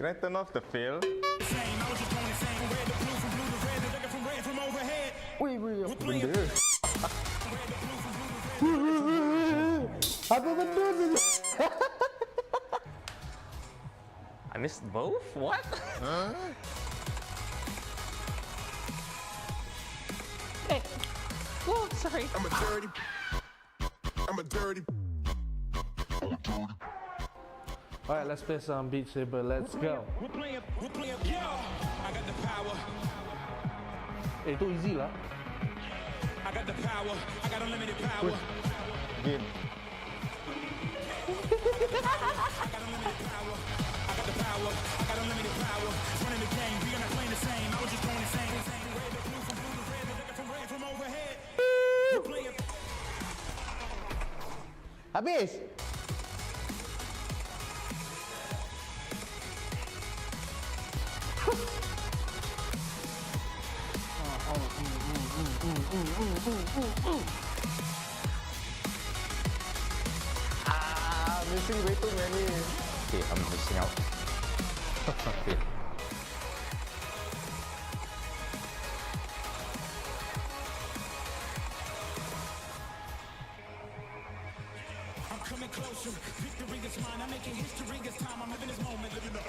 Can I turn off the fail? Wih, apa benda? Apa benda ni? I missed both? What? Huh? Hey. Oh, sorry. I'm a dirty. Alright, let's play some Beat Saber. Let's go. We're playing, I got the power. Itu easy lah. I got the power. I got unlimited power. Game. I got unlimited power. I got the power. I got unlimited power. Running the game. We are not playing the same. I was just going insane. Red to blue, from blue to red, looking from red from overhead. We're playing. Habis. Missing way too many. Okay, I'm missing out. Okay. I'm coming closer. Victory is mine. I'm making history. It's time. I'm living this moment. Living the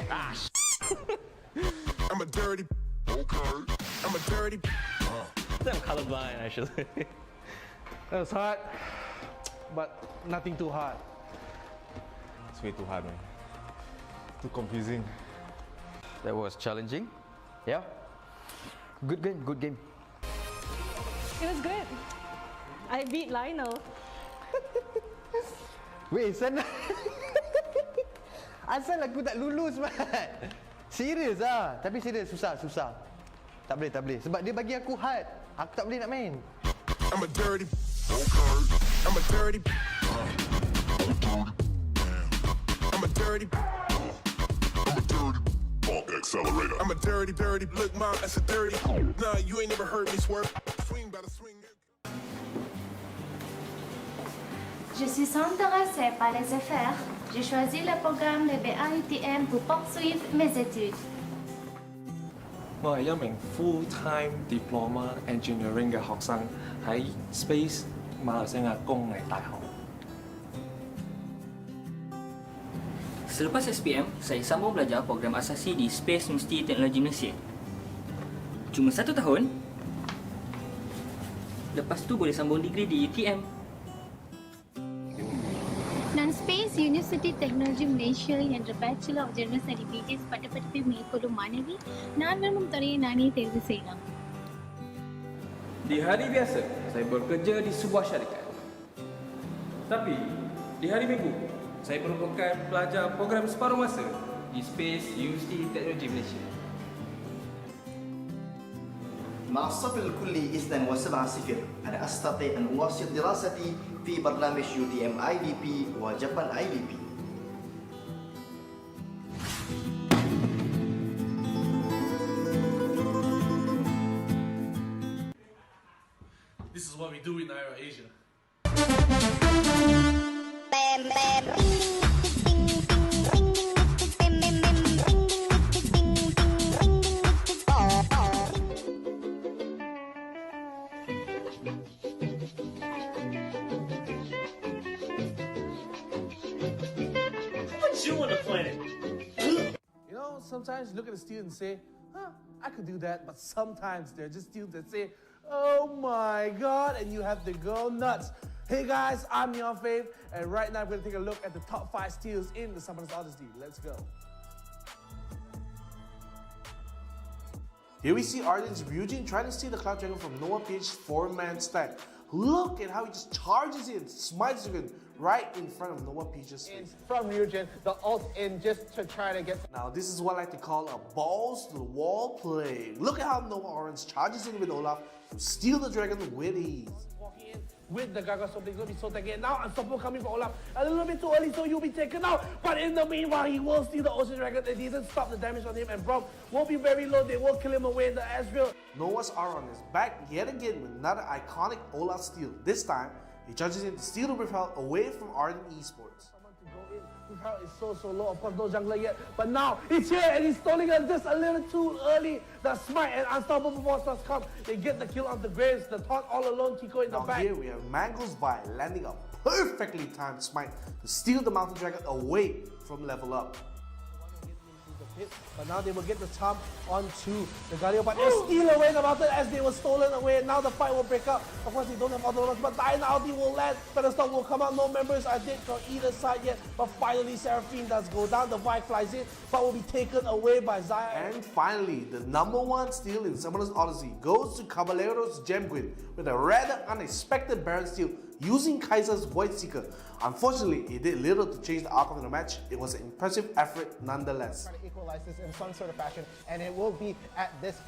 I'm a dirty. Okay. I'm a dirty. I'm colorblind, actually. That was hard, but nothing too hard. It's way too hard, man. Too confusing. That was challenging. Yeah. Good game, good game. It was good. I beat Lionel. Wait, sana. Asal aku tak lulus, man. Serius ah. Tapi serius, susah. Tak boleh. Sebab dia bagi aku hard. Aku tak boleh nak main. I'm a dirty. Okay. I'm a dirty. I'm a dirty. Accelerator. I'm a dirty. Look, mom, that's a dirty. Nah, you ain't never heard me swear. Swing by the swing. Je suis intéressée par les affaires. J'ai choisi le programme de UTM pour poursuivre mes études. 我係一名 full-time diploma engineering 嘅學生，喺 Space 馬來西亞工藝大學。 Selepas SPM, saya sambung belajar program asasi di Space Universiti Teknologi Malaysia. Cuma 1 tahun. Lepas tu boleh sambung degree di UTM. நான் space university technology Malaysia என்ற bachelor of general certificates பட்டப்படிப்பை மேற்கொள்ளும் மாணவி நான் விரும்பும் துறையை நானே தேர்வு செய்யலாம். Di hari biasa, saya bekerja di sebuah syarikat. Tapi, di hari Minggu, saya merupakan pelajar program separuh masa di Space Universiti Teknologi Malaysia. مع الصف الكلي إذن و7-0 أنا أستطيع أن أواصل دراستي في برنامج UTM IDP وجابان IDP. This is what we do in IRL Asia. You on the planet? You know, sometimes you look at a student and say, I could do that, but sometimes there are just students that say, oh my God, and you have to go nuts. Hey guys, I'm NeonFaith, and right now we're going to take a look at the top 5 steals in the Summoners Odyssey. Let's go. Here we see 𝐅𝐑𝐌𝐒 trying to steal the Cloud Dragon from 𝐻𝐻's 4-man stack. Look at how he just charges in, smites it right in front of 𝐻𝐻's face. From Ryujin, the ult in just to try to get... Now this is what I like to call a balls to the wall play. Look at how Nova Orange charges in with Olaf to steal the dragon with ease. Walking in with the Gaga something going to be so taken. Now Unstoppable coming for Olaf. A little bit too early, so you'll be taken out. But in the meanwhile, he will steal the Ocean Dragon. It doesn't stop the damage on him, and Braum won't be very low. They will kill him away in the Ezreal. Noah's R on his back yet again with another iconic Olaf steal. This time, he charges in to steal the Riffel away from Ardent Esports. Someone to go in. Riffel is so low. Of course, no jungler yet. But now, it's here and he's stealing it just a little too early. The smite and Unstoppable monsters come. They get the kill on the Graves. The taunt all alone. Kiko in the back. Here we have Mango's by landing a perfectly timed smite to steal the Mountain Dragon away from level up. But now they will get the top onto the Galio, but they steal away the mountain as they were stolen away. Now the fight will break up. Of course, they don't have other ones, but Diana ulti will land. Thunderstorm will come out. No members are dead from either side yet. But finally, Seraphine does go down. The Vi flies in, but will be taken away by Xayah. And finally, the #1 steal in Summoner's Odyssey goes to 𝐒𝐿𝐻 with a rather unexpected Baron steal using Kai'Sa's Void Seeker. Unfortunately, it did little to change the outcome of the match. It was an impressive effort nonetheless. Try to equalize this in some sort of fashion, and it will be at this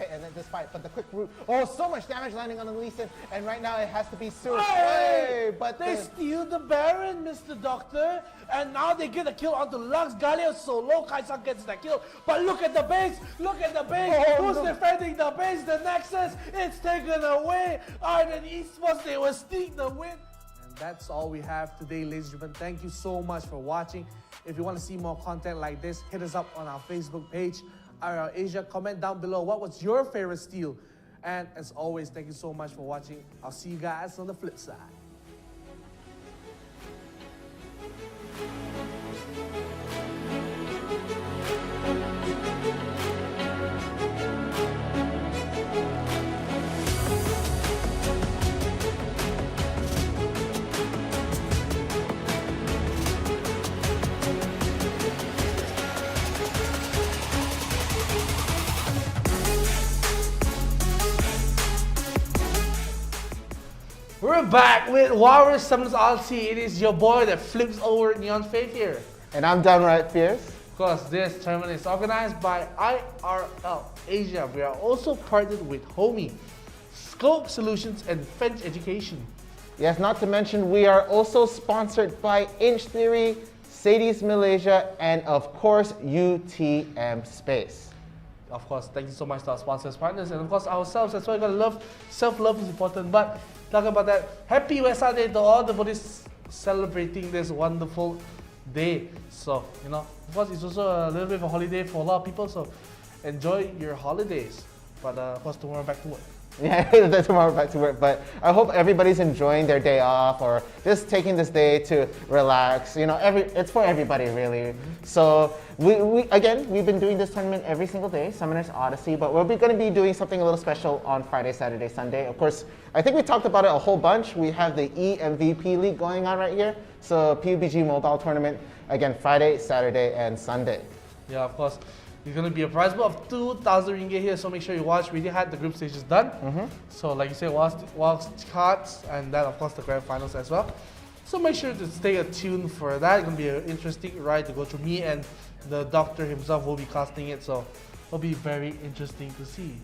fight. But the quick route, oh, so much damage landing on the Lee Sin, and right now it has to be Sur. Hey! But they steal the Baron, Mr. Doctor, and now they get a kill onto 𝐋𝐞𝐚𝐠𝐲𝐬 solo. 𝐋𝐞𝐚 gets the kill, but look at the base, look at the base. Who's defending the base? The Nexus, it's taken away. 𝐼RL Esports, they will sneak the win. And that's all we have today, ladies and gentlemen. Thank you so much for watching. If you want to see more content like this, hit us up on our Facebook page, IRL Asia. Comment down below what was your favorite steal. And as always, thank you so much for watching. I'll see you guys on the flip side. We're back with Warriors Summons RT. It is your boy that flips over NeonFaith here. And I'm downright fierce. Of course, this tournament is organized by IRL Asia. We are also partnered with Homie, SKOB Solutions, and French Education. Yes, not to mention we are also sponsored by Inch Theory, 𝐒𝐮𝐬𝐬𝐶 Malaysia, and of course UTM Space. Of course, thank you so much to our sponsors, partners, and of course ourselves. That's why you gotta love. Self-love is important. But talking about that, happy Wesak Day to all the Buddhists celebrating this wonderful day. So, you know, of course, it's also a little bit of a holiday for a lot of people. So, enjoy your holidays. But of course, tomorrow back to work. Yeah, tomorrow back to work. But I hope everybody's enjoying their day off or just taking this day to relax. You know, it's for everybody really. So we've been doing this tournament every single day, Summoners Odyssey, but we're going to be doing something a little special on Friday, Saturday, Sunday. Of course, I think we talked about it a whole bunch. We have the EMVP League going on right here. So PUBG Mobile Tournament, again, Friday, Saturday, and Sunday. Yeah, of course. There's going to be a prize pool of 2,000 ringgit here, so make sure you watch. We already had the group stages done. So like you said, watch cards, and then of course the grand finals as well. So make sure to stay tuned for that. It's going to be an interesting ride to go through. Me and the doctor himself will be casting it, so it'll be very interesting to see.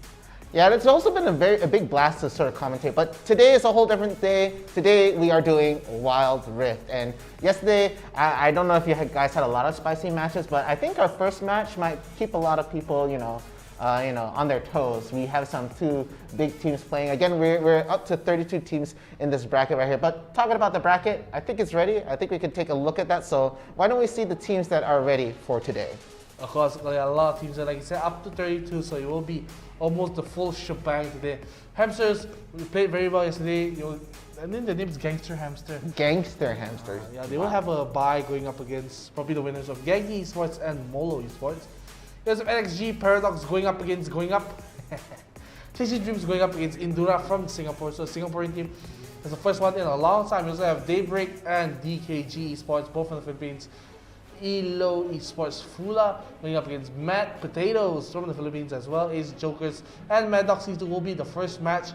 Yeah, it's also been a big blast to sort of commentate, but today is a whole different day. Today we are doing Wild Rift, and yesterday, I don't know if you guys had a lot of spicy matches, but I think our first match might keep a lot of people, on their toes. We have some two big teams playing. Again, we're up to 32 teams in this bracket right here, but talking about the bracket, I think it's ready. I think we can take a look at that, so why don't we see the teams that are ready for today? Of course, there are a lot of teams that, like you said, up to 32, so it will be almost the full shebang today. Hamsters, we played very well yesterday. And then the name is Gangster Hamster. Gangster Hamsters. Yeah, they will have a bye going up against probably the winners of Genki Esports and Molo Esports. There's NXG Paradox going up. Chasing Dreams going up against Indura from Singapore. So Singaporean team is the first one in a long time. We also have Daybreak and DKG Esports, both from the Philippines. Elo Esports Fula going up against Mad Potatoes from the Philippines as well. Ace Jokers and Mad Dog Season will be the first match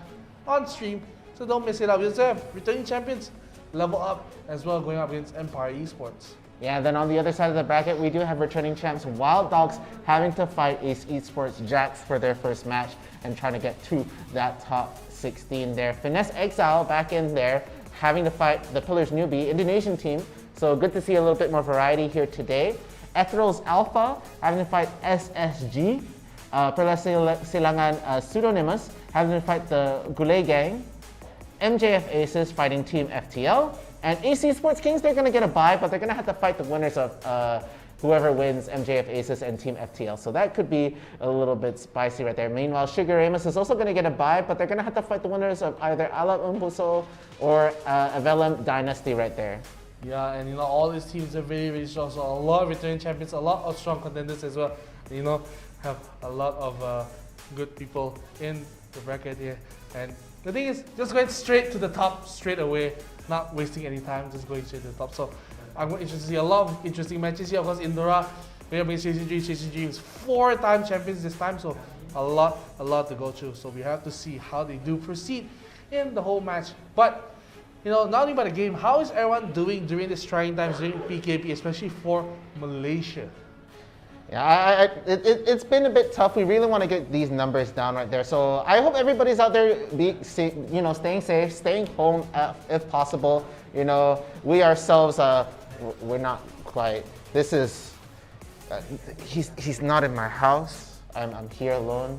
on stream, so don't miss it out. We also have returning champions Level Up as well going up against Empire Esports. Yeah, then on the other side of the bracket, we do have returning champs Wild Dogs having to fight Ace Esports Jax for their first match and trying to get to that top 16 there. Finesse Exile back in there having to fight the Pillars Newbie Indonesian team. So good to see a little bit more variety here today. Ethereal's Alpha having to fight SSG. Persilangan Pseudonymous having to fight the Goulet Gang. MJF Aces fighting Team FTL. And AC Sports Kings, they're going to get a bye, but they're going to have to fight the winners of whoever wins MJF Aces and Team FTL. So that could be a little bit spicy right there. Meanwhile, Sugar Amos is also going to get a bye, but they're going to have to fight the winners of either Alam Umbuso or Avelum Dynasty right there. Yeah, and all these teams are very, very strong. So a lot of returning champions, a lot of strong contenders as well. Have a lot of good people in the bracket here. And the thing is, just going straight to the top straight away, not wasting any time, just going straight to the top. So I'm interested to see a lot of interesting matches here. Of course, Indora, we have Chasing Dreams. Chasing Dreams 4-time champions this time, so a lot to go through. So we have to see how they do proceed in the whole match. But you know, not only about the game, how is everyone doing during these trying times during PKP, especially for Malaysia? Yeah, it's been a bit tough. We really want to get these numbers down right there. So I hope everybody's out there, staying safe, staying home if possible. You know, we ourselves, we're not quite. This is, he's not in my house. I'm here alone,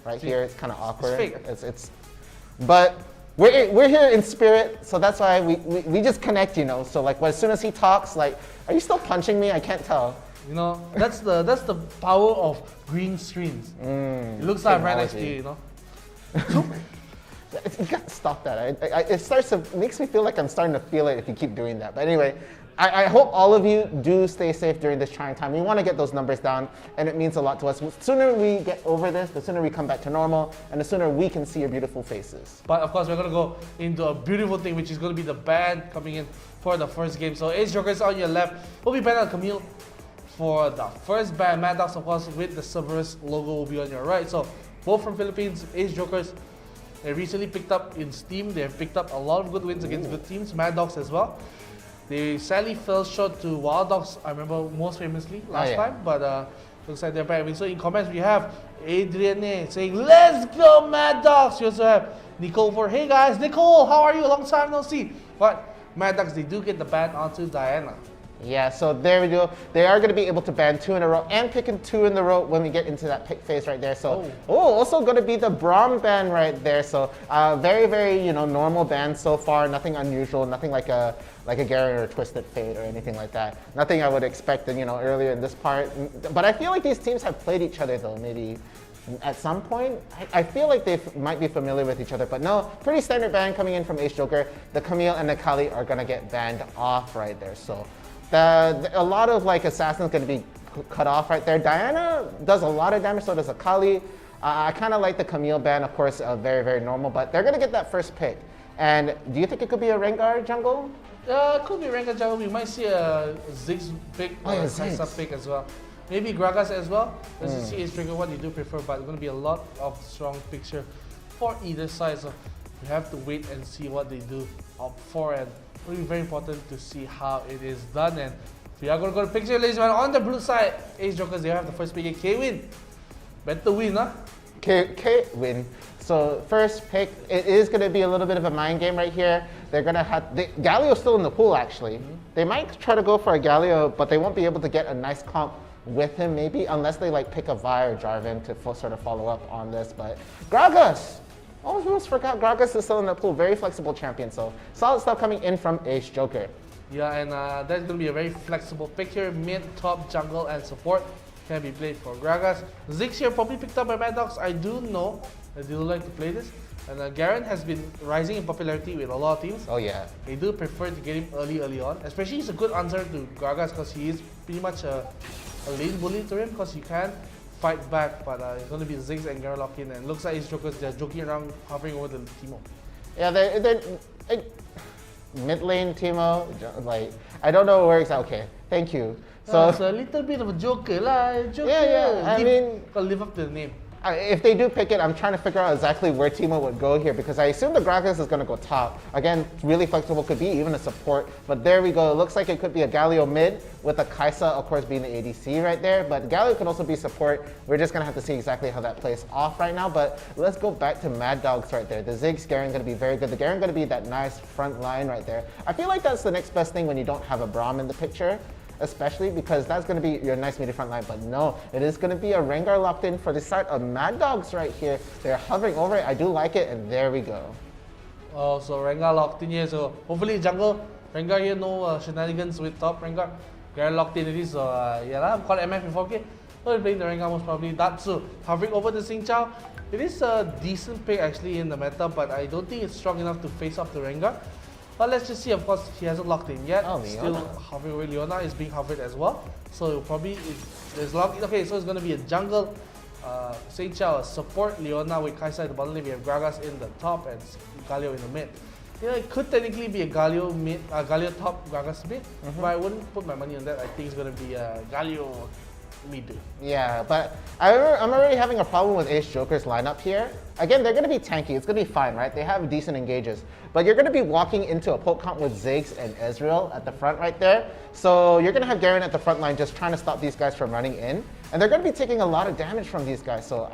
right here. It's kind of awkward. It's fake. But we're here in spirit, so that's why we just connect, you know. So like, as soon as he talks, like, are you still punching me? I can't tell. You know, that's the power of green screens. It looks like right next to you, you know. You gotta stop that. It makes me feel like I'm starting to feel it if you keep doing that. But anyway, I hope all of you do stay safe during this trying time. We want to get those numbers down, and it means a lot to us. The sooner we get over this, the sooner we come back to normal, and the sooner we can see your beautiful faces. But of course, we're going to go into a beautiful thing, which is going to be the band coming in for the first game. So 𝐻𝐿 on your left will be banned on 𝐶𝐿 for the first band. Mad Dogs, of course, with the Cerberus logo will be on your right. So both from Philippines, 𝐻𝐿. They recently picked up in Steam. They have picked up a lot of good wins against good teams. Mad Dogs as well. They sadly fell short to Wild Dogs, I remember most famously last time, but looks like they're back. So in comments we have Adrian saying, "Let's go Mad Dogs." You also have Nicole for, "Hey guys, Nicole, how are you? Long time no see." But Mad Dogs, they do get the ban onto Diana. Yeah, so there we go. They are going to be able to ban 2 in a row and picking 2 in the row when we get into that pick phase right there. So, also going to be the Braum ban right there. So, very, very, you know, normal ban so far. Nothing unusual. Nothing like a Garen or a Twisted Fate or anything like that. Nothing I would expect, you know, earlier in this part. But I feel like these teams have played each other though, maybe at some point. I feel like they might be familiar with each other, but no, pretty standard ban coming in from 𝐻𝐿. The 𝐶𝐿 and the 𝐾𝐠 are going to get banned off right there. So, a lot of like assassins going to be cut off right there. Diana does a lot of damage, so does a 𝐾𝐠. I kind of like the 𝐶𝐿 ban, of course, very, very normal, but they're going to get that first pick. And do you think it could be a Rengar jungle? It could be Rengar jungle. We might see a Ziggs pick or a Kai'Sa pick as well. Maybe Gragas as well. Let's see 𝐻𝐿 what you do prefer, but it's going to be a lot of strong picks here for either side. So we have to wait and see what they do up for, and it will be very important to see how it is done. And we are going to go to picture, ladies and gentlemen. On the blue side, 𝐻𝐿, they have the first pick. 𝐾 win. Better win, huh? K win. So first pick, it is going to be a little bit of a mind game right here. They're going to have, Galio's still in the pool actually. They might try to go for a Galio, but they won't be able to get a nice comp with him maybe, unless they like pick a Vi or Jarvan to sort of follow up on this. But Gragas! Almost forgot Gragas is still in the pool. Very flexible champion, so solid stuff coming in from 𝐻𝐿. Yeah, and that's going to be a very flexible pick here. Mid, top, jungle, and support can be played for Gragas. Ziggs here probably picked up by Mad Dogs. I do know that they do like to play this. And Garen has been rising in popularity with a lot of teams. Oh yeah. They do prefer to get him early on. Especially he's a good answer to Gragas because he is pretty much a lane bully to him because you can fight back. But it's going to be Ziggs and Garen lock in, and looks like they're joking around, hovering over the Teemo. Yeah, they're mid lane Teemo, like, I don't know where exactly. Okay, thank you. So it's a little bit of a joker lah. Joker. Yeah. I mean, gotta live up to the name. If they do pick it, I'm trying to figure out exactly where Teemo would go here, because I assume the Gragas is going to go top. Again, really flexible, could be even a support. But there we go. It looks like it could be a Galio mid with a Kai'Sa, of course, being the ADC right there. But Galio could also be support. We're just going to have to see exactly how that plays off right now. But let's go back to Mad Dogs right there. The Ziggs Garen going to be very good. The Garen going to be that nice front line right there. I feel like that's the next best thing when you don't have a Braum in the picture, especially because that's going to be your nice media front line. But no, it is going to be a Rengar locked in for the start of Mad Dogs right here. They're hovering over it. I do like it, and there we go. Oh, so Rengar locked in here. So hopefully jungle, Rengar here, no shenanigans with top Rengar. Garen locked in it is. So yeah, I've called MF before. Okay, we're playing the Rengar most probably. Datsu hovering over the 𝐶𝐿. It is a decent pick actually in the meta, but I don't think it's strong enough to face off the Rengar. But let's just see. Of course, he hasn't locked in yet. Oh, still hovering away. Leona is being hovered as well. So probably there's locked in. Okay, so it's going to be a jungle, 𝐶𝐿, support Leona with Kai'Sa at the bottom lane. We have Gragas in the top and Galio in the mid. You know, it could technically be a Galio mid, Galio top, Gragas mid, but I wouldn't put my money on that. I think it's going to be a Galio me do. Yeah, but I'm already having a problem with 𝐻𝐿𝐷𝐿's lineup here. Again, they're going to be tanky. It's going to be fine, right? They have decent engages. But you're going to be walking into a poke comp with 𝐬𝐧𝐽 and 𝐿𝐷𝐿 at the front right there. So you're going to have Garen at the front line just trying to stop these guys from running in. And they're going to be taking a lot of damage from these guys. So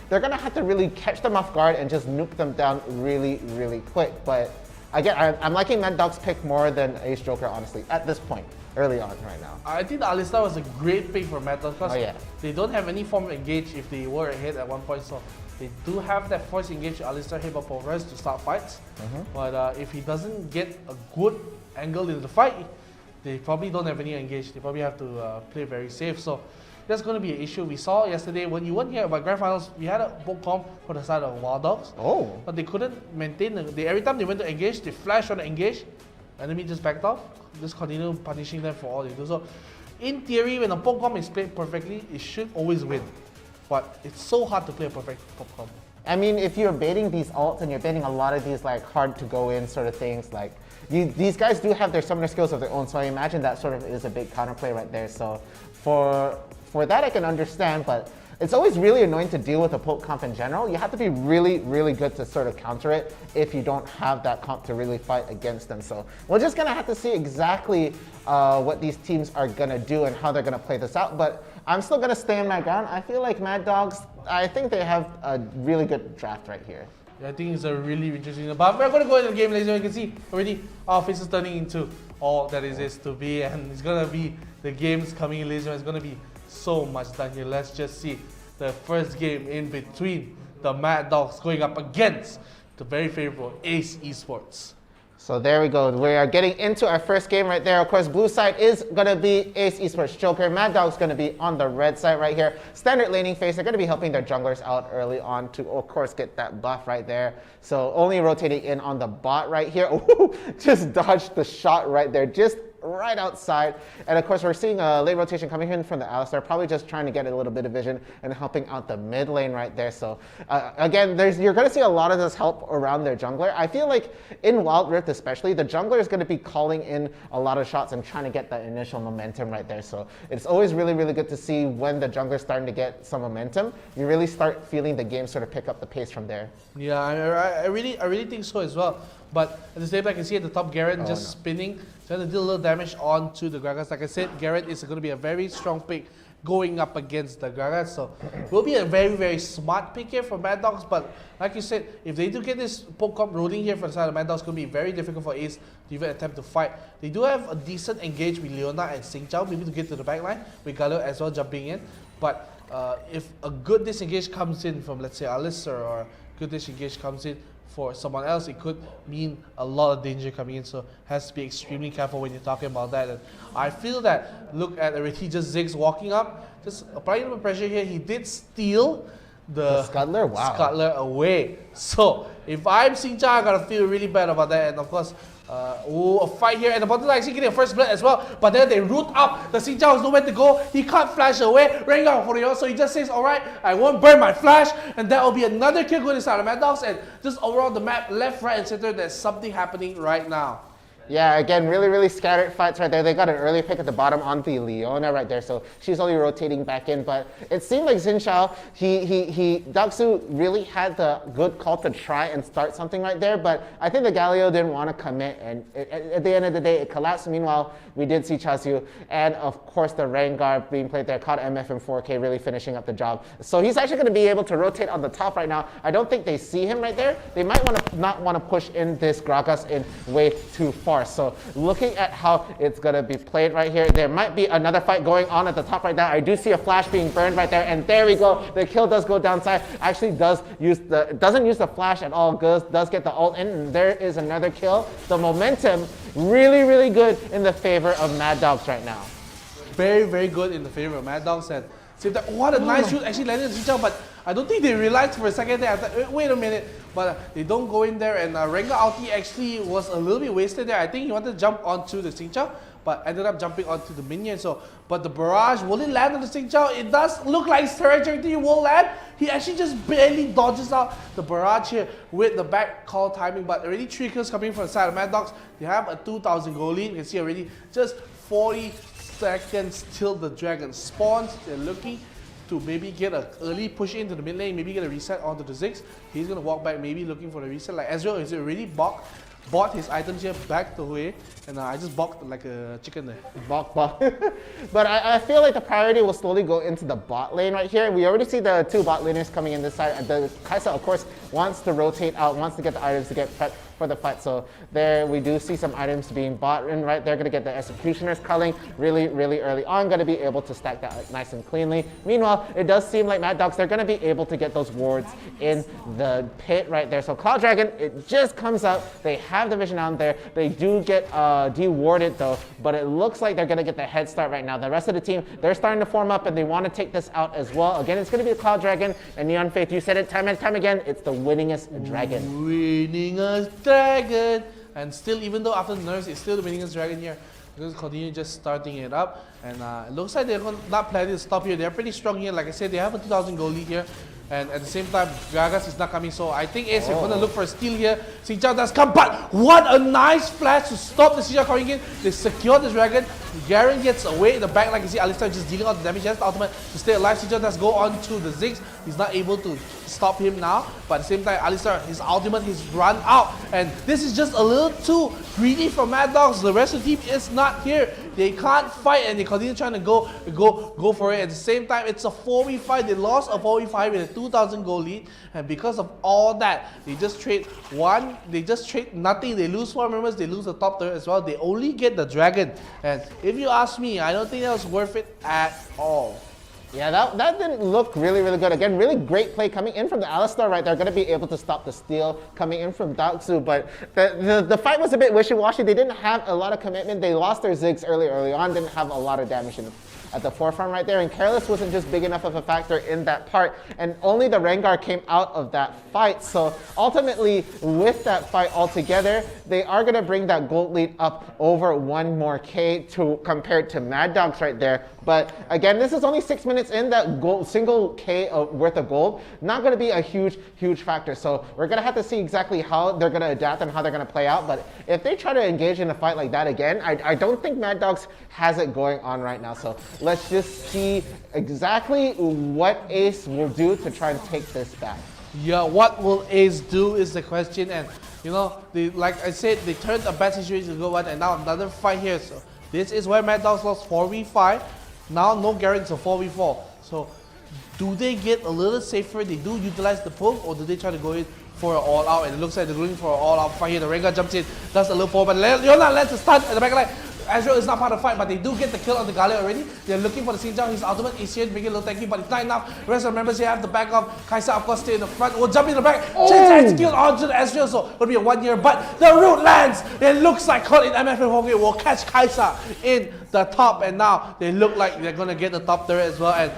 they're going to have to really catch them off guard and just nuke them down really, really quick. But again, I'm liking Mad Dog's pick more than 𝐻𝐿𝐷𝐿, honestly, at this point. Early on right now. I think the Alistar was a great pick for Mad Dog because they don't have any form of engage if they were ahead at one point. So they do have that force engage Alistar here for us to start fights. But if he doesn't get a good angle in the fight, they probably don't have any engage. They probably have to play very safe. So that's going to be an issue. We saw yesterday when you went here about Grand Finals, we had a poke comp for the side of Wild Dogs. But they couldn't maintain every time they went to engage, they flashed on the engage. Enemy just backed off, just continue punishing them for all they do. So, in theory, when a poke comp is played perfectly, it should always win. But it's so hard to play a perfect poke comp. I mean, if you're baiting these ults and you're baiting a lot of these like hard to go in sort of things, like these guys do have their summoner skills of their own. So I imagine that sort of is a big counterplay right there. So for that I can understand, but it's always really annoying to deal with a poke comp in general. You have to be really, really good to sort of counter it if you don't have that comp to really fight against them. So we're just gonna have to see exactly what these teams are gonna do and how they're gonna play this out. But I'm still gonna stay on my ground. I feel like Mad Dogs, I think they have a really good draft right here. Yeah, I think it's a really interesting. But we're gonna go into the game, ladies and gentlemen. You can see already our face is turning into all that it is to be, and it's gonna be the games coming in, ladies and gentlemen. It's gonna be so much done here. Let's just see the first game in between the Mad Dogs going up against the very favorable Ace Esports. So there we go. We are getting into our first game right there. Of course, blue side is going to be Ace Esports Joker. Mad Dog's going to be on the red side right here. Standard laning phase. They're going to be helping their junglers out early on to, of course, get that buff right there. So only rotating in on the bot right here. Ooh, just dodged the shot right there. Just right outside. And of course, we're seeing a late rotation coming in from the Alistar, probably just trying to get a little bit of vision and helping out the mid lane right there. So again, you're going to see a lot of this help around their jungler. I feel like in Wild Rift especially, the jungler is going to be calling in a lot of shots and trying to get that initial momentum right there. So it's always really, really good to see when the jungler is starting to get some momentum. You really start feeling the game sort of pick up the pace from there. Yeah, I really think so as well. But at the same time, I can see at the top Garen spinning, trying to deal a little damage onto the Gragas. Like I said, Garen is going to be a very strong pick going up against the Gragas. So it will be a very, very smart pick here for Mad Dogs. But like you said, if they do get this poke comp rolling here for the side of Mad Dogs, it's going to be very difficult for Ace to even attempt to fight. They do have a decent engage with Leona and 𝐿𝐷𝐿, maybe to get to the backline, with 𝐿𝐷𝐿 as well jumping in. But if a good disengage comes in from, let's say, Alistar, or good disengage comes in for someone else, it could mean a lot of danger coming in, so has to be extremely careful when you're talking about that. And I feel that, look at already just 𝐬𝐷𝐿 walking up, just applying a little pressure here. He did steal the Scuttler? Wow. Scuttler away. So if I'm 𝐿𝐷𝐿, I gotta feel really bad about that. And of course, a fight here, and the bottom actually getting a first blood as well, but then they root up. The 𝐿𝐷𝐿 has nowhere to go. He can't flash away. Rengar for you, so he just says, alright, I won't burn my flash, and that will be another kill going inside of Mad Dogs. And just overall the map, left, right, and center, there's something happening right now. Yeah, again, really, really scattered fights right there. They got an early pick at the bottom on the Leona right there, so she's only rotating back in. But it seemed like 𝐿𝐷𝐿, Daksu really had the good call to try and start something right there. But I think the Galio didn't want to commit, and at the end of the day, it collapsed. Meanwhile, we did see 𝐿𝐴zhu, and of course the Rengar being played there, caught MF and 4K really finishing up the job. So he's actually going to be able to rotate on the top right now. I don't think they see him right there. They might not want to push in this Gragas in way too far. So looking at how it's going to be played right here, there might be another fight going on at the top right now. I do see a flash being burned right there, and there we go. The kill does go downside. Actually doesn't use the flash at all. Does get the ult in, and there is another kill. The momentum really, really good in the favor of Mad Dogs right now. Very, very good in the favor of Mad Dogs. And see that, what a nice shoot actually landed on 𝐿𝐷𝐿, but I don't think they realized for a second there. I thought, wait a minute, but they don't go in there, and Rengar ulti actually was a little bit wasted there. I think he wanted to jump onto the 𝐿𝐷𝐿, but ended up jumping onto the minion. So, but the barrage, will it land on the 𝐿𝐷𝐿? It does look like his trajectory will land. He actually just barely dodges out the barrage here with the back call timing, but already 3 kills coming from the side of Mad Dogs. They have a 2,000 goal lead. You can see already just 40 seconds till the dragon spawns. They're looking to maybe get an early push into the mid lane, maybe get a reset onto the Ziggs. He's going to walk back, maybe looking for the reset. Like Ezreal is already bought his items here back to Hui, and I just balked like a chicken there. Balk. But I feel like the priority will slowly go into the bot lane right here. We already see the two bot laners coming in this side. The Kai'Sa, of course, wants to rotate out, wants to get the items to get prepped for the fight. So there we do see some items being bought in right there. Going to get the Executioners culling really early on. Going to be able to stack that nice and cleanly. Meanwhile, it does seem like Mad Dogs, they're going to be able to get those wards in the pit right there. So Cloud Dragon, it just comes out. They have the vision out there. They do get de-warded though, but it looks like they're going to get the head start right now. The rest of the team, they're starting to form up and they want to take this out as well. Again, it's going to be the Cloud Dragon and NeonFaith. You said it time and time again, it's the winningest dragon. Winningest dragon. And still, even though after the nerfs, it's still the winningest dragon here. They're going to continue just starting it up. And it looks like they're not planning to stop here. They're pretty strong here. Like I said, they have a 2,000 gold lead here. And at the same time, Gragas is not coming, so I think Ace is going to look for a steal here. 𝐶𝐤 does come, but what a nice flash to stop the 𝐶𝐤 coming in. They secure the dragon. Garen gets away in the back, like you see, Alistar just dealing out the damage. He has the ultimate to stay alive. 𝐶𝐤 does go on to the Ziggs. He's not able to stop him now, but at the same time, Alistar, his ultimate, he's run out. And this is just a little too greedy for Mad Dogs. The rest of the team is not here. They can't fight and they continue trying to go for it. At the same time, it's a 4v5. They lost a 4v5 with a 2,000 gold lead, and because of all that, they just trade nothing. They lose 4 members, they lose the top turret as well. They only get the dragon, and if you ask me, I don't think that was worth it at all. Yeah, that didn't look really good. Again, really great play coming in from the Alistar right there. Going to be able to stop the steal coming in from Daxu, but the fight was a bit wishy-washy. They didn't have a lot of commitment. They lost their Ziggs early on, didn't have a lot of damage at the forefront right there, and Careless wasn't just big enough of a factor in that part, and only the Rengar came out of that fight. So ultimately, with that fight altogether, they are going to bring that gold lead up over 1 more K compared to Mad Dogs right there. But again, this is only 6 minutes in. That single K worth of gold, not going to be a huge factor. So we're going to have to see exactly how they're going to adapt and how they're going to play out. But if they try to engage in a fight like that again, I don't think Mad Dogs has it going on right now. So let's just see exactly what Ace will do to try and take this back. Yeah, what will Ace do is the question. And you know, like I said, they turned a bad situation to go on, and now another fight here. So this is where Mad Dogs lost 4v5. Now no Garen, so 4v4. So do they get a little safer? They do utilize the poke, or do they try to go in for an all-out? And it looks like they're going for an all-out fight here. The Rengar jumps in, does a little forward, but Leona lands a stun at the back line. Ezreal is not part of the fight, but they do get the kill on the 𝐒𝐿𝐲 already. They're looking for the 𝐶𝐤. His ultimate is here to make it a little tanky, but it's not enough. The rest of the members here have the back of Kai'Sa, of course, stay in the front. Will jump in the back. Change to execute onto the Ezreal, so it'll be a 1 year. But the root lands. It looks like caught in MF will catch Kai'Sa in the top, and now they look like they're going to get the top turret as well. And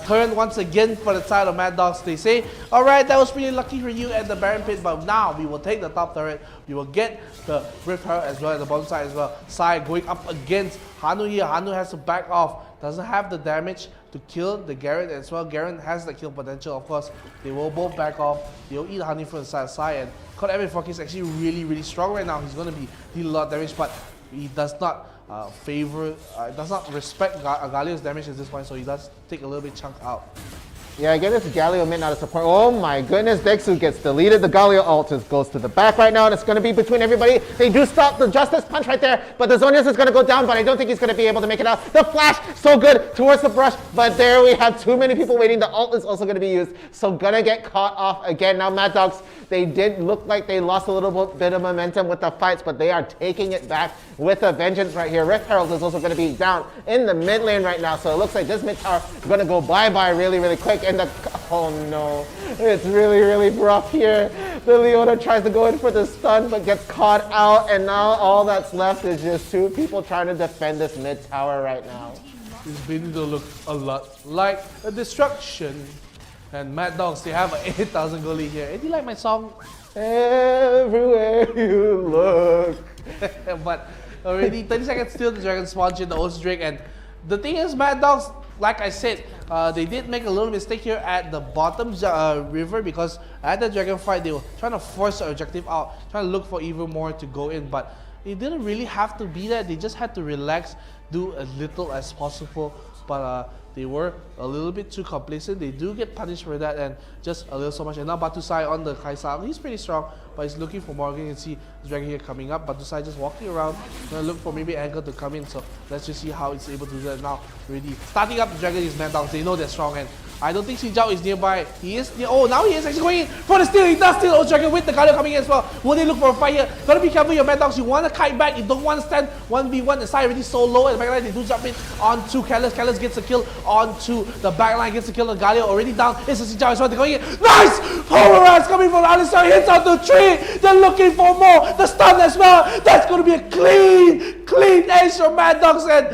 turn once again for the side of Mad Dogs. They say, alright, that was pretty lucky for you at the Baron Pit, but now we will take the top turret. We will get the Rift Herald as well at the bottom side as well. Side going up against Hanu here. Hanu has to back off. Doesn't have the damage to kill the Garen as well. Garen has the kill potential, of course. They will both back off. They'll eat Honey from the side. And 𝐿𝐻 is actually really strong right now. He's going to be deal a lot of damage, but he does not does not respect 𝐒𝐿𝐲's damage at this point, so he does take a little bit chunk out. Yeah, again, it's 𝐿𝐲 mid, not a support. Oh my goodness, Daxu gets deleted. The 𝐿𝐲 ult just goes to the back right now, and it's going to be between everybody. They do stop the Justice Punch right there, but the Zhonya's is going to go down, but I don't think he's going to be able to make it out. The flash, so good towards the brush, but there we have too many people waiting. The ult is also going to be used, so going to get caught off again. Now, Mad Dogs, they did look like they lost a little bit of momentum with the fights, but they are taking it back with a vengeance right here. Rift Herald is also going to be down in the mid lane right now, so it looks like this mid tower is going to go bye-bye really quick, and the oh no, it's really rough here. The Leona tries to go in for the stun, but gets caught out, and now all that's left is just 2 people trying to defend this mid tower right now. It's beginning to look a lot like a destruction. And Mad Dogs, they have an 8,000 gold lead here. Do you like my song? Everywhere you look. But already 30 seconds still, the dragon spawns in the Odyssey Drake. And the thing is, Mad Dogs, like I said, they did make a little mistake here at the bottom river, because at the dragon fight, they were trying to force the objective out, trying to look for even more to go in. But it didn't really have to be that. They just had to relax, do as little as possible. But they were a little bit too complacent. They do get punished for that, and just a little so much. And now Batusai on the 𝐿𝐴𝐶. He's pretty strong, but he's looking for more. You can see the dragon here coming up. Batusai just walking around, gonna look for maybe angle to come in. So let's just see how it's able to do that now. Really starting up the dragon is Mad Dogs. They know they're strong, and I don't think 𝐒𝐿𝐴𝐿 is nearby. He is near. Oh, now he is actually going in for the steal. He does steal Old Dragon with the 𝐿𝐴𝐿 coming in as well. Will they look for a fight here? Gotta be careful, your Mad Dogs. You want to kite back. You don't want to stand 1v1. The side already so low at the backline. They do jump in onto 𝐿𝐴𝐿. 𝐿𝐴𝐿 gets a kill onto the backline. Gets a kill on 𝐿𝐴𝐿. Already down. It's a 𝐒𝐿𝐴𝐿 as well. They're going in. Nice! Polarize coming from Alistar. Hits on the tree. They're looking for more. The stun as well. That's going to be a clean ace from Mad Dogs. And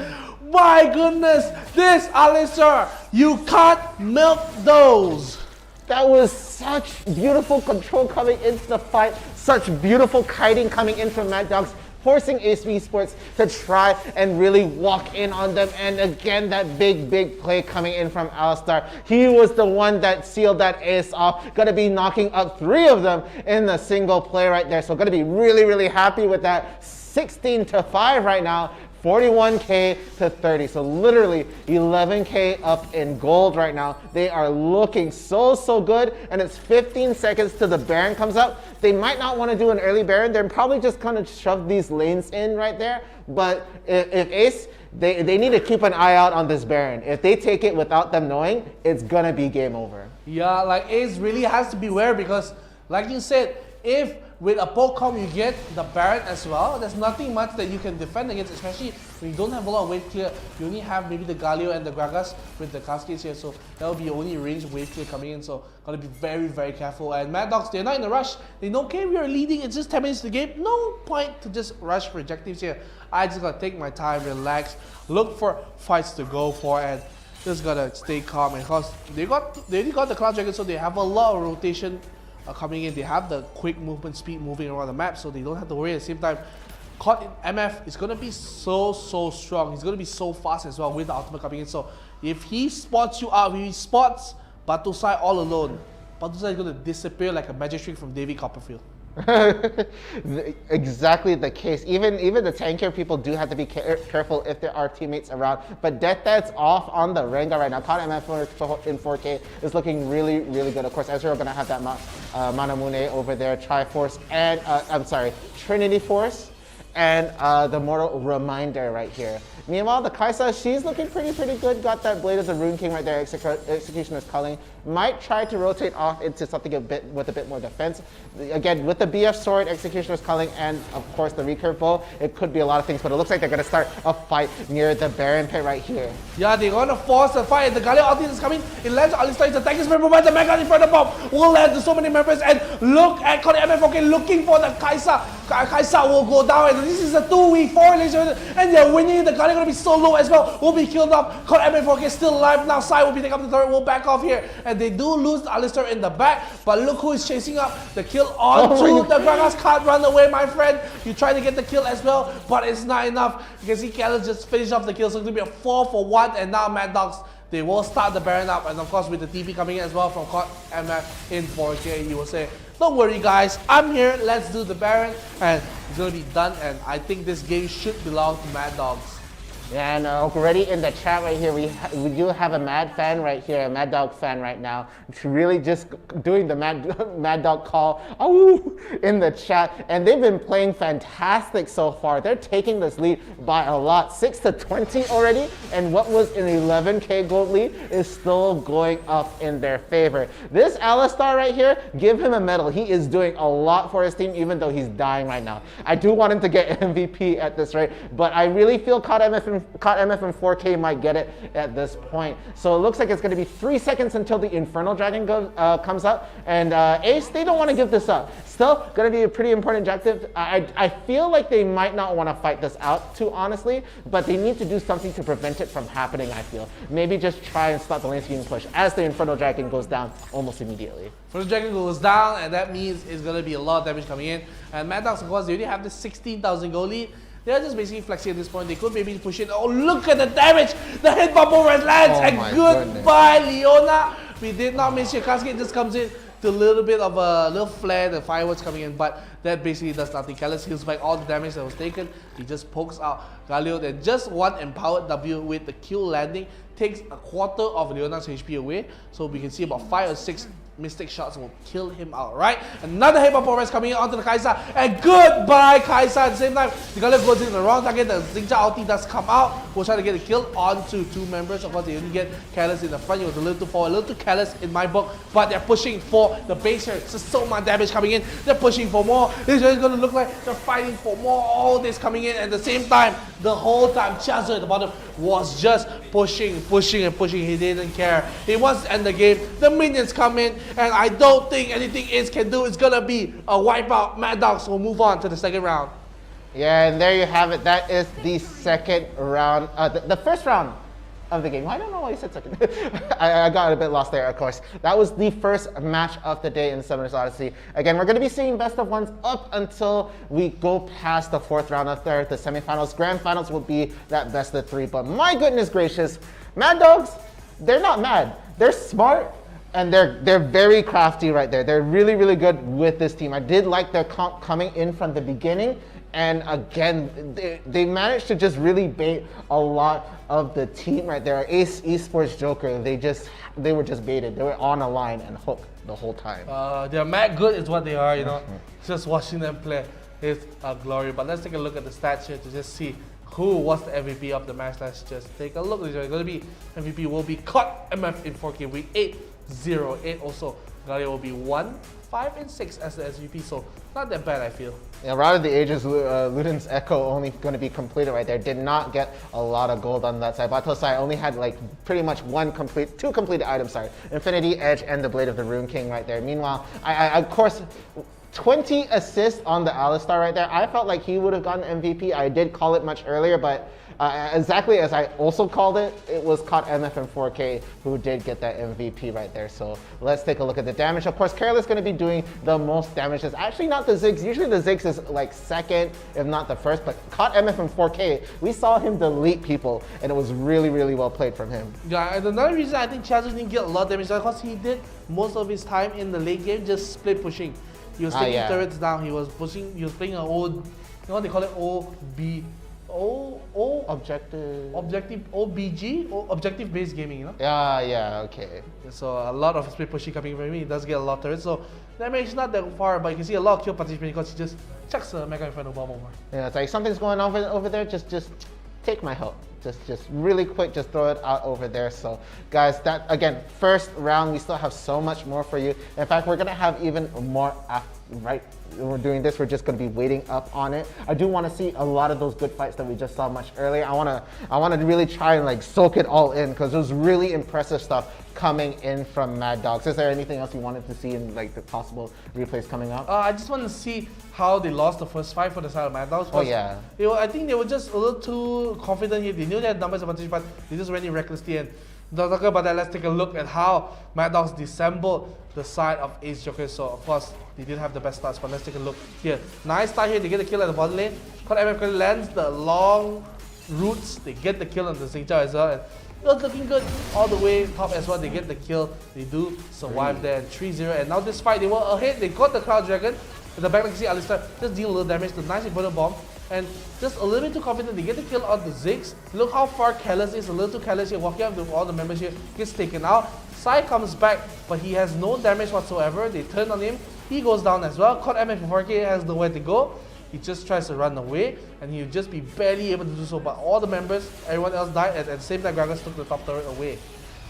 my goodness, this Alistar, you can't milk those. That was such beautiful control coming into the fight, such beautiful kiting coming in from Mad Dogs, forcing ASB Sports to try and really walk in on them. And again, that big play coming in from Alistar. He was the one that sealed that ace off. Gonna be knocking up 3 of them in the single play right there. So gonna be really happy with that. 16-5 right now. 41k to 30, so literally 11k up in gold right now. They are looking so good, and it's 15 seconds till the Baron comes up. They might not want to do an early Baron. They're probably just kind of shove these lanes in right there. But if Ace, they need to keep an eye out on this Baron. If they take it without them knowing, it's gonna be game over. Yeah, like Ace really has to beware, because like you said, if with a Pokemon you get the Baron as well, there's nothing much that you can defend against, especially when you don't have a lot of wave clear. You only have maybe the 𝐿𝐴𝐿 and the Gragas with the Cascades here, so that'll be only range wave clear coming in, so gotta be very careful. And Mad Dogs, they're not in a rush. They know, okay, we are leading, it's just 10 minutes to the game. No point to just rush for objectives here. I just gotta take my time, relax, look for fights to go for, and just gotta stay calm. And because they already got the Cloud Dragon, so they have a lot of rotation coming in. They have the quick movement speed moving around the map, so they don't have to worry. At the same time, caught in MF is going to be so strong. He's going to be so fast as well with the ultimate coming in. So if he spots you out, if he spots Batusai all alone, Batusai is going to disappear like a magic trick from David Copperfield. Exactly the case. Even the tankier people do have to be careful if there are teammates around. But Death's off on the Rengar right now. Caught MF in 4K is looking really good. Of course, Ezreal gonna have that Manamune over there, Triforce, and I'm sorry, Trinity Force, and the Mortal Reminder right here. Meanwhile, the 𝐿𝐴𝐿, she's looking pretty good. Got that Blade of the Rune King right there. Executioner's Culling. Might try to rotate off into something with a bit more defense. Again, with the BF Sword, Executioner's Culling, and of course the recurve bow, it could be a lot of things, but it looks like they're going to start a fight near the Baron pit right here. Yeah, they're going to force a fight. The 𝐿𝐴𝐿 ulti is coming. It lands Alistar's attack is provided. The Mega in front of the bomb will land to so many members, and look at MF4K looking for the 𝐿𝐴𝐿. 𝐿𝐴𝐿 will go down, and this is a 2v4 relationship, and they're winning. The 𝐿𝐴𝐿 going to be so low as well. Will be killed off. MF4K still alive now. Sai will be taking up the turret. Will back off here, and they do lose Alistar in the back. But look who is chasing up the kill onto the Gragas. Can't run away, my friend. You try to get the kill as well, but it's not enough. You can see 𝐿𝐴𝐿 just finished off the kill, so it's going to be a 4-for-1, and now Mad Dogs, they will start the Baron up, and of course with the TP coming in as well from MF in 4K, he will say, don't worry guys, I'm here, let's do the Baron, and it's going to be done, and I think this game should belong to Mad Dogs. Yeah, and already in the chat right here, we do have a Mad fan right here, a Mad Dog fan right now, really just doing the Mad Dog call in the chat, and they've been playing fantastic so far. They're taking this lead by a lot, 6-20 already, and what was an 11k gold lead is still going up in their favor. This Alistar right here, give him a medal. He is doing a lot for his team, even though he's dying right now. I do want him to get MVP at this rate, but I really feel caught MF and 4K might get it at this point. So it looks like it's going to be 3 seconds until the Infernal Dragon comes up. And Ace, they don't want to give this up. Still, going to be a pretty important objective. I feel like they might not want to fight this out too honestly, but they need to do something to prevent it from happening, I feel. Maybe just try and stop the lane speed push as the Infernal Dragon goes down almost immediately. Infernal Dragon goes down, and that means it's going to be a lot of damage coming in. And Mad Dogs, of course, they already have this 16,000 gold lead. They're just basically flexing at this point. They could maybe push it. Oh, look at the damage! The hit bubble red lands, and goodbye, Leona. We did not miss your cascade. Just comes in. the little bit of a little flare, the fireworks coming in, but that basically does nothing. 𝐿𝐼𝐿 heals back all the damage that was taken. He just pokes out 𝐿𝐼𝐿, then just one empowered W with the Q landing takes a quarter of Leonard's HP away. So we can see about 5 or 6 mistake shots will kill him outright. Another headbutt progress coming in onto the 𝐿𝐼𝐿, and goodbye 𝐿𝐼𝐿. At the same time, the 𝐿𝐼𝐿 goes in the wrong target. The 𝐿𝐼𝐿 ulti does come out. We'll try to get a kill onto 2 members. Of course, they only get 𝐿𝐼𝐿 in the front. He was a little too forward, a little too careless in my book. But they're pushing for the base here. It's just so much damage coming in. They're pushing for more. This is going to look like they're fighting for more. All this coming in at the same time. The whole time, 𝐿𝐼𝐿 at the bottom was just pushing. He didn't care. He wants to end the game. The minions come in, and I don't think anything 𝐻 can do. It's gonna be a wipeout. Mad Dogs will move on to the second round. Yeah, and there you have it. That is the second round, the first round of the game. I don't know why you said second. I got a bit lost there, of course. That was the first match of the day in Summoners Odyssey. Again, we're going to be seeing best of ones up until we go past the 4th round of the semifinals. Grand finals will be that best of 3. But my goodness gracious, Mad Dogs, they're not mad. They're smart. And they're very crafty right there. They're really, really good with this team. I did like their comp coming in from the beginning. And again, they managed to just really bait a lot of the team right there. Ace Esports Joker, they were just baited. They were on a line and hooked the whole time. They're mad good is what they are, you know. Just watching them play is a glory. But let's take a look at the stats here to just see who was the MVP of the match. Let's just take a look. It's going to be MVP will be 𝐿𝐼𝐿 in 4K week 8-0-8. Also, 𝐿𝐼𝐿 will be 1, 5, and 6 as the MVP. So not that bad, I feel. Yeah, Route of the Ages, Luden's Echo only going to be completed right there. Did not get a lot of gold on that side. Bato side only had like pretty much 2 completed items, sorry. Infinity Edge and the Blade of the Rune King right there. Meanwhile, I of course, 20 assists on the Alistar right there. I felt like he would have gotten MVP. I did call it much earlier, but exactly as I also called it, it was 𝐿𝐼𝐿 and 4K who did get that MVP right there. So let's take a look at the damage. Of course, 𝐿𝐼𝐿 is going to be doing the most damage. It's actually not the 𝐿𝐼𝐿. Usually the 𝐿𝐼𝐿 is like second, if not the first, but 𝐿𝐼𝐿 and 4K, we saw him delete people, and it was really, really well played from him. Yeah, and another reason I think 𝐿𝐼𝐿 didn't get a lot of damage because he did most of his time in the late game just split pushing. He was taking turrets down, he was pushing, he was playing an old, you know what they call it, objective based gaming, you know? Yeah, okay. So a lot of split pushing coming from him. He does get a lot of turrets. So damage is not that far, but you can see a lot of kill participation because he just chucks a Mega Inferno Bomb over. Yeah, it's like something's going on over there, just take my help. Just really quick, just throw it out over there. So guys, that again, first round, we still have so much more for you. In fact, we're gonna have even more right when we're doing this. We're just gonna be waiting up on it. I do want to see a lot of those good fights that we just saw much earlier. I wanna really try and like soak it all in because there's really impressive stuff coming in from Mad Dogs. Is there anything else you wanted to see in like the possible replays coming up? I just want to see how they lost the first fight for the side of Mad Dogs. Oh yeah. I think they were just a little too confident here. They knew they had numbers advantage, but they just went in recklessly. And talking about that, let's take a look at how Mad Dogs dissembled the side of Ace Joker. So of course they didn't have the best starts, but let's take a look here. Nice start here. They get the kill at the bottom lane. 𝐿𝐼𝐿 lands the long roots. They get the kill on the 𝐿𝐼𝐿 as well. And it was looking good all the way top as well. They get the kill. They do survive there. 3-0. And now this fight, they were ahead. They got the Cloud Dragon. In the back, like you see, Alistar just deal a little damage. The nice Inferno Bomb. And just a little bit too confident. They get the kill on the 𝐿𝐼𝐿. Look how far 𝐿𝐼𝐿 is. A little too careless here. Walking up to all the members here. Gets taken out. Sai comes back, but he has no damage whatsoever. They turn on him. He goes down as well. 𝐿𝐼𝐿 and 4K has nowhere to go. He just tries to run away, and he'll just be barely able to do so. But all the members, everyone else died, and at the same time, Gragas took the top turret away.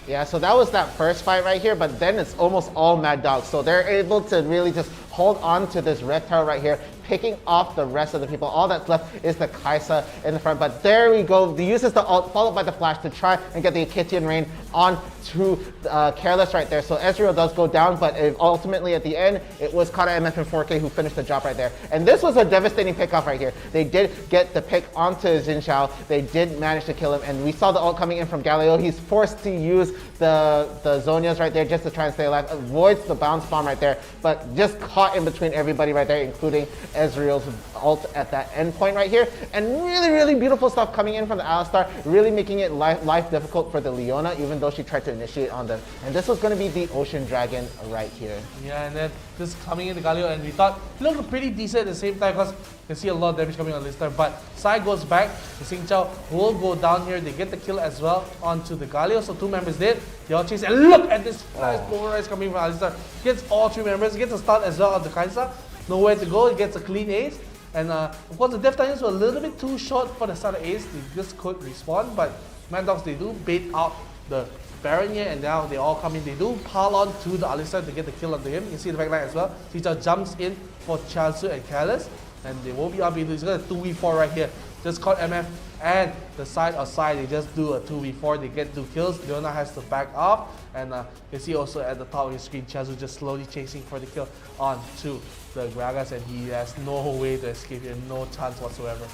Yeah, so that was that first fight right here, but then it's almost all Mad Dogs. So they're able to really just hold on to this red tower right here, picking off the rest of the people. All that's left is the 𝐼𝐿 in the front, but there we go. He uses the ult, followed by the flash to try and get the Akitian Rain onto 𝐿𝐼𝐿 right there. So Ezreal does go down, but ultimately at the end, it was 𝐿𝐼𝐿 and 4K who finished the job right there. And this was a devastating pick-off right here. They did get the pick onto 𝐿𝐼𝐿. They did manage to kill him, and we saw the ult coming in from 𝐿𝐼𝐿. He's forced to use the Zhonya's right there just to try and stay alive. Avoids the bounce bomb right there, but just caught in between everybody right there, including 𝐒𝐲𝐬's ult at that end point right here. And really beautiful stuff coming in from the Alistar, really making it life difficult for the Leona, even though she tried to initiate on them. And this was going to be the Ocean Dragon right here. Yeah, and then this coming into 𝐒𝐲𝐬, and we thought it looked pretty decent at the same time because you can see a lot of damage coming on Alistar. But Sai goes back, the 𝐿𝐮𝐤 will go down here. They get the kill as well onto the 𝐒𝐲𝐬, so 2 members dead. They all chase, and look at this flash pulverize coming from Alistar. Gets all 3 members, gets a stun as well on the 𝐿𝐼𝐿. Nowhere to go, he gets a clean ace. And of course the death timings were a little bit too short for the start of ace. They just could respawn, but Mad Dogs, they do bait out the Baron here, and now they all come in. They do pile on to the Alistar to get the kill onto him. You see the backline as well. 𝐿𝐼𝐿 jumps in for 𝐿𝐼𝐿 and 𝐿𝐼𝐿, and they won't be able to. He's got a 2v4 right here. Just caught MF and the side of side. They just do a 2v4. They get 2 kills. Leona has to back off, and you see also at the top of your screen, 𝐿𝐼𝐿 just slowly chasing for the kill onto the Gragas, and he has no way to escape here, no chance whatsoever.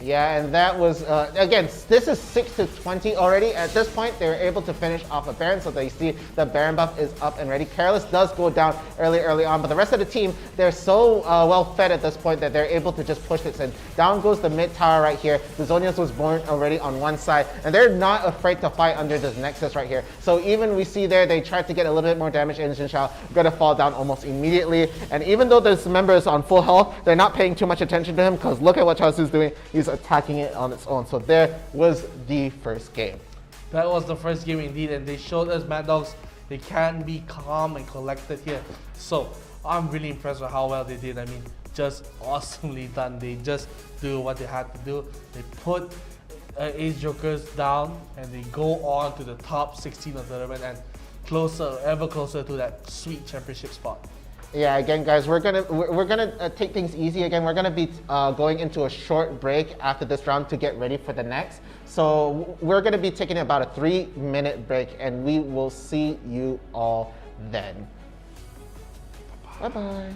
Yeah, and that was, again, this is 6-20 already. At this point, they were able to finish off a Baron, so they see the Baron buff is up and ready. Careless does go down early on, but the rest of the team, they're so well fed at this point that they're able to just push this in. Down goes the mid tower right here. The Zhonya's was born already on one side, and they're not afraid to fight under this Nexus right here. So even we see there, they tried to get a little bit more damage in. 𝐿𝐼𝐿 gonna fall down almost immediately. And even though this member is on full health, they're not paying too much attention to him, because look at what 𝐿𝐼𝐿's doing. He's attacking it on its own. So there was the first game. That was the first game indeed, and they showed us Mad Dogs, they can be calm and collected here. So I'm really impressed with how well they did. I mean, just awesomely done. They just do what they had to do. They put Ace Jokers down, and they go on to the top 16 of the tournament and ever closer to that sweet championship spot. Yeah, again, guys, we're gonna take things easy again. We're gonna be going into a short break after this round to get ready for the next. So we're gonna be taking about a 3-minute break, and we will see you all then. Bye-bye.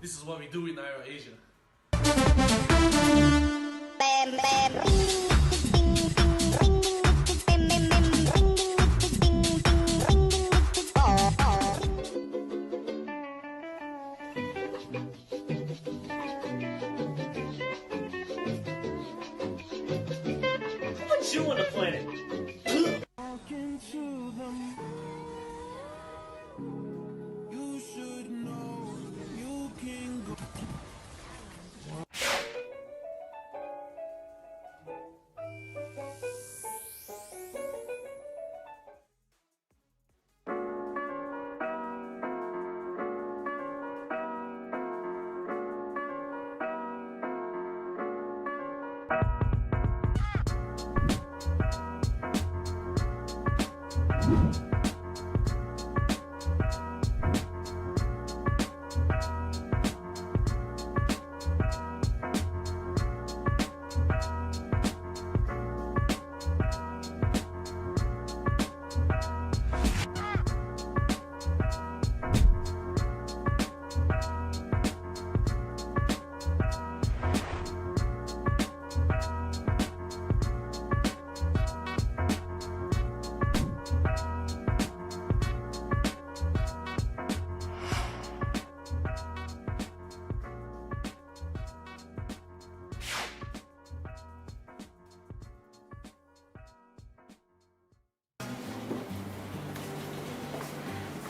This is what we do in IRL Asia. Put you on the planet.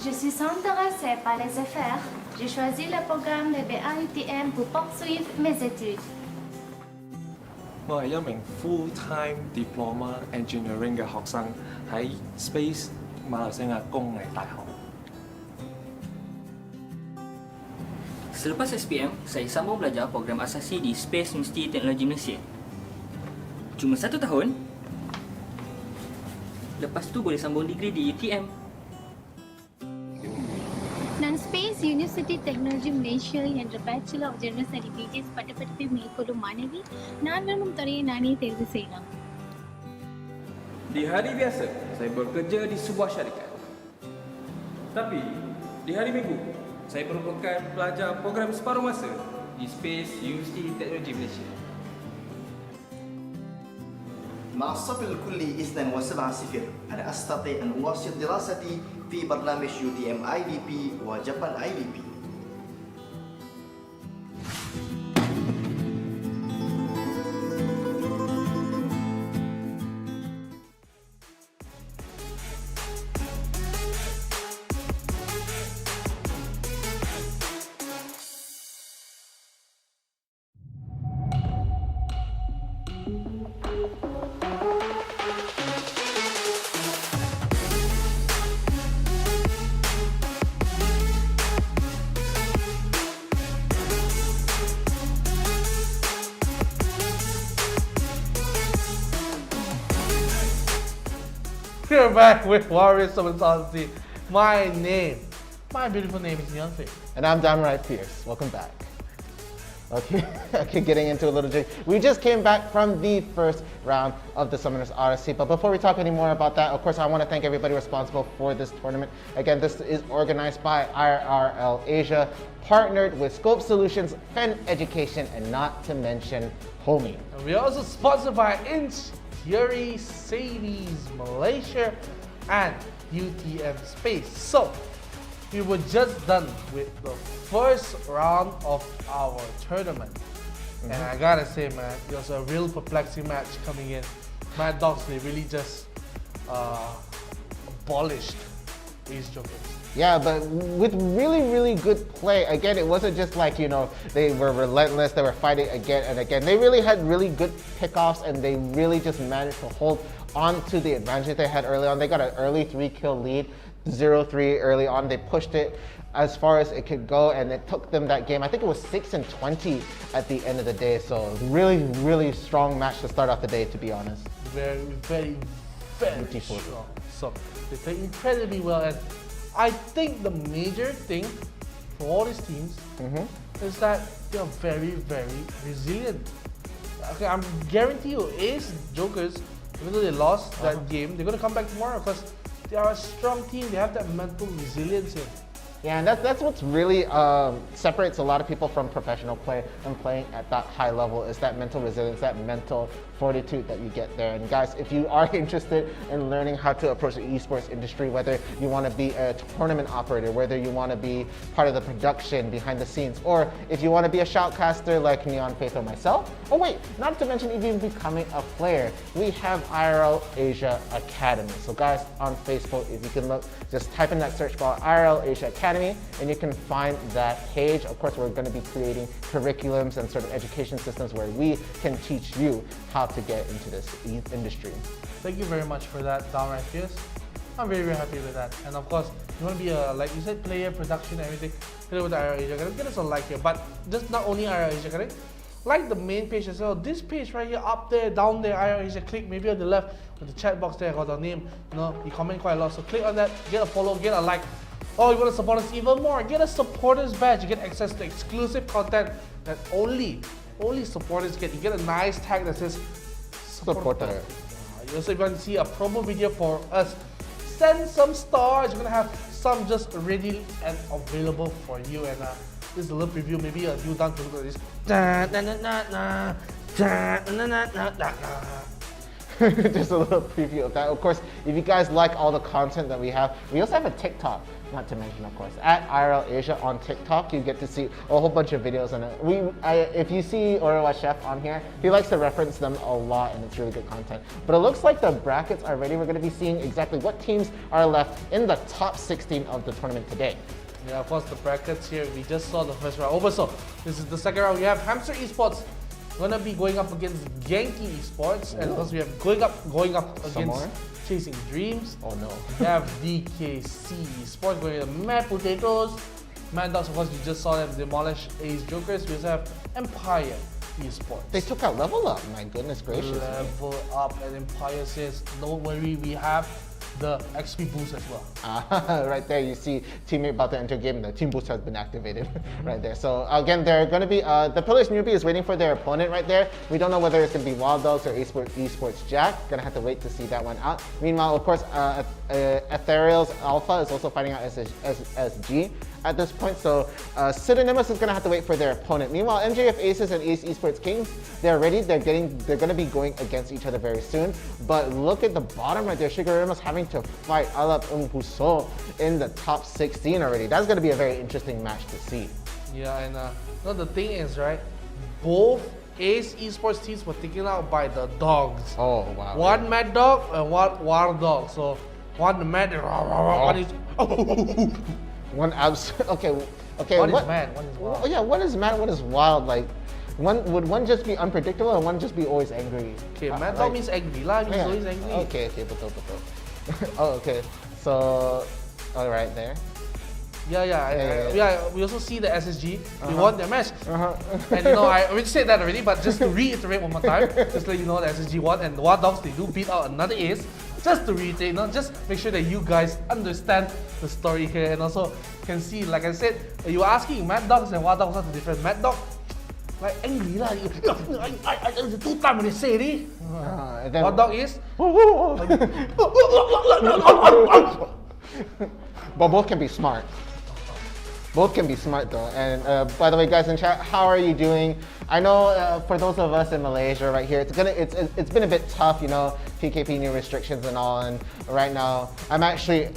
Je suis intéressée par les affaires. J'ai choisi le programme de BA UTM pour poursuivre mes études. 我係一名 full-time diploma engineering 嘅學生，喺 Space 馬來西亞工藝大學。 Selepas SPM, saya sambung belajar program asasi di Space University Teknologi Malaysia. Cuma 1 tahun. Lepas tu boleh sambung degree di UTM. நான் space university technology Malaysia என்ற bachelor of general study BGS பட்டப்படிப்பை மேற்கொள்ளும் மாணவி நான் விரும்பும் துறையை நானே தேர்வு செய்யலாம். Di hari biasa, saya bekerja di sebuah syarikat. Tapi, di hari Minggu, saya merupakan pelajar program separuh masa di Space University Teknologi Malaysia. مع الصف الكلي 2.7.0 أنا أستطيع أن أواصل دراستي في برنامج UTM IDP وجابان IDP. We're back with Warriors of Odyssey. My beautiful name is NeonFaith. And I'm D.R.Fierce. Welcome back. Okay, getting into a little drink. We just came back from the first round of the Summoners Odyssey, but before we talk any more about that, of course, I want to thank everybody responsible for this tournament. Again, this is organized by IRL ASIA, partnered with SKOB Solutions, Fen Education, and not to mention Homie. And we are also sponsored by 𝐿𝐴𝐷𝐷𝐶𝐷𝐻 Malaysia and UTM Space. So, we were just done with the first round of our tournament. And I gotta say, man, it was a real perplexing match coming in. Mad Dogs, they really just abolished 𝐻𝐿𝐴𝐷𝐷𝐻. Yeah, but with really, really good play. Again, it wasn't just like, you know, they were relentless, they were fighting again and again. They really had really good pickoffs and they really just managed to hold on to the advantage they had early on. They got an early 3-kill lead, 0-3 early on. They pushed it as far as it could go and it took them that game. I think it was 6-20 at the end of the day. So really, really strong match to start off the day, to be honest. Very, very, very beautiful. strong. So they played incredibly well, and I think the major thing for all these teams is that they are very, very resilient. Okay, I'm guarantee you, 𝐻𝐻𝐿𝐴𝐷𝐻, even though they lost that game, they're gonna come back tomorrow because they are a strong team. They have that mental resilience here. Yeah, and that's what's really separates a lot of people from professional play and playing at that high level is that mental resilience, that mental fortitude that you get there. And guys, if you are interested in learning how to approach the esports industry, whether you want to be a tournament operator, whether you want to be part of the production behind the scenes, or if you want to be a shoutcaster like NeonFaith or myself, oh wait, not to mention even becoming a player, we have IRL Asia Academy. So guys, on Facebook, if you can look, just type in that search bar, IRL Asia Academy, and you can find that page. Of course, we're going to be creating curriculums and sort of education systems where we can teach you how to get into this industry. Thank you very much for that, D.R.Fierce. I'm very, very happy with that. And of course, you want to be a, like you said, player, production, everything, hit it with IRL Asia Academy. Get us a like here, but just not only IRL Asia Academy, like the main page as well. This page right here, up there, down there, IRL Asia, click maybe on the left with the chat box there, got our name. You know, you comment quite a lot, so click on that, get a follow, get a like. Oh, you want to support us even more? Get a supporters badge. You get access to exclusive content that only supporters get. You get a nice tag that says supporter. You also want to see a promo video for us. Send some stars. You're gonna have some just ready and available for you. And this is a little preview. Maybe you done to look at this. Just a little preview of that. Of course, if you guys like all the content that we have, we also have a TikTok. Not to mention, of course, at IRL Asia on TikTok, you get to see a whole bunch of videos. And if you see 𝐻𝐿𝐴𝐷𝐻 on here, he likes to reference them a lot, and it's really good content. But it looks like the brackets are ready. We're going to be seeing exactly what teams are left in the top 16 of the tournament today. Yeah, of course, the brackets here. We just saw the first round over, so this is the second round. We have Hamster Esports gonna be going up against Genki Esports, and of course we have going up against Chasing Dreams. Oh no. We have DKC Esports going against Mad Potatoes. Mad Dogs, of course, you just saw them demolish 𝐻𝐿𝐴𝐷𝐻. We also have Empire Esports. They took out Level Up, my goodness gracious. Level Up, and Empire says, don't worry, we have the XP boost as well. Right there, you see teammate about to enter game. The team boost has been activated right there. So again, they're going to be the Pillars newbie is waiting for their opponent right there. We don't know whether it's going to be Wild Dogs or Esports Jack. Gonna have to wait to see that one out. Meanwhile, of course, Ethereal's Alpha is also fighting out SG at this point. So Pseudonymous is gonna have to wait for their opponent. Meanwhile, MJF Aces and Ace Esports Kings, they're ready. They're gonna be going against each other very soon. But look at the bottom right there. Shigeruma's having to fight 𝐼𝐢 𝐸𝐻 in the top 16 already. That's gonna be a very interesting match to see. Yeah, and no, the thing is, right, both Ace Esports teams were taken out by the dogs. Oh, wow. One Mad Dog and one Wild Dog. So one Mad, one is one okay. One is mad, one is wild. Oh, yeah, one is mad, one is wild. Like, would one just be unpredictable and one just be always angry? Okay, Mad Dog means angry lah, means always angry. Okay, betul. Oh, okay. So, all right there. Yeah. We also see the SSG. They won their match. And you know, I already said that already, but just to reiterate one more time, just let you know the SSG won, and the Wild Dogs, they do beat out another Ace. Just to reiterate, just make sure that you guys understand the story here, and also can see, like I said, you were asking Mad Dogs and Wild Dogs are the different. Mad Dog, like angry lah. I two times when they say it. Wild Dog is. But both can be smart. Both can be smart though. And by the way, guys in chat, how are you doing? I know for those of us in Malaysia right here, it's been a bit tough, you know, PKP new restrictions and all. And right now, I'm actually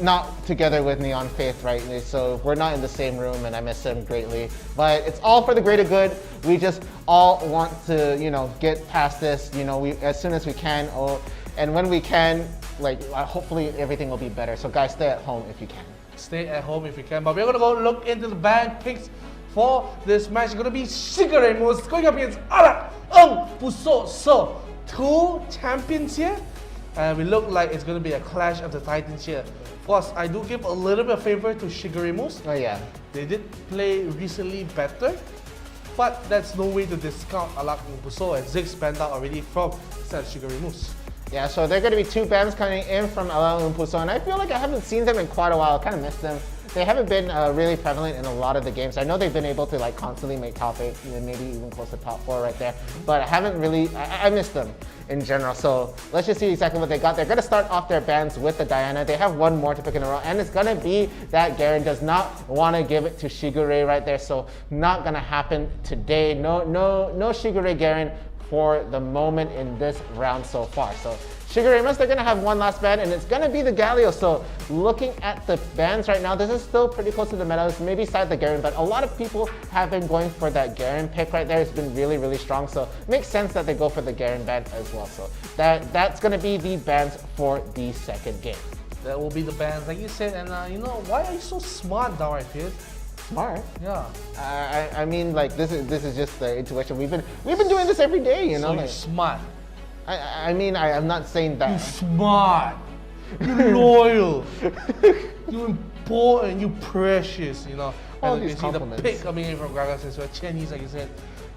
not together with NeonFaith right now, so we're not in the same room, and I miss him greatly. But it's all for the greater good. We just all want to, you know, get past this, you know, as soon as we can. And when we can, like, hopefully everything will be better. So guys, stay at home if you can. Stay at home if you can. But we're gonna go look into the band picks for this match. It's gonna be Shigeruma's going up against 𝐼𝐢 𝐸𝐻. So 2 champions here, and we look like it's gonna be a clash of the titans here. Of course, I do give a little bit of favor to Shigeruma's. Oh yeah. They did play recently better, but that's no way to discount 𝐼𝐢 𝐸𝐻, and Ziggs banned out already from Shigeruma's. Yeah, so they're going to be 2 bans coming in from 𝐼𝐢 𝐸𝐻, and I feel like I haven't seen them in quite a while. I kind of missed them. They haven't been really prevalent in a lot of the games. I know they've been able to like constantly make top 8, maybe even close to top 4 right there, but I haven't really, I missed them in general. So let's just see exactly what they got. They're going to start off their bans with the Diana. They have one more to pick in a row, and it's going to be that Garen does not want to give it to Shigure right there, so not going to happen today. No Shigure Garen for the moment in this round so far. So Shigeruma's, they're gonna have one last ban, and it's gonna be the 𝐿𝐲. So looking at the bans right now, this is still pretty close to the metas, maybe side the Garen, but a lot of people have been going for that Garen pick right there. It's been really, really strong. So it makes sense that they go for the Garen ban as well. So that's gonna be the bans for the second game. That will be the bans, like you said, and you know, why are you so smart, D.R.Fierce? Smart? Yeah. I mean, like this is just the intuition. We've been doing this every day, you know. So like, you're smart. I mean, I'm not saying that. You're smart. You're loyal. You're important. You're precious. You know. All and these you see compliments. the pick coming in from Gaga since we're Chinese, like you said,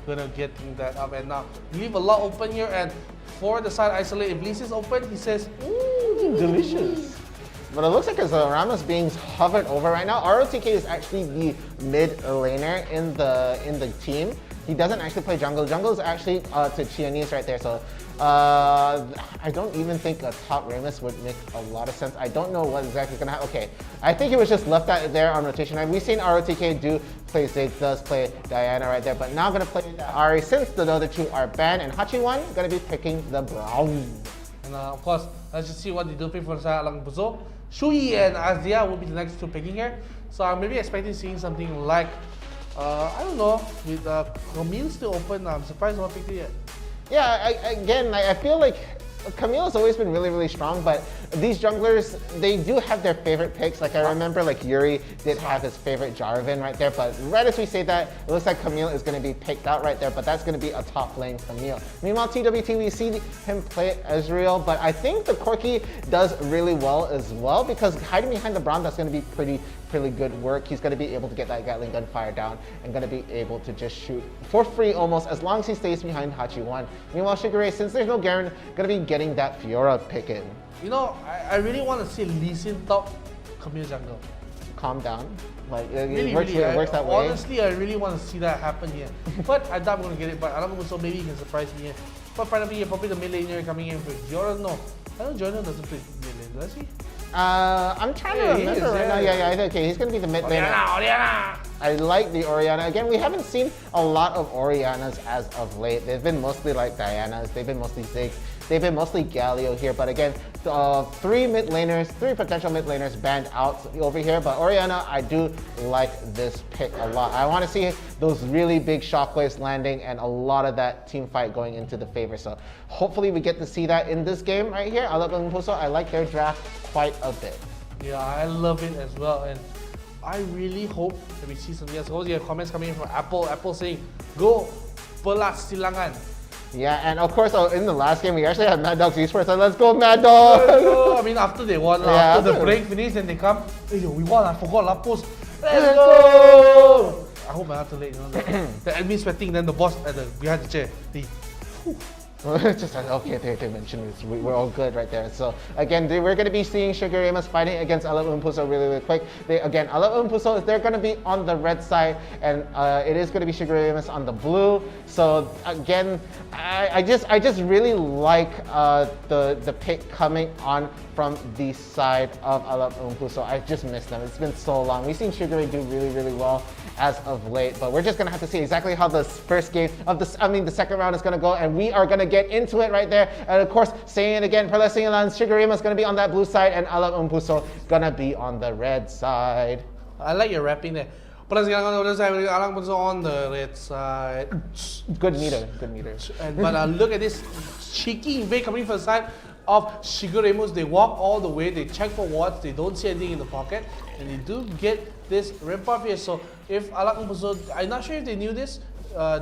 gonna get that up. And now leave a lot open here. And for the side isolate, if Lee is open, he says, delicious. But it looks like as Rama's being hovered over right now. 𝑅𝐿 is actually the mid laner in the team. He doesn't actually play jungle. Jungle is actually to Chinese right there. So I don't even think a top Ramus would make a lot of sense. I don't know what exactly is gonna happen. Okay, I think he was just left out there on rotation. And we've seen 𝑅𝐿 do play Ziggs, does play Diana right there, but now gonna play Ari since the other 2 are banned, and 𝐻𝐤 gonna be picking the Brown. And of course, let's just see what they do pick for the side 𝐼𝐢 𝐸𝐻. Shui and 𝐼𝐢 will be the next 2 picking here. So I'm maybe expecting seeing something like, I don't know, with Camille still open. I'm surprised no one picked it yet. Yeah, again, I feel like Camille has always been really, really strong, but these junglers, they do have their favorite picks. Like I remember like Yuri did have his favorite Jarvan right there, but right as we say that, it looks like Camille is going to be picked out right there, but that's going to be a top lane Camille. Meanwhile, TWT, we see him play Ezreal, but I think the Corki does really well as well, because hiding behind the Braum, that's going to be pretty good work. He's going to be able to get that Gatling gun fire down and going to be able to just shoot for free almost, as long as he stays behind 𝐻𝐤. Meanwhile, Shigure, since there's no Garen, going to be getting that Fiora pick in. You know, I really want to see Lee Sin top, Camille jungle. Calm down. Like, it Really, works, really. it works that way. Honestly, I really want to see that happen here. But I doubt I'm going to get it. But I don't know, so maybe he can surprise me here. But finally, probably the mid laner coming in with Jordan. No, I know Jordan doesn't play mid lane, does he? I'm trying to remember right now. Yeah, okay, he's going to be the mid laner. Orianna! I like the Orianna. Again, we haven't seen a lot of Oriannas as of late. They've been mostly like Dianas. They've been mostly Ziggs. They've been mostly 𝐿𝐲 here. But again, three potential mid laners banned out over here. But Orianna, I do like this pick a lot. I want to see those really big shockwaves landing and a lot of that team fight going into the favor. So hopefully we get to see that in this game right here. I like their draft quite a bit. Yeah, I love it as well. And I really hope that we see something else. Also, you have comments coming in from Apple. Apple saying, go Pelas Silangan. Yeah, and of course, in the last game, we actually had Mad Dogs Esports, so let's go Mad Dogs! Let's go. I mean, after they won, after the break finished, and they come, hey, yo, we won, I forgot last post. Let's go! I hope I'm not too late, you know, the admin sweating, then the boss at the behind the chair. Just okay, they mentioned it. We're all good right there. So again, we're going to be seeing 𝐿𝐲 fighting against 𝐿𝐲 really quick. Again, 𝐿𝐲 they're going to be on the red side, and it is going to be 𝐿𝐲 on the blue. So again, I just really like the pick coming on from the side of 𝐿𝐲. I just miss them. It's been so long. We've seen 𝐿𝐲 do really well as of late, but we're just gonna have to see exactly how the first game of the second round is gonna go, and we are gonna get into it right there. And of course, saying it again, Pelas Silangan, 𝐿𝐲 is gonna be on that blue side, and 𝐿𝐲 gonna be on the red side. I like your rapping there. Pelas Silangan on the other side, 𝐿𝐲 on the red side. Good meter. But look at this cheeky invade coming from the side of 𝐒𝐲. They walk all the way, they check for wards, they don't see anything in the pocket, and they do get this ramp here. So if 𝐿𝐲, I'm not sure if they knew this,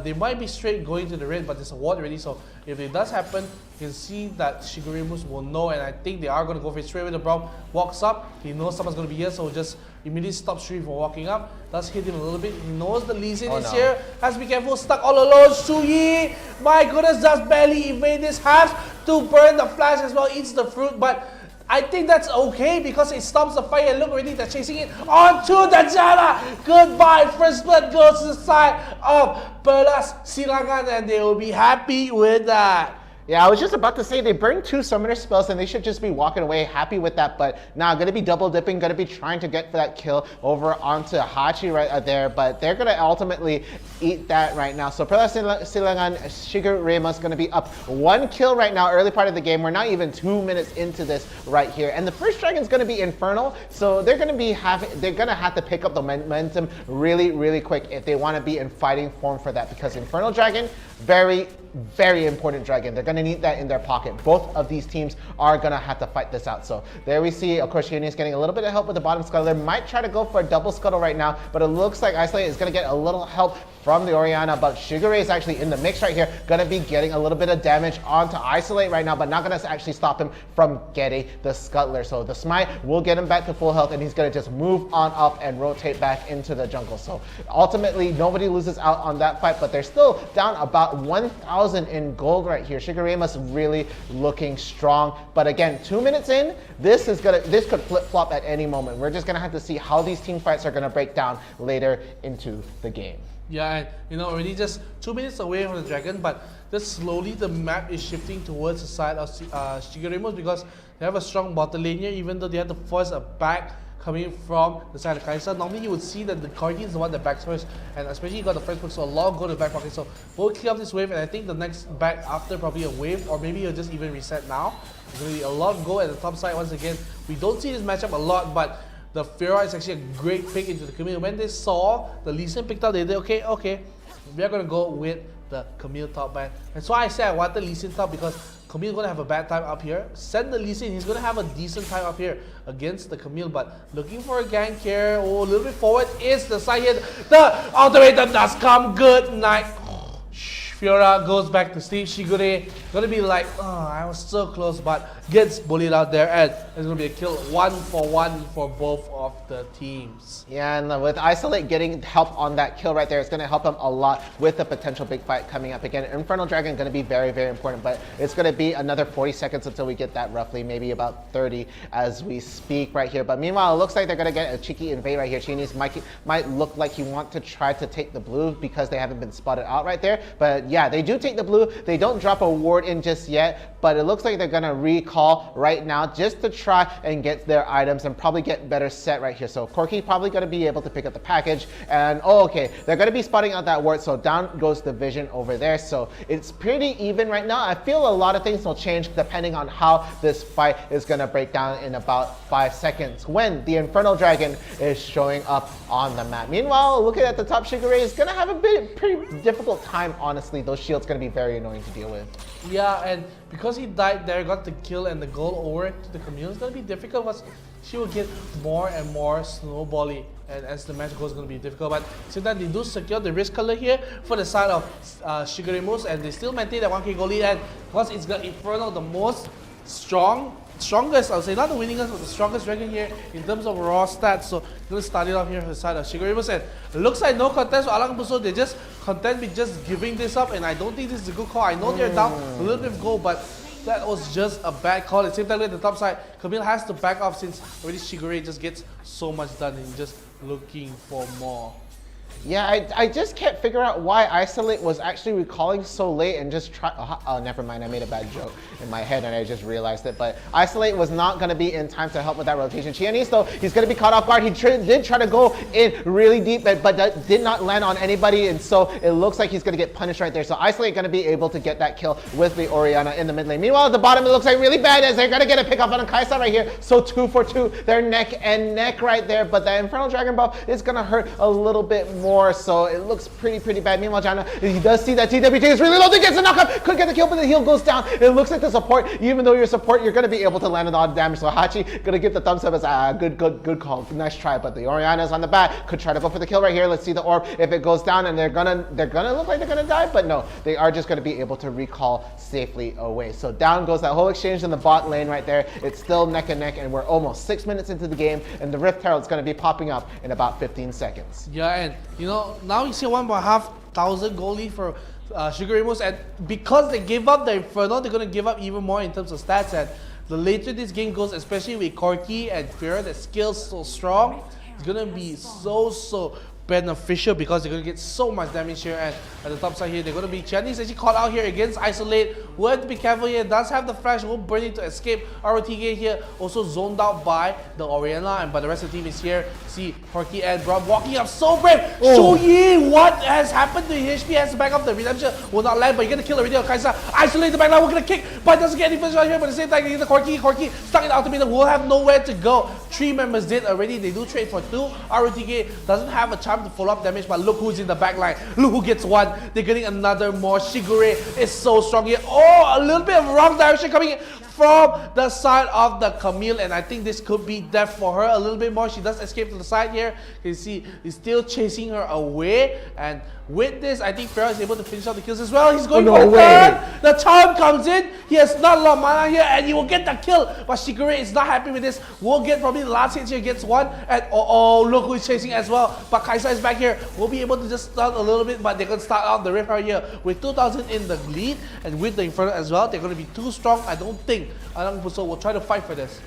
they might be straight going to the red, but there's a ward already. So if it does happen, you can see that 𝐒𝐲 will know, and I think they are going to go for it straight away. The Braum walks up, he knows someone's going to be here, so just immediately stops Shui from walking up. Does hit him a little bit. He knows the Lee Sin is here. Has to be careful. Stuck all alone. Suyi, my goodness, just barely evade this. Has to burn the flash as well. Eats the fruit, but I think that's okay because it stops the fight. And look already, they're chasing it onto the Jala. Goodbye. First blood goes to the side of Pelas Silangan, and they will be happy with that. Yeah, I was just about to say they burned 2 summoner spells and they should just be walking away happy with that, but now gonna be double dipping, gonna be trying to get for that kill over onto Hachi right there, but they're gonna ultimately eat that right now. So Pelas Silangan, 𝐒𝐲 is gonna be up 1 kill right now, early part of the game. We're not even 2 minutes into this right here, and the first dragon's gonna be Infernal, so they're gonna have to pick up the momentum really quick if they want to be in fighting form for that, because Infernal Dragon, very important dragon. They're going to need that in their pocket. Both of these teams are going to have to fight this out. So there we see, of course, 𝐻𝐿𝐲 is getting a little bit of help with the bottom scuttle. They might try to go for a double scuttle right now, but it looks like 𝐼SOLATE is going to get a little help from the Orianna, but 𝐒𝐲 is actually in the mix right here, going to be getting a little bit of damage onto 𝐼SOLATE right now, but not going to actually stop him from getting the scuttler. So the smite will get him back to full health, and he's going to just move on up and rotate back into the jungle. So ultimately, nobody loses out on that fight, but they're still down about 1,000 in gold right here. 𝐒𝐲 is really looking strong, but again, 2 minutes in, this could flip-flop at any moment. We're just going to have to see how these team fights are going to break down later into the game. Yeah, and you know, already just 2 minutes away from the dragon, but just slowly the map is shifting towards the side of 𝐒𝐲 because they have a strong bottom lane here, even though they have to force a back coming from the side of Kai'Sa. Normally you would see that the Corgi is the one that backs first, and especially you got the first pick, so a lot go to the back pocket. So we'll clear up this wave, and I think the next back after probably a wave, or maybe you'll just even reset now. There's going to be a lot of go at the top side once again. We don't see this matchup a lot, but the Fiora is actually a great pick into the community. When they saw the Lee Sin picked up, they did, okay, we are going to go with the 𝐿𝐲 top ban. That's why I said I wanted Lee Sin top, because 𝐿𝐲 is going to have a bad time up here. Send the Lee Sin, he's going to have a decent time up here against the 𝐿𝐲, but looking for a gank here. Oh, a little bit forward is the side here. The ultimatum does come. Good night. Fiora goes back to sleep. 𝐒𝐮𝐦𝐬 gonna be like, oh, I was so close, but gets bullied out there, and it's gonna be a kill 1-for-1 for both of the teams. Yeah, and with 𝐼𝐸 getting help on that kill right there, it's gonna help him a lot with the potential big fight coming up. Again, Infernal Dragon gonna be very, very important, but it's gonna be another 40 seconds until we get that, roughly, maybe about 30 as we speak right here. But meanwhile, it looks like they're gonna get a cheeky invade right here. Chinese might look like he wants to try to take the blue because they haven't been spotted out right there. But yeah, they do take the blue. They don't drop a ward in just yet, but it looks like they're gonna recall right now just to try and get their items and probably get better set right here. So 𝐒𝐞𝐞 probably gonna be able to pick up the package, and oh, okay, they're gonna be spotting out that ward, so down goes the vision over there. So it's pretty even right now. I feel a lot of things will change depending on how this fight is gonna break down in about 5 seconds when the Infernal Dragon is showing up on the map. Meanwhile, looking at the top, 𝐒𝐮𝐦𝐬 is gonna have a pretty difficult time, honestly. Those shields gonna be very annoying to deal with. Yeah, and because he died there, got the kill and the goal over to the 𝐶𝐿, it's gonna be difficult because she will get more and more snowbally, and as the match goes, it's gonna be difficult. But since that they do secure the risk color here for the side of 𝐒𝐮𝐬𝐬, and they still maintain that 1k goal lead, and because it's got Infernal, the most strongest, I would say, not the winningest, but the strongest dragon here in terms of raw stats. So gonna start it off here for the side of 𝐒𝐮𝐬𝐬, and it looks like no contest for Alang Buso. They just content with just giving this up, and I don't think this is a good call. I know they're down a little bit of gold, but that was just a bad call. At the same time, at the top side, 𝐶𝐿 has to back off since already 𝐒𝐮𝐬𝐬 just gets so much done and just looking for more. Yeah, I just can't figure out why 𝐼𝐸 was actually recalling so late and just try. Oh, never mind. I made a bad joke in my head and I just realized it. But 𝐼𝐸 was not going to be in time to help with that rotation. Qianese, though, he's going to be caught off guard. He did try to go in really deep, but that did not land on anybody. And so it looks like he's going to get punished right there. So 𝐼𝐸 going to be able to get that kill with the Orianna in the mid lane. Meanwhile, at the bottom, it looks like really bad as they're going to get a pick off on 𝐿𝐼𝐸 right here. So 2 for 2. They're neck and neck right there. But the Infernal Dragon buff is going to hurt a little bit more. So it looks pretty bad. Meanwhile, Janna, he does see that TWT is really low. He gets a knockup. Could get the kill, but the heal goes down. It looks like the support, even though you're support, you're going to be able to land a lot of damage. So Hachi going to give the thumbs up as good call. Nice try. But the Orianna is on the back. Could try to go for the kill right here. Let's see the orb. If it goes down, and they're gonna look like they're gonna die, but no, they are just going to be able to recall safely away. So down goes that whole exchange in the bot lane right there. It's still neck and neck, and we're almost 6 minutes into the game, and the Rift Herald is going to be popping up in about 15 seconds. Yeah, and you know, now you see 1,500 goal lead for 𝐒𝐮𝐬𝐬𝐬, and because they gave up the Inferno, they're going to give up even more in terms of stats. And the later this game goes, especially with 𝐒𝐞𝐞 and Fiora, that skill's so strong, it's going to be so beneficial because they're going to get so much damage here. And at the top side here, they're going to be Chinese actually caught out here against 𝐼𝐸. We have to be careful here. Does have the flash, will burn it to escape. 𝐼𝐸 here also zoned out by the Orianna, but the rest of the team is here. See 𝐒𝐞𝐞 and Braum walking up so brave. Xiuyi, what has happened to HP? Has to back up. The redemption will not land, but you're gonna kill already on Kai'Sa. 𝐼𝐸 the backline, we're gonna kick, but doesn't get any finish right here. But at the same time, the 𝐒𝐞𝐞 stuck in the ultimate, will have nowhere to go. 3 members did already. They do trade for 2. 𝐼𝐸 doesn't have a chance to follow up damage, but look who's in the backline. Look who gets one. They're getting another more. 𝐒𝐮𝐬𝐬 is so strong here. Oh, a little bit of wrong direction coming in from the side of the 𝐶𝐿, and I think this could be death for her a little bit more. She does escape to the side here. You see, he's still chasing her away, and with this, I think Fiora is able to finish out the kills as well. He's going for the turn. The charm comes in. He has not a lot of mana here, and he will get the kill. But 𝐒𝐮𝐬𝐬 is not happy with this. Will get probably the last hit here. Gets one, and oh, look who is chasing as well. But Kai'Sa is back here. Will be able to just stun a little bit, but they're going to start out the Rift right here with 2,000 in the lead, and with the Inferno as well. They're going to be too strong. I don't think Alang Buso will try to fight for this.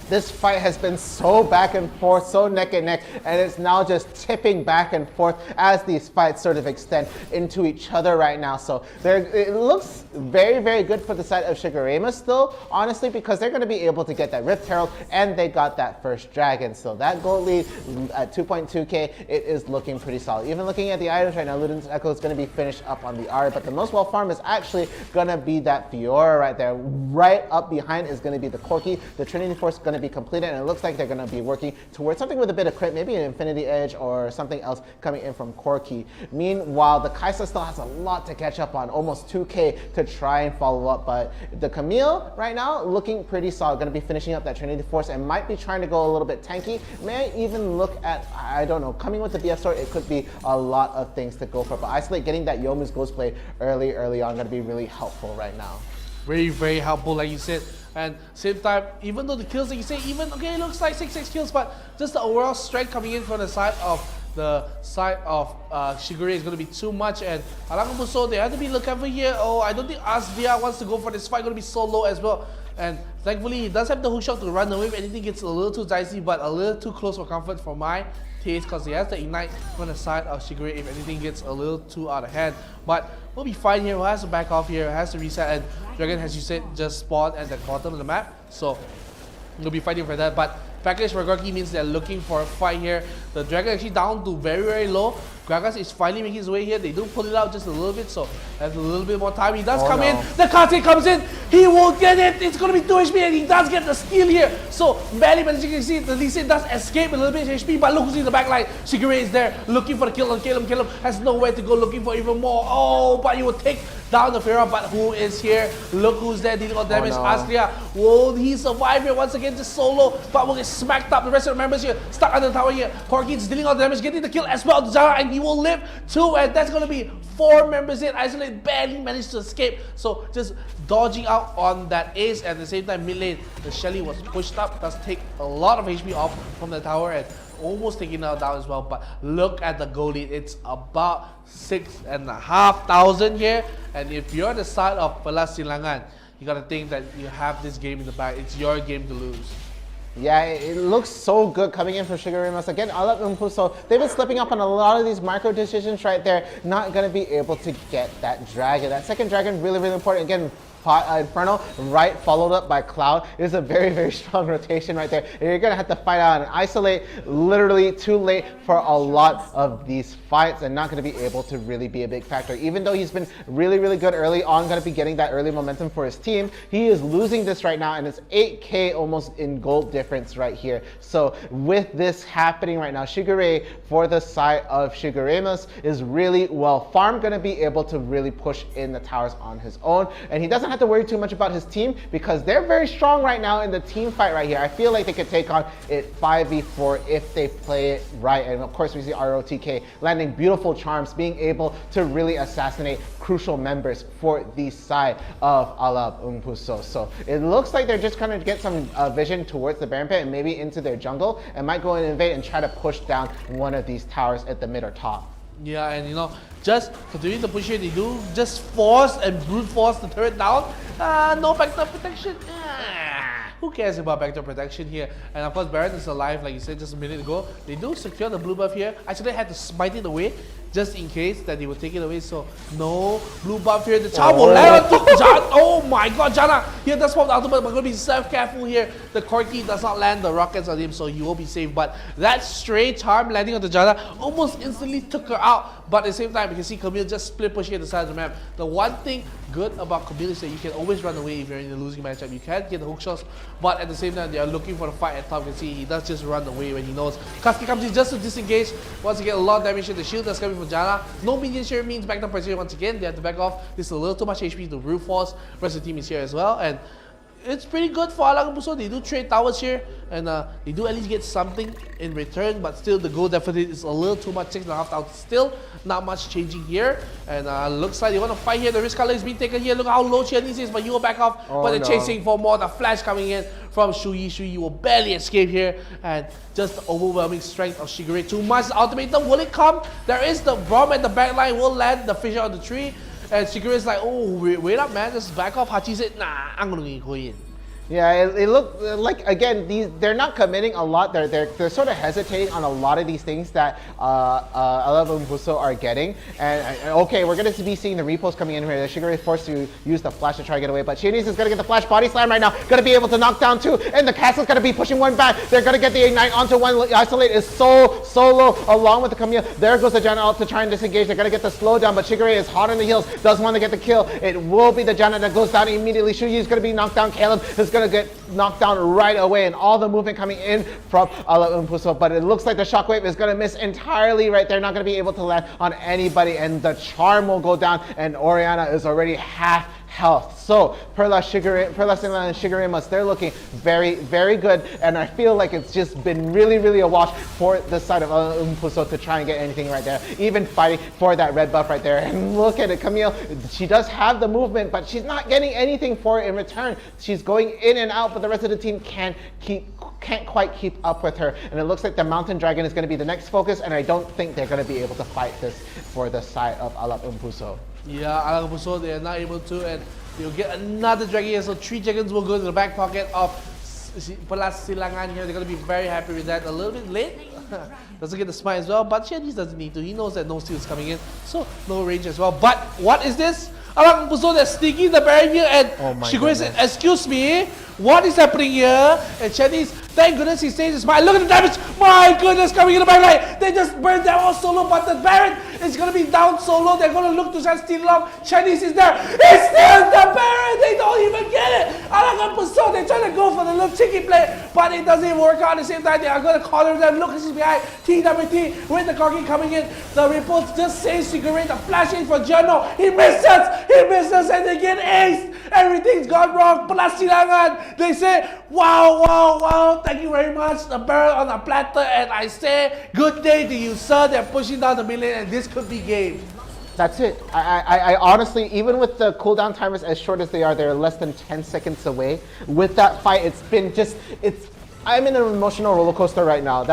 This fight has been so back and forth, so neck and neck, and it's now just tipping back and forth as these fights sort of extend into each other right now. So it looks very good for the side of 𝐒𝐮𝐬𝐬 still, honestly, because they're going to be able to get that Rift Herald, and they got that first dragon. So that gold lead at 2.2k, it is looking pretty solid. Even looking at the items right now, Luden's Echo is going to be finished up on the R, but the most well farmed is actually going to be that Fiora right there. Right up behind is going to be the 𝐒𝐞𝐞. The Trinity Force is going going to be completed, and it looks like they're going to be working towards something with a bit of crit, maybe an Infinity Edge or something else coming in from 𝐻𝐸𝐿. Meanwhile, the 𝐋𝐸𝐿 still has a lot to catch up on, almost 2K to try and follow up, but the 𝐒𝐲𝐿 right now looking pretty solid, going to be finishing up that Trinity Force and might be trying to go a little bit tanky. May even look at, I don't know, coming with the BF sword, it could be a lot of things to go for, but Isolate getting that Youmuu's Ghost Blade early on going to be really helpful right now. Very, very helpful, like you said. And same time, even though the kills, like you say, even, okay, it looks like 6 kills, but just the overall strength coming in from the side of 𝐿𝐼𝐿 is going to be too much, and 𝐼𝐿 they have to be looking over here. Oh, I don't think 𝐼𝐿 wants to go for this fight, going to be so low as well. And thankfully, he does have the hook shot to run away if anything gets a little too dicey, but a little too close for comfort for my taste, because he has the ignite from the side of 𝐒𝐿𝐼𝐿 if anything gets a little too out of hand. But we'll be fine here. We'll have to back off here, has to reset, and Dragon, as you said, just spawned at the bottom of the map, so we'll be fighting for that. But package for 𝐻𝐸𝐿 means they're looking for a fight here. The Dragon actually down to very, very low. Gragas is finally making his way here. They do pull it out just a little bit, so has a little bit more time. He does come in. The 𝐻𝐸𝐿 comes in. He will get it. It's going to be 2 HP, and he does get the steal here. So barely managing to see it. The Lee Sin does escape a little bit HP, but look who's in the back line. 𝐒𝐿𝐼𝐿 is there looking for the kill on 𝐒𝐿𝐼𝐿. Has nowhere to go, looking for even more. Oh, but he will take down the Pharah, but who is here? Look who's there dealing all damage. Aslia, will he survive here once again, just solo, but will get smacked up. The rest of the members here stuck under the tower here. 𝐻𝐸𝐿 is dealing all the damage, getting the kill as well. Jana, and he will live too, and that's going to be 4 members in. Isolate barely managed to escape, so just dodging out on that ace. At the same time, mid lane, the Shelly was pushed up, does take a lot of HP off from the tower and almost taking her down as well. But look at the goal lead, it's about 6,500 here, and if you're the side of Pelas Silangan, you gotta think that you have this game in the bag. It's your game to lose. Yeah, it looks so good coming in from 𝐒𝐿𝐼𝐿. Again, 𝐿𝐼𝐿, they've been slipping up on a lot of these micro decisions right there. Not going to be able to get that dragon. That second dragon, really, really important. Again, Inferno, right, followed up by Cloud. It is a very, very strong rotation right there. And you're going to have to fight out and Isolate, literally too late for a lot of these fights and not going to be able to really be a big factor. Even though he's been really, really good early on, going to be getting that early momentum for his team, he is losing this right now, and it's 8K almost in gold difference right here. So with this happening right now, 𝐒𝐿𝐼𝐿 for the side of 𝐒𝐿𝐼𝐿 is really well farmed, going to be able to really push in the towers on his own, and he doesn't have to worry too much about his team because they're very strong right now in the team fight right here. I feel like they could take on it 5v4 if they play it right. And of course we see 𝐼𝐿 landing beautiful charms, being able to really assassinate crucial members for the side of 𝐿𝐼𝐿. So it looks like they're just going to get some vision towards the Baron Pit and maybe into their jungle, and might go and invade and try to push down one of these towers at the mid or top. Yeah, and you know, just continuing to push it, they do just force and brute force the turret down. No backdoor protection. Who cares about backdoor protection here? And of course, Baron is alive, like you said just a minute ago. They do secure the blue buff here. Actually, had to smite it away just in case that they would take it away. So no blue buff here. The charm will land on Jana. Oh my god, Jana here does pop the ultimate, but going to be careful here. The 𝐻𝐸𝐿 does not land the rockets on him, so he will be safe. But that stray charm landing on the Jana almost instantly took her out. But at the same time, you can see 𝐒𝐿 just split pushing at the side of the map. The one thing good about 𝐒𝐿 is that you can always run away if you're in a losing matchup. You can get the hook shots, but at the same time, they are looking for the fight at top. You can see he does just run away when he knows 𝐻𝐸𝐿 comes in just to disengage. Once again, a lot of damage to the shield that's coming from Jana. No minions here means backdoor pressure once again. They have to back off. This is a little too much HP to brute force. The rest of the team is here as well, and it's pretty good for 𝐿𝐼𝐿. They do trade towers here, and they do at least get something in return, but still the gold deficit is a little too much. 6,500 still not much changing here, and looks like they want to fight here. The risk color is being taken here. Look how low Qiannis is, but you will back off. But they're chasing for more. The flash coming in from 𝐻𝐸𝐿. 𝐻𝐸𝐿 will barely escape here, and just the overwhelming strength of 𝐒𝐿𝐼𝐿. Too much ultimatum. Will it come? There is the bomb at the back line. Will land the fissure on the tree, and 𝐒𝐿𝐼𝐿 is like, oh, wait up, man, just back off. Hachi said, nah, I'm gonna go in. Yeah, it looked like, again, they're not committing a lot. They're sort of hesitating on a lot of these things that 𝐿𝐼𝐿 are getting. And okay, we're going to be seeing the repos coming in here. 𝐒𝐿𝐼𝐿 is forced to use the flash to try to get away, but 𝐒annis is going to get the flash body slam right now. Going to be able to knock down 2, and the castle's going to be pushing 1 back. They're going to get the ignite onto 1. Isolate is so low along with the 𝐒𝐸𝐿. There goes the Jana out to try and disengage. They're going to get the slowdown, but 𝐒𝐿𝐼𝐿 is hot on the heels. Does want to get the kill. It will be the Jana that goes down immediately. 𝐻𝐸𝐿 is going to be knocked down. 𝐒𝐿 is going gonna get knocked down right away, and all the movement coming in from 𝐼𝐢𝐿𝐴, but it looks like the shockwave is gonna miss entirely right there, not gonna be able to land on anybody, and the charm will go down, and Oriana is already half health. So Perla 𝐒𝐿𝐴 and 𝐒𝐿𝐴, they're looking very, very good, and I feel like it's just been really, really a wash for the side of 𝐼𝐢𝐿𝐴 to try and get anything right there, even fighting for that red buff right there. And look at it, Camille, she does have the movement, but she's not getting anything for it in return. She's going in and out, but the rest of the team can't quite keep up with her. And it looks like the Mountain Dragon is going to be the next focus, and I don't think they're going to be able to fight this for the side of 𝐼𝐢𝐴. Yeah, 𝐼𝐢𝐴, they are not able to, and they'll get another dragon here, so 3 dragons will go to the back pocket of 𝐿𝐴𝐴 here. They're going to be very happy with that. A little bit late. Doesn't get the smite as well, but Chinese doesn't need to. He knows that no steal is coming in, so no range as well. But what is this? 𝐼𝐢𝐴, they're sneaking the Baron here, and 𝐒𝐿𝐴 says, excuse me, what is happening here? And Chinese, thank goodness he stays his smite. Look at the damage! My goodness, coming in the back line! They just burned down all solo, but the Baron is going to be down solo. They're going to look to try to steal it off. Chinese is there. He steals the Baron! They don't even get it! 𝐼𝐢𝐴, they're trying to go for the little cheeky play, but it doesn't even work out. At the same time, they are going to corner them. Look, this is behind. TWT with the Corgi coming in. The reports just say 𝐒𝐿𝐴, the flash in for Jono. He misses, and they get aced. Everything's gone wrong. 𝐿𝐴𝐴, they say, wow, thank you very much. The Baron on a platter, and I say, good day to you, sir. They're pushing down the million, and this could be game. That's it. I honestly, even with the cooldown timers as short as they are, they're less than 10 seconds away. With that fight, it's been just, I'm in an emotional roller coaster right now.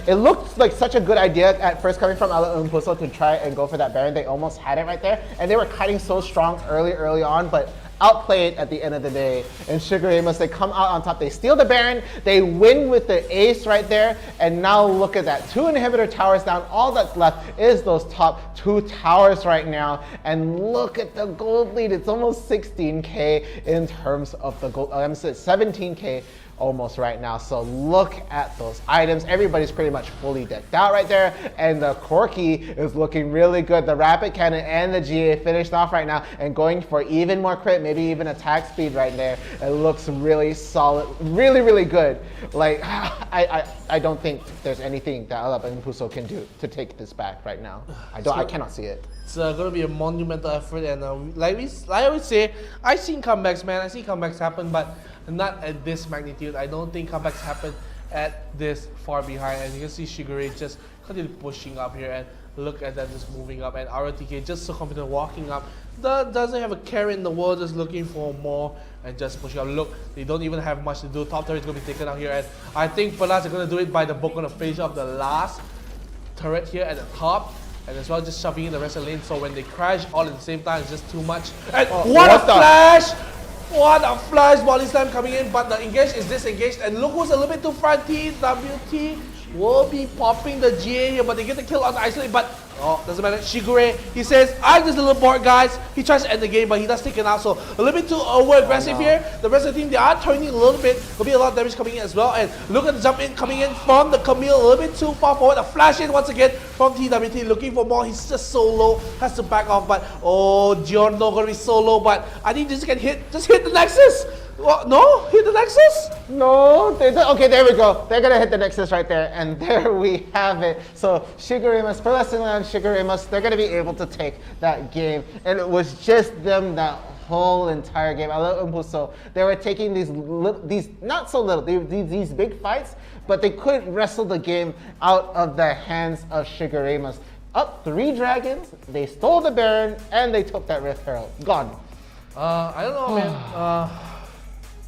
It looked like such a good idea at first coming from 𝐼𝐢𝐴 to try and go for that Baron. They almost had it right there, and they were kiting so strong early on, but outplayed at the end of the day. And 𝐒𝐿𝐴, they come out on top, they steal the Baron, they win with the ace right there, and now look at that. 2 inhibitor towers down, all that's left is those top 2 towers right now, and look at the gold lead. It's almost 16k in terms of the gold, I'm saying 17k almost right now. So look at those items. Everybody's pretty much fully decked out right there, and the Corgi is looking really good. The Rapid Cannon and the GA finished off right now and going for even more crit, maybe even attack speed right there. It looks really solid, really good. Like I don't think there's anything that 𝐼𝐢𝐴 can do to take this back right now. I cannot see it. It's going to be a monumental effort, and like I always say, I've seen comebacks, man. I see comebacks happen, but not at this magnitude. I don't think comebacks happen at this far behind. And you can see 𝐒𝐿𝐴 just continue pushing up here, and look at that, just moving up. And 𝑅𝐿TK just so confident walking up. Doesn't have a care in the world, just looking for more and just pushing up. Look, they don't even have much to do. Top turret is going to be taken out here, and I think 𝐼𝐢𝐴 are going to do it by the book, going to finish off the last turret here at the top. And as well, just shoving in the rest of the lane, so when they crash all at the same time, it's just too much. And what a flash! What a flash! Volley slam coming in, but the engage is disengaged. And look who's a little bit too front. TWT will be popping the GA here, but they get the kill on the isolate. But doesn't matter. 𝐒𝐿𝐴, he says, I'm just a little bored, guys. He tries to end the game, but he does take it out. So a little bit too over aggressive here. The rest of the team, they are turning a little bit. There'll be a lot of damage coming in as well. And look at the jump in coming in from the Camille, a little bit too far forward. A flash in once again from TWT, looking for more. He's just so low, has to back off. But Giorno gonna be so low. But I think this can hit. Just hit the Nexus. No? Hit the Nexus? No, okay, there we go. They're gonna hit the Nexus right there, and there we have it. So 𝐒𝐿𝐴, 𝐿𝐴𝐴 and 𝐒𝐿𝐴, they're gonna be able to take that game. And it was just them that whole entire game. 𝐼𝐢𝐴, they were taking these not so little, these big fights, but they couldn't wrestle the game out of the hands of 𝐒𝐿𝐴. Up 3 dragons, they stole the Baron, and they took that Rift Herald. Gone. I don't know, man.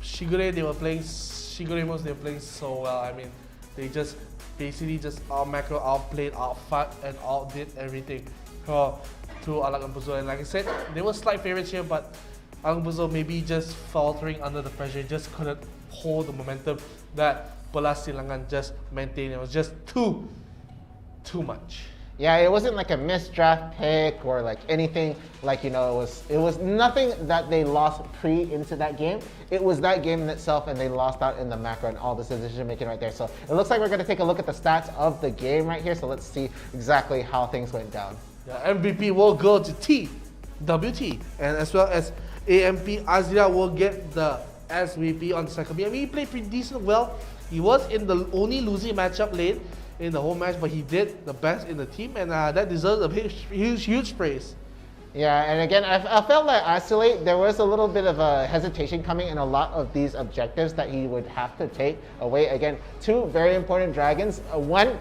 𝐒𝐿𝐴, they were playing so well. I mean, they just basically just out-macro, outplayed, out-fought, and outdid everything to 𝐼𝐢𝐴. And like I said, they were slight favorites here, but 𝐼𝐢𝐴 maybe just faltering under the pressure, just couldn't hold the momentum that 𝐿𝐴 just maintained. It was just too much. Yeah, it wasn't like a missed draft pick or like anything like, it was nothing that they lost into that game. It was that game in itself, and they lost out in the macro and all this decision making right there. So it looks like we're going to take a look at the stats of the game right here. So let's see exactly how things went down. Yeah, MVP will go to TWT, and as well as AMP Azria will get the SVP on the second. I mean, he played pretty decent well. He was in the only losing matchup lane in the whole match, but he did the best in the team, and that deserves a huge praise. Yeah, and again, I felt like Isolate, there was a little bit of a hesitation coming in a lot of these objectives that he would have to take away. Again, two very important dragons. One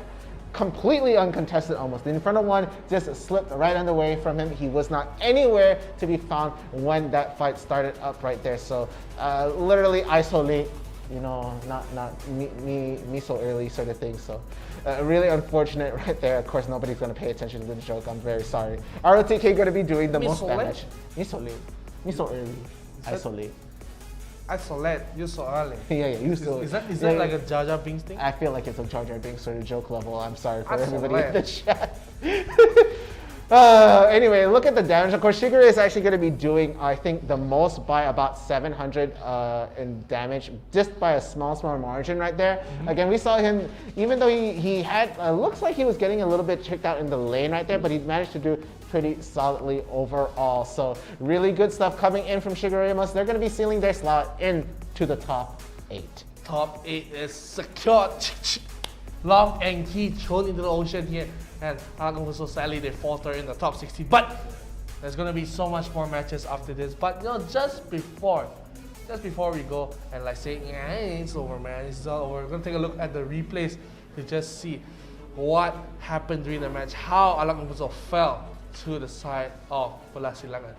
completely uncontested almost. The Inferno one just slipped right underway from him. He was not anywhere to be found when that fight started up right there. So literally Isolate, you know, not me so early sort of thing. So really unfortunate right there. Of course, nobody's going to pay attention to this joke. I'm very sorry. 𝑅𝐿 going to be doing the most damage. Me so late. Me so early. Isolate. Isolate. You so early. Yeah, you so. Is that like a Jar Jar Binks thing? I feel like it's a Jar Jar Binks sort of joke level. I'm sorry for everybody in the chat. Anyway, look at the damage. Of course, 𝐒𝐮𝐬 is actually going to be doing, I think, the most by about 700 in damage, just by a small margin right there. Again, we saw him, even though he had, looks like he was getting a little bit checked out in the lane right there, but he managed to do pretty solidly overall. So really good stuff coming in from 𝐒𝐮𝐬. They're going to be sealing their slot into the top 8. Top 8 is secured. Lock and key thrown into the ocean here. And 𝐼𝐿 sadly they falter in the top 60. But there's gonna be so much more matches after this. But you know, just before we go and like say, yeah, it's over, man, it's all over. We're gonna take a look at the replays to just see what happened during the match, how 𝐼𝐿 fell to the side of Pelasilangan.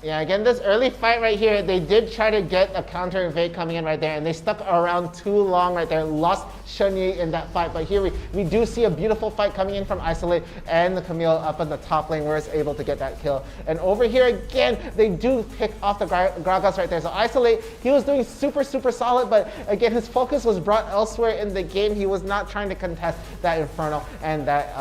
Yeah, again, this early fight right here, they did try to get a counter evade coming in right there, and they stuck around too long right there, lost 𝐿𝐮𝐬 in that fight. But here we do see a beautiful fight coming in from Isolate and the Camille up in the top lane, where it's able to get that kill. And over here again, they do pick off the Gragas right there. So Isolate, he was doing super solid, but again, his focus was brought elsewhere in the game. He was not trying to contest that Inferno and that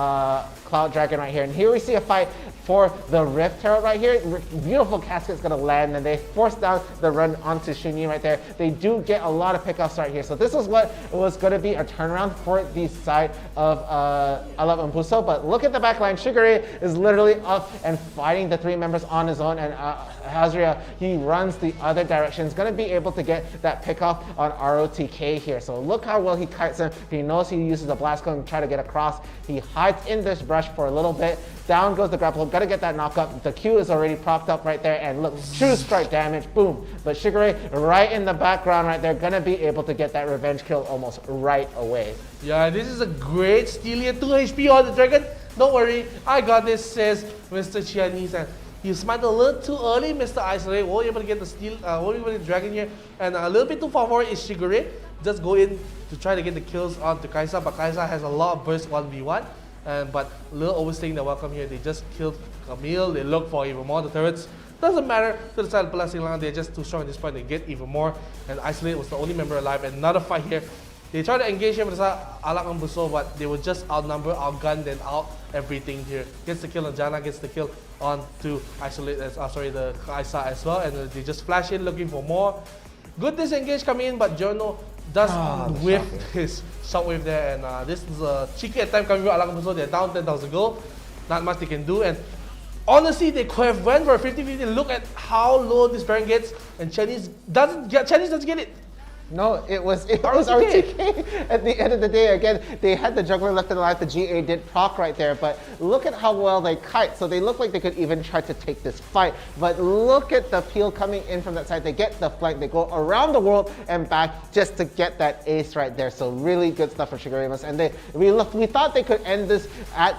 Cloud Dragon right here. And here we see a fight for the Rift Herald right here. Beautiful casket's gonna land, and they force down the run onto 𝐮𝐬 right there. They do get a lot of pickoffs right here. So this is what was gonna be a turnaround for the side of 𝐼𝐿. But look at the backline. 𝐒𝐮𝐬 is literally up and fighting the 3 members on his own, and 𝐿𝐻, he runs the other direction. He's gonna be able to get that pickoff on 𝐼𝐿 here. So look how well he kites him. He knows he uses a blast cone to try to get across. He hides in this brush for a little bit. Down goes the grapple. Gotta get that knock up. The Q is already propped up right there, and look, true strike damage, boom. But 𝐒𝐮𝐬 right in the background right there, gonna be able to get that revenge kill almost right away. Yeah, this is a great steal here. 2 HP on the dragon. Don't worry, I got this, says Mr. Chinese. And you smite a little too early, Mr. Isolate. Won't able to get the steal, won't able to get the dragon here. And a little bit too far forward is 𝐒𝐮𝐬. Just go in to try to get the kills onto 𝐻𝐿, but 𝐻𝐿 has a lot of burst 1v1. But a little overstaying the welcome here. They just killed Camille. They look for even more. The turrets doesn't matter to the side of Pelasilangan. They're just too strong at this point. They get even more. And Isolate was the only member alive. And another fight here. They tried to engage him with the side of 𝐼𝐿, but they were just outnumbered, outgunned, and out everything here. Gets the kill on Janna, gets the kill on to Isolate, the 𝐻𝐿 as well. And they just flash in looking for more. Good disengage coming in, but 𝐿𝐻 does whiff his shockwave there, and this is a cheeky attempt coming from 𝐼𝐿. They're down 10,000 gold. Not much they can do, and honestly, they could have went for a 50-50. Look at how low this Baron gets, and 𝐿𝐻 doesn't get it. No, it was 𝑅𝐿. At the end of the day, again, they had the juggler left and alive. The GA did proc right there, but look at how well they kite. So they look like they could even try to take this fight. But look at the peel coming in from that side. They get the flank. They go around the world and back just to get that ace right there. So really good stuff for 𝐒𝐮𝐬. And we thought they could end this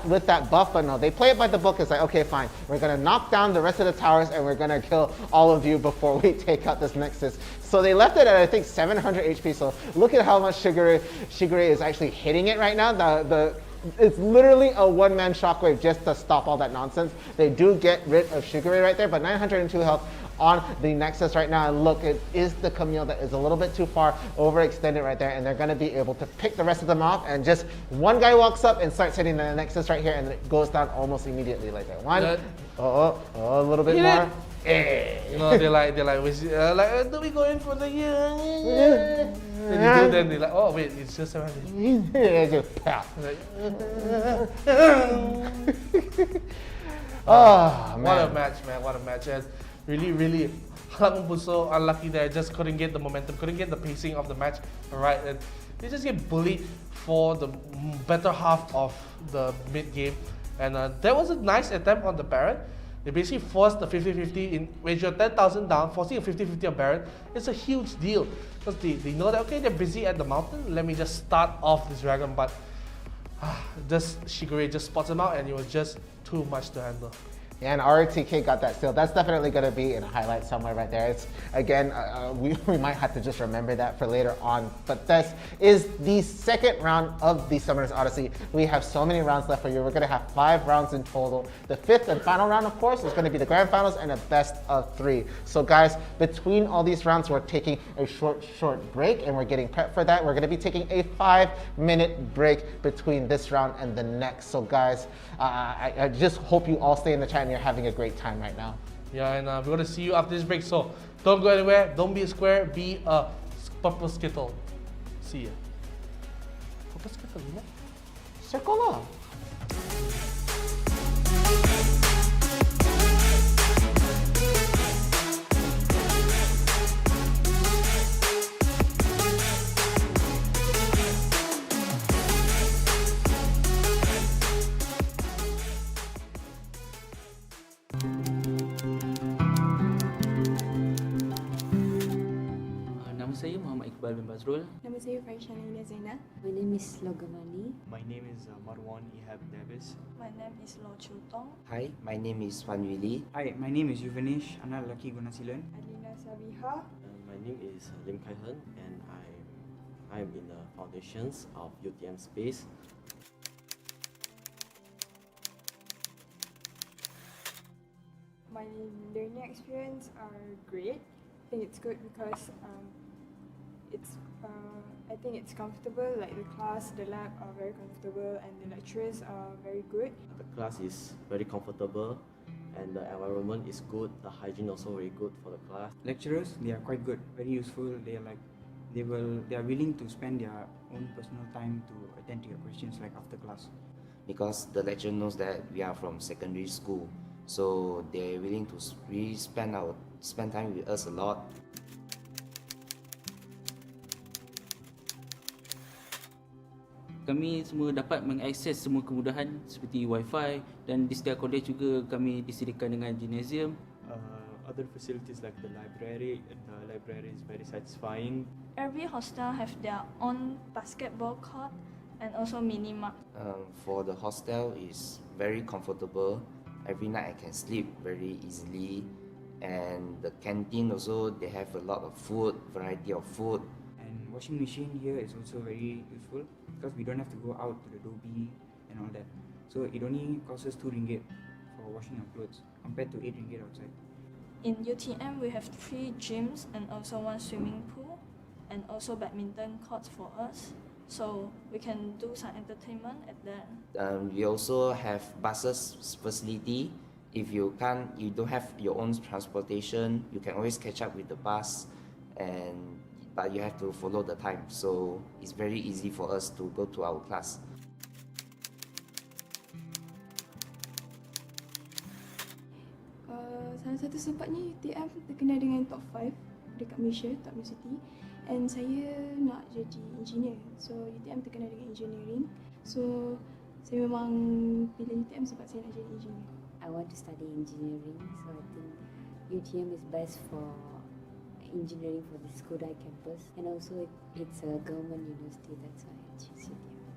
with that buff, but no, they play it by the book. It's like, okay, fine. We're gonna knock down the rest of the towers, and we're gonna kill all of you before we take out this Nexus. So they left it at, I think, 700 HP. So look at how much 𝐒𝐮𝐬 is actually hitting it right now. It's literally a one-man shockwave just to stop all that nonsense. They do get rid of 𝐒𝐮𝐬 right there, but 902 health on the Nexus right now. And look, it is the Camille that is a little bit too far overextended right there, and they're going to be able to pick the rest of them off, and just one guy walks up and starts hitting the Nexus right here, and it goes down almost immediately like that. A little bit more. You know, they're like, do we go in for the year? Then they're like, oh wait, it's just 700. Just pow. Oh, man. What a match, man! What a match! And really Kuala Lumpur so unlucky there, just couldn't get the momentum, couldn't get the pacing of the match right, and they just get bullied for the better half of the mid game. And there was a nice attempt on the Baron. They basically forced the 50-50 in when you're 10,000 down, forcing a 50-50 on Baron. It's a huge deal because they know that, okay, they're busy at the mountain, let me just start off this dragon, but just 𝐒𝐿𝐲 just spots him out and it was just too much to handle. And 𝑅𝐷𝐄𝐄 got that steal. That's definitely going to be in a highlight somewhere right there. It's again, we might have to just remember that for later on. But this is the second round of the Summoners Odyssey. We have so many rounds left for you. We're going to have 5 rounds in total. The 5th and final round, of course, is going to be the grand finals and a best of 3. So guys, between all these rounds, we're taking a short break and we're getting prepped for that. We're going to be taking a 5-minute break between this round and the next. So guys, I just hope you all stay in the chat and you're having a great time right now. Yeah, and we're going to see you after this break, so don't go anywhere, don't be a square, be a purple skittle. See ya. Purple skittle, you know? Circle lah. Saya Muhammad Iqbal bin Bazrul. Nama saya Faisal Zainab. My name is Logamani. My name is Marwan Ihab Davis. My name is Lo Chu Tong. Hi, my name is Wan Willy. Hi, my name is Yuvanish, anak lelaki guna silen. Alina Sabiha. My name is Lim Kai Hen and I'm in the foundations of UTM Space. My learning experience are great. I think it's good because I think it's comfortable, like the class, the lab are very comfortable and the lecturers are very good. The class is very comfortable and the environment is good, the hygiene also very good for the class. Lecturers, they are quite good, very useful. They are willing to spend their own personal time to attend to your questions like after class. Because the lecturer knows that we are from secondary school, so they're willing to really spend time with us a lot. Kami semua dapat mengakses semua kemudahan seperti Wi-Fi dan di setiap college juga kami disediakan dengan gymnasium. Other facilities like the library is very satisfying. Every hostel have their own basketball court and also mini mart. For the hostel is very comfortable. Every night I can sleep very easily, and the canteen also they have a lot of food, variety of food. Washing machine here is also very useful because we don't have to go out to the lobby and all that. So it only costs us 2 ringgit for washing our clothes compared to 8 ringgit outside. In UTM, we have 3 gyms and also 1 swimming pool and also badminton courts for us. So we can do some entertainment at that. We also have buses facility. If you don't have your own transportation, you can always catch up with the bus, but you have to follow the time, so it's very easy for us to go to our class. Salah satu sebabnya UTM terkenal dengan top 5 dekat Malaysia, top university, and saya nak jadi engineer. So UTM terkenal dengan engineering. So saya memang pilih UTM sebab saya nak jadi engineer. I want to study engineering, so I think UTM is best for engineering for the SKOB campus, and also it's a government university, that's why I choose UTM.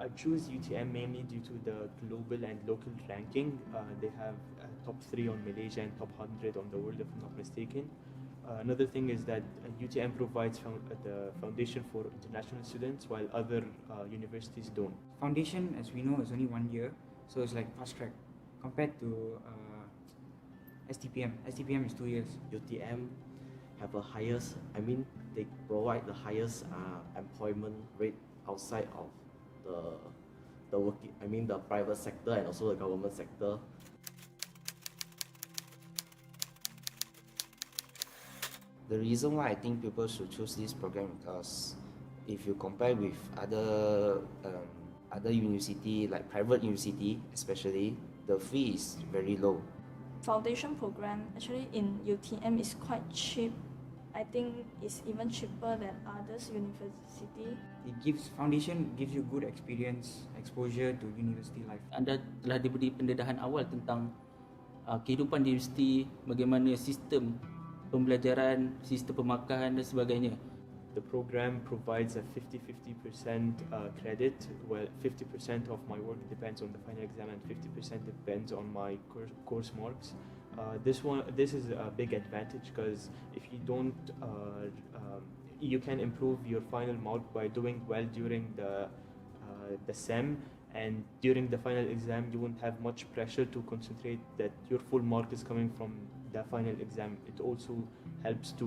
I choose UTM mainly due to the global and local ranking. They have top 3 on Malaysia and top 100 on the world, if I'm not mistaken. Another thing is that UTM provides the foundation for international students, while other universities don't. Foundation, as we know, is only 1 year, so it's like fast track compared to STPM. STPM is 2 years. UTM have the highest, they provide the highest employment rate outside of the private sector and also the government sector. The reason why I think people should choose this program because if you compare with other university, like private university especially, the fee is very low. foundation program actually in UTM is quite cheap. I think it's even cheaper than others university. It gives foundation, gives you good experience, exposure to university life. Anda telah diberi pendedahan awal tentang kehidupan di universiti, bagaimana sistem pembelajaran, sistem pemakaran dan sebagainya. The program provides a 50-50% credit. Well, 50% of my work depends on the final exam and 50% depends on my course marks. This is a big advantage because if you don't, you can improve your final mark by doing well during the SEM, and during the final exam you won't have much pressure to concentrate that your full mark is coming from the final exam. It also helps to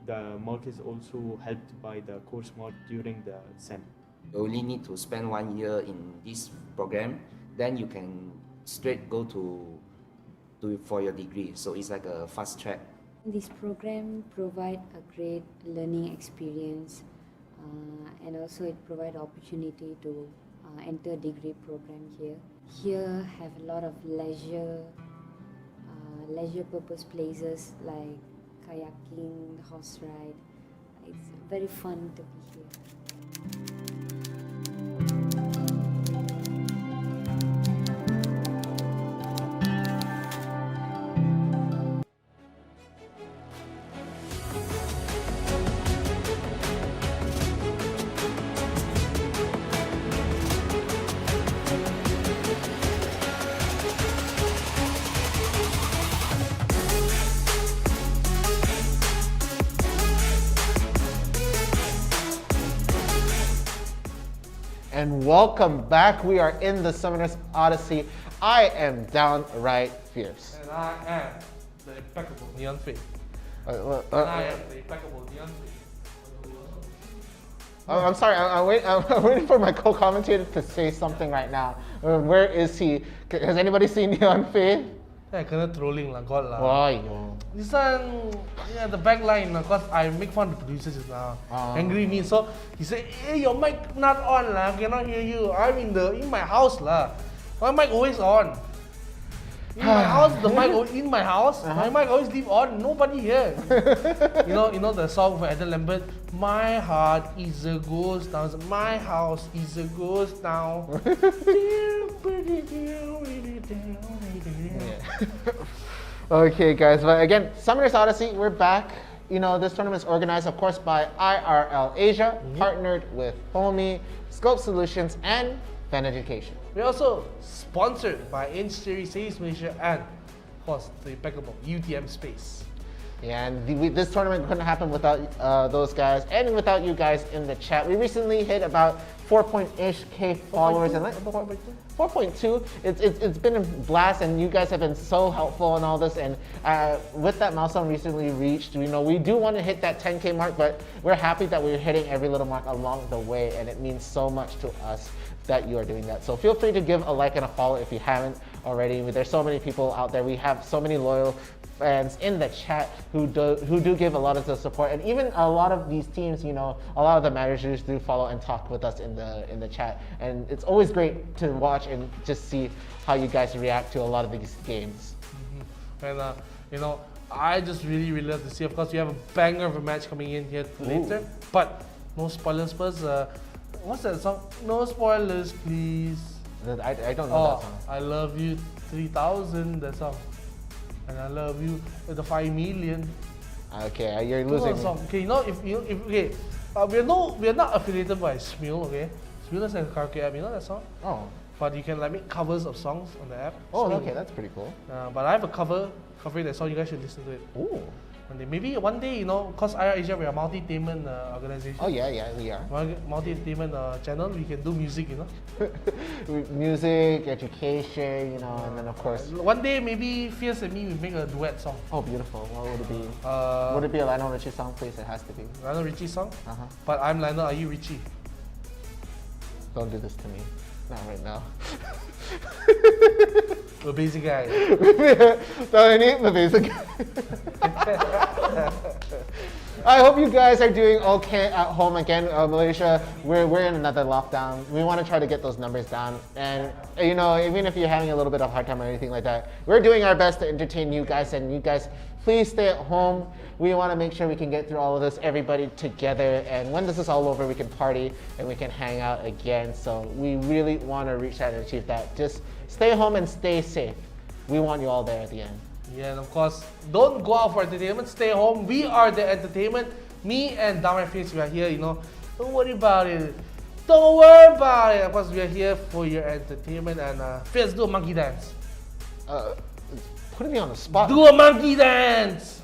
the mark is also helped by the course mark during the SEM. You only need to spend 1 year in this program, then you can straight go to do it for your degree. So it's like a fast track. This program provide a great learning experience, and also it provide opportunity to enter degree program here. Here have a lot of leisure purpose places like kayaking, horse ride. It's very fun to be here. And welcome back. We are in the Summoners Odyssey. I am downright fierce. And I am the impeccable NeonFaith. And I am the impeccable NeonFaith. I'm sorry, I'm waiting for my co-commentator to say something right now. Where is he? Has anybody seen NeonFaith? Yeah, kena trolling lah, God lah. Why? This one, yeah, the back line, cause I make fun of the producers just now. Angry me, so he said, "Hey, your mic not on lah, cannot hear you. I'm in my house lah. My mic always on. In my house, the mic in my house. My mic always leave on. Nobody here. you know the song for Adam Lambert. My heart is a ghost town. My house is a ghost town. Okay, guys, but again, Summoners Odyssey, we're back. You know, this tournament is organized, of course, by IRL Asia, partnered with Homie, SKOB Solutions, and Fan Education. We're also sponsored by 𝐻𝐶 Malaysia and, of course, the impeccable UTM Space. Yeah, and this tournament couldn't happen without those guys and without you guys in the chat. We recently hit about 4.ish K followers. 4.2. It's been a blast, and you guys have been so helpful in all this. And with that milestone recently reached, you know, we do want to hit that 10K mark, but we're happy that we're hitting every little mark along the way, and it means so much to us that you are doing that. So feel free to give a like and a follow if you haven't already. There's so many people out there. We have so many loyal fans in the chat who do give a lot of the support, and even a lot of these teams, you know, a lot of the managers do follow and talk with us in the chat, and it's always great to watch and just see how you guys react to a lot of these games. And you know, I just really love to see. Of course, we have a banger of a match coming in here later, but no spoilers first. What's that song? No spoilers, please. I don't know that song. I love you 3000. That song. And I love you with the 5 million. Okay, you're losing. Okay, you know, if okay, we're not affiliated by 𝐒𝐮𝐬, okay? 𝐒𝐮𝐬 is like a karaoke app, you know that song? Oh. But you can like make covers of songs on the app. Oh, okay, that's pretty cool. But I have a covering that song. You guys should listen to it. Ooh. Maybe one day, you know, because IRL Asia, we're a multi-tainment organization. Oh yeah, we are. Multi-tainment channel, we can do music, you know. Music, education, you know, and then of course. One day, maybe Fierce and me will make a duet song. Oh, beautiful. What would it be? Would it be a Lionel Richie song, please? It has to be. Lionel Richie song? Uh-huh. But I'm Lionel, are you Richie? Don't do this to me. Not right now. The basic guy. The basic guy. I hope you guys are doing okay at home again. Malaysia, we're in another lockdown. We want to try to get those numbers down. And you know, even if you're having a little bit of a hard time or anything like that, we're doing our best to entertain you guys. And you guys, please stay at home. We want to make sure we can get through all of this, everybody together. And when this is all over, we can party and we can hang out again. So we really want to reach out and achieve that. Just stay home and stay safe. We want you all there at the end. Yeah, and of course, don't go out for entertainment. Stay home. We are the entertainment. Me and D.R.Fierce, we are here, you know. Don't worry about it. Don't worry about it. Of course, we are here for your entertainment. And Fierce, do a monkey dance. Putting me on the spot. Do a monkey dance.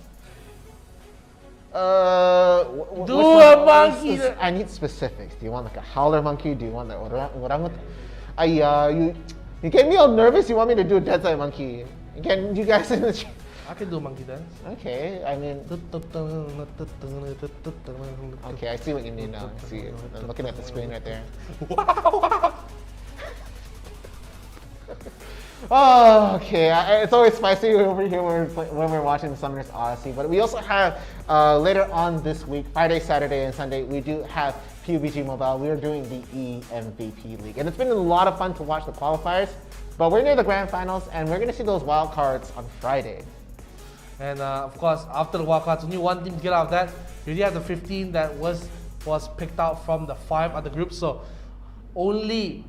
Do a monkey dance. I need specifics. Do you want like a howler monkey? Do you want the orangutan? You get me all nervous. You want me to do a dead side monkey? Can you guys in the chat? I can do a monkey dance. Okay, I mean. Okay, I see what you mean now. I see it. I'm looking at the screen right there. Wow! Oh, okay. It's always spicy over here when we're watching the Summoners Odyssey. But we also have later on this week, Friday, Saturday, and Sunday, we do have PUBG Mobile. We are doing the EMVP League. And it's been a lot of fun to watch the qualifiers. But we're near the grand finals, and we're going to see those wild cards on Friday. And of course, after the wild cards, only one team to get out of that. You already have the 15 that was picked out from the 5 other groups. So only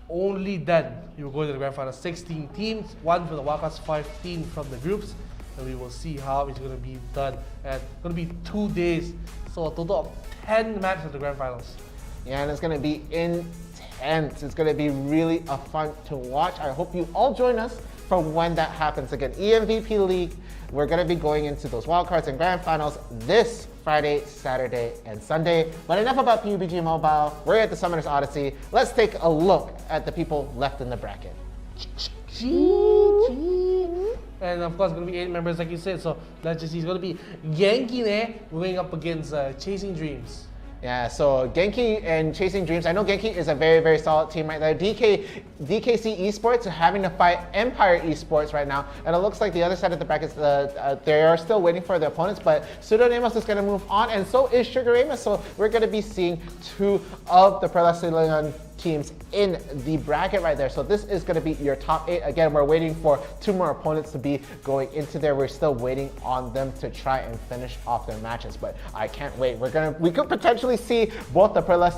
then you will go to the grand finals. 16 teams, 1 for the wild cards, 15 from the groups. And we will see how it's going to be done. And it's going to be 2 days. So a total of 10 matches at the grand finals. Yeah, and it's going to be intense. It's going to be really fun to watch. I hope you all join us for when that happens. Again, EMVP League, we're going to be going into those wildcards and grand finals this Friday, Saturday, and Sunday. But enough about PUBG Mobile. We're at the Summoners Odyssey. Let's take a look at the people left in the bracket. And of course, it's going to be 8 members like you said. So let's just see, it's going to be 𝐸𝐸 going up against Chasing Dreams. Yeah, so 𝐸𝐸 and Chasing Dreams. I know 𝐸𝐸 is a very, very solid team right there. DKC Esports are having to fight Empire Esports right now. And it looks like the other side of the brackets, they are still waiting for their opponents. But Pseudonymous is going to move on, and so is 𝐿𝐴𝐻. So we're going to be seeing 2 of the Perlas teams in the bracket right there. So this is going to be your top 8. Again, we're waiting for 2 more opponents to be going into there. We're still waiting on them to try and finish off their matches, but I can't wait. We could potentially see both the Perlas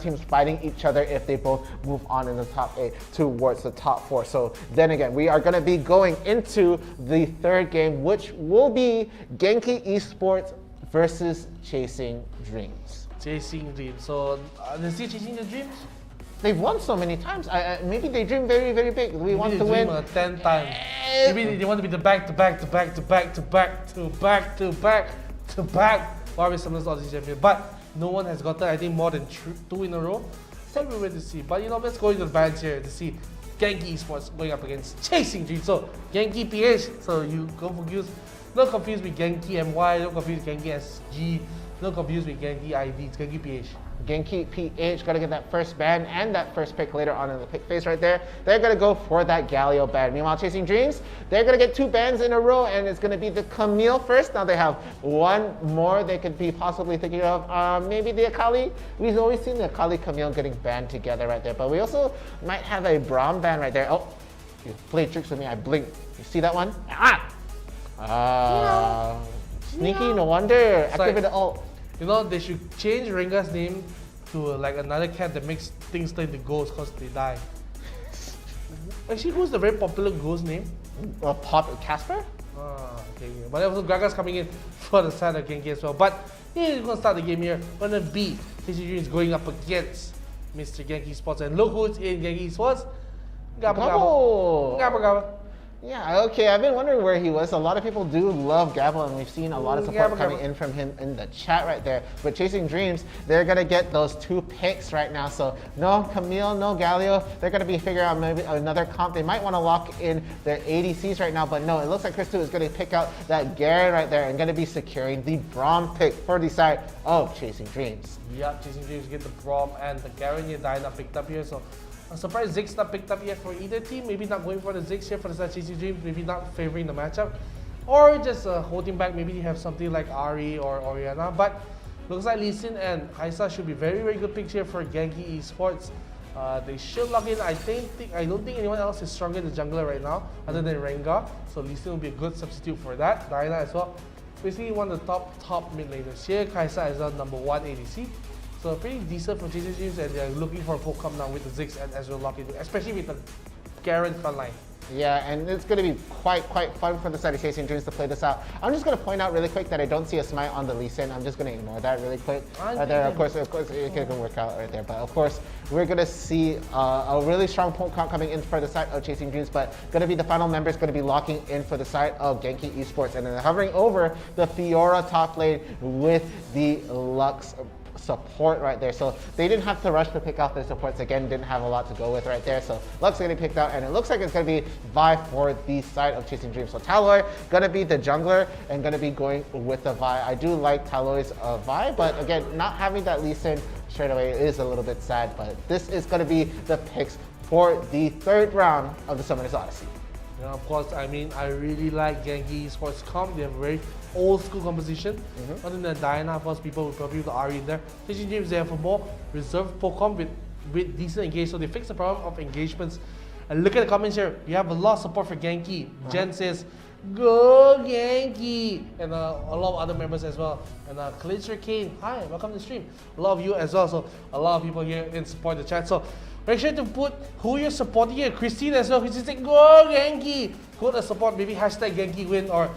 teams fighting each other if they both move on in the top 8 towards the top 4. So then again, we are going to be going into the 3rd game, which will be 𝐸𝐸 Esports versus Chasing Dreams. Chasing Dreams. So, they still chasing the dreams? They've won so many times. Maybe they dream very, very big. We want to win 10 times. Maybe they want to be the back Warriors Summoners Odyssey champion. But no one has gotten, I think, more than 2 in a row. So we wait to see. But you know, let's go into the bands here to see 𝐸𝐸 Esports going up against Chasing Dreams. So 𝐸𝐸 PH. So you don't confuse with 𝐸𝐸 MY. Don't confuse with 𝐸𝐸 SG. Don't confuse with 𝐸𝐸 ID. It's 𝐸𝐸 PH. 𝐸𝐸 PH got to get that first ban and that first pick later on in the pick phase right there. They're going to go for that 𝐿𝐴𝐻 ban. Meanwhile, Chasing Dreams, they're going to get 2 bans in a row, and it's going to be the 𝐶𝐚𝐿 first. Now they have 1 more they could be possibly thinking of. Maybe the 𝐴KALi. We've always seen the �ԱKALi 𝐶𝐚𝐿 getting banned together right there. But we also might have a Braum ban right there. Oh, you played tricks with me. I blinked. You see that one? Sneaky, no wonder. Activate the ult. You know, they should change Rengar's name to like another cat that makes things turn to ghosts because they die. Actually, who's the very popular ghost name? Casper? Okay. But also Gragas coming in for the side of 𝐸𝐸 as well. But he's going to start the game here. Going to be Chasing Dreams going up against Mr. 𝐸𝐸 Esports. And look who's in 𝐸𝐸 Esports. Gabba. Yeah, okay, I've been wondering where he was. A lot of people do love Gabba, and we've seen a lot of support coming in from him in the chat right there. But Chasing Dreams, they're going to get those 2 picks right now. So no 𝐶𝐚𝐿, no 𝐿𝐴𝐻. They're going to be figuring out maybe another comp. They might want to lock in their ADCs right now, but no, it looks like 𝐿𝐴𝐻 is going to pick out that Garen right there and going to be securing the Braum pick for the side of Chasing Dreams. Yep, Chasing Dreams get the Braum and the Garen Diana picked up here. So I'm surprised 𝐿𝐴𝐻's not picked up yet for either team. Maybe not going for the 𝐿𝐴𝐻 here for the side Chasing Dreams. Maybe not favoring the matchup. or just holding back. Maybe you have something like Ari or Oriana, but looks like 𝐿𝐿 and 𝐿𝐼𝐍 should be very good picks here for Genki Esports. They should lock in. I don't think anyone else is stronger in the jungler right now other than Rengar, so 𝐿𝐿 will be a good substitute for that. Diana as well. Basically one of the top mid laners here. 𝐿𝐼𝐍 is the number 1 ADC. So pretty decent for Chasing Dreams, and they're looking for a poke come now with the Ziggs and Ezreal lock in, especially with the Garen front line. Yeah, and it's going to be quite fun for the side of Chasing Dreams to play this out. I'm just going to point out really quick that I don't see a smite on the 𝐿𝐿. I'm just going to ignore that really quick. There, of course, it can work out right there. But of course, we're going to see a really strong poke count coming in for the side of Chasing Dreams, but going to be the final members going to be locking in for the side of Genki Esports, and then hovering over the Fiora top lane with the Lux support right there. So they didn't have to rush to pick out their supports. Again, didn't have a lot to go with right there. So Lux getting picked out, and it looks like it's going to be Vi for the side of Chasing Dreams. So Taloi going to be the jungler and going to be going with the Vi. I do like Taloi's Vi, but again, not having that 𝐿𝐿 straight away is a little bit sad, but this is going to be the picks for the 3rd round of the Summoners Odyssey. Yeah, of course, I mean, I really like Genki Esports comp. They have a very old school composition. Other than Diana, of course, people will probably put the Ari in there. Chasing Dreams, they have a more reserved poke comp with decent engage, so they fix the problem of engagements. And look at the comments here. You have a lot of support for Genki. Jen says, "Go Genki!" And a lot of other members as well. And 𝐿𝐿, hi, welcome to the stream. A lot of you as well, so a lot of people here in support the chat. So make sure to put who you're supporting here. Christine as well. Christine said, "Go Genki!" Put a support, maybe hashtag Genki win, or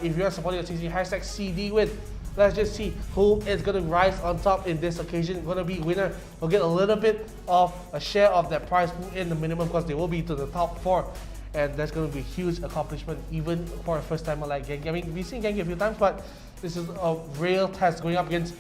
if you're supporting the TC, hashtag CD win. Let's just see who is going to rise on top in this occasion. Going to be winner. Will get a little bit of a share of that prize pool in the minimum, because they will be to the top 4. And that's going to be a huge accomplishment, even for a first timer like Genki. I mean, we've seen Genki a few times, but this is a real test going up against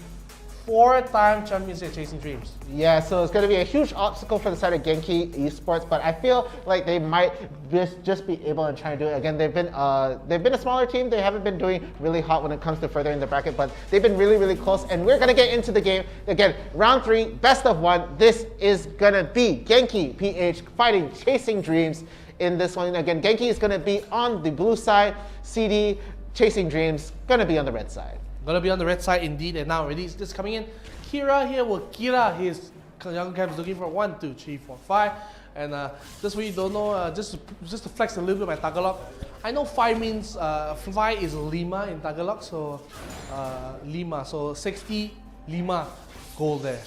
4-time champions at Chasing Dreams. Yeah, so it's going to be a huge obstacle for the side of Genki Esports, but I feel like they might just be able to try and do it. Again, they've been a smaller team. They haven't been doing really hot when it comes to furthering the bracket, but they've been really close. And we're going to get into the game again. Round 3, best of 1. This is going to be Genki PH fighting Chasing Dreams in this one. Again, Genki is going to be on the blue side. CD Chasing Dreams going to be on the red side. Gonna be on the red side indeed, and now already just coming in. Kira here will Kira. His young cap is looking for 1, 2, 3, 4, 5. And just for you don't know, just to flex a little bit my Tagalog. I know 5 means 5 is Lima in Tagalog, so Lima. So 60 Lima gold there.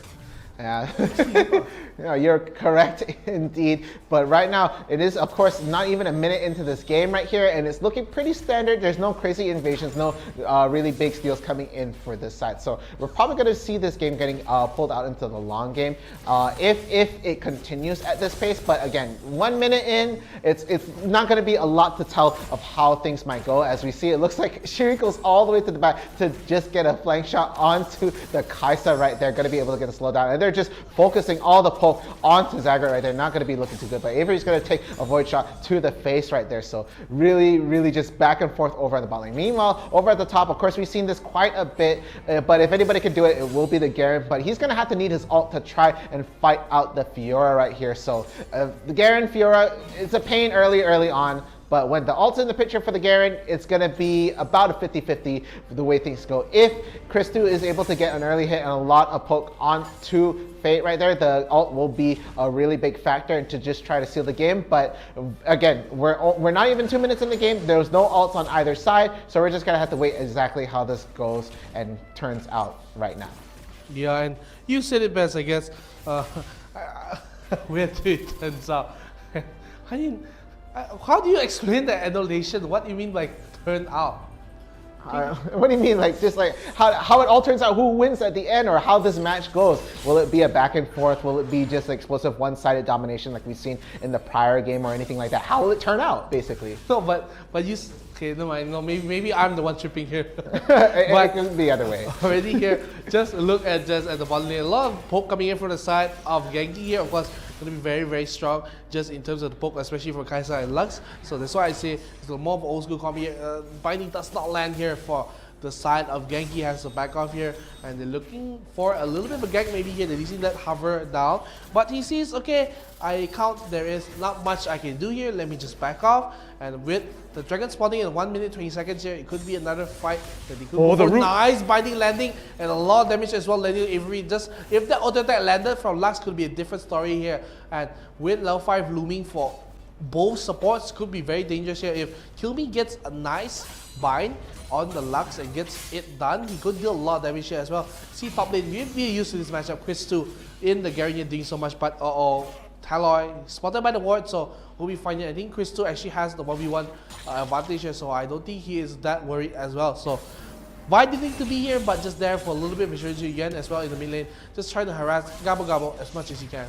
Yeah. Yeah, you're correct indeed. But right now, it is, of course, not even a minute into this game right here, and it's looking pretty standard. There's no crazy invasions, no really big steals coming in for this side. So we're probably going to see this game getting pulled out into the long game if it continues at this pace. But again, 1 minute in, it's not going to be a lot to tell of how things might go. As we see, it looks like Shiri goes all the way to the back to just get a flank shot onto the 𝐿𝐼𝐍 right there. Going to be able to get a slowdown. And they're just focusing all the poke onto Zagreb right there. Not going to be looking too good, but Avery's going to take a void shot to the face right there. So really just back and forth over on the bot lane. Meanwhile, over at the top, of course, we've seen this quite a bit, but if anybody can do it, it will be the Garen, but he's going to have to need his ult to try and fight out the Fiora right here. So the Garen Fiora, it's a pain early on. But when the ult's in the picture for the Garen, it's going to be about a 50-50 the way things go. If 𝐿𝐼𝐍 is able to get an early hit and a lot of poke onto Fate right there, the ult will be a really big factor to just try to seal the game. But again, we're not even 2 minutes in the game. There's no ults on either side, so we're just going to have to wait exactly how this goes and turns out right now. Yeah, and you said it best, I guess. Where it turns out. How do you explain the annulation? What do you mean by turn out? What do you mean, like just like how it all turns out, who wins at the end, or how this match goes? Will it be a back and forth? Will it be just explosive one-sided domination like we've seen in the prior game or anything like that? How will it turn out, basically? No, but you okay? No mind. No, maybe I'm the one tripping here. But it can be the other way. Already here, just look at the bottom lane. A lot of poke coming in from the side of Genki here. Of course, going to be very strong just in terms of the poke, especially for 𝐿𝐼𝐍 and Lux. So that's why I say it's more of an old school combi. Binding does not land here for the side of Genki has to back off here, and they're looking for a little bit of a gank maybe here. They see that hover down, but he sees, okay, I count there is not much I can do here, let me just back off. And with the dragon spawning in 1 minute 20 seconds here, it could be another fight that they could go for. Nice binding landing and a lot of damage as well. Landing Avery, just if that auto attack landed from Lux, could be a different story here. And with level 5 looming for both supports, could be very dangerous here. If 𝐿𝐴 gets a nice bind on the Lux and gets it done, he could deal a lot of damage here as well. See top lane, we're used to this matchup. 𝐻𝐿 in the Gary doing so much, but Taloi spotted by the ward, so we'll be fine here. I think 𝐻𝐿 actually has the 1v1 advantage here, so I don't think he is that worried as well. So why did he need to be here, but just there for a little bit of Visual again as well in the mid lane, just trying to harass 𝐿𝐴 as much as he can.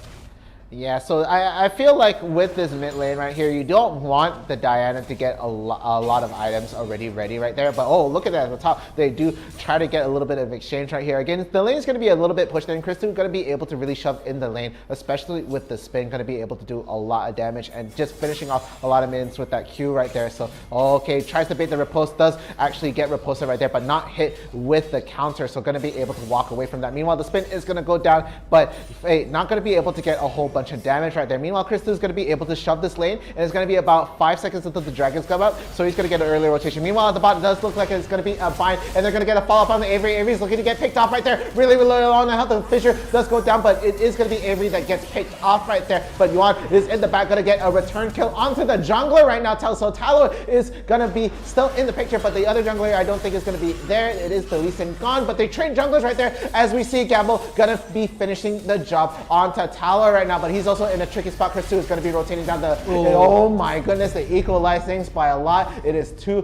Yeah, so I feel like with this mid lane right here, you don't want the Diana to get a lot of items already ready right there. But oh, look at that at the top. They do try to get a little bit of exchange right here. Again, the lane is going to be a little bit pushed in. 𝐻𝐿 is going to be able to really shove in the lane, especially with the spin, going to be able to do a lot of damage and just finishing off a lot of minions with that Q right there. So, okay, tries to bait the riposte, does actually get riposted right there, but not hit with the counter. So going to be able to walk away from that. Meanwhile, the spin is going to go down, but hey, not going to be able to get a whole bunch of damage right there. Meanwhile, 𝐻𝐿 is going to be able to shove this lane, and it's going to be about 5 seconds until the dragons come up, so he's going to get an early rotation. Meanwhile, at the bottom, it does look like it's going to be a bind, and they're going to get a follow-up on the Avery. Avery's looking to get picked off right there. Really low on the health. The Fissure does go down, but it is going to be Avery that gets picked off right there. But Yuan is in the back, going to get a return kill onto the jungler right now. So Talor is going to be still in the picture, but the other jungler I don't think is going to be there. It is the 𝐿𝐴 gone, but they trade junglers right there as we see 𝐿𝐴 going to be finishing the job onto Talor right now, but he's also in a tricky spot. 𝐻𝐿 is going to be rotating down the... Oh my goodness, they equalize things by a lot. It is 2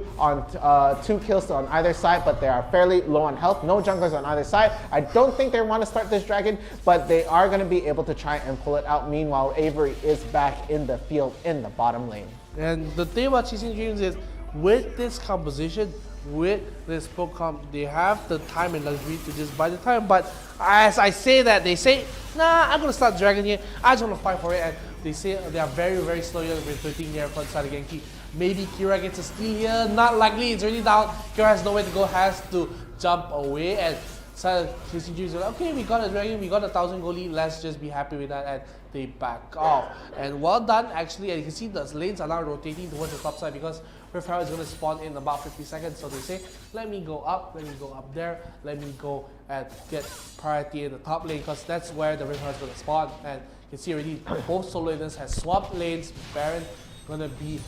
kills on either side, but they are fairly low on health. No junglers on either side. I don't think they want to start this dragon, but they are going to be able to try and pull it out. Meanwhile, Avery is back in the field in the bottom lane. And the thing about Chasing Dreams is, with this composition, with this Pokemon, they have the time and luxury to just buy the time. But as I say that, they say, nah, I'm going to start dragon here. I just want to fight for it. And they say they are very, very slow here with 13 here front side of Genki. Maybe Kira gets a steal here. Not likely. It's already down. Kira has nowhere to go. Has to jump away. And Chasing Dreams are like, okay, we got a dragon. We got a 1,000 gold lead. Let's just be happy with that. And they back off. And well done, actually. And you can see the lanes are now rotating towards the top side because Rift Herald is going to spawn in about 50 seconds. So they say, let me go up there. Let me go and get priority in the top lane because that's where the Rift Herald is going to spawn. And you can see already both solo laners have swapped lanes. Baron gonna be,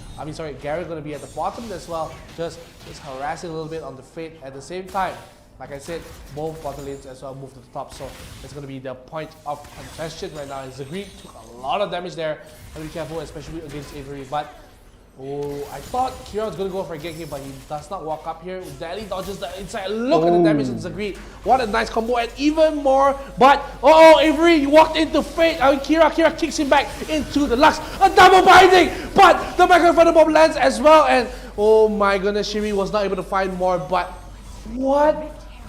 Gary gonna be at the bottom as well, just harassing a little bit on the Fate at the same time. Like I said, both bottom lanes as well move to the top, so it's gonna be the point of contention right now. And 𝐿𝐴 took a lot of damage there. Gotta be careful, especially against Avery. But I thought Kira was going to go for a gank here, but he does not walk up here. Daily dodges the inside. Look at the damage in 𝐿𝐴. What a nice combo, and even more. But Avery walked into Fate. Kira kicks him back into the Lux. A double binding, but the microphone bomb lands as well. And oh my goodness, Shiri was not able to find more. But what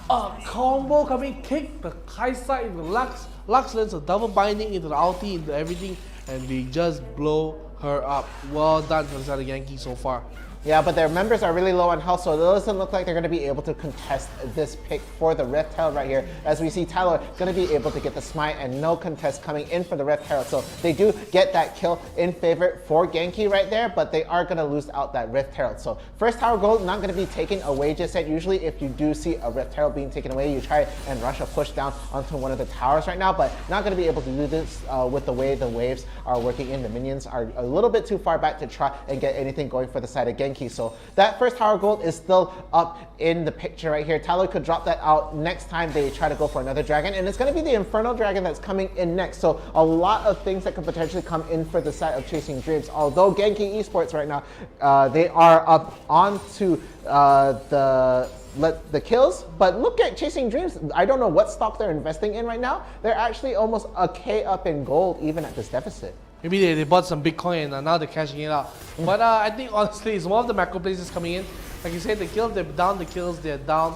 a combo coming! Kick the Kaisa into the Lux. Lux lands a double binding into the ulti, into everything, and they just blow her up. Well done from the side of Genki so far. Yeah, but their members are really low on health, so it doesn't look like they're going to be able to contest this pick for the Rift Herald right here. As we see Tyler going to be able to get the smite and no contest coming in for the Rift Herald. So they do get that kill in favor for Genki right there, but they are going to lose out that Rift Herald. So first tower gold not going to be taken away just yet. Usually if you do see a Rift Herald being taken away, you try and rush a push down onto one of the towers right now, but not going to be able to do this with the way the waves are working in. The minions are a little bit too far back to try and get anything going for the side of Genki. So that first tower gold is still up in the picture right here. Tyler could drop that out next time they try to go for another dragon, and it's going to be the Infernal Dragon that's coming in next. So a lot of things that could potentially come in for the side of Chasing Dreams. Although Genki Esports right now, they are up onto the kills, but look at Chasing Dreams. I don't know what stock they're investing in right now. They're actually almost a K up in gold even at this deficit. Maybe they bought some Bitcoin and now they're cashing it out. But I think honestly it's one of the macro places coming in. Like you said, the kills, they're down,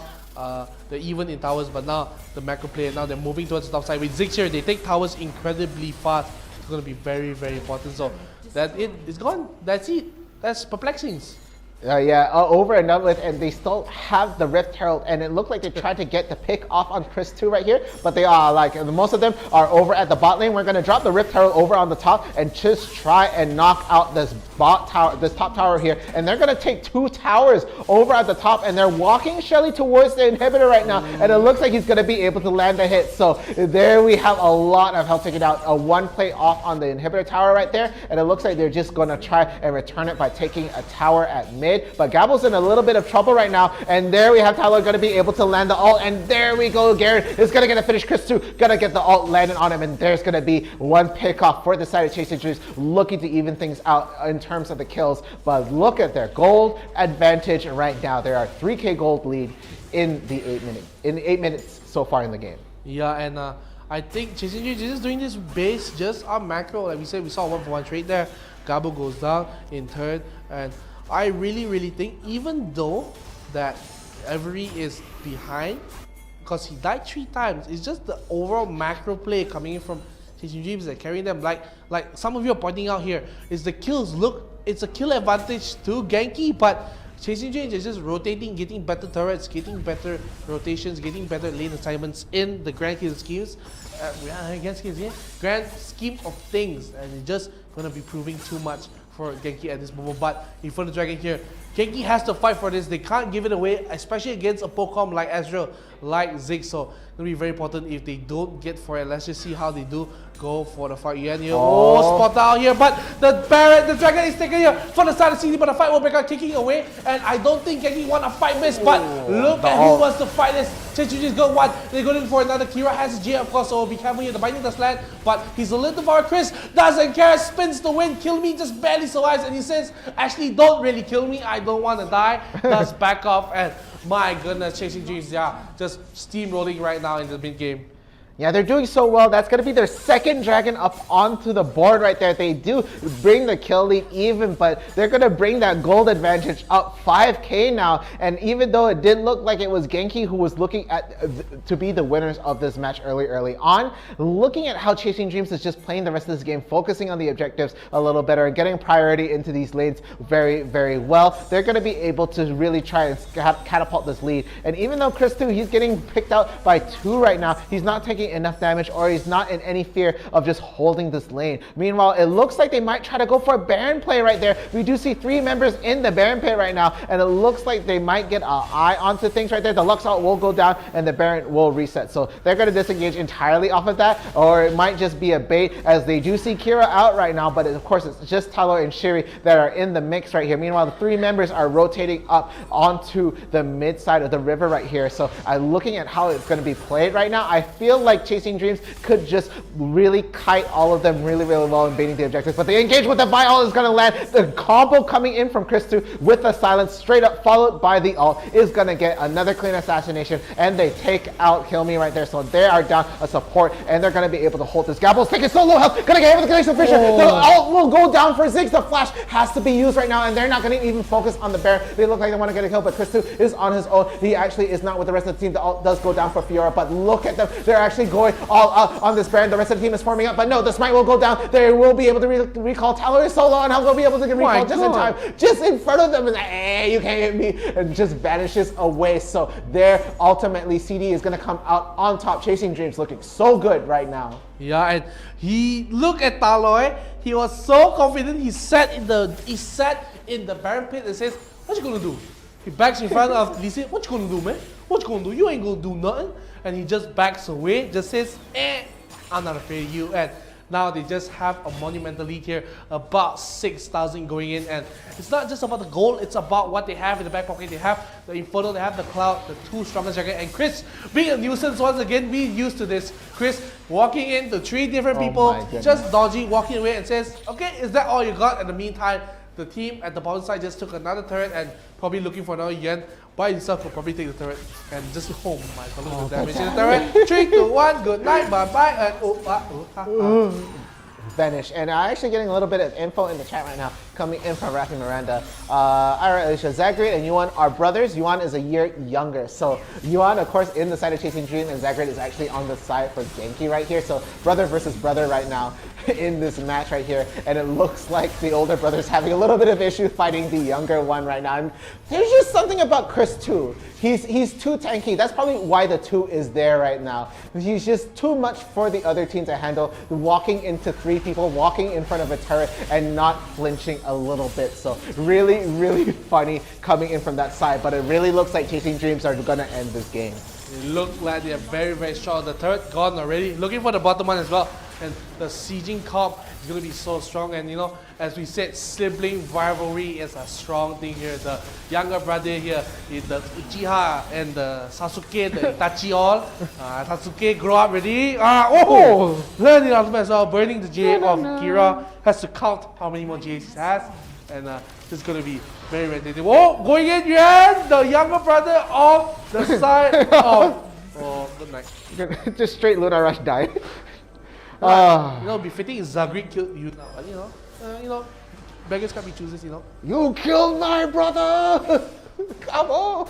they're even in towers, but now the macro player, now they're moving towards the top side. With Ziggs here, they take towers incredibly fast. It's going to be very, very important. So that it's gone. That's it. That's Perplexings. Over and done with, and they still have the Rift Herald, and it looked like they tried to get the pick off on 𝐶𝐻2 right here, but they are most of them are over at the bot lane. We're going to drop the Rift Herald over on the top and just try and knock out this bot tower, this top tower here, and they're going to take 2 towers over at the top, and they're walking Shelly towards the inhibitor right now, and it looks like he's going to be able to land the hit. So there we have a lot of health taken out, a 1 play off on the inhibitor tower right there, and it looks like they're just going to try and return it by taking a tower at mid. But 𝐿𝐵𝐲's in a little bit of trouble right now, and there we have Tyler going to be able to land the ult, and there we go. Garen is going to get a finish. 𝐶𝐻2 going to get the ult landed on him, and there's going to be 1 pick off for the side of Chasing Dreams, looking to even things out in terms of the kills. But look at their gold advantage right now. There are 3K gold lead in the 8 minutes so far in the game. Yeah, and I think Chasing Dreams is just doing this based just on macro. Like we said, we saw 1-for-1 trade there. 𝐿𝐵𝐲 goes down in turn, and I really think, even though that Avery is behind because he died 3 times, it's just the overall macro play coming in from Chasing Dreams that carrying them. Like some of you are pointing out here, is the kills. Look, it's a kill advantage to Genki, but Chasing Dreams is just rotating, getting better turrets, getting better rotations, getting better lane assignments in the grand scheme of things, and it's just gonna be proving too much for Genki at this moment. But in front of Dragon here, Genki has to fight for this. They can't give it away, especially against a Pokemon like Ezreal, like Ziggs. So it's gonna be very important if they don't get for it. Let's just see how they do go for the fight. Yuan here, spot out here, but the Dragon is taken here for the side of CD, but the fight will break out, kicking away, and I don't think Genki want a fight miss, but look at who wants to fight this. Chasing Dreams got 1, they're going for another. Kira has his J, of course, so be careful here. The binding does land, but he's a little far. Chris doesn't care, spins the win. Kill Me just barely survives, and he says, actually, don't really kill me, I don't want to die. Does back off, and my goodness, Chasing Dreams, just steamrolling right now in the mid game. Yeah, they're doing so well. That's going to be their 2nd dragon up onto the board right there. They do bring the kill lead even, but they're going to bring that gold advantage up 5K now. And even though it did look like it was Genki who was looking at to be the winners of this match early on, looking at how Chasing Dreams is just playing the rest of this game, focusing on the objectives a little better and getting priority into these lanes very well, they're going to be able to really try and catapult this lead. And even though 𝐶𝐻2, he's getting picked out by 2 right now, he's not taking enough damage, or he's not in any fear of just holding this lane. Meanwhile, it looks like they might try to go for a Baron play right there. We do see 3 members in the Baron pit right now, and it looks like they might get an eye onto things right there. The Lux ult will go down, and the Baron will reset. So they're going to disengage entirely off of that, or it might just be a bait, as they do see Kira out right now, but of course it's just Tyler and Shiri that are in the mix right here. Meanwhile, the 3 members are rotating up onto the mid side of the river right here. So looking at how it's going to be played right now, I feel like Chasing Dreams could just really kite all of them really well in baiting the objectives. But they engage with the Vi ult is going to land. The combo coming in from 𝐶𝐻2 with the silence straight up followed by the ult is going to get another clean assassination, and they take out Kill Me right there. So they are down a support, and they're going to be able to hold this. 𝐿𝐵𝐲's taking so low health, going to get hit with the connection Fisher. The ult will go down for Ziggs. The flash has to be used right now, and they're not going to even focus on the Baron. They look like they want to get a kill, but 𝐶𝐻2 is on his own. He actually is not with the rest of the team. The ult does go down for Fiora, but look at them. They're actually going all out on this Baron. The rest of the team is forming up, but no, the smite will go down. They will be able to recall. Tyler is so low, and he'll be able to get recall just in time. Just in front of them, and hey, you can't hit me, and just vanishes away. So there, ultimately, CD is going to come out on top. Chasing Dreams looking so good right now. Yeah, and look at Taloy. He was so confident. He sat in the Baron pit and says, "What you gonna do?" He backs in front of Lee. "What you gonna do, man? What you gonna do? You ain't gonna do nothing." And he just backs away, just says, "I'm not afraid of you." And now they just have a monumental lead here, about 6,000 going in, and it's not just about the goal, it's about what they have in the back pocket. They have the Inferno, they have the Cloud, the 2 strongest dragon, and Chris being a nuisance once again. We used to this. Chris walking into 3 different people, just dodging, walking away, and says, "Okay, is that all you got?" In the meantime, the team at the bottom side just took another turret and probably looking for another Yuan. By himself will probably take the turret and just home. My God, look at the damage in the turret. 3, 2, 1, good night, bye bye, and Vanish. And actually getting a little bit of info in the chat right now coming in from Rafi Miranda. IRL ASIA, 𝐿𝐵𝐲 and 𝐸1 are brothers. 𝐸1 is a year younger. So 𝐸1, of course, in the side of Chasing Dream, and 𝐿𝐵𝐲 is actually on the side for Genki right here. So brother versus brother right now. in this match right here, and it looks like the older brother's having a little bit of issue fighting the younger one right now. And there's just something about Chris too. He's too tanky. That's probably why the 2 is there right now. He's just too much for the other team to handle, walking into 3 people, walking in front of a turret, and not flinching a little bit. So really, really funny coming in from that side, but it really looks like Chasing Dreams are gonna end this game. It looked like they're very, very strong. The turret gone already. Looking for the bottom one as well. And the 𝐒𝐮𝐸 is going to be so strong. And you know, as we said, sibling rivalry is a strong thing here. The younger brother here, the Uchiha and the Sasuke, the Itachi all. Sasuke grow up already. Learn it ultimate as well. Burning the GA of Kira. Has to count how many more GAs he has. And this is going to be very meditative. Oh, going in, Yuan, the younger brother of the side of... Oh, good night. Just straight Lunar Rush die. You know, befitting 𝐒𝐬𝐿 killed you now. But you know, beggars can't be choosers, you know. You killed my brother! Come on!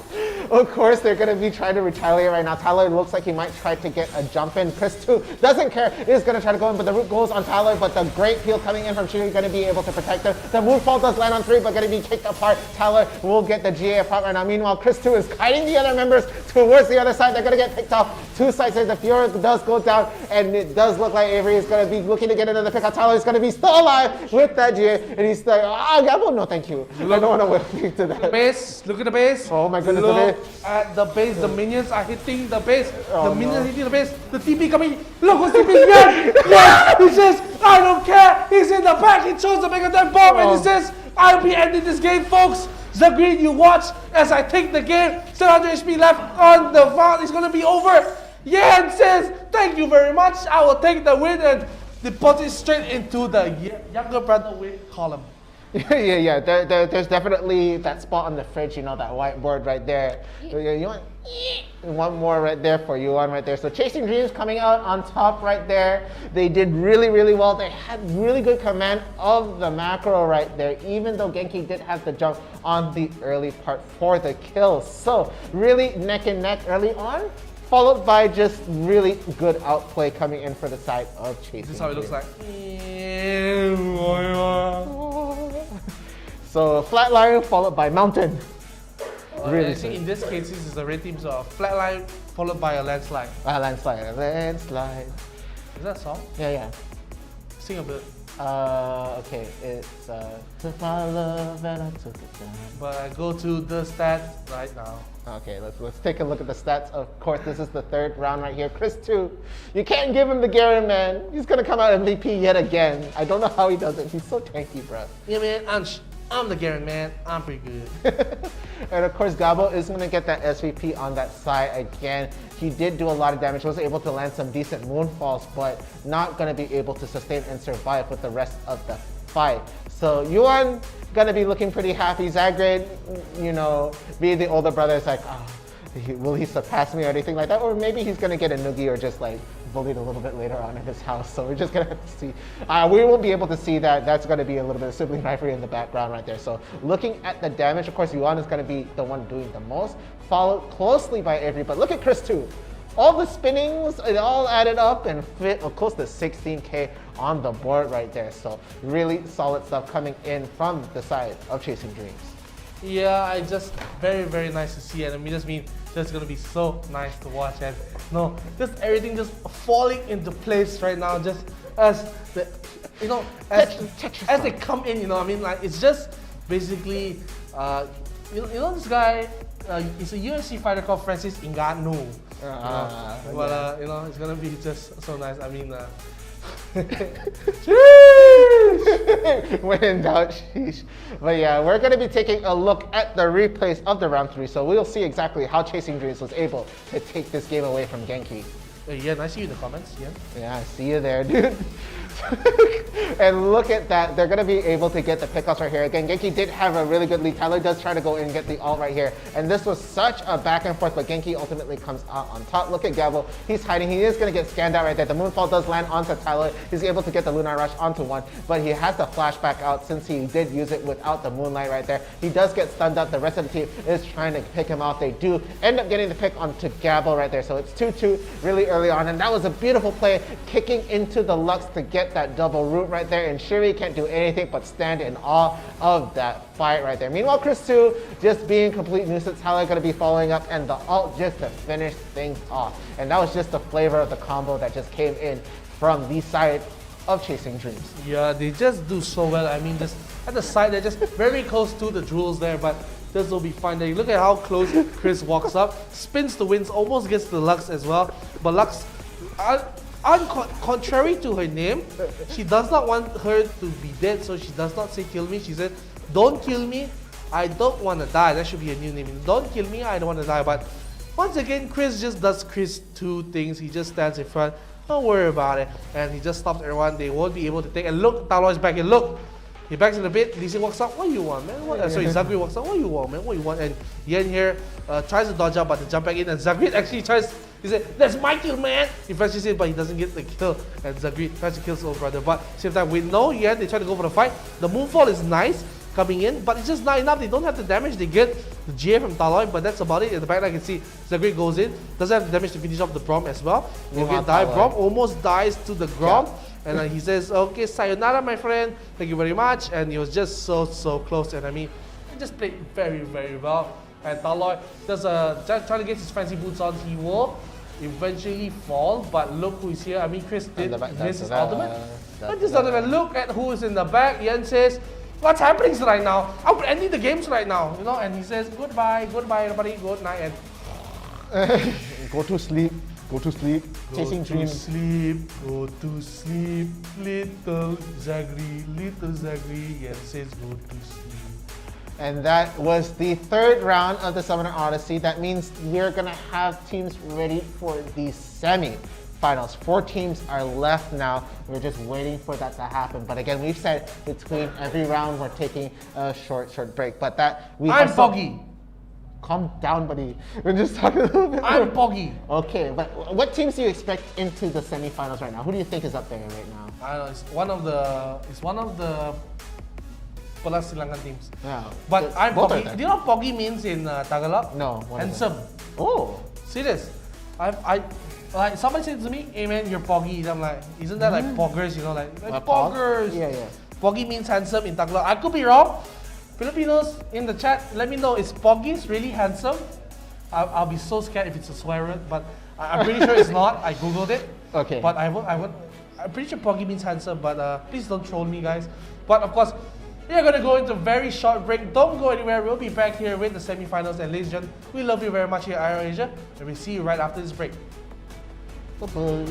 Of course, they're going to be trying to retaliate right now. Tyler looks like he might try to get a jump in. Chris, too, doesn't care. He's going to try to go in, but the root goes on Tyler. But the great peel coming in from Shuri is going to be able to protect him. The moonfall does land on 3, but going to be kicked apart. Tyler will get the GA apart right now. Meanwhile, Chris, too, is guiding the other members towards the other side. They're going to get picked off. 2 sides here. The Fiora does go down, and it does look like Avery is going to be looking to get another pick out. Tyler is going to be still alive with that GA, and he's like, Gabo, no, thank you. I don't want to whip to that. The base, look at the base. Oh my goodness, look at the base. The minions are hitting the base. The minions are hitting the base. The TP coming. Look what's TP. Yes! He says, I don't care. He's in the back. He chose the Mega Death Bomb and he says, I'll be ending this game, folks. 𝐒𝐻, you watch as I take the game. Still 100 HP left on the vault. It's going to be over. Yan says, thank you very much. I will take the win and deposit straight into the younger brother win column. Yeah. There's definitely that spot on the fridge, you know, that whiteboard right there. You want one more right there for you on right there. So Chasing Dreams coming out on top right there. They did really, really well. They had really good command of the macro right there, even though Genki did have the jump on the early part for the kill. So really neck and neck early on, followed by just really good outplay coming in for the side of Chasing Dreams. This is how it looks like. So Flatline followed by Mountain. Really, I think in this case, this is a red team, so a flatline followed by a landslide. Landslide. Is that a song? Yeah. Sing a bit. Okay, it's took my love and I took it down. But I go to the stats right now. Okay, let's take a look at the stats. Of course, this is the 3rd round right here. Chris 2, you can't give him the Garen, man. He's gonna come out MVP yet again. I don't know how he does it. He's so tanky, bro. Yeah, man. I'm the Garen, man. I'm pretty good. And of course, Gabo is going to get that SVP on that side again. He did do a lot of damage. He was able to land some decent moonfalls, but not going to be able to sustain and survive with the rest of the fight. So Yuan going to be looking pretty happy. 𝐒𝐬𝐿, you know, being the older brother, is like, will he surpass me or anything like that? Or maybe he's going to get a noogie or just like bullied a little bit later on in his house. So we're just going to have to see. We won't be able to see that. That's going to be a little bit of sibling rivalry in the background right there. So looking at the damage, of course, Yuan is going to be the one doing the most, followed closely by Avery. But look at Chris too. All the spinnings, it all added up and fit close to 16K on the board right there. So really solid stuff coming in from the side of Chasing Dreams. Yeah, I just very, very nice to see, and it just means just gonna be so nice to watch, and just everything just falling into place right now, just as the, as they come in, I mean, like, it's just basically, this guy, he's a UFC fighter called Francis Ngannou. It's gonna be just so nice. I mean, when in doubt, sheesh. But yeah, we're going to be taking a look at the replays of the round 3, so we'll see exactly how Chasing Dreams was able to take this game away from Genki. Yeah, I see you in the comments. Yeah, I see you there, dude. And look at that, they're going to be able to get the pickups right here. Again, Genki did have a really good lead. Tyler does try to go in and get the ult right here. And this was such a back and forth, but Genki ultimately comes out on top. Look at Gabo, he's hiding. He is going to get scanned out right there. The moonfall does land onto Tyler. He's able to get the Lunar Rush onto one, but he has the flashback out since he did use it without the moonlight right there. He does get stunned up. The rest of the team is trying to pick him off. They do end up getting the pick onto Gabo right there. So it's 2-2 really early on, and that was a beautiful play, kicking into the Lux to get get that double root right there, and Shiri can't do anything but stand in awe of that fight right there. Meanwhile, Chris 2 just being complete nuisance. How are going to be following up and the ult just to finish things off. And that was just the flavor of the combo that just came in from the side of Chasing Dreams. Yeah, they just do so well. I mean, just at the side, they're just very close to the jewels there, but this will be fine. Look at how close Chris walks up, spins the wins, almost gets the Lux as well. But Lux, contrary to her name, she does not want her to be dead, so she does not say kill me. She said, don't kill me, I don't want to die. That should be a new name. Don't kill me, I don't want to die. But once again, Chris just does Chris 2 things. He just stands in front, don't worry about it, and he just stops everyone. They won't be able to take. And look, Taloy's back, and look, he backs in a bit. Lee Sin walks up. What do you want, man? Sorry, 𝐒𝐿𝐴 walks up. What do you want, man? What do you want? And Yen here tries to dodge out, but to jump back in. And 𝐒𝐿𝐴 actually tries. He said, "That's my kill, man." He presses it, but he doesn't get the kill. And 𝐒𝐿𝐴 tries to kill his old brother. But same time, we know Yen. They try to go for the fight. The moonfall is nice coming in, but it's just not enough. They don't have the damage. They get the GA from Taloy, but that's about it. In the back, I can see 𝐒𝐿𝐴 goes in. Doesn't have the damage to finish off the Braum as well. Okay, die. Braum almost dies to the Grom. Yeah. And he says, okay, sayonara, my friend. Thank you very much. And he was just so close. And I mean, he just played very, very well. And Taloy does trying to get his fancy boots on. He will eventually fall. But look who is here. I mean, Chris did miss his ultimate. But just look at who is in the back. Yen says, what's happening right now? I'm ending the games right now. You know, and he says, goodbye, everybody, good night. And go to sleep. Go to sleep. Chasing Dreams. Go to sleep, little 𝐒𝐿𝐴. Yen says go to sleep. And that was the third round of the Summoner Odyssey. That means we're gonna have teams ready for the semi-finals. 4 teams are left now. We're just waiting for that to happen. But again, we've said between every round we're taking a short break. But that I'm foggy. Calm down, buddy. We're just talking a little bit more. I'm foggy. Okay, but what teams do you expect into the semi-finals right now? Who do you think is up there right now? I don't know. It's one of the Pelas Sri Lankan teams. Yeah. But I'm foggy. Do you know what foggy means in Tagalog? No. Handsome. Oh. Serious. I like somebody said to me, "Hey man, you're foggy." I'm like, isn't that like poggers? You know, like poggers. Yeah. Foggy means handsome in Tagalog. I could be wrong. Filipinos in the chat, let me know, is Poggies really handsome? I'll be so scared if it's a swear word, but I'm pretty sure it's not. I googled it. Okay. But I'm pretty sure Poggy means handsome, but please don't troll me, guys. But of course, we are going to go into a very short break. Don't go anywhere. We'll be back here with the semi-finals. And ladies and gentlemen, we love you very much here at IRL Asia, and we'll see you right after this break. Bye-bye.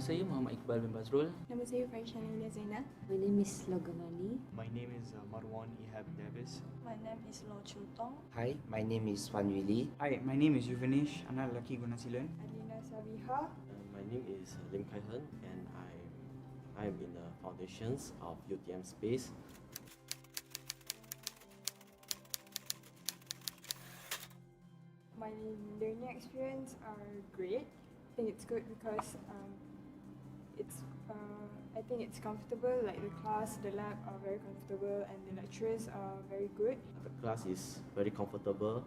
Saya Muhammad Iqbal bin Bazrul. Nama saya Faishanah Zainal. My name is Logamani. My name is Marwan Ihab Davis. My name is Lo Chu Tong. Hi, my name is Wan Wili. Hi, my name is Yuvanish, anak lelaki guna silen. Alina Sabiha. My name is Lim Kai Hen, and I am in the foundations of UTM Space. My learning experience are great. I think it's good because I think it's comfortable. Like the class, the lab are very comfortable, and the lecturers are very good. The class is very comfortable,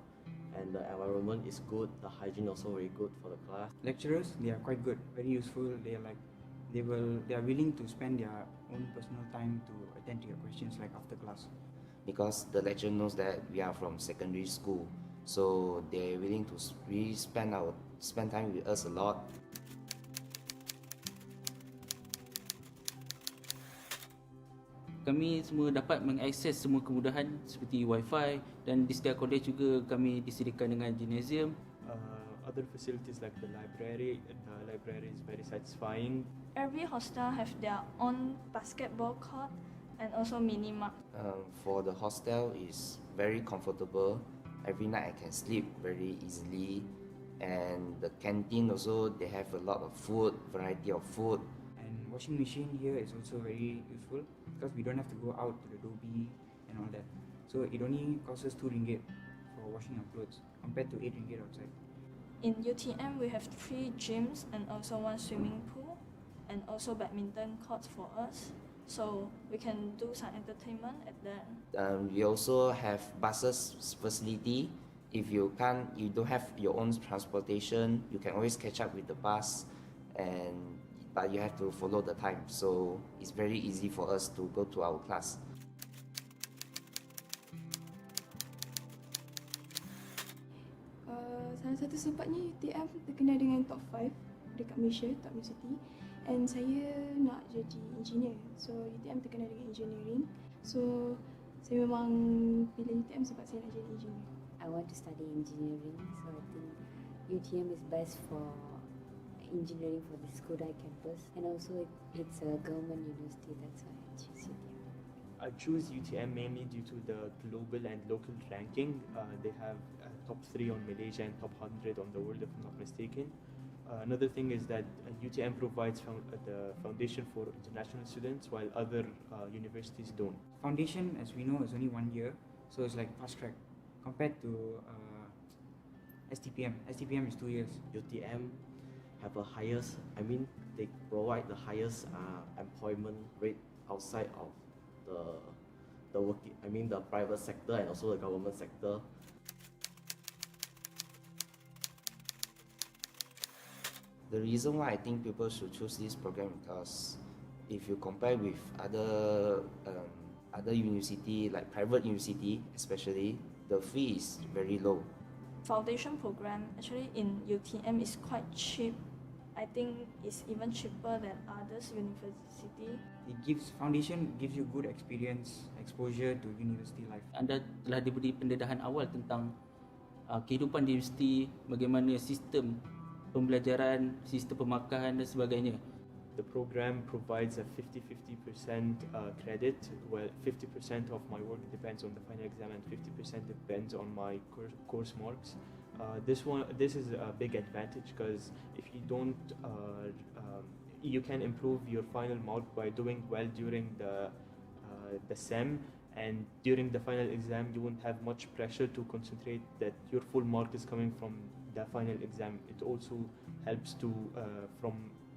and the environment is good. The hygiene also very good for the class. Lecturers, they are quite good, very useful. They are willing to spend their own personal time to attend to your questions like after class. Because the lecturer knows that we are from secondary school, so they're willing to really spend time with us a lot. Kami semua dapat mengakses semua kemudahan seperti Wi-Fi, dan di setiap college juga kami disediakan dengan gymnasium. Other facilities like the library is very satisfying. Every hostel have their own basketball court and also mini mart. For the hostel is very comfortable. Every night I can sleep very easily, and the canteen also, they have a lot of food, variety of food. And washing machine here is also very useful because we don't have to go out to the lobby and all that. So it only costs us 2 ringgit for washing our clothes compared to 8 ringgit outside. In UTM, we have 3 gyms and also 1 swimming pool and also badminton courts for us. So we can do some entertainment at there. We also have buses facility. If you don't have your own transportation, you can always catch up with the bus, but you have to follow the time. So it's very easy for us to go to our class. Salah satu sebabnya UTM terkenal dengan top 5 dekat Malaysia, top university. And saya nak jadi engineer. So UTM terkenal dengan engineering. So saya memang pilih UTM sebab saya nak jadi engineer. I want to study engineering, so I think UTM is best for engineering for the SKOB campus, and also it's a government university, that's why I choose UTM. I choose UTM mainly due to the global and local ranking. They have top 3 on Malaysia and top 100 on the world, if I'm not mistaken. Another thing is that UTM provides the foundation for international students, while other universities don't. Foundation, as we know, is only 1 year, so it's like fast track compared to STPM. STPM is 2 years. UTM have a highest, they provide the highest employment rate outside of the private sector and also the government sector. The reason why I think people should choose this program because if you compare with other university, like private university especially, the fee is very low. Foundation program actually in UTM is quite cheap. I think it's even cheaper than others university. Foundation gives you good experience, exposure to university life. Anda telah diberi pendedahan awal tentang kehidupan di universiti, bagaimana sistem pembelajaran, sistem pemakahan dan sebagainya. The program provides a 50-50% credit, where 50% of my work depends on the final exam and 50% depends on my course marks. This is a big advantage because if you don't, you can improve your final mark by doing well during the SEM, and during the final exam you won't have much pressure to concentrate that your full mark is coming from the final exam. It also helps to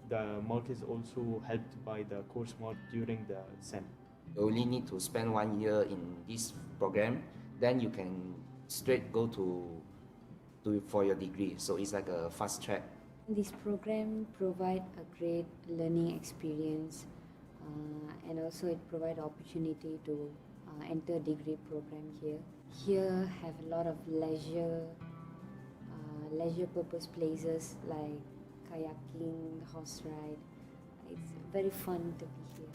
the mark is also helped by the course mark during the SEM. You only need to spend 1 year in this program, then you can straight go to for your degree. So it's like a fast track. This program provide a great learning experience, and also it provide opportunity to enter degree program here. Here have a lot of leisure purpose places like kayaking, horse ride. It's very fun to be here.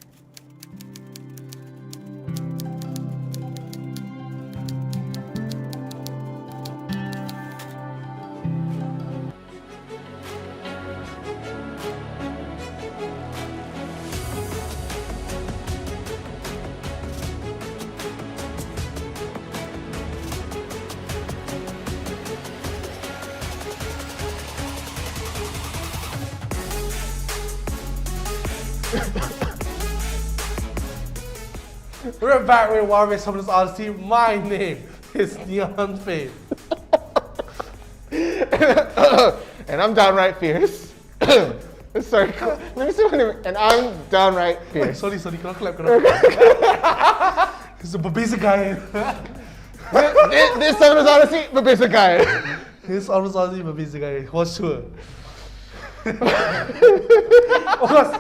We're back with Warwick's Hopeless Odyssey. My name is NeonFaith. And I'm downright fierce. Sorry, let me see my name. And I'm downright fierce. Sorry, kena clap. It's a berbeza gaya. This Hopeless Odyssey, berbeza gaya. This Hopeless Odyssey, berbeza gaya, for sure. Of course,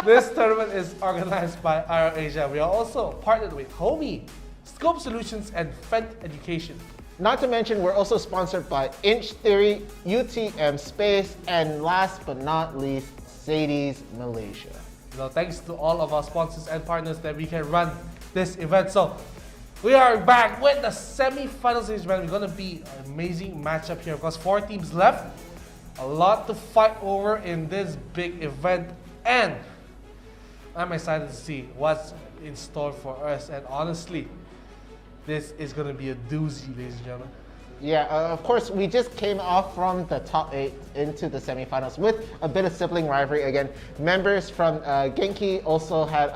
this tournament is organized by IRL ASIA. We are also partnered with HOME, SKOB Solutions, and Fent Education. Not to mention, we're also sponsored by Inch Theory, UTM Space, and last but not least, 𝐒𝐿𝐲𝐬𝐿 Malaysia. Thanks to all of our sponsors and partners that we can run this event. So we are back with the semi-final stage, man. We're going to be an amazing matchup here because 4 teams left. A lot to fight over in this big event, and I'm excited to see what's in store for us. And honestly, this is going to be a doozy, ladies and gentlemen. Yeah, of course, we just came off from the top 8 into the semifinals with a bit of sibling rivalry again. Members from Genki also had,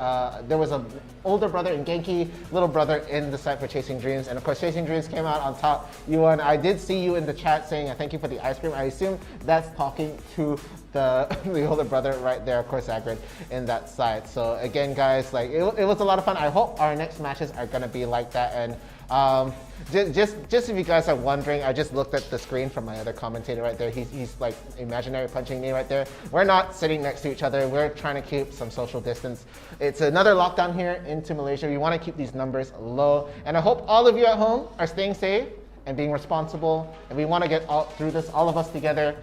there was an older brother in Genki, little brother in the side for Chasing Dreams, and of course Chasing Dreams came out on top. Yuan, I did see you in the chat saying thank you for the ice cream. I assume that's talking to the older brother right there, of course, Agrid, in that side. So again, guys, like it was a lot of fun. I hope our next matches are gonna be like that. And just if you guys are wondering, I just looked at the screen from my other commentator right there. He's like imaginary punching me right there. We're not sitting next to each other. We're trying to keep some social distance. It's another lockdown here into Malaysia. We want to keep these numbers low. And I hope all of you at home are staying safe and being responsible. And we want to get through this, all of us together.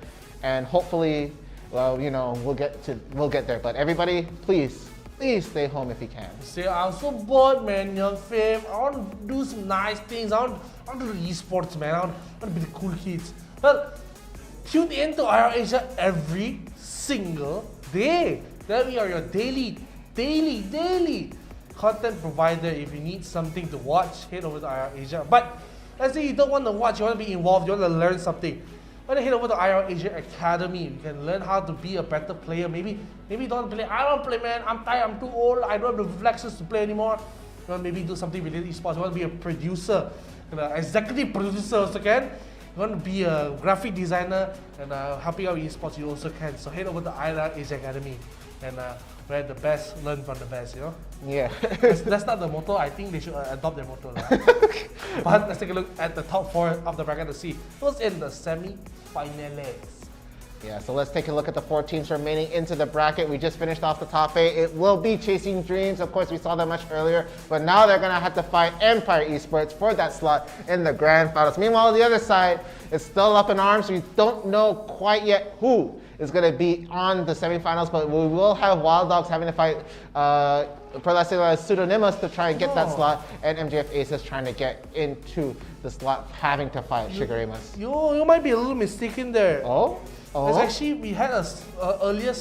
And hopefully, well, you know, we'll get there. But everybody, please stay home if you can. See, I'm so bored, man. NeonFaith. I want to do some nice things. I want to do esports, man. I want to be the cool kids. Well, tune in to IRL Asia every single day. There we are, your daily content provider. If you need something to watch, head over to IRL Asia. But let's say you don't want to watch, you want to be involved, you want to learn something. When you head over to IRL Asia Academy, you can learn how to be a better player. Maybe you don't want to play. I don't play, man. I'm tired. I'm too old. I don't have the reflexes to play anymore. You want to maybe do something related to esports. You want to be a producer, an executive producer also can. You want to be a graphic designer and helping out with esports, you also can. So head over to IRL Asia Academy and where the best learn from the best, you know? Yeah. That's not the motto. I think they should adopt their motto. But let's take a look at the top 4 of the bracket to see who's in the semi-finals. Yeah, so let's take a look at the 4 teams remaining into the bracket. We just finished off the top 8. It will be Chasing Dreams. Of course, we saw that much earlier. But now they're going to have to fight Empire Esports for that slot in the grand finals. Meanwhile, on the other side, it's still up in arms. We don't know quite yet who is going to be on the semifinals, but we will have Wild Dogs having to fight Pseudonymous to try and get that slot, and MJF Aces trying to get into the slot, having to fight 𝐒𝐿𝐴. You might be a little mistaken there. Oh? It's actually, we had a earlier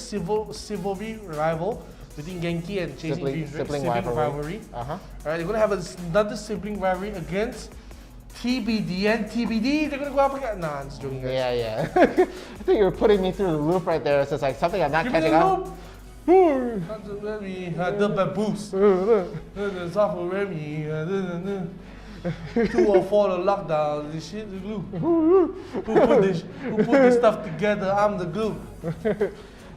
rivalry between Genki and Chasing Dreams. Sibling rivalry. Alright, they're going to have another sibling rivalry against TBD, and TBD, they're going to go up again. Nah, I'm just joking, guys. Yeah. I think you were putting me through the loop right there. It's just like something I'm not catching up. That's where we had the baboos. That's where we 2 or 4 the lockdown. This shit the glue. Who put this stuff together? I'm the glue.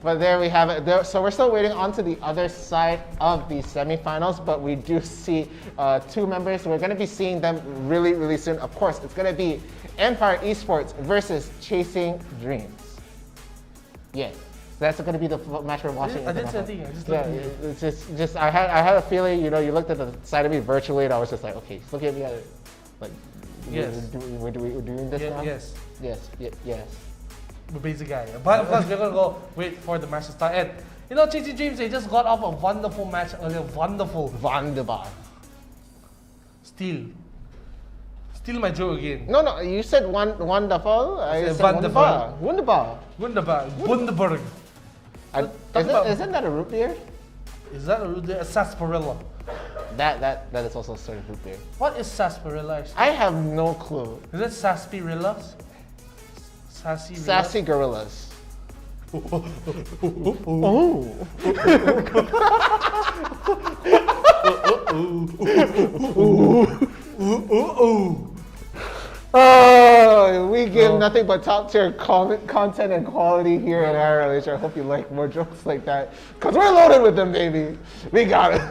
But there we have it. So we're still waiting on to the other side of the semifinals, but we do see 2 members. We're going to be seeing them really soon. Of course, it's going to be Empire Esports versus Chasing Dreams. Yes. That's going to be the match we're watching. I didn't say anything. I just looked at you. It's just I had a feeling, you know, you looked at the side of me virtually, and I was just like, okay, look at me, like, yes, we're doing this now. Yes. The basic guy. But of course, we're gonna go wait for the match to start. And you know, Chasing Dreams, they just got off a wonderful match earlier. Wonderful. Wunderbar. Steal my joke again. No, you said wonderful. I said wonderful. Wunderbar. Isn't that a root beer? Is that a root beer? A sarsaparilla. That is also sort of root beer. What is sarsaparilla actually? I have no clue. Is it sarsaparillas? Sassy gorillas. Oh. Oh, we give nothing but top tier content and quality here at IRL Asia. I hope you like more jokes like that, because we're loaded with them, baby. We got it.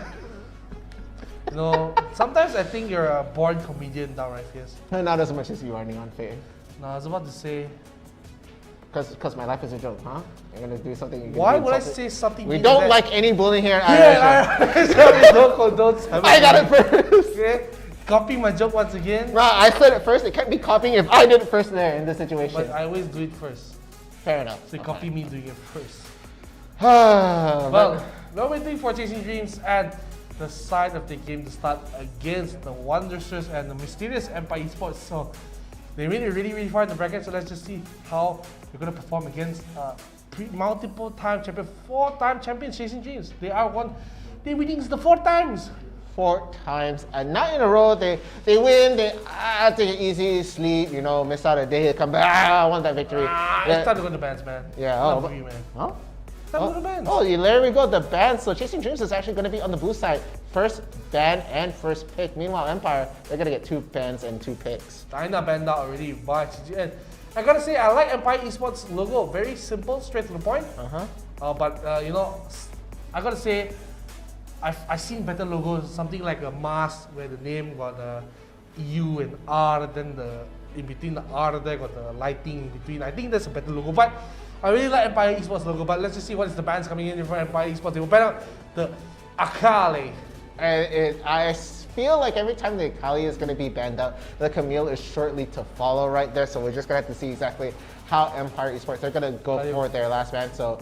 No, sometimes I think you're a born comedian now, right, Fierce? Not as much as you are, NeonFaith. No, I was about to say... Because my life is a joke, huh? You're going to do something... Why would I say something... We don't like any bullying here at IRL Asia. I got it first. Okay. Copy my joke once again. No, I said it first. It can't be copying if I did it first there in this situation. But I always do it first. Fair enough. So copy me doing it first. Well, we're waiting for Chasing Dreams and the side of the game to start against the Wondrous and the mysterious Empire Esports. So they really far in the bracket. So let's just see how they're going to perform against multiple time champion, 4-time champion Chasing Dreams. They are winning the 4 times. 4 times, and not in a row. They win, they take it easy, sleep, you know, miss out a day, come back, I want that victory. It's time to go to bans, man. Yeah, Not for you, man. Huh? Time to go to bans. Oh, there we go, the bans. So Chasing Dreams is actually going to be on the blue side. First ban and first pick. Meanwhile, Empire, they're going to get 2 bans and 2 picks. Dyna banned out already by CGN. I gotta say, I like Empire Esports logo. Very simple, straight to the point. But you know, I gotta say, I've seen better logos. Something like a mask where the name got the U and R, then in between the R there got the lighting in between. I think that's a better logo. But I really like Empire Esports logo. But let's just see what is the bands coming in for Empire Esports. They will ban out the 𝐒𝐿𝐲. And I feel like every time the 𝐒𝐿𝐲 is going to be banned out, the 𝐒𝐲 is shortly to follow right there. So we're just going to have to see exactly how Empire Esports, they're going to go for their last ban. So,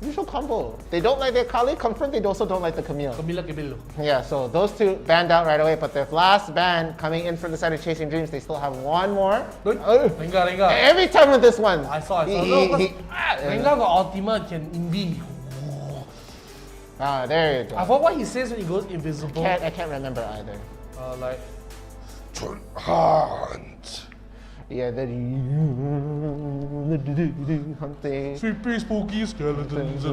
usual combo. They don't like the 𝐒𝐿𝐲, confirmed they also don't like the 𝐒𝐲. Yeah, so those 2 banned out right away, but their last ban coming in for the side of Chasing Dreams, they still have 1 more. Rengar. Every time with this one. I saw. Rengar got ultimate, can invi. There you go. I forgot what he says when he goes invisible. I can't remember either. Like, hunt. Yeah, that hunting. Creepy, spooky skeletons.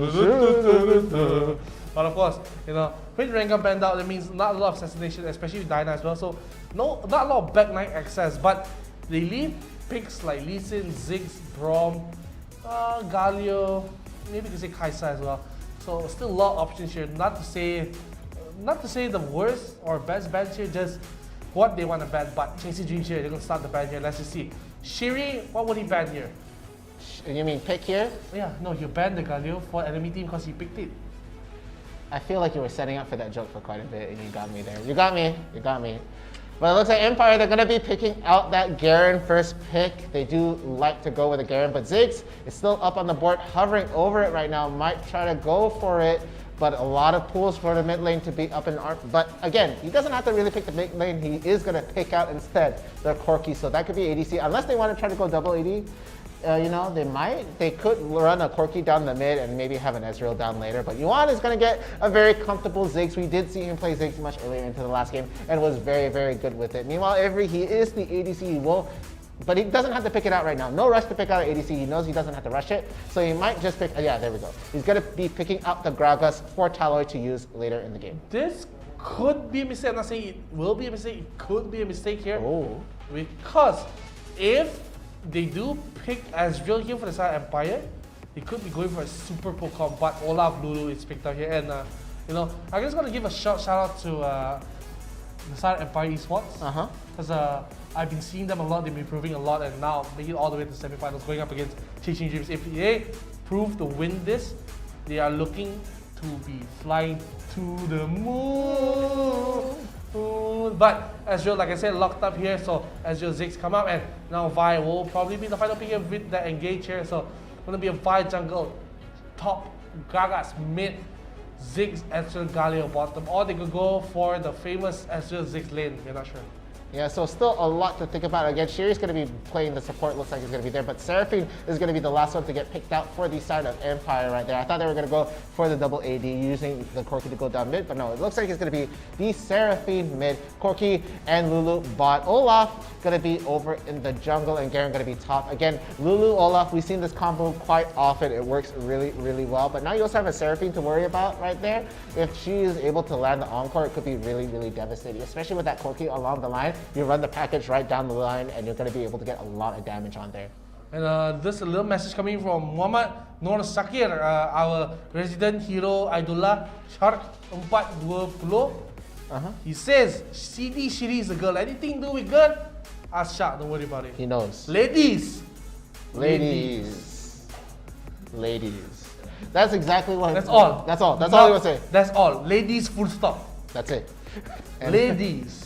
But of course, you know, when Rengar banned out, that means not a lot of assassination, especially with Dyna as well. So not a lot of backline access, but they leave picks like Lee Sin, Ziggs, Braum, �𝐲𝐬, maybe you can say Kai'Sa as well. So still a lot of options here. Not to say the worst or best bans here, just what they want to ban. But Chasing Dreams here, they're gonna start the ban here. Let's just see. Shiri, what would he ban here? You mean pick here? Yeah, no, you banned the 𝐿𝐲 for enemy team because he picked it. I feel like you were setting up for that joke for quite a bit and you got me there. You got me. But it looks like Empire, they're going to be picking out that Garen first pick. They do like to go with a Garen, but Ziggs is still up on the board, hovering over it right now. Might try to go for it, but a lot of pools for the mid lane to be up in arm. But again, he doesn't have to really pick the mid lane. He is going to pick out instead the 𝐿𝐲𝐻. So that could be ADC, unless they want to try to go double AD. You know, they could run a 𝐿𝐲𝐻 down the mid and maybe have an Ezreal down later. But 𝐤𝐿 is going to get a very comfortable Ziggs. We did see him play Ziggs much earlier into the last game and was very, very good with it. Meanwhile, he is the ADC. He will, but he doesn't have to pick it out right now. No rush to pick out an ADC. He knows he doesn't have to rush it. So he might just pick, yeah, there we go. He's going to be picking out the Gragas for Taloi to use later in the game. This could be a mistake. I'm not saying it will be a mistake. It could be a mistake here. Because if they do pick Ezreal here for the side of Empire, they could be going for a super Pokemon, but Olaf Lulu is picked up here. And, you know, I'm just going to give a shout out to the side of Empire Esports. Because I've been seeing them a lot, they've been improving a lot, and now making it all the way to the semifinals, going up against Chasing Dreams. If they prove to win this, they are looking to be flying to the moon. But Ezreal, like I said, locked up here, so Ezreal Ziggs come up, and now Vi will probably be the final pick here with that engage here. So gonna be a Vi jungle, top, Gragas mid, Ziggs, Ezreal, 𝐿𝐲𝐻 bottom, or they could go for the famous Ezreal Ziggs lane, we're not sure. Yeah, so still a lot to think about. Again, Shiri's going to be playing the support, looks like he's going to be there, but Seraphine is going to be the last one to get picked out for the side of Empire right there. I thought they were going to go for the double AD using the 𝐿𝐲𝐻 to go down mid, but no, it looks like it's going to be the Seraphine mid, 𝐿𝐲𝐻 and Lulu bot. Olaf going to be over in the jungle and Garen going to be top. Again, Lulu, Olaf, we've seen this combo quite often. It works really, really well, but now you also have a Seraphine to worry about right there. If she is able to land the Encore, it could be really, really devastating, especially with that 𝐿𝐻𝐻 along the line. You run the package right down the line and you're going to be able to get a lot of damage on there. And this a little message coming from Muhammad Nur Sakir, our resident hero idola Shark 420. He says, CD Shiri is a girl. Anything to do with girl? Ask Shark, don't worry about it. He knows. Ladies. That's exactly what. That's all. That's all he was saying. That's all. Ladies, full stop. That's it. Ladies.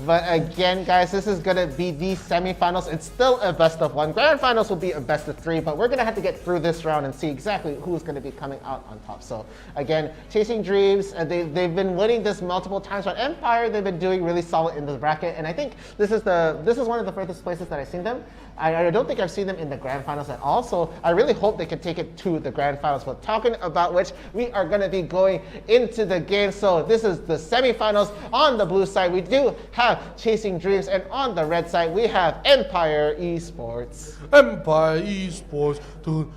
But again, guys, this is gonna be the semifinals. It's still a best of one. Grand finals will be a best of three, but we're gonna have to get through this round and see exactly who's gonna be coming out on top. So again, Chasing Dreams, they've been winning this multiple times, but Empire, they've been doing really solid in the bracket. And I think this is one of the furthest places that I've seen them. I don't think I've seen them in the grand finals at all, so I really hope they can take it to the grand finals. But talking about which, we are going to be going into the game. So this is the semifinals. On the blue side, we do have Chasing Dreams, and on the red side, we have Empire Esports. Empire Esports. You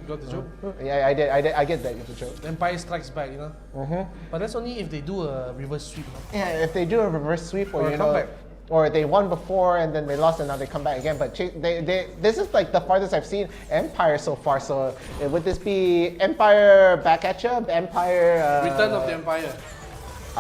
got the joke? Yeah, I did. I get that. You got the joke. Empire Strikes Back, you know? But that's only if they do a reverse sweep. Yeah, if they do a reverse sweep or, Or a comeback. Or they won before and then they lost and now they come back again. But this is like the farthest I've seen Empire so far. So would this be Empire back at you? Empire... Return of the Empire.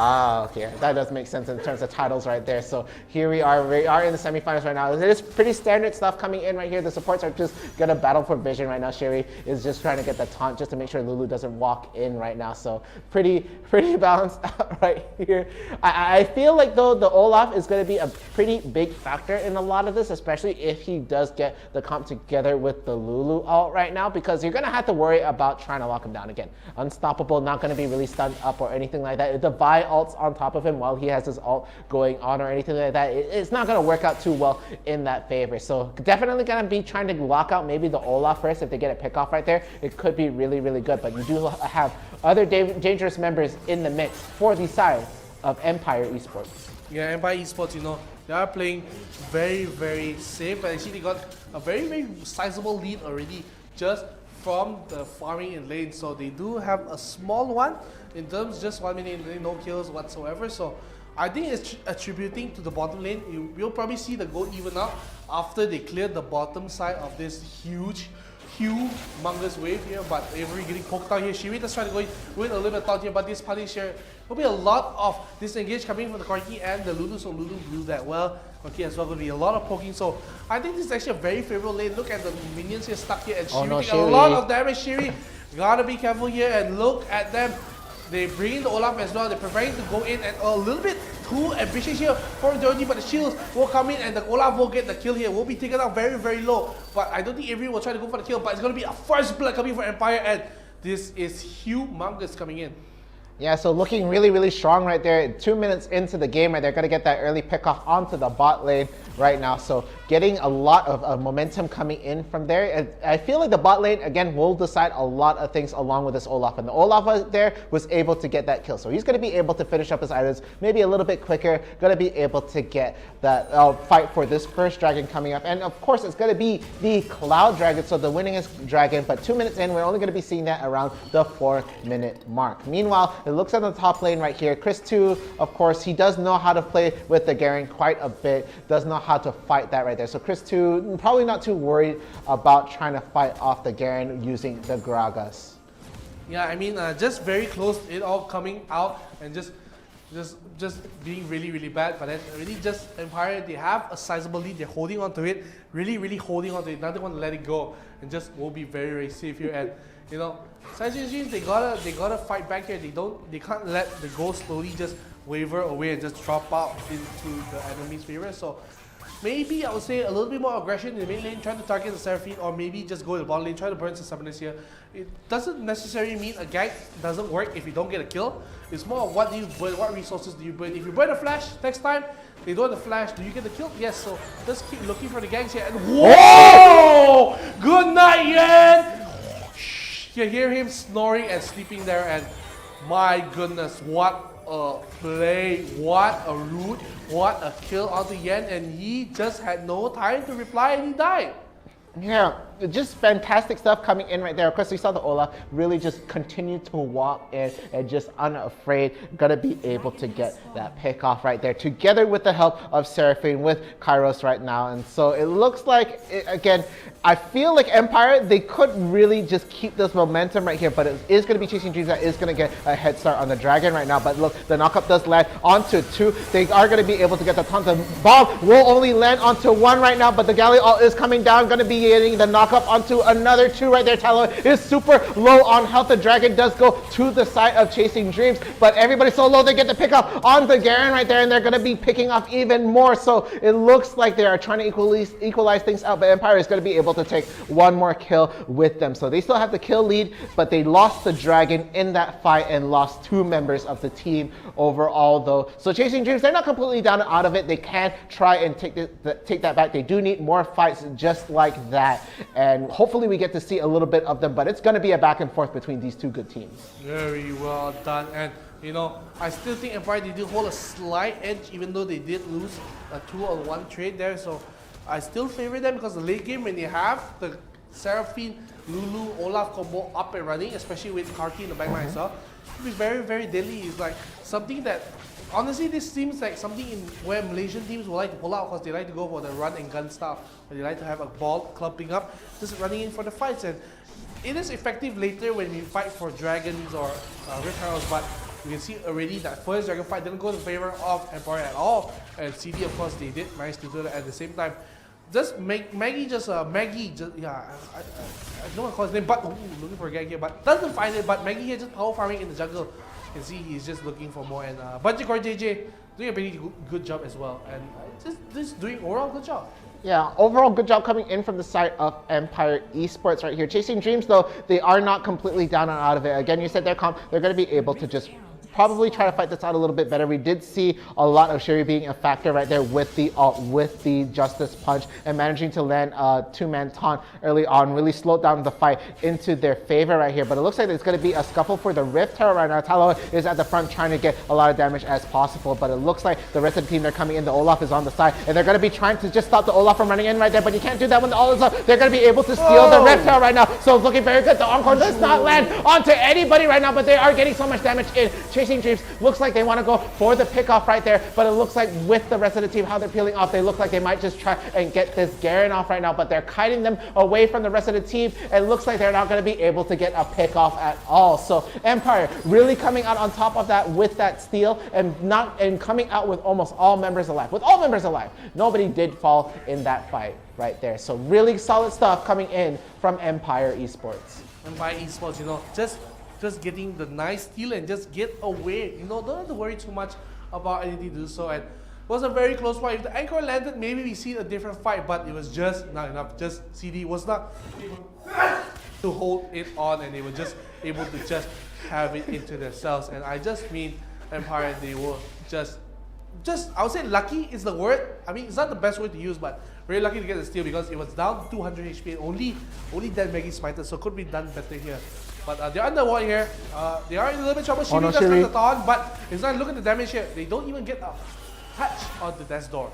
Ah, okay. That does make sense in terms of titles right there. So here we are in the semifinals right now. It is pretty standard stuff coming in right here. The supports are just gonna battle for vision right now. Sherry is just trying to get the taunt just to make sure Lulu doesn't walk in right now. So pretty balanced out right here. I feel like though the Olaf is gonna be a pretty big factor in a lot of this, especially if he does get the comp together with the Lulu ult right now, because you're gonna have to worry about trying to lock him down again. Unstoppable, not gonna be really stunned up or anything like that. The Vi ults on top of him while he has his ult going on or anything like that, it's not going to work out too well in that favor. So definitely going to be trying to lock out maybe the Olaf first. If they get a pick off right there, it could be really, really good. But you do have other dangerous members in the mix for the side of Empire Esports. Yeah, Empire Esports, you know, they are playing very, very safe. But actually, they got a very, very sizable lead already just from the farming in lane. So they do have a small one in terms just 1 minute in lane, no kills whatsoever. So I think it's attributing to the bottom lane. You'll probably see the go even up after they cleared the bottom side of this humongous wave here. But Avery getting poked out here. Shiri just trying to go in with a little bit of thought here, but this punish here will be a lot of disengage coming from the Corki and the Lulu. So Lulu blew that well. Corki as well, going to be a lot of poking. So I think this is actually a very favorable lane. Look at the minions here stuck here, and Shiri taking a lot of damage. Shiri gotta be careful here, and look at them. They bring in the Olaf as well. They're preparing to go in, and a little bit too ambitious here for Georgie, but the shields will come in and the Olaf will get the kill here. Will be taken out very, very low. But I don't think Avery will try to go for the kill, but it's going to be a first blood coming for Empire, and this is humongous coming in. Yeah, so looking really, really strong right there. 2 minutes into the game, right, they're going to get that early pick off onto the bot lane right now. So getting a lot of momentum coming in from there. And I feel like the bot lane, again, will decide a lot of things along with this Olaf. And the Olaf there was able to get that kill. So he's going to be able to finish up his items maybe a little bit quicker. Going to be able to get that fight for this first dragon coming up. And of course, it's going to be the Cloud Dragon, so the winningest dragon. But 2 minutes in, we're only going to be seeing that around the 4-minute mark. Meanwhile, it looks at the top lane right here. Chris2, of course, he does know how to play with the Garen quite a bit, does know how to fight that right there. So Chris2, probably not too worried about trying to fight off the Garen using the Gragas. Yeah, I mean, just very close, it all coming out and just being really, really bad. But then really just Empire, they have a sizable lead, they're holding on to it, really, really holding on to it. Now they want to let it go and just will be very, very safe here. And you know, Science they gotta fight back here. They can't let the goal slowly just waver away and just drop out into the enemy's favor. So maybe I would say a little bit more aggression in the mid lane, trying to target the Seraphine, or maybe just go to the bottom lane, try to burn some summoners here. It doesn't necessarily mean a gank doesn't work if you don't get a kill. It's more of what do you burn, what resources do you burn. If you burn a flash next time, they don't have the flash, do you get the kill? Yes, so just keep looking for the ganks here. And whoa! Good night, Yan! You hear him snoring and sleeping there, and my goodness, what a play, what a root, what a kill onto Yen, and he just had no time to reply and he died. Yeah, just fantastic stuff coming in right there. Of course, we saw the Olaf really just continue to walk in and just unafraid, gonna be able to get that pick off right there, together with the help of Seraphine with Kairos right now. And so it looks like, again, I feel like Empire, they could really just keep this momentum right here, but it is going to be Chasing Dreams that is going to get a head start on the Dragon right now. But look, the knockup does land onto 2. They are going to be able to get the taunt. The bomb will only land onto 1 right now, but the Galley ult is coming down, going to be getting the knock lock up onto another 2 right there. Talon is super low on health. The dragon does go to the side of Chasing Dreams, but everybody's so low they get the pick up on the Garen right there, and they're going to be picking off even more. So it looks like they are trying to equalize things out, but Empire is going to be able to take one more kill with them. So they still have the kill lead, but they lost the dragon in that fight and lost 2 members of the team overall though. So Chasing Dreams, they're not completely down and out of it. They can try and take that back. They do need more fights just like that, and hopefully we get to see a little bit of them, but it's going to be a back and forth between these 2 good teams. Very well done. And you know, I still think Empire, they did hold a slight edge even though they did lose a 2-on-1 trade there. So I still favor them because the late game, when they have the Seraphine, Lulu, Olaf combo up and running, especially with Karki in the backline as well, it's very, very deadly. It's like something that, honestly, this seems like something in where Malaysian teams will like to pull out because they like to go for the run and gun style. They like to have a ball clumping up, just running in for the fights. And it is effective later when we fight for dragons or Rift Heralds, but you can see already that first dragon fight didn't go in favor of Empire at all. And CD, of course, they did manage to do that at the same time. Just Maggie, yeah, I don't want to call his name, but looking for a gag here, but doesn't find it. But Maggie here just power farming in the jungle. You can see he's just looking for more. And Budget Core JJ doing a pretty good job as well, and just doing overall good job. Yeah, overall good job coming in from the side of Empire Esports right here. Chasing Dreams though, they are not completely down and out of it. Again, you said they're going to be able to just probably try to fight this out a little bit better. We did see a lot of Sherry being a factor right there with the ult, with the Justice Punch, and managing to land a 2-man taunt early on, really slowed down the fight into their favor right here. But it looks like it's going to be a scuffle for the Rift Herald right now. Talo is at the front trying to get a lot of damage as possible, but it looks like the rest of the team, they're coming in. The Olaf is on the side, and they're going to be trying to just stop the Olaf from running in right there, but you can't do that when the ult is up. They're going to be able to steal the Rift Herald right now, so it's looking very good. The Encore does not land onto anybody right now, but they are getting so much damage in. Chasing Dreams looks like they want to go for the pickoff right there, but it looks like with the rest of the team, how they're peeling off, they look like they might just try and get this Garen off right now, but they're kiting them away from the rest of the team. It looks like they're not going to be able to get a pickoff at all. So Empire really coming out on top of that with that steal, and coming out with almost all members alive. With all members alive, nobody did fall in that fight right there. So really solid stuff coming in from Empire Esports. Empire Esports, you know, just getting the nice steal and just get away. You know, don't have to worry too much about anything to do so. And it was a very close fight. If the anchor landed, maybe we see a different fight, but it was just not enough. Just CD was not able to hold it on, and they were just able to just have it into themselves. And I just mean Empire, they were just I would say lucky is the word. I mean, it's not the best word to use, but very lucky to get the steal because it was down to 200 HP and only that Maggie smited, so could be done better here. But they're underwater here. They are in a little bit trouble. Shiri just got the taunt, but it's not. Look at the damage here. They don't even get a touch on the death door.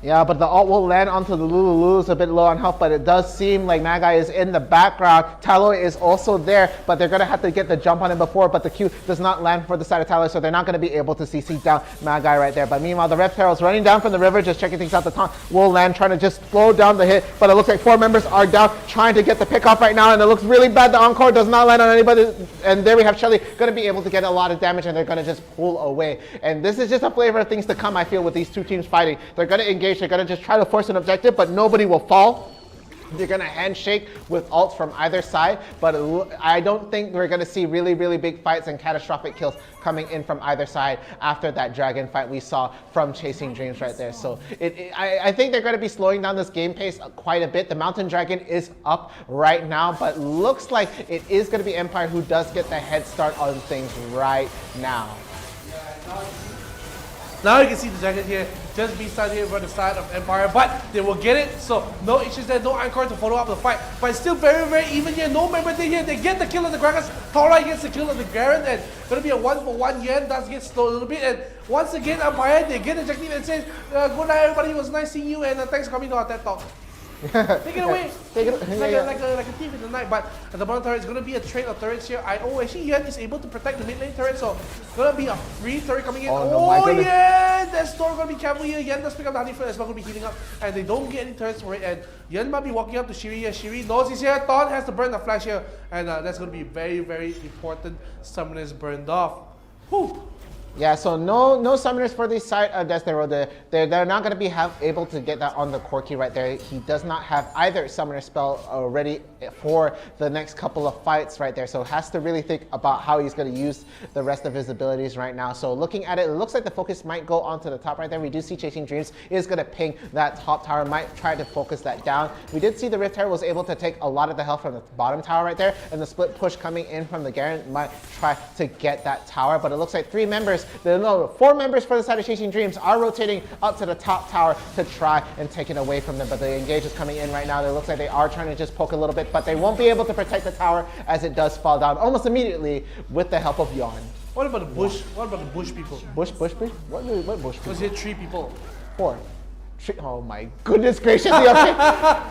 Yeah, but the ult will land onto the Lulu's a bit low on health, but it does seem like Magai is in the background. Talloy is also there, but they're going to have to get the jump on him before, but the Q does not land for the side of Talloy, so they're not going to be able to CC down Magai right there. But meanwhile, the Rift Herald's running down from the river, just checking things out. The taunt will land, trying to just slow down the hit, but it looks like 4 members are down, trying to get the pick off right now, and it looks really bad. The Encore does not land on anybody, and there we have Shelly going to be able to get a lot of damage, and they're going to just pull away. And this is just a flavor of things to come, I feel, with these 2 teams fighting. They're going to engage, they're going to just try to force an objective, but nobody will fall. They're going to handshake with ults from either side, but I don't think we're going to see really, really big fights and catastrophic kills coming in from either side after that dragon fight we saw from Chasing Dreams right there. So I think they're going to be slowing down this game pace quite a bit. The Mountain Dragon is up right now, but looks like it is going to be Empire who does get the head start on things right now. Now you can see the dragon here just be started here from the side of Empire, but they will get it. So no issues there, no Anchor to follow up the fight. But it's still very, very even here. No member here. They get the kill of the Gragas. Tora gets the kill of the Garen, and gonna be a 1-for-1 Yen. Does get slowed a little bit. And once again, Empire, they get the objective and says, good night everybody, it was nice seeing you, and thanks for coming to our TED Talk. Take it away. Take it, like a thief in the night. But at the bottom turret, it's going to be a trade of turrets here. Actually, Yen is able to protect the mid lane turret, so it's going to be a free turret coming in. Oh, yeah! That storm going to be careful here. Yen does pick up the honey as well, going to be healing up, and they don't get any turrets for it. And Yen might be walking up to Shiri here. Shiri knows he's here. Thon has to burn the flash here, and that's going to be very, very important. Summoners burned off. Whew. Yeah, so no summoners for the side of Destiny. They're not going to be able to get that on the 𝐿𝐴𝐿𝐼 right there. He does not have either summoner spell already for the next couple of fights right there. So has to really think about how he's going to use the rest of his abilities right now. So looking at it, it looks like the focus might go onto the top right there. We do see Chasing Dreams is going to ping that top tower, might try to focus that down. We did see the Rift Tower was able to take a lot of the health from the bottom tower right there, and the split push coming in from the Garen might try to get that tower, but it looks like 4 members for the side of Chasing Dreams are rotating up to the top tower to try and take it away from them, but the engage is coming in right now. It looks like they are trying to just poke a little bit, but they won't be able to protect the tower as it does fall down almost immediately with the help of Yawn. What about the bush? What about the bush people? Bush people? What bush people? Was here 3 people? 4. Oh my goodness gracious! But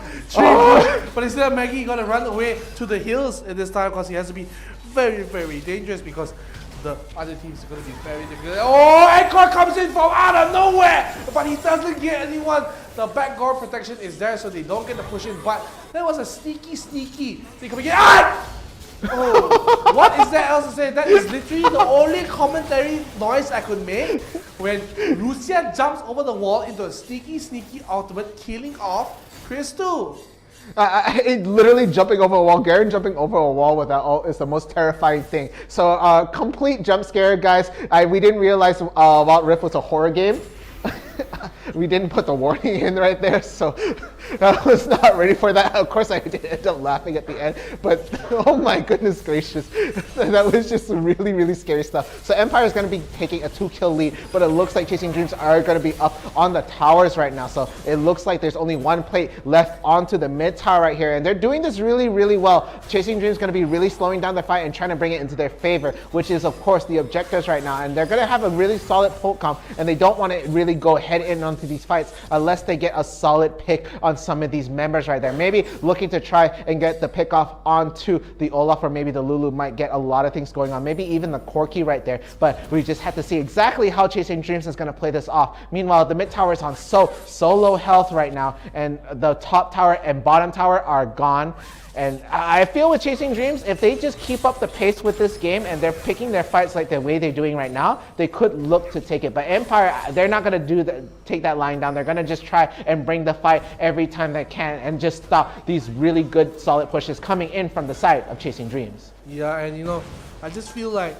instead of Maggie, you gotta run away to the hills at this time because he has to be very, very dangerous because the other teams are going to be very difficult. Oh, 𝐿𝐴𝐿𝐼 comes in from out of nowhere, but he doesn't get anyone. The back guard protection is there, so they don't get the push in. But that was a sneaky thing coming in. Oh, what is that else to say? That is literally the only commentary noise I could make when Lucia jumps over the wall into a sneaky ultimate, killing off Chris2. Literally jumping over a wall. Garen jumping over a wall with that ult is the most terrifying thing. So complete jump scare, guys. We didn't realize Wild Rift was a horror game. We didn't put the warning in right there, so I was not ready for that. Of course, I did end up laughing at the end, but oh my goodness gracious, that was just really scary stuff. So Empire is going to be taking a 2-kill lead, but it looks like Chasing Dreams are going to be up on the towers right now. So it looks like there's only 1 plate left onto the mid tower right here, and they're doing this really well. Chasing Dreams is going to be really slowing down the fight and trying to bring it into their favor, which is of course the objectives right now, and they're going to have a really solid poke comp, and they don't want to really go head in onto these fights unless they get a solid pick on some of these members right there. Maybe looking to try and get the pick off onto the Olaf, or maybe the Lulu might get a lot of things going on, maybe even the 𝐿𝐴𝐿𝐼 right there, but we just have to see exactly how Chasing Dreams is going to play this off. Meanwhile, the mid tower is on so low health right now, and the top tower and bottom tower are gone. And I feel with Chasing Dreams, if they just keep up the pace with this game and they're picking their fights like the way they're doing right now, they could look to take it. But Empire, they're not going to take that line down. They're going to just try and bring the fight every time they can and just stop these really good solid pushes coming in from the side of Chasing Dreams. Yeah, and you know, I just feel like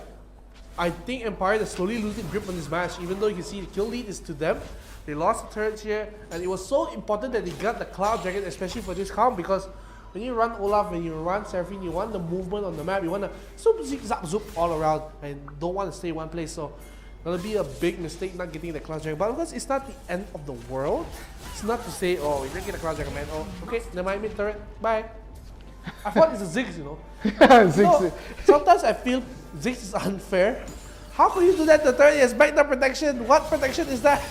I think Empire is slowly losing grip on this match, even though you can see the kill lead is to them. They lost the turrets here, and it was so important that they got the Cloud Dragon, especially for this comp, because when you run Olaf, when you run Seraphine, you want the movement on the map. You want to zoop all around and don't want to stay in one place. So gonna be a big mistake not getting the Cloud Dragon. But because it's not the end of the world, it's not to say, oh, you're not getting the Cloud Dragon, man. Oh, okay, never mind, mid turret, bye. I thought it's a Ziggs, you know. So, sometimes I feel Ziggs is unfair. How could you do that? The turret has backdoor protection. What protection is that?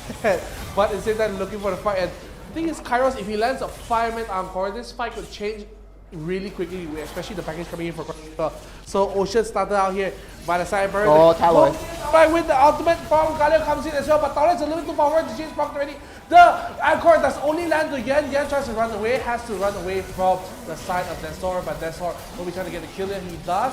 But instead, I'm looking for the fight. And the thing is, Kairos, if he lands a fireman encore, this fight could change really quickly, especially the package coming in for Kairos. So Ocean started out here by the cyber. Oh, Talon. Right with the ultimate from 𝐿𝐴𝐿𝐼 comes in as well, but Talon's a little too far forward to change proc already. The encore does only land to Yan. Yan tries to run away, has to run away from the side of Desor, but Desor will be trying to get the kill here. He does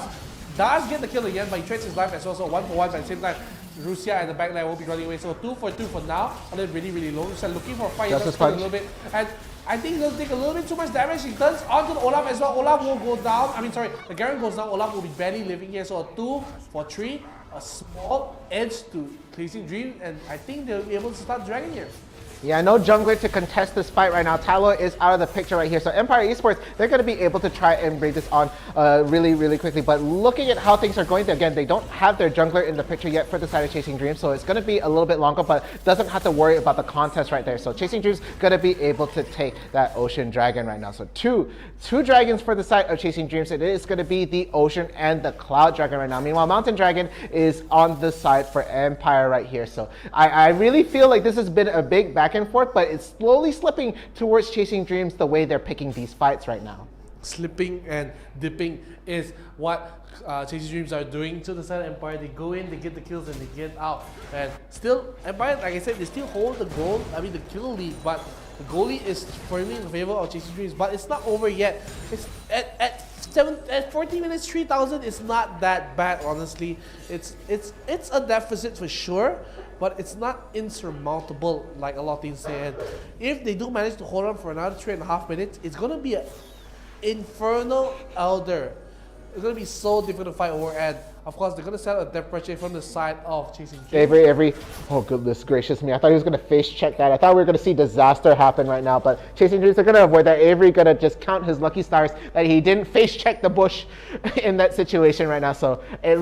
get the kill again, but he trades his life as well, so 1-for-1, but at the same time, Rusia at the back line will be running away. So 2-for-2 for now, and then really low. Rusia looking for a fight, he does a little bit, and I think he'll take a little bit too much damage. He turns onto the Olaf as well. Olaf will go down. I mean, sorry, the Garen goes down. Olaf will be barely living here. So a 2-for-3, a small edge to Chasing Dream, and I think they'll be able to start dragging here. Yeah, no jungler to contest this fight right now. Talo is out of the picture right here. So Empire Esports, they're going to be able to try and bring this on really quickly. But looking at how things are going, again, they don't have their jungler in the picture yet for the side of Chasing Dreams. So it's going to be a little bit longer, but doesn't have to worry about the contest right there. So Chasing Dreams going to be able to take that Ocean Dragon right now. So two dragons for the side of Chasing Dreams. It is going to be the Ocean and the Cloud Dragon right now. Meanwhile, Mountain Dragon is on the side for Empire right here. So I really feel like this has been a big back and forth, but it's slowly slipping towards Chasing Dreams the way they're picking these fights right now. Slipping and dipping is what Chasing Dreams are doing to the side of Empire. They go in, they get the kills, and they get out. And still, Empire, like I said, they still hold the goal, the kill lead, but the goal lead is firmly in favor of Chasing Dreams, but it's not over yet. It's at 14 minutes, 3,000 is not that bad, honestly. It's a deficit for sure, but it's not insurmountable like a lot of teams say. And if they do manage to hold on for another 3.5 minutes, it's gonna be an infernal elder. It's gonna be so difficult to fight over, and of course they're gonna set a death pressure from the side of chasing Dreams. Avery, oh goodness gracious me, I thought he was gonna face check that. I thought we were gonna see disaster happen right now, but Chasing Dreams are gonna avoid that. Avery gonna just count his lucky stars that he didn't face check the bush in that situation right now. So it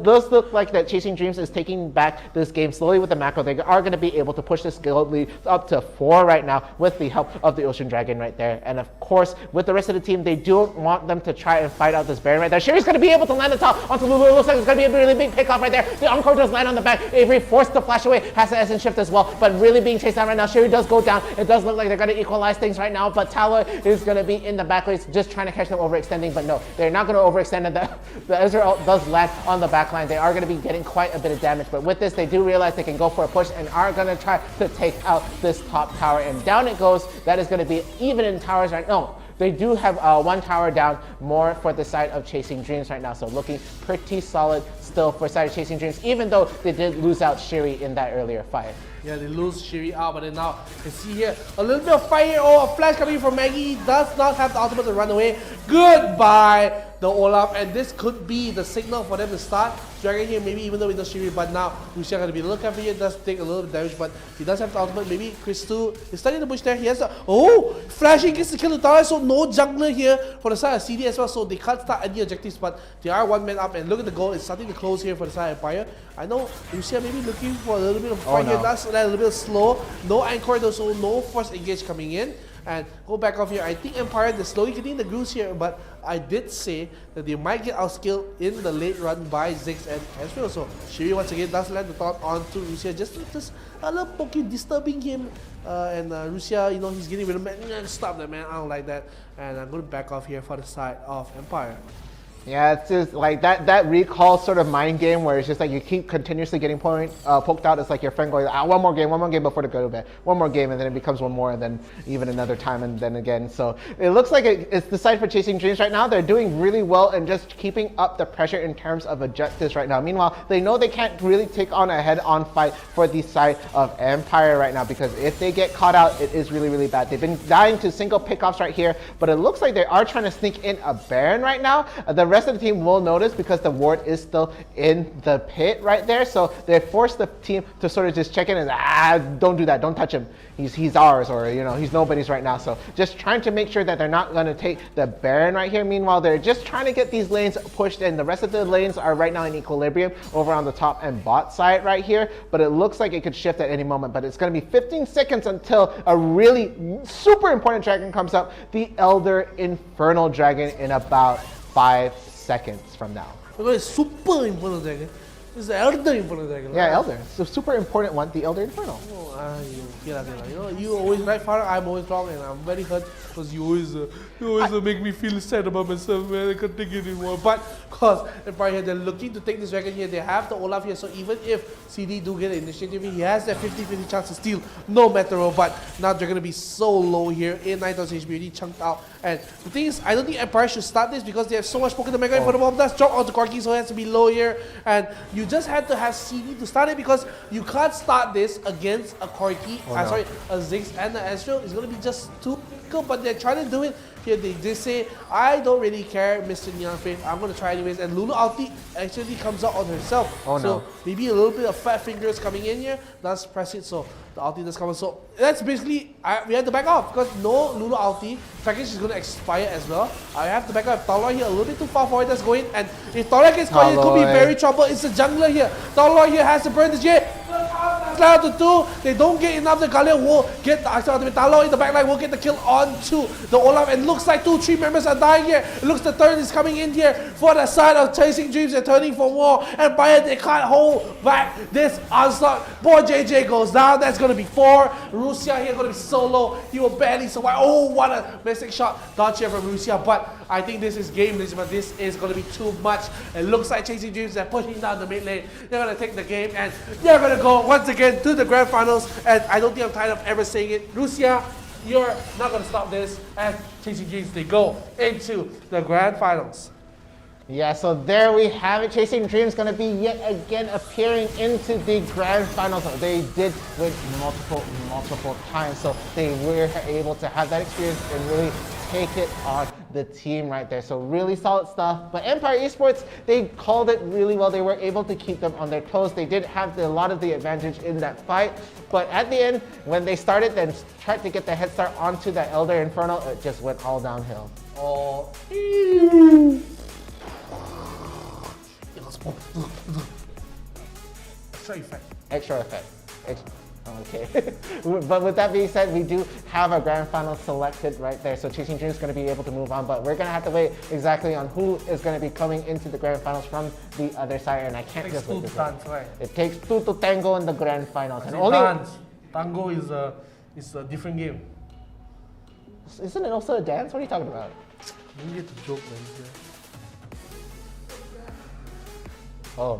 does look like that Chasing Dreams is taking back this game slowly with the macro. They are gonna be able to push this skill lead up to 4 right now with the help of the Ocean Dragon right there. And of course, with the rest of the team, they don't want them to try and fight out this Baron right there. Sherry's gonna be able to land the top onto Lulu. It looks like it's gonna be a really big pickoff right there. The Encore does land on the back. Avery forced to flash away, has the SN shift as well, but really being chased down right now. Sherry does go down. It does look like they're gonna equalize things right now, but Talor is gonna be in the back lanes just trying to catch them overextending, but no, they're not gonna overextend, and the Ezreal does land on the back line. They are gonna be getting quite a bit of damage, but with this, they do realize they can go for a push and are gonna try to take out this top tower, and down it goes. That is gonna be even in towers right now. They do have 1 tower down more for the side of Chasing Dreams right now, so looking pretty solid still for side of Chasing Dreams, even though they did lose out Shiri in that earlier fight. Yeah, they lose Shiri out, but then now you can see here a little bit of fire. Oh, a flash coming from Maggie. Does not have the ultimate to run away. Goodbye, the Olaf, and this could be the signal for them to start dragging here, maybe even though we don't Shiri, but now Lucia going to be a little careful here. Does take a little bit of damage, but he does have the ultimate. Maybe Chris 2 is studying the bush there. He has a, flashing gets the kill to Tara, so no jungler here for the side of CD as well, so they can't start any objectives, but they are 1 man up, and look at the goal. It's starting to close here for the side of Empire. I know Lucia maybe looking for a little bit of fight here. That's a little bit slow. No anchor though, so no first engage coming in. And go back off here. I think Empire, they're slowly getting the grooves here, but I did say that they might get outskilled in the late run by Ziggs and Ezreal. So Shiri once again does land the thought onto Lucia, just a little poking, disturbing him. And Lucia, you know, he's getting rid of man. Stop that, man. I don't like that. And I'm going to back off here for the side of Empire. Yeah, it's just like that recall sort of mind game where it's just like you keep continuously getting poked out. It's like your friend going, one more game before to go to bed. One more game, and then it becomes one more, and then even another time, and then again. So it looks like it's the side for Chasing Dreams right now. They're doing really well and just keeping up the pressure in terms of objectives right now. Meanwhile, they know they can't really take on a head-on fight for the side of Empire right now, because if they get caught out, it is really, really bad. They've been dying to single pickoffs right here, but it looks like they are trying to sneak in a Baron right now. The rest of the team will notice because the ward is still in the pit right there, so they force the team to sort of just check in and don't do that, don't touch him, he's ours, or you know, he's nobody's right now. So just trying to make sure that they're not going to take the Baron right here. Meanwhile, they're just trying to get these lanes pushed in. The rest of the lanes are right now in equilibrium over on the top and bot side right here, but it looks like it could shift at any moment. But it's going to be 15 seconds until a really super important dragon comes up, the Elder Infernal Dragon, in about 5 seconds from now. It's super important dragon. It's the Elder Infernal Dragon. Yeah, Elder. It's a super important one, the Elder Infernal. You know, you always right, Farah. I'm always wrong, and I'm very hurt because you always make me feel sad about myself, man. I can't take it anymore. But because Empire here, they're looking to take this dragon here. They have the Olaf here, so even if CD do get an initiative, he has that 50-50 chance to steal no matter what. But now they're gonna be so low here in 9,000 HP, already chunked out. And the thing is, I don't think Empire should start this because they have so much Pokémon Mega for the bomb. That's drop onto 𝐿𝐼𝐸, so it has to be low here. And you just had to have CD to start it because you can't start this against a 𝐿𝐼𝐸, a Ziggs and an Ezreal. It's gonna be just too difficult, but they're trying to do it. Here they just say, I don't really care, Mr. NeonFaith. I'm gonna try anyways. And Lulu ulti actually comes out on herself. So maybe a little bit of fat fingers coming in here. Does press it, so the ulti does come out. So that's basically, we have to back off because no Lulu ulti. Package is gonna expire as well. I have to back off. Talor here a little bit too far for it. That's going. And if Talor gets caught, it could be very trouble. It's a jungler here. Talor here has to burn the jet. Down to 2. They don't get enough. The 𝐿𝐼𝐸 will get the ultimate. Talor in the backline will get the kill onto the Olaf. And looks like 2-3 members are dying here. It looks the third is coming in here for the side of Chasing Dreams. They're turning for more. And Empire, they can't hold back this onslaught. Poor JJ goes down. That's going to be 4. Lucia here going to be solo. He will barely survive. Oh, what a missing shot. Dodge here from Lucia. But I think this is game, but this is going to be too much. It looks like Chasing Dreams, they're pushing down the mid lane. They're going to take the game. And they're going to go once again to the grand finals. And I don't think I'm tired of ever saying it. Lucia, you're not going to stop this. And Chasing Dreams, they go into the grand finals. Yeah, so there we have it. Chasing Dreams going to be yet again appearing into the grand finals. They did win multiple times, so they were able to have that experience and really take it on the team right there. So really solid stuff. But Empire Esports, they called it really well. They were able to keep them on their toes. They did have a lot of the advantage in that fight. But at the end, when they started and tried to get the head start onto that Elder Inferno, it just went all downhill. Oh. Extra effect. Okay. But with that being said, we do have a grand final selected right there. So Chasing Dreams is going to be able to move on, but we're going to have to wait exactly on who is going to be coming into the grand finals from the other side. And I can't just wait this way. It takes two to tango in the grand finals. And only dance. Tango is a different game. Isn't it also a dance? What are you talking about? You get to joke, man. Oh.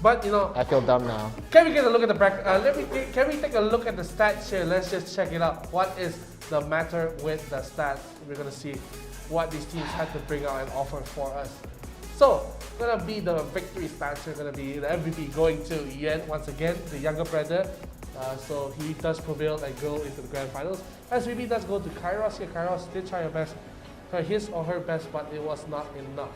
But you know, I feel dumb now. Can we get a look at the bracket? Can we take a look at the stats here? Let's just check it out. What is the matter with the stats? We're gonna see what these teams had to bring out and offer for us. So, gonna be the victory stats are gonna be the MVP going to Yen once again, the younger brother. So he does prevail and go into the grand finals. SVB does go to Kairos here. Kairos did try his or her best, but it was not enough.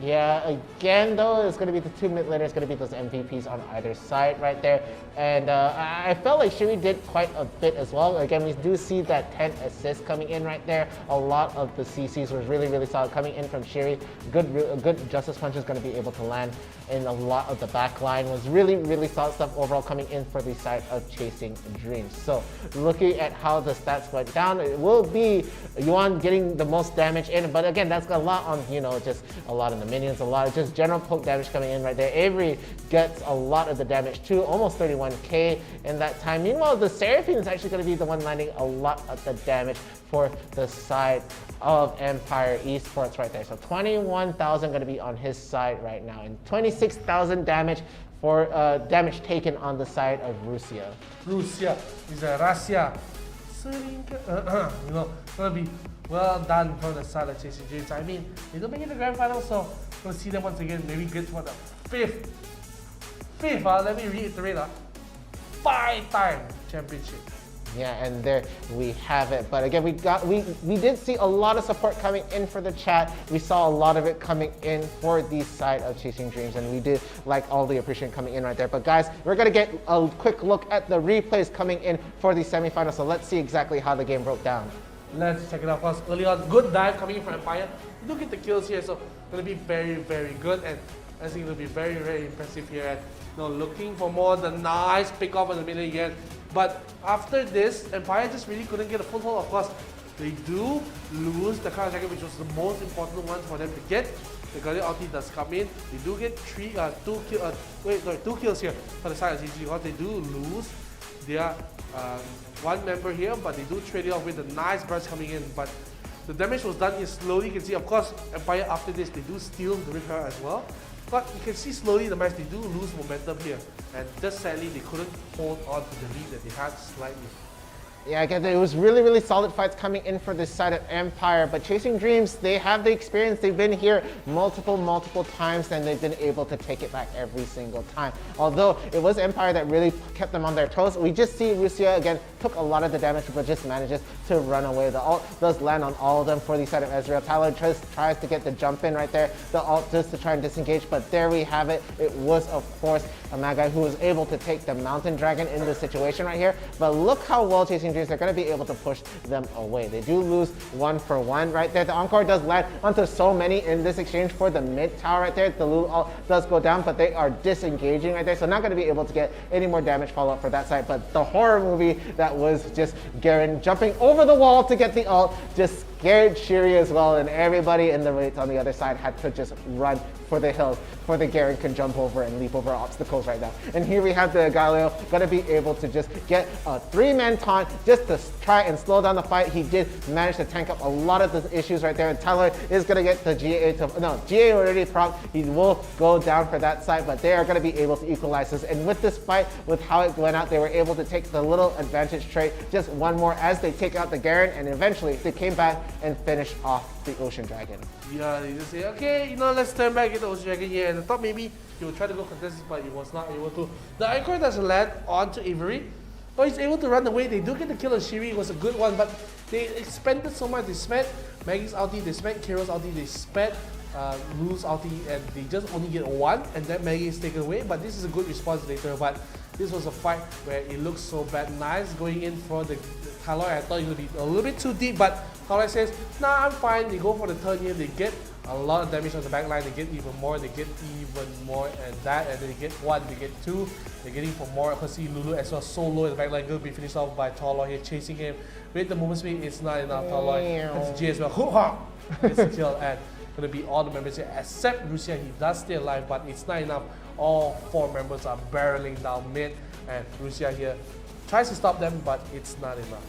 Yeah, again though, it's going to be the two mid laners, it's going to be those MVPs on either side right there. And I felt like Shiri did quite a bit as well. Again, we do see that 10 assists coming in right there. A lot of the CCs was really solid coming in from Shiri. Good Justice Punch is going to be able to land in a lot of the back line. Was really solid stuff overall coming in for the side of Chasing Dreams. So looking at how the stats went down, it will be Yuan getting the most damage in. But again, that's got a lot on, just a lot of the minions, a lot of just general poke damage coming in right there. Avery gets a lot of the damage too, almost 31k in that time. Meanwhile, the Seraphine is actually going to be the one landing a lot of the damage for the side of Empire Esports right there. So 21,000 going to be on his side right now, and 26,000 damage for damage taken on the side of Russia. Russia is a Russia. Gonna be well done from the side of Chasing Dreams. I mean, they don't make it the grand final, so we'll see them once again. Maybe good for the fifth, let me reiterate, 5-time championship. Yeah, and there we have it. But again, we did see a lot of support coming in for the chat. We saw a lot of it coming in for the side of Chasing Dreams, and we did like all the appreciation coming in right there. But guys, we're gonna get a quick look at the replays coming in for the semifinals. So let's see exactly how the game broke down. Let's check it out first. Early on, good dive coming in from Empire. You do get the kills here, so gonna be very good, and I think it'll be very impressive here. And looking for more the nice pick off in the middle again. But after this, Empire just really couldn't get a foothold. Of course, they do lose the Crown Jacket, which was the most important one for them to get. The Guardian ulti does come in. They do get two kills here for the side of CG because they do lose their one member here, but they do trade it off with a nice burst coming in. But the damage was done here slowly. You can see, of course, Empire after this, they do steal the River as well. But you can see slowly the match, they do lose momentum here. And just sadly, they couldn't hold on to the lead that they had slightly. Yeah, again, it was really solid fights coming in for this side of Empire, but Chasing Dreams, they have the experience. They've been here multiple times, and they've been able to take it back every single time. Although it was Empire that really kept them on their toes, we just see Russia again took a lot of the damage, but just manages to run away. The ult does land on all of them for the side of Ezreal. Tyler tries to get the jump in right there, the ult just to try and disengage, but there we have it. It was, of course, a Magi who was able to take the Mountain Dragon in this situation right here, but look how well Chasing Dreams, they're going to be able to push them away. They do lose 1-for-1 right there. The Encore does land onto so many in this exchange for the mid tower right there. The Lulu ult does go down, but they are disengaging right there, so not going to be able to get any more damage follow-up for that side. But the horror movie that was just Garen jumping over the wall to get the ult just �𝐤𝐬 as well, and everybody in the race on the other side had to just run for the hills, for the Garen can jump over and leap over obstacles right now. And here we have the 𝐒𝐲 gonna be able to just get a 3-man taunt just to try and slow down the fight. He did manage to tank up a lot of the issues right there, and Tyler is gonna get the GA to, no, GA already proc, he will go down for that side, but they are gonna be able to equalize this. And with this fight, with how it went out, they were able to take the little advantage trade, just one more as they take out the Garen, and eventually they came back and finished off the Ocean Dragon. Yeah, they just say, okay, you know, let's turn back into Ocean Dragon here. And I thought maybe he would try to go contest this, but he was not able to. The icon doesn't land onto Avery, but he's able to run away. They do get the kill on Shiri, it was a good one, but they expended so much. They spent Maggie's ulti, they spent Kairo's ulti, they spent Lulu's ulti, and they just only get one, and then Maggie is taken away. But this is a good response later, but this was a fight where it looks so bad. Nice going in for the Taloi. I thought it would be a little bit too deep, but Taloi says, nah, I'm fine. They go for the turn here, they get a lot of damage on the backline, they get even more, and that, and they get 1, they get 2, they're getting for more. I see Lulu as well, so low in the backline, going to be finished off by Taloi here, chasing him. With the movement speed, it's not enough. Taloi has G as well, hoo-ha! Gets the kill, and going to be all the members here, except Rusia. He does stay alive, but it's not enough. All 4 members are barreling down mid, and Rusia here tries to stop them, but it's not enough.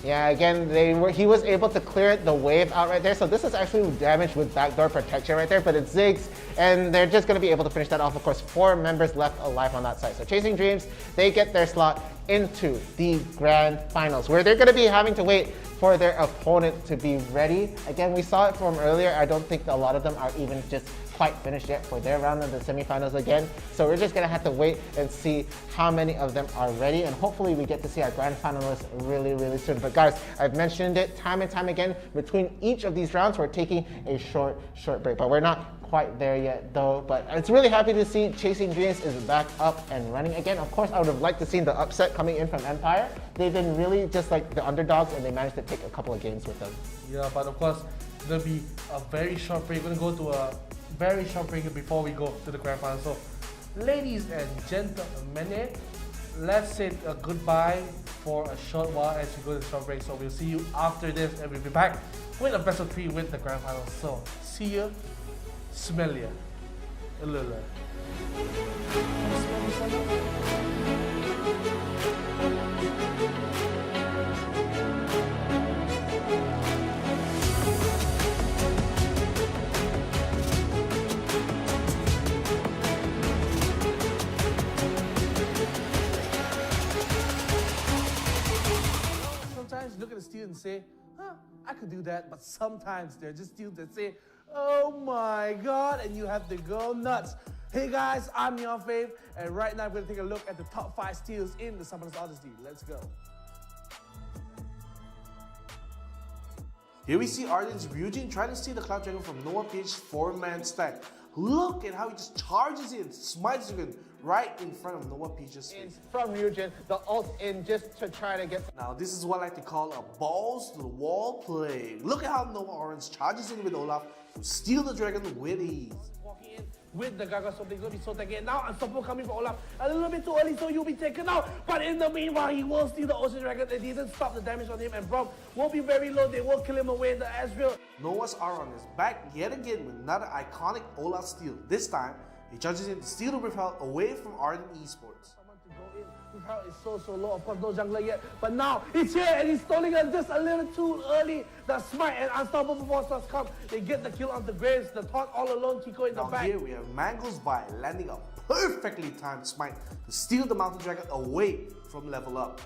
Yeah, again, he was able to clear the wave out right there. So this is actually damage with backdoor protection right there, but it's Ziggs, and they're just going to be able to finish that off. Of course, 4 members left alive on that side. So Chasing Dreams, they get their slot into the grand finals, where they're going to be having to wait for their opponent to be ready. Again, we saw it from earlier. I don't think a lot of them are even just quite finished yet for their round of the semifinals again. So we're just gonna have to wait and see how many of them are ready, and hopefully we get to see our grand finalists really, really soon. But guys, I've mentioned it time and time again, between each of these rounds, we're taking a short break, but we're not quite there yet though. But it's really happy to see Chasing Dreams is back up and running again. Of course, I would have liked to see the upset coming in from Empire. They've been really just like the underdogs, and they managed to take a couple of games with them. Yeah, but of course, it's gonna be a very short break. We're gonna go to a very short break before we go to the grand final. So, ladies and gentlemen, let's say a goodbye for a short while as we go to the short break. So we'll see you after this, and we'll be back with a best of 3 with the grand final. So, see you, smell ya, Ilula. Sometimes look at the students and say, huh, I could do that, but sometimes they're just students that say, oh my god, and you have to go nuts. Hey guys, I'm NeonFaith, and right now I'm going to take a look at the top 5 steals in the Summoners Odyssey. Let's go. Here we see Ardent's Ryujin trying to steal the Cloud Dragon from NeonFaith's 4-man stack. Look at how he just charges in, smites him right in front of NeonFaith's face. From Ryujin, the ult in just to try to get... Now this is what I like to call a balls to the wall play. Look at how Nova Orange charges in with Olaf to steal the dragon with ease. Walking in with the Gaga so they're going to be so taken. Now Unstoppable coming for Olaf a little bit too early, so you'll be taken out. But in the meanwhile, he will steal the Ocean Dragon. They didn't stop the damage on him, and Brom will be very low. They will kill him away in the Ezreal. Noah's Aron is back yet again with another iconic Olaf steal. This time, he charges in to steal the Rift Health away from Ardent Esports. Someone to go in. Rift Health is so low. Of course, no jungler yet. But now, it's here, and he's stalling her just a little too early. The smite and Unstoppable Force come. They get the kill on the Graves. The taunt all alone, Chico in the back. Here we have Mango's Vi landing a perfectly timed smite to steal the Mountain Dragon away from level up.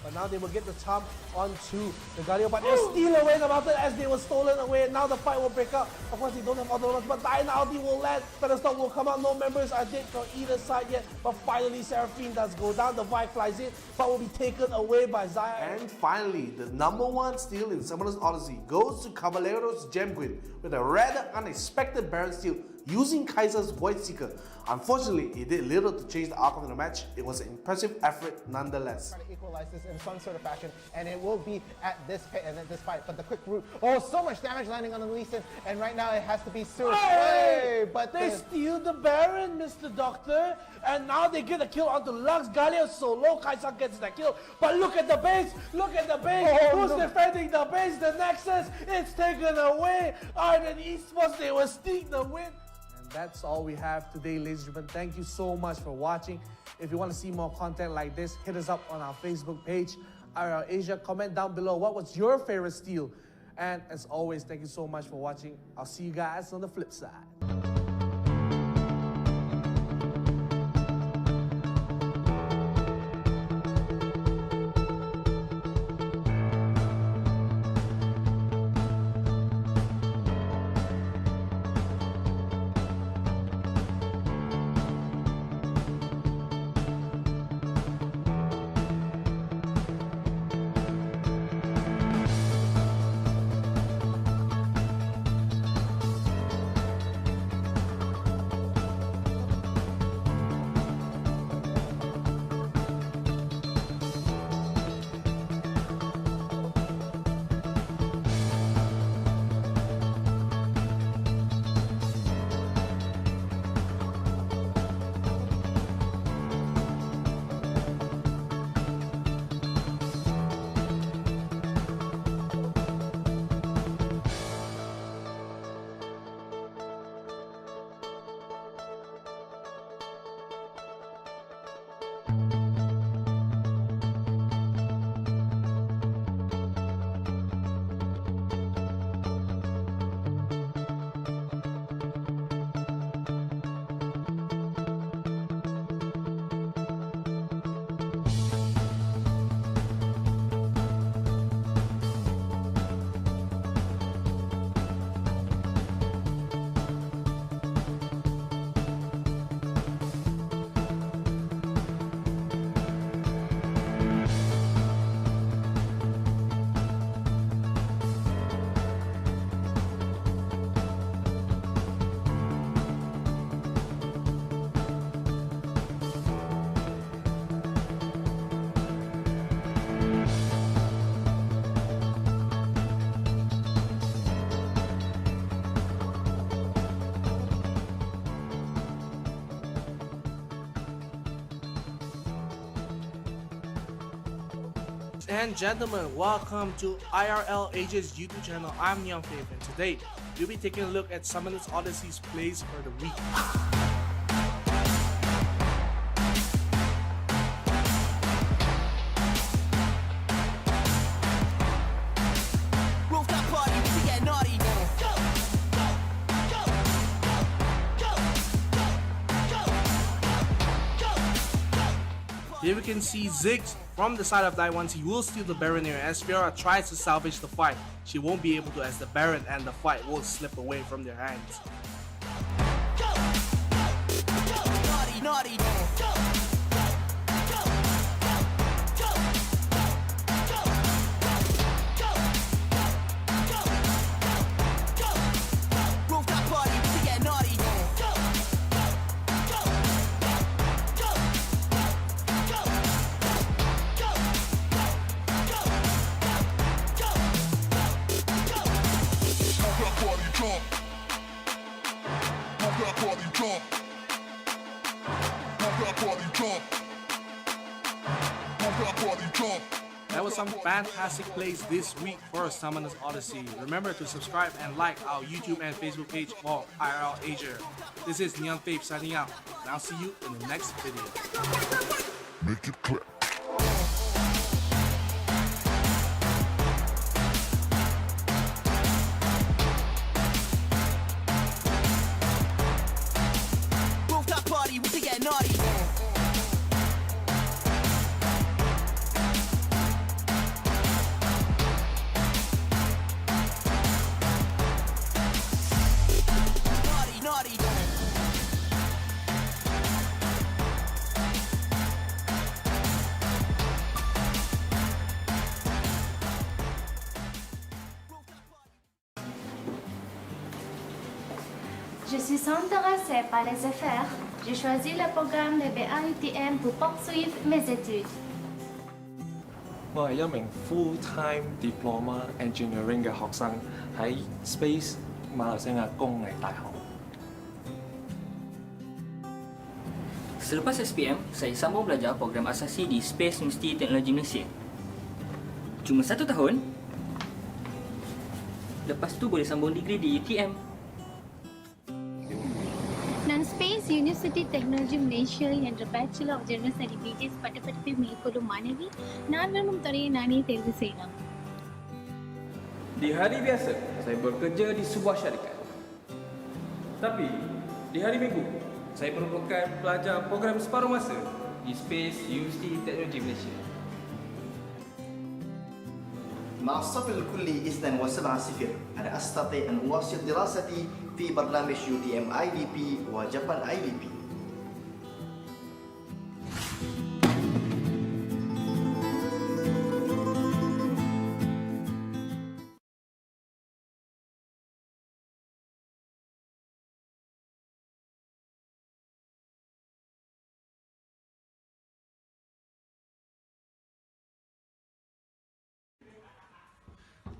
But now they will get the charm onto the Galio, but they'll steal away the mountain as they were stolen away. Now the fight will break up. Of course, they don't have other ones, but Diana ulti will land. Thunderstorm will come out. No members are dead from either side yet. But finally, Seraphine does go down. The Vi flies in, but will be taken away by Xayah. And finally, the #1 steal in Summoners Odyssey goes to Caballeros Gemguin with a rather unexpected Baron steal. using 𝐋𝐿𝐷𝐿. Unfortunately, it did little to change the outcome of the match. It was an impressive effort nonetheless. Trying to equalize this in some sort of fashion, and it will be at this pit and at this fight. But the quick route, oh, so much damage landing on the Lee Sin, and right now it has to be Sir. Hey! But they steal the Baron, Mr. Doctor, and now they get a kill onto 𝐋𝐿D𝐿 solo. 𝐋𝐿 gets that kill, but look at the base, look at the base. Who's defending the base? The Nexus, it's taken away. ardent Esports, they will sneak the win. That's all we have today, ladies and gentlemen. Thank you so much for watching. If you want to see more content like this, hit us up on our Facebook page, IRL Asia. Comment down below what was your favorite steal. And as always, thank you so much for watching. I'll see you guys on the flip side. And gentlemen, welcome to IRL Asia's YouTube channel. I'm NeonFaith, and today we'll be taking a look at Summoners Odyssey's plays for the week. Here we can see Ziggs from the side of 𝐷1. He will steal the Baron here as Fiora tries to salvage the fight. She won't be able to as the Baron and the fight will slip away from their hands. That was some fantastic plays this week for Summoners Odyssey. Remember to subscribe and like our YouTube and Facebook page for IRL Asia. This is NeonFaith signing out, and I'll see you in the next video. Make it click. Je suis intéressée par les affaires. J'ai choisi le programme de BA UTM pour poursuivre mes études. 我係一名 full-time diploma engineering 嘅學生，喺 Space 馬來西亞工藝大學。Selepas SPM, saya sambung belajar program asasi di Space University Teknologi Malaysia. Cuma 1 tahun. Lepas tu boleh sambung degree di UTM. நான் space university technology Malaysia என்ற bachelor of general study BGS பட்டப்படிப்பை மேற்கொள்ளும் மாணவி நான் விரும்பும் துறையை நானே தேர்வு செய்யலாம். Di hari biasa, saya bekerja di sebuah syarikat. Tapi, di hari Minggu, saya merupakan pelajar program separuh masa di Space University Teknologi Malaysia. مع الصف الكلي 𝐒𝐮𝐦𝐦𝐨𝐬𝐿 أنا أستطيع أن أواصل دراستي في برنامج UTM IDP وجابان IDP.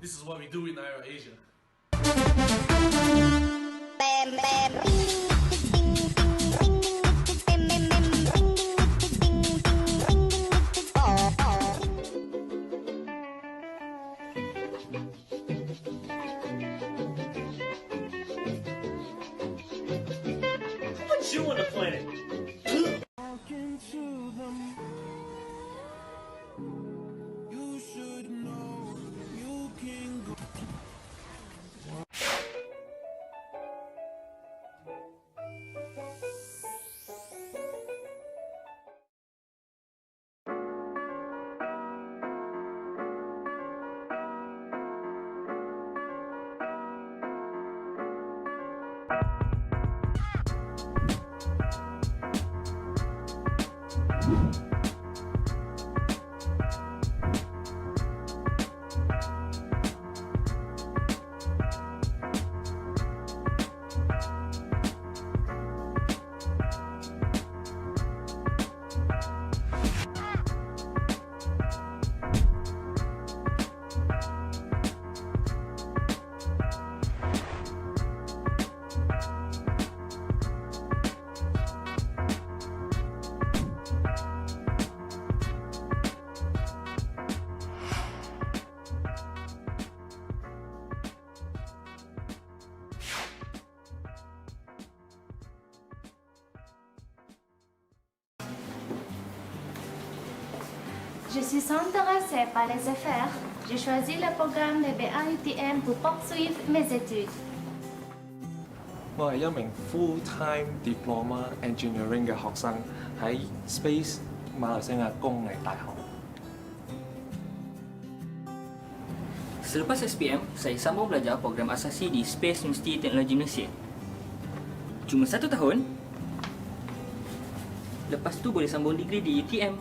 This is what we do in IRL Asia. Put you on the planet. Je suis intéressée par les affaires. J'ai choisi le programme de BA UTM pour poursuivre mes études. 我係一名 full-time diploma engineering 嘅學生，喺 Space 馬來西亞工藝大學。Selepas SPM, saya sambung belajar program asasi di Space University Teknologi Malaysia. Cuma 1 tahun. Lepas tu boleh sambung degree di UTM.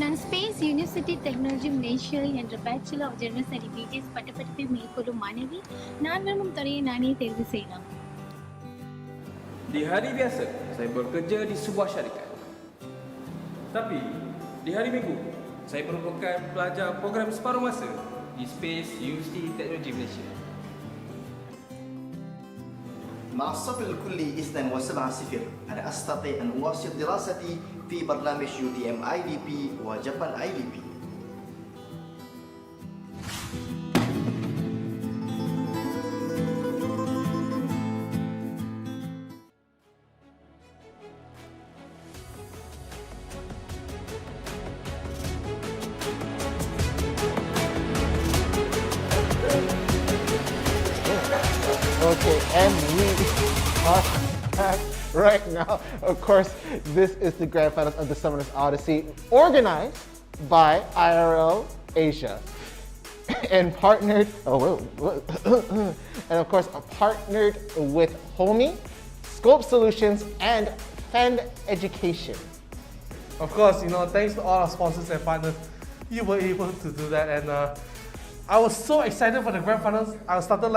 நான் space university technology Malaysia என்ற bachelor of general study BGS பட்டப்படிப்பை மேற்கொள்ளும் மாணவி நான் விரும்பும் துறையை நானே தேர்வு செய்யலாம். Di hari biasa, saya bekerja di sebuah syarikat. Tapi, di hari Minggu, saya merupakan pelajar program separuh masa di Space University Teknologi Malaysia. مع الصف الكلي 𝐒𝐮𝐦𝐴 أنا أستطيع أن أواصل دراستي في برنامج UTM IDP وجابان IDP. Okay, and we are back right now. Of course, this is the grand finals of the Summoners Odyssey, organized by IRL Asia, and partnered. And of course, partnered with Homie, SKOB Solutions, and Fan Education. Of course, thanks to all our sponsors and partners, you were able to do that, and I was so excited for the grand finals. I started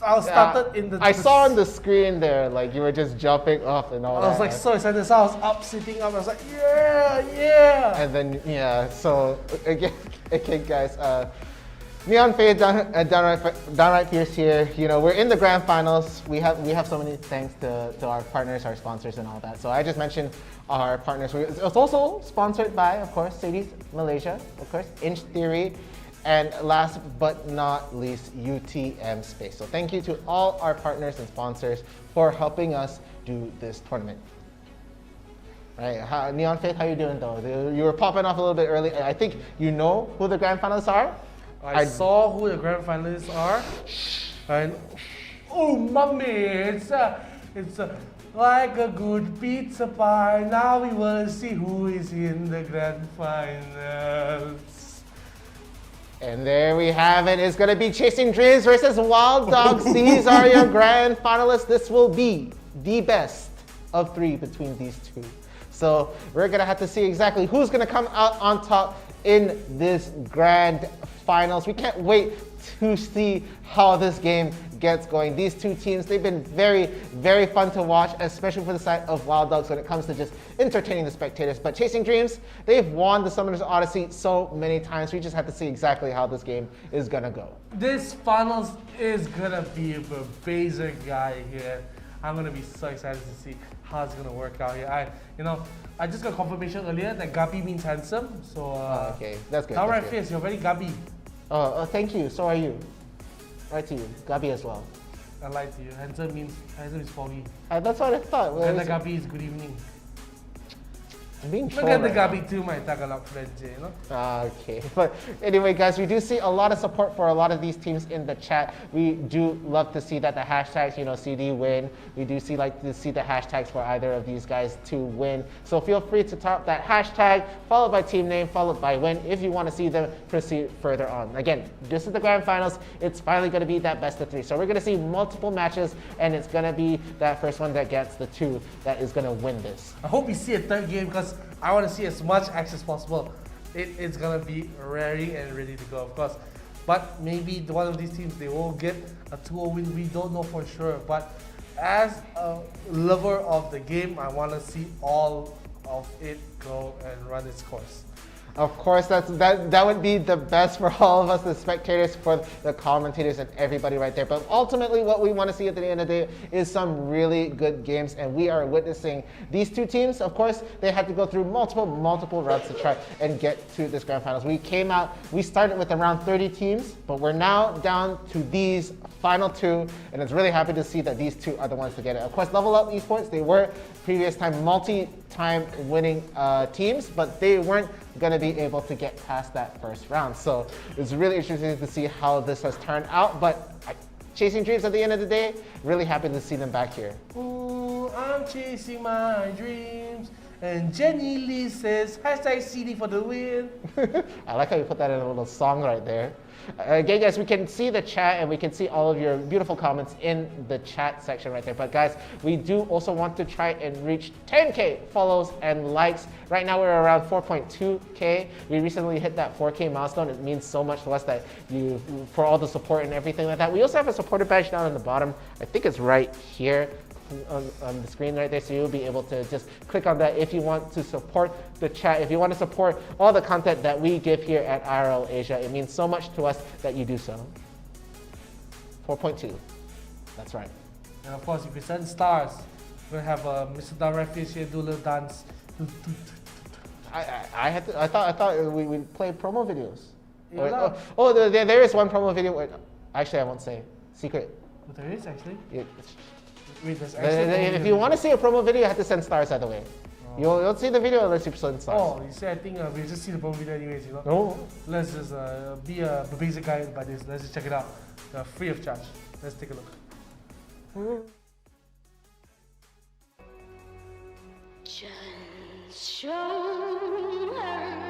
I was started in the. I saw on the screen there, like you were just jumping up and all that. I was like so excited. So I was up, sitting up. I was like, yeah. And then so again, guys, NeonFaith, downright fierce here. You know, we're in the grand finals. We have so many thanks to our partners, our sponsors, and all that. So I just mentioned our partners. It's also sponsored by, of course, Cities Malaysia, of course, Inch Theory. And last but not least, UTM Space. So thank you to all our partners and sponsors for helping us do this tournament. Right, NeonFaith, how you doing though? You were popping off a little bit early. I think you know who the grand finalists are? I saw who the grand finalists are. And oh, mommy, it's like a good pizza pie. Now we will see who is in the grand finals. And there we have it. It's going to be Chasing Dreams versus Wild Dogs. These are your grand finalists. This will be the best of 3 between these two. So we're going to have to see exactly who's going to come out on top in this grand finals. We can't wait to see how this game gets going. These two teams, they've been very, very fun to watch, especially for the side of Wild Dogs when it comes to just entertaining the spectators. But Chasing Dreams, they've won the Summoners Odyssey so many times. We just have to see exactly how this game is gonna go. This finals is gonna be a basic guy here. I'm gonna be so excited to see how it's gonna work out here. I just got confirmation earlier that 𝐿𝐵 means handsome. So okay, that's good. Downright fierce, you're very 𝐿𝐵. Oh, thank you. So are you. Right to you. 𝐿𝐵 as well. I lied to you. Handsome is foggy. That's what I thought. And the 𝐿𝐵 is good evening. I'm being Look at the 𝐿𝐵 too, my Tagalog friends, you know? Okay, but anyway, guys, we do see a lot of support for a lot of these teams in the chat. We do love to see that the hashtags, CD win. We do like to see the hashtags for either of these guys to win. So feel free to top that hashtag, followed by team name, followed by win, if you want to see them proceed further on. Again, this is the grand finals. It's finally going to be that best of 3. So we're going to see multiple matches, and it's going to be that first one that gets the 2 that is going to win this. I hope we see a third game because I want to see as much action as possible. It's going to be raring and ready to go, of course. But maybe one of these teams, they will get a 2-0 win. We don't know for sure. But as a lover of the game, I want to see all of it go and run its course. Of course, that would be the best for all of us, the spectators, for the commentators, and everybody right there. But ultimately, what we want to see at the end of the day is some really good games, and we are witnessing these two teams. Of course, they had to go through multiple rounds to try and get to this grand finals. We started with around 30 teams, but we're now down to these final 2, and it's really happy to see that these 2 are the ones to get it. Of course, Level Up Esports, they were previous time multi-time winning teams, but they weren't going to be able to get past that first round. So it's really interesting to see how this has turned out. But Chasing Dreams, at the end of the day, really happy to see them back here. Ooh, I'm chasing my dreams. And Jenny Lee says, #CD for the win. I like how you put that in a little song right there. Again, guys, we can see the chat and we can see all of your beautiful comments in the chat section right there. But guys, we do also want to try and reach 10K follows and likes. Right now we're around 4.2K. We recently hit that 4K milestone. It means so much to us that for all the support and everything like that. We also have a supporter badge down on the bottom. I think it's right here on the screen right there, so you'll be able to just click on that if you want to support the chat, if you want to support all the content that we give here at IRL Asia. It means so much to us that you do so. 4.2, that's right. And of course, if you send stars, we're gonna have Mr. Downright Fierce here do a little dance. I thought we play promo videos. Yeah, there is one promo video. Actually, I won't say. Secret. But there is actually. Wait, if you want to see a promo video, you have to send stars either way. You'll see the video unless you send stars. Oh, you see, I think we'll just see the promo video anyways, you know? No. Let's just be a basic guy by this. Let's just check it out. Free of charge. Let's take a look. Just show her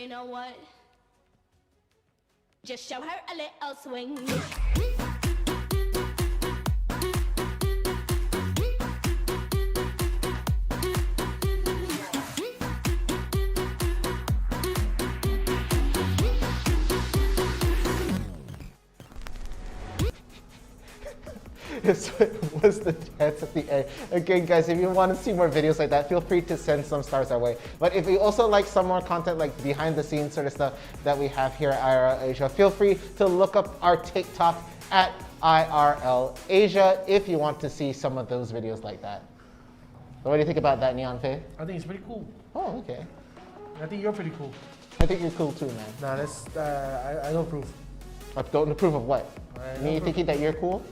you know what? Just show her a little swing. was the chance at the end. Again, guys, if you want to see more videos like that, feel free to send some stars our way. But if you also like some more content like behind the scenes sort of stuff that we have here at IRL Asia, feel free to look up our TikTok at IRL Asia if you want to see some of those videos like that. What do you think about that, NeonFaith? I think it's pretty cool. Oh, okay. I think you're pretty cool. I think you're cool too, man. Nah, that's I don't approve. Don't approve of what? Me thinking that you're cool?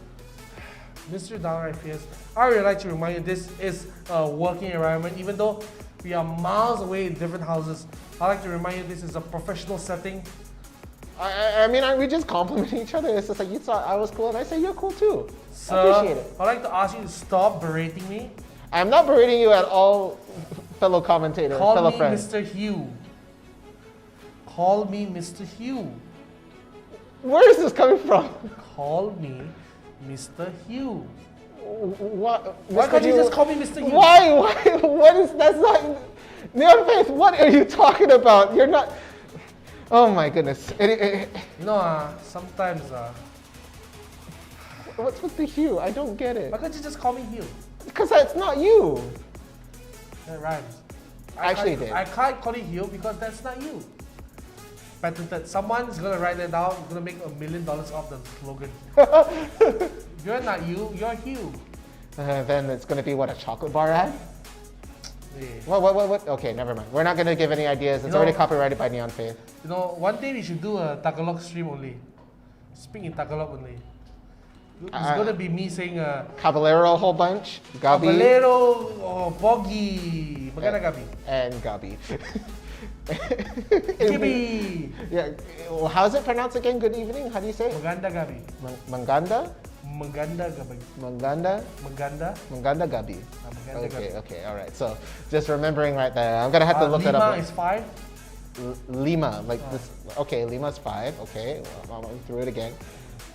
Mr. D.R.Fierce, I really like to remind you this is a working environment. Even though we are miles away in different houses, I like to remind you this is a professional setting. I mean, aren't we just complimenting each other? It's just like you thought I was cool and I say you're cool too. So, I appreciate it. I'd like to ask you to stop berating me. I'm not berating you at all, fellow commentator, fellow friends. Call me Mr. Hugh. Call me Mr. Hugh. Where is this coming from? Call me Mr. Hugh. What? Why can't you just call me Mr. Hugh? Why? What is, that's not, NeonFaith, what are you talking about? You're not, oh my goodness. You know, sometimes... What's with the Hugh? I don't get it. Why can't you just call me Hugh? Because that's not you. That rhymes. I can't call you Hugh because that's not you. Patented. Someone's gonna write that down, gonna make $1 million off the slogan. You're not you, you're Hugh. Then it's gonna be what, a chocolate bar ad? Yeah. What? Okay, never mind. We're not gonna give any ideas. It's already copyrighted by NeonFaith. You know, one day we should do a Tagalog stream only. Speak in Tagalog only. It's gonna be me saying Caballero a whole bunch. Gabi. Caballero, Pogi. Maganda Gabi. And Gabi. Gabi. Yeah. Well, how's it pronounced again? Good evening. How do you say it? Maganda Gabi. Manganda? Maganda Gabi. Manganda? Manganda Gabi. Okay, all right. So just remembering right there. I'm gonna have to look it up. Lima is 5. Lima, like this. Okay, Lima's 5. Okay, well, I'm through it again.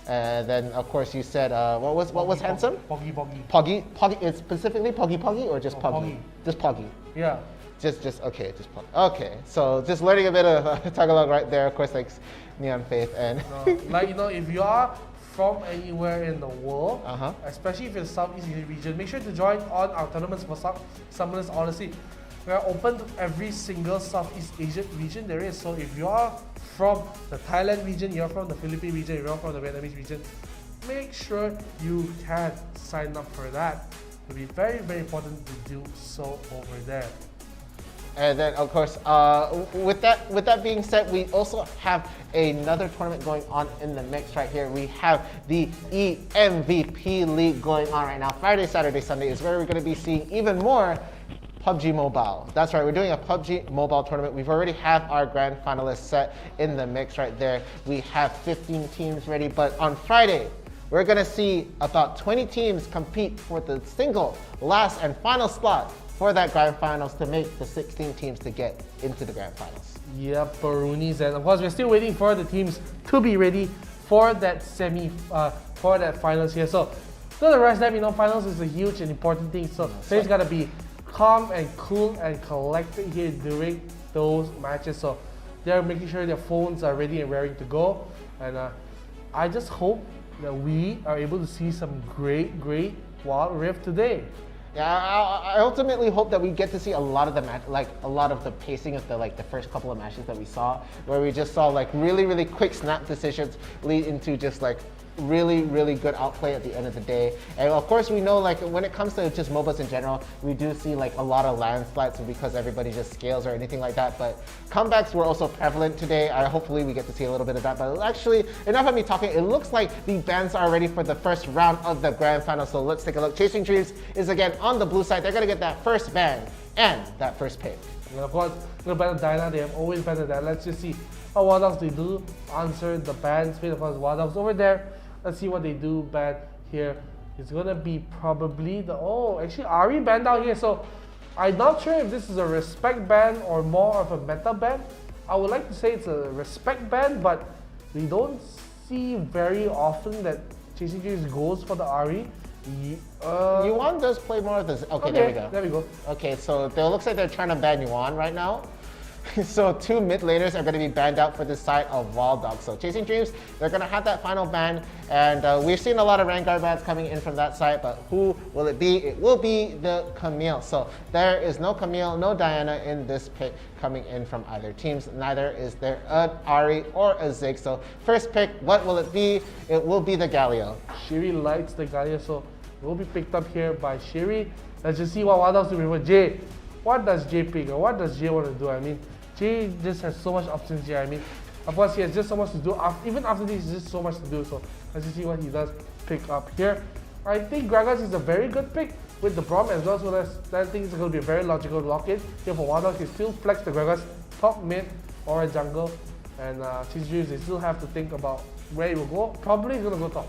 Then of course you said what was handsome? Poggy. Poggy. It's specifically Poggy or just Poggy? Just Poggy. Yeah. Just okay, just Poggy. Okay, so just learning a bit of Tagalog right there. Of course, like NeonFaith and like, you know, if you are from anywhere in the world, especially if you're Southeast Asian region, make sure to join on our tournaments for Summoners Odyssey. We are open to every single Southeast Asian region there is. So if you are from the Thailand region, you're from the Philippine region, you're from the Vietnamese region, make sure you can sign up for that. It will be very, very important to do so over there. And then, of course, with that being said, we also have another tournament going on in the mix right here. We have the EMVP League going on right now. Friday, Saturday, Sunday is where we're going to be seeing even more PUBG Mobile. That's right, we're doing a PUBG Mobile tournament. We've already have our grand finalists set in the mix right there. We have 15 teams ready, but on Friday, we're gonna see about 20 teams compete for the single, last, and final slot for that grand finals to make the 16 teams to get into the grand finals. Yep, Baroonies, and of course, we're still waiting for the teams to be ready for that for that finals here. So the rest of them, you know, finals is a huge and important thing. So things gotta be calm and cool and collected here during those matches. So they're making sure their phones are ready and raring to go. And I just hope that we are able to see some great Wild Rift today. Yeah, I ultimately hope that we get to see a lot of the a lot of the pacing of the first couple of matches that we saw, where we just saw like really quick snap decisions lead into just like really good outplay at the end of the day. And of course we know, like, when it comes to just MOBAs in general, we do see like a lot of landslides because everybody just scales or anything like that, but comebacks were also prevalent today. Hopefully we get to see a little bit of that. But actually, enough of me talking, it looks like the bands are ready for the first round of the grand final, so let's take a look. Chasing Dreams is again on the blue side. They're gonna get that first ban and that first pick. And of course, they're better Dyna. They have always better that. Let's just see how Wild Dogs they do answer the bans. Of course, Wild Dogs over there. Let's see what they do ban here. It's gonna be probably the actually Ari ban down here. So I'm not sure if this is a respect ban or more of a meta ban. I would like to say it's a respect ban, but we don't see very often that Chasing Dreams goes for the Ari. Yuan does play more of this. Okay, there we go. There we go. Okay, so it looks like they're trying to ban Yuan right now. So 2 mid laners are going to be banned out for the side of Wild Dogs. So Chasing Dreams, they're going to have that final ban, and we've seen a lot of Rengar bans coming in from that side, but who will it be? It will be the 𝐿𝐼𝐥𝐝. So there is no 𝐿𝐼𝐥𝐝, no Diana in this pick coming in from either teams. Neither is there an Ahri or a Ziggs. So first pick, what will it be? It will be the Galio. Shiri likes the Galio, so it will be picked up here by Shiri. Let's just see what Wild Dogs do before Jay. What does Jay pick, or what does Jay want to do? I mean, Jay just has so much options here. I mean, of course, he has just so much to do. Even after this, he's just so much to do. So let's just see what he does pick up here. I think Gragas is a very good pick with the Braum as well. So I think it's going to be a very logical lock-in here for Wild Dogs. He still flex the Gragas top mid or a jungle, and Chasing Dreams, they still have to think about where he will go. Probably he's going to go top.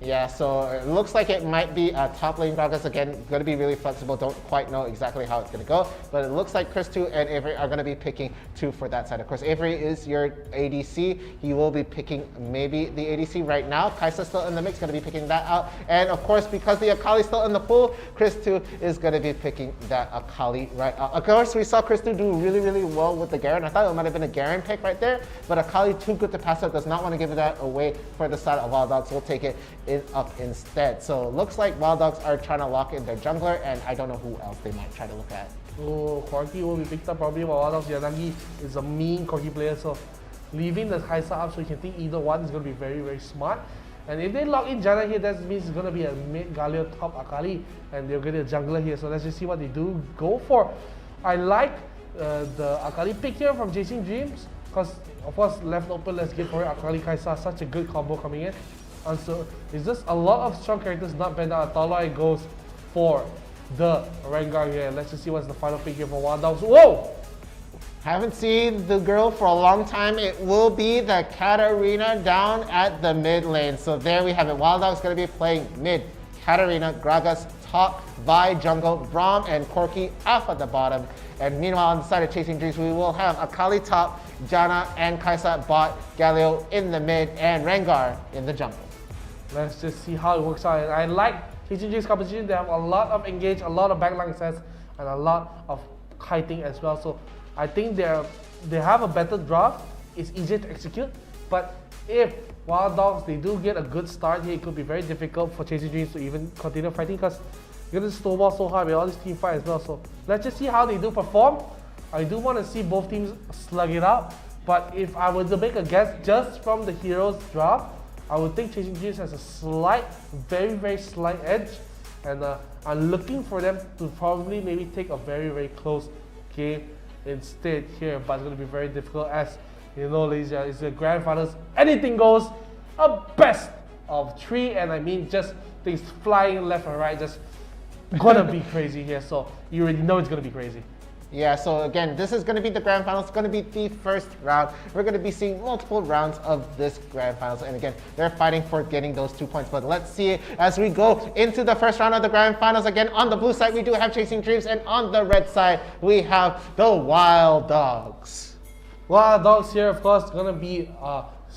Yeah, so it looks like it might be a top lane Gragas again. Going to be really flexible. Don't quite know exactly how it's going to go, but it looks like Chris2 and Avery are going to be picking 2 for that side. Of course, Avery is your ADC. He will be picking maybe the ADC right now. Kai'Sa's still in the mix, going to be picking that out. And of course, because the Akali's still in the pool, Chris2 is going to be picking that Akali right out. Of course, we saw Chris2 do really, really well with the Garen. I thought it might have been a Garen pick right there, but Akali too good to pass up. Does not want to give that away for the side of Wild Dogs. We'll take it up instead. So it looks like Wild Dogs are trying to lock in their jungler, and I don't know who else they might try to look at. Oh, Corki will be picked up probably by Wild Dogs. Yanagi is a mean Corki player, so leaving the Kai'Sa up so you can think either one is going to be very, very smart. And if they lock in Janna here, that means it's going to be a mid Galio top Akali, and they're getting a jungler here. So let's just see what they do go for. I like the Akali pick here from Chasing Dreams, because of course left open, let's get for it. Akali Kai'Sa, such a good combo coming in. And so it's just a lot of strong characters not banned out. Taloi goes for the Rengar here. Let's just see what's the final pick here for Wild Dogs. Whoa! Haven't seen the girl for a long time. It will be the Katarina down at the mid lane. So there we have it. Wild Dogs going to be playing mid. Katarina, Gragas top, Vi jungle, Braum and Corki off at the bottom. And meanwhile on the side of Chasing Dreams, we will have Akali top, Janna and Kai'Sa bot, Galio in the mid, and Rengar in the jungle. Let's just see how it works out. And I like Chasing Dreams composition. They have a lot of engage, a lot of backline sets, and a lot of kiting as well. So I think they have a better draft. It's easier to execute. But if Wild Dogs, they do get a good start here, it could be very difficult for Chasing Dreams to even continue fighting, because you're going to snowball so hard with all this team fight as well. So let's just see how they do perform. I do want to see both teams slug it out. But if I were to make a guess just from the heroes draft, I would think Chasing Dreams has a slight, very, very slight edge. And I'm looking for them to probably maybe take a very, very close game instead here. But it's going to be very difficult, as you know, ladies, it's the grand finals. Anything goes. A best of 3. And I mean, just things flying left and right. Just gonna be crazy here. So you already know it's going to be crazy. Yeah, so again, this is going to be the grand finals. It's going to be the first round. We're going to be seeing multiple rounds of this grand finals. And again, they're fighting for getting those 2 points. But let's see it as we go into the first round of the grand finals. Again, on the blue side, we do have Chasing Dreams. And on the red side, we have the Wild Dogs. Wild Dogs here, of course, going to be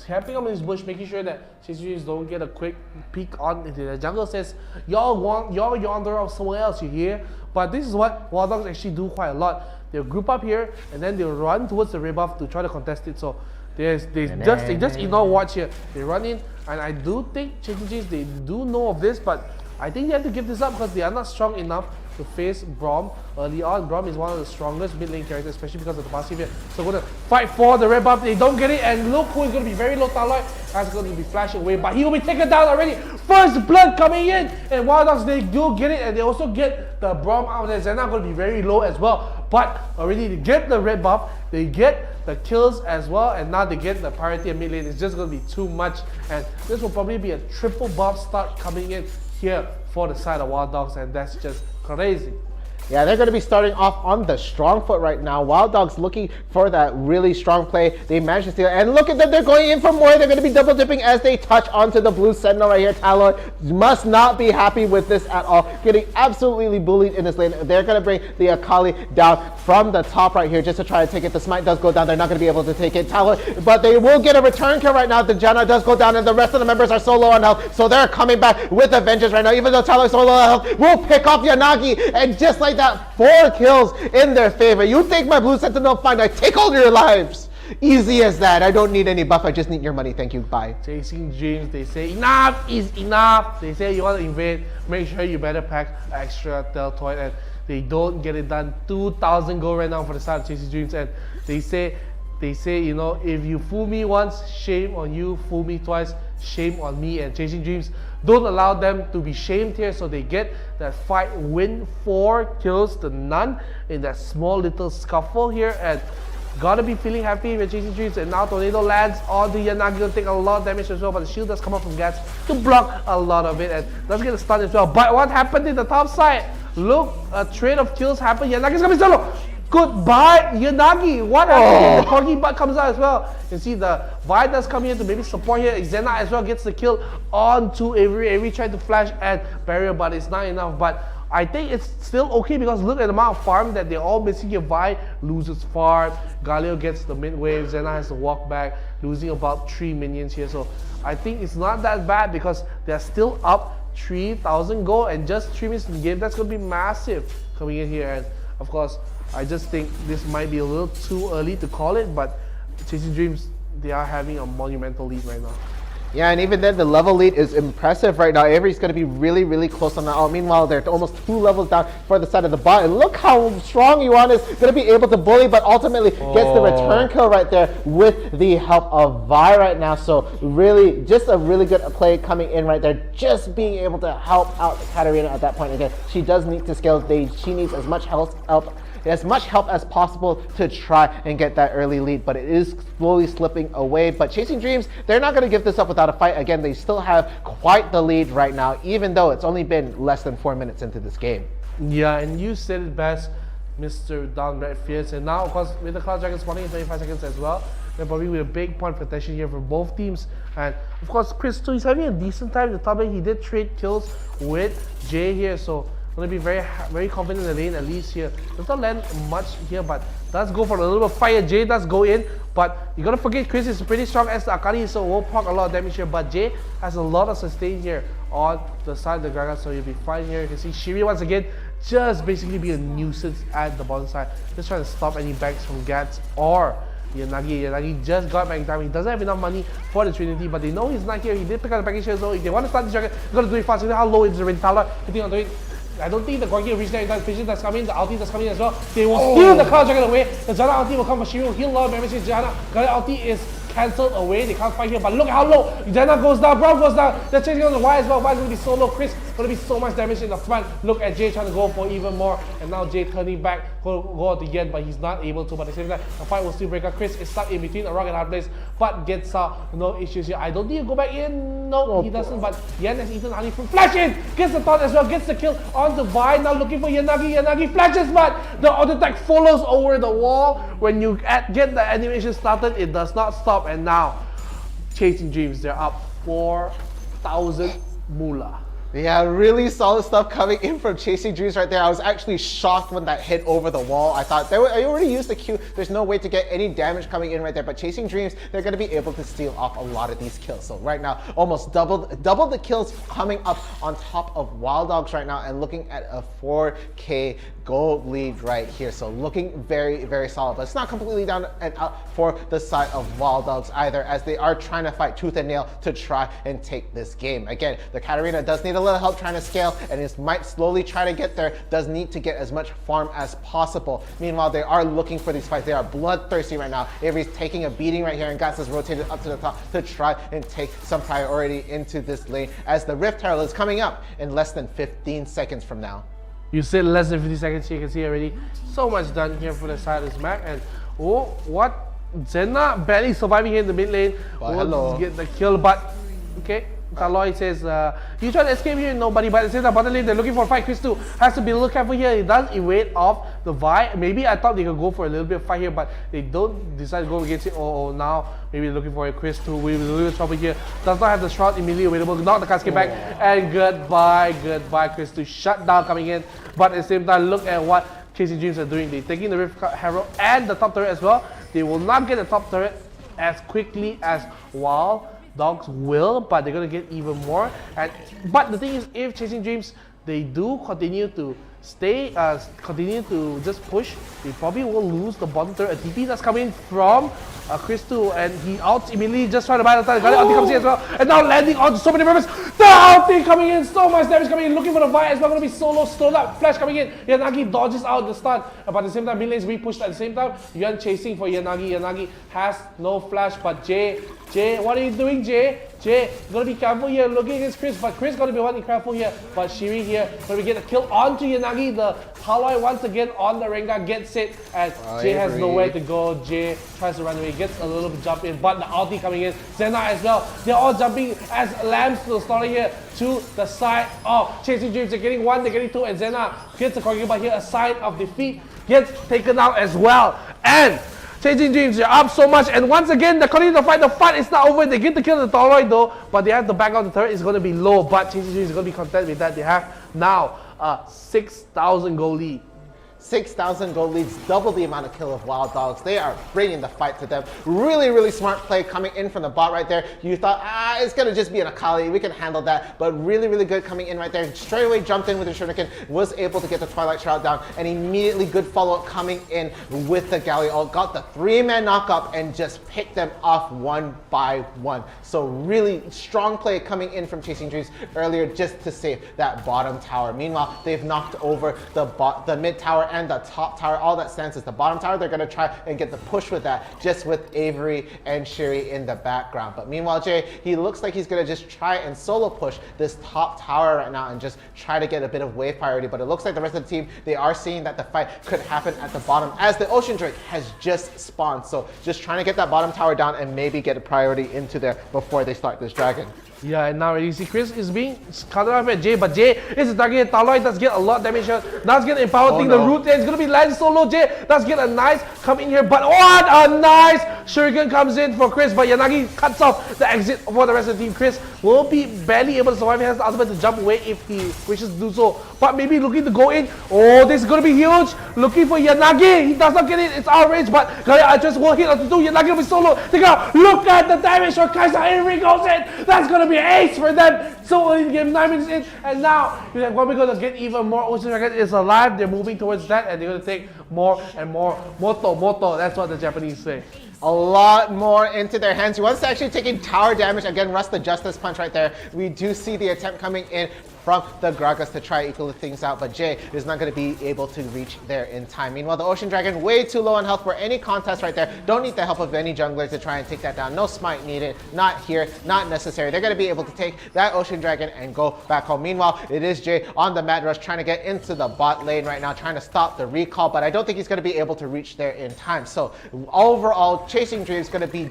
camping up in this bush, making sure that Chasing Dreams don't get a quick peek on into the jungle. Says, y'all yonder off somewhere else, you hear? But this is what Wild Dogs actually do quite a lot. They'll group up here, and then they'll run towards the red buff to try to contest it. So they just ignore watch here. They run in, and I do think Chasing Dreams, they do know of this, but I think they have to give this up because they are not strong enough to face Braum early on. Braum is one of the strongest mid lane characters, especially because of the passive here. So going to fight for the red buff. They don't get it, and look who is going to be very low Taloi. That's going to be flashing away, but he will be taken down already. First blood coming in, and Wild Dogs, they do get it, and they also get the Braum out there. They're not going to be very low as well, but already they get the red buff, they get the kills as well, and now they get the priority in mid lane. It's just going to be too much, and this will probably be a triple buff start coming in here for the side of Wild Dogs, and that's just crazy. Yeah, they're going to be starting off on the strong foot right now. Wild Dogs looking for that really strong play. They managed to steal, and look at them, they're going in for more. They're going to be double dipping as they touch onto the blue sentinel right here. Taloi must not be happy with this at all. Getting absolutely bullied in this lane. They're going to bring the Akali down from the top right here just to try to take it. The smite does go down. They're not going to be able to take it. Taloi, but they will get a return kill right now. The Janna does go down, and the rest of the members are so low on health, so they're coming back with a vengeance right now. Even though Taloi is so low on health, will pick off Yanagi, and just like like that, 4 kills in their favor. You take my Blue Sentinel, fine, I take all your lives. Easy as that. I don't need any buff, I just need your money. Thank you, bye. Chasing Dreams, they say enough is enough. They say you want to invade, make sure you better pack extra deltoid, and they don't get it done. 2,000 gold right now for the start of Chasing Dreams, and they say, you know, if you fool me once, shame on you. Fool me twice, shame on me. And Chasing Dreams don't allow them to be shamed here, so they get that fight win. 4 kills to none in that small little scuffle here, and gotta be feeling happy with Chasing Dreams. And now Tornado lands on the 𝐸𝐸𝐸𝐸, gonna take a lot of damage as well, but the shield does come up from Gats to block a lot of it, and does get a stun as well. But what happened in the top side? Look, a trade of kills happened. 𝐸𝐸𝐸𝐸's gonna be solo. Goodbye, 𝐸𝐸𝐸𝐸. What happened? The corgi butt comes out as well. You can see the Vi does come here to maybe support here. Zena as well gets the kill onto Avery. Avery tried to flash and barrier, but it's not enough. But I think it's still okay because look at the amount of farm that they're all missing here. Vi loses farm, 𝐿𝐲 gets the mid wave, Zena has to walk back, losing about 3 minions here. So I think it's not that bad because they're still up 3,000 gold and just 3 minutes in the game. That's going to be massive coming in here. And of course, I just think this might be a little too early to call it, but Chasing Dreams, they are having a monumental lead right now. Yeah, and even then, the level lead is impressive right now. Avery's going to be really, really close on that. Oh, meanwhile, they're almost 2 levels down for the side of the bot. And look how strong Yuan is going to be able to bully, but ultimately gets the return kill right there with the help of Vi right now. So really, just a really good play coming in right there. Just being able to help out Katarina at that point. Again, she does need to scale. She needs as much help as possible to try and get that early lead, but it is slowly slipping away. But Chasing Dreams, they're not going to give this up without a fight. Again, they still have quite the lead right now, even though it's only been less than 4 minutes into this game. Yeah, and you said it best, Mr. 𝐸𝐸𝐸𝐸. And now, of course, with the Cloud Dragon spawning in 25 seconds as well, they're probably with a big point protection here for both teams. And of course, Chris too, he's having a decent time in the top lane. He did trade kills with Jay here, so going to be very confident in the lane, at least here. Does not land much here, but does go for a little bit of fire. Jay does go in, but you got to forget Chris is pretty strong as the Akali, so will proc a lot of damage here. But Jay has a lot of sustain here on the side of the Gragas, so he'll be fine here. You can see Shiri once again just basically be a nuisance at the bottom side, just trying to stop any backs from Gats or 𝐸𝐸𝐸𝐸. 𝐸𝐸𝐸𝐸 just got back in time. He doesn't have enough money for the Trinity, but they know he's not here. He did pick up the package here, so if they want to start this dragon, they're going to do it fast. You know how low is the Rentala? I don't think the Gorgie will reach there in time. Vision that's coming, the ulti that's coming as well. They will steal the Cloud Dragon away. The Janna ulti will come for Shiri, will heal a lot of damage. Janna ulti is cancelled away. They can't fight here, but look how low. Janna goes down, Brown goes down. They're chasing on the Y as well. Y is going to be so low. Chris going to be so much damage in the front. Look at Jay trying to go for even more, and now Jay turning back, go at the end, but he's not able to. But at the same time, the fight will still break up. Chris is stuck in between a rock and hard place, but gets out. No issues here. I don't need to go back in. No, he doesn't. But Yan has eaten honey from flash in. Gets the taunt as well. Gets the kill on the Vi. Now looking for 𝐸𝐸𝐸𝐸. 𝐸𝐸𝐸𝐸 flashes, but the auto attack follows over the wall. When you get the animation started, it does not stop. And now, Chasing Dreams, they're up 4,000 moolah. Yeah, really solid stuff coming in from Chasing Dreams right there. I was actually shocked when that hit over the wall. I thought I already used the Q. There's no way to get any damage coming in right there. But Chasing Dreams, they're going to be able to steal off a lot of these kills. So right now, almost double the kills coming up on top of Wild Dogs right now, and looking at a 4K gold lead right here. So looking very, very solid. But it's not completely down and out for the side of Wild Dogs either, as they are trying to fight tooth and nail to try and take this game. Again, the Katarina does need a little help trying to scale, and it might slowly try to get there, does need to get as much farm as possible. Meanwhile, they are looking for these fights. They are bloodthirsty right now. Avery's taking a beating right here, and Gats is rotated up to the top to try and take some priority into this lane, as the Rift Herald is coming up in less than 15 seconds from now. You said less than 50 seconds, you can see already so much done here for the side of this map. And oh, what? Zena barely surviving here in the mid lane. Will get the kill, but okay. Taloy says, you try to escape here, nobody, but at the same time, bottom lane, they're looking for a fight. Chris too has to be a little careful here. He does evade off the Vi. Maybe I thought they could go for a little bit of fight here, but they don't decide to go against it. Oh, now maybe they're looking for a Chris too. We're a little bit trouble here. Does not have the shroud immediately available. Knock the casket back, and goodbye, Chris too. Shut down coming in. But at the same time, look at what Chasing Dreams are doing. They're taking the Rift Herald and the top turret as well. They will not get the top turret as quickly as Wild Dogs will, but they're going to get even more. But the thing is, if Chasing Dreams, they do continue to continue to just push, they probably will lose the bottom turret. A TP that's coming from 𝐋𝐿, and he outs immediately, just trying to buy the time. Got it, ulti comes in as well, and now landing on so many members. The ulti coming in, so much damage coming in, looking for the fight as well. Going to be solo, slowed up, flash coming in. Yanagi dodges out the stun, but at the same time, mid lane's re-pushed at the same time. Yuan chasing for Yanagi. Yanagi has no flash, but Jay, what are you doing, Jay? Jay, gonna be careful here, looking against Chris, but Chris gonna be one careful here. But Shiri here, gonna get a kill onto Yanagi. The Haloi once again on the Rengar gets it, and Jay has nowhere to go. Jay tries to run away, gets a little bit jump in, but the ulti coming in. Zena as well. They're all jumping as lambs to the slaughter here to the side of Chasing Dreams. They're getting one, they're getting two, and Zena gets a corner, but here a sign of defeat gets taken out as well. And Chasing Dreams, you're up so much, and once again, they're continuing to fight. The fight is not over. They get to kill the Toroid though, but they have to back out. The turret is going to be low, but Chasing Dreams is going to be content with that. They have now a 6,000 goal lead. 6,000 gold leads, double the amount of kill of Wild Dogs. They are bringing the fight to them. Really, really smart play coming in from the bot right there. You thought, it's going to just be an Akali. We can handle that. But really, really good coming in right there. Straight away jumped in with the Shuriken, was able to get the Twilight Shroud down, and immediately good follow-up coming in with the Galio ult. Got the 3-man knock-up and just picked them off one by one. So really strong play coming in from Chasing Dreams earlier just to save that bottom tower. Meanwhile, they've knocked over the mid tower and the top tower. All that stands is the bottom tower. They're going to try and get the push with that, just with Avery and Shiri in the background. But meanwhile, Jay, he looks like he's going to just try and solo push this top tower right now and just try to get a bit of wave priority. But it looks like the rest of the team, they are seeing that the fight could happen at the bottom as the Ocean Drake has just spawned. So just trying to get that bottom tower down and maybe get a priority into there before they start this dragon. Yeah, and now you see Chris is being countered off at Jay, but Jay is targeting Taloi, does get a lot of damage here. Does get empowered thing, the root there. It's gonna be land solo. Jay does get a nice come in here, but what a nice Shuriken comes in for Chris, but Yanagi cuts off the exit for the rest of the team. Chris will be barely able to survive. He has the ultimate to jump away if he wishes to do so, but maybe looking to go in. Oh, this is gonna be huge. Looking for Yanagi. He does not get it. It's outrage, but I just will hit onto 2. Yanagi will be solo. Look at the damage for Kaisa. Henry goes in. That's gonna be ace for them. So early in the game, 9 minutes in, and now we're going to get even more. Ocean Dragon is alive. They're moving towards that, and they're going to take more and more. Moto, that's what the Japanese say. A lot more into their hands. Once actually taking tower damage, again, Rust the Justice Punch right there. We do see the attempt coming in from the Gragas to try equal things out, but Jay is not going to be able to reach there in time. Meanwhile, the Ocean Dragon way too low on health for any contest right there. Don't need the help of any junglers to try and take that down. No smite needed, not here, not necessary. They're going to be able to take that Ocean Dragon and go back home. Meanwhile, it is Jay on the Mad Rush trying to get into the bot lane right now, trying to stop the recall, but I don't think he's going to be able to reach there in time. So overall, Chasing Dreams going to be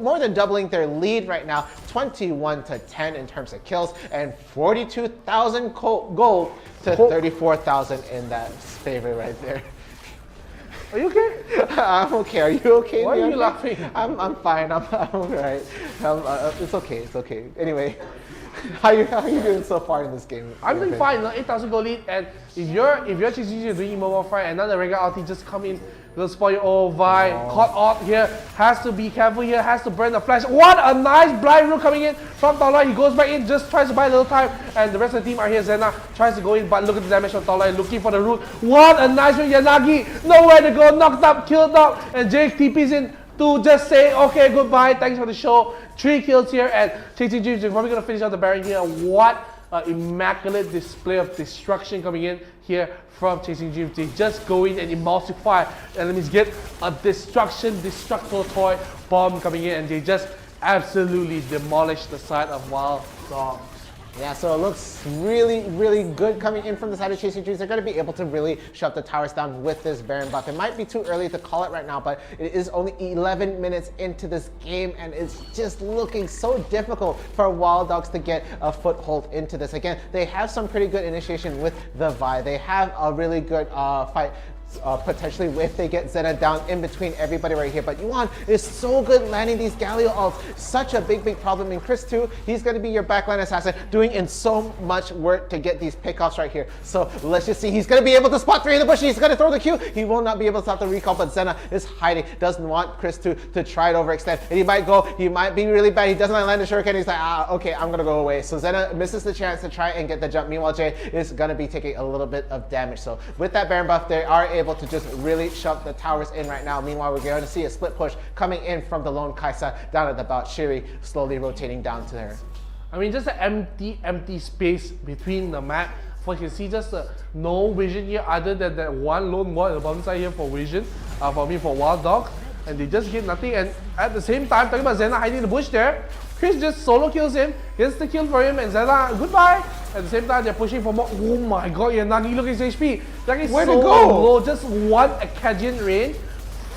more than doubling their lead right now, 21-10 in terms of kills, and 42,000 gold to 34,000 in that favor right there. Are you okay? I'm okay. Are you okay? Why are you laughing? I'm fine. I'm alright. It's okay. It's okay. Anyway, how you doing so far in this game? I'm doing fine. 8,000 gold lead, and if you're Chasing Dreams doing immobile fight, and another Rengar ulti just come in. Will spoil your Vi. Caught out here. Has to be careful here. Has to burn the flash. What a nice blind root coming in from Taloi. He goes back in, just tries to buy a little time. And the rest of the team are here. Zena tries to go in, but look at the damage from Taloi. Looking for the root. What a nice root. Yanagi. Nowhere to go. Knocked up. Killed up. And Jake TP's in to just say, okay, goodbye. Thanks for the show. 3 kills here. And Chasing Dreams is probably going to finish out the Baron here. What an immaculate display of destruction coming in here from Chasing Dreams. They just go in and emulsify enemies, get a destructoid bomb coming in, and they just absolutely demolish the side of Wild Dogs. Yeah, so it looks really, really good coming in from the side of Chasing Dreams. They're going to be able to really shut the towers down with this Baron buff. It might be too early to call it right now, but it is only 11 minutes into this game, and it's just looking so difficult for Wild Dogs to get a foothold into this. Again, they have some pretty good initiation with the Vi. They have a really good fight potentially if they get Zena down in between everybody right here. But Yuan is so good landing these Galio ults. Such a big problem. In Chris too, he's going to be your backline assassin, doing in so much work to get these pickoffs right here. So let's just see. He's going to be able to spot 3 in the bush. He's going to throw the Q. He will not be able to stop the recall, but Zena is hiding. Doesn't want Chris to try to overextend. And he might go. He might be really bad. He doesn't land the shuriken. He's like, okay, I'm going to go away. So Zena misses the chance to try and get the jump. Meanwhile, Jay is going to be taking a little bit of damage. So with that Baron buff, they are able to just really shove the towers in right now. Meanwhile, we're going to see a split push coming in from the lone Kaisa down at about Shiri, slowly rotating down to her. I mean, just an empty space between the map. For you can see just no vision here other than that one lone wall at the bottom side here for vision, for Wild Dog. And they just get nothing. And at the same time, talking about Zena hiding in the bush there, Chris just solo kills him, gets the kill for him, and Zena, goodbye. At the same time, they're pushing for more. Oh my god, yeah, Nani, look at his HP. That is so low. Just one 𝐻𝐿 range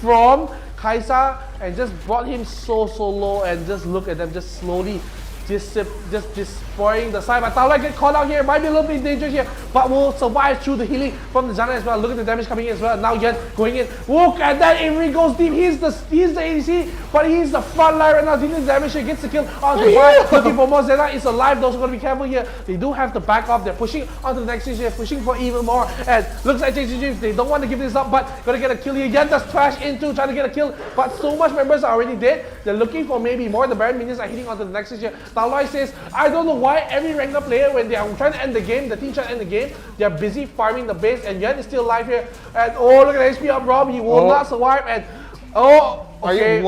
from Kaisa and just brought him so low, and just look at them just slowly just destroying the side. But 𝐼𝐿𝐼 get caught out here, might be a little bit dangerous here, but will survive through the healing from the Zana as well. Look at the damage coming in as well. Now Yan going in. Look at that, 𝐼𝐿𝐼 goes deep. He's the ADC, but he's the front line right now. Dealing the damage here, gets the kill on the right. Looking for more. Zena is alive. Those are going to be careful here. They do have to back off. They're pushing onto the next stage here, pushing for even more. And looks like JCG, they don't want to give this up, but gonna get a kill here. Yan does trash into trying to get a kill, but so much members are already dead. They're looking for maybe more. The Baron minions are hitting onto the next stage here. 𝐼𝐿𝐼 says, I don't know why every ranked player, when they are trying to end the game, the team trying to end the game, they're busy farming the base, and Yan is still alive here. And oh, look at HP up Rob, he will not survive. And okay.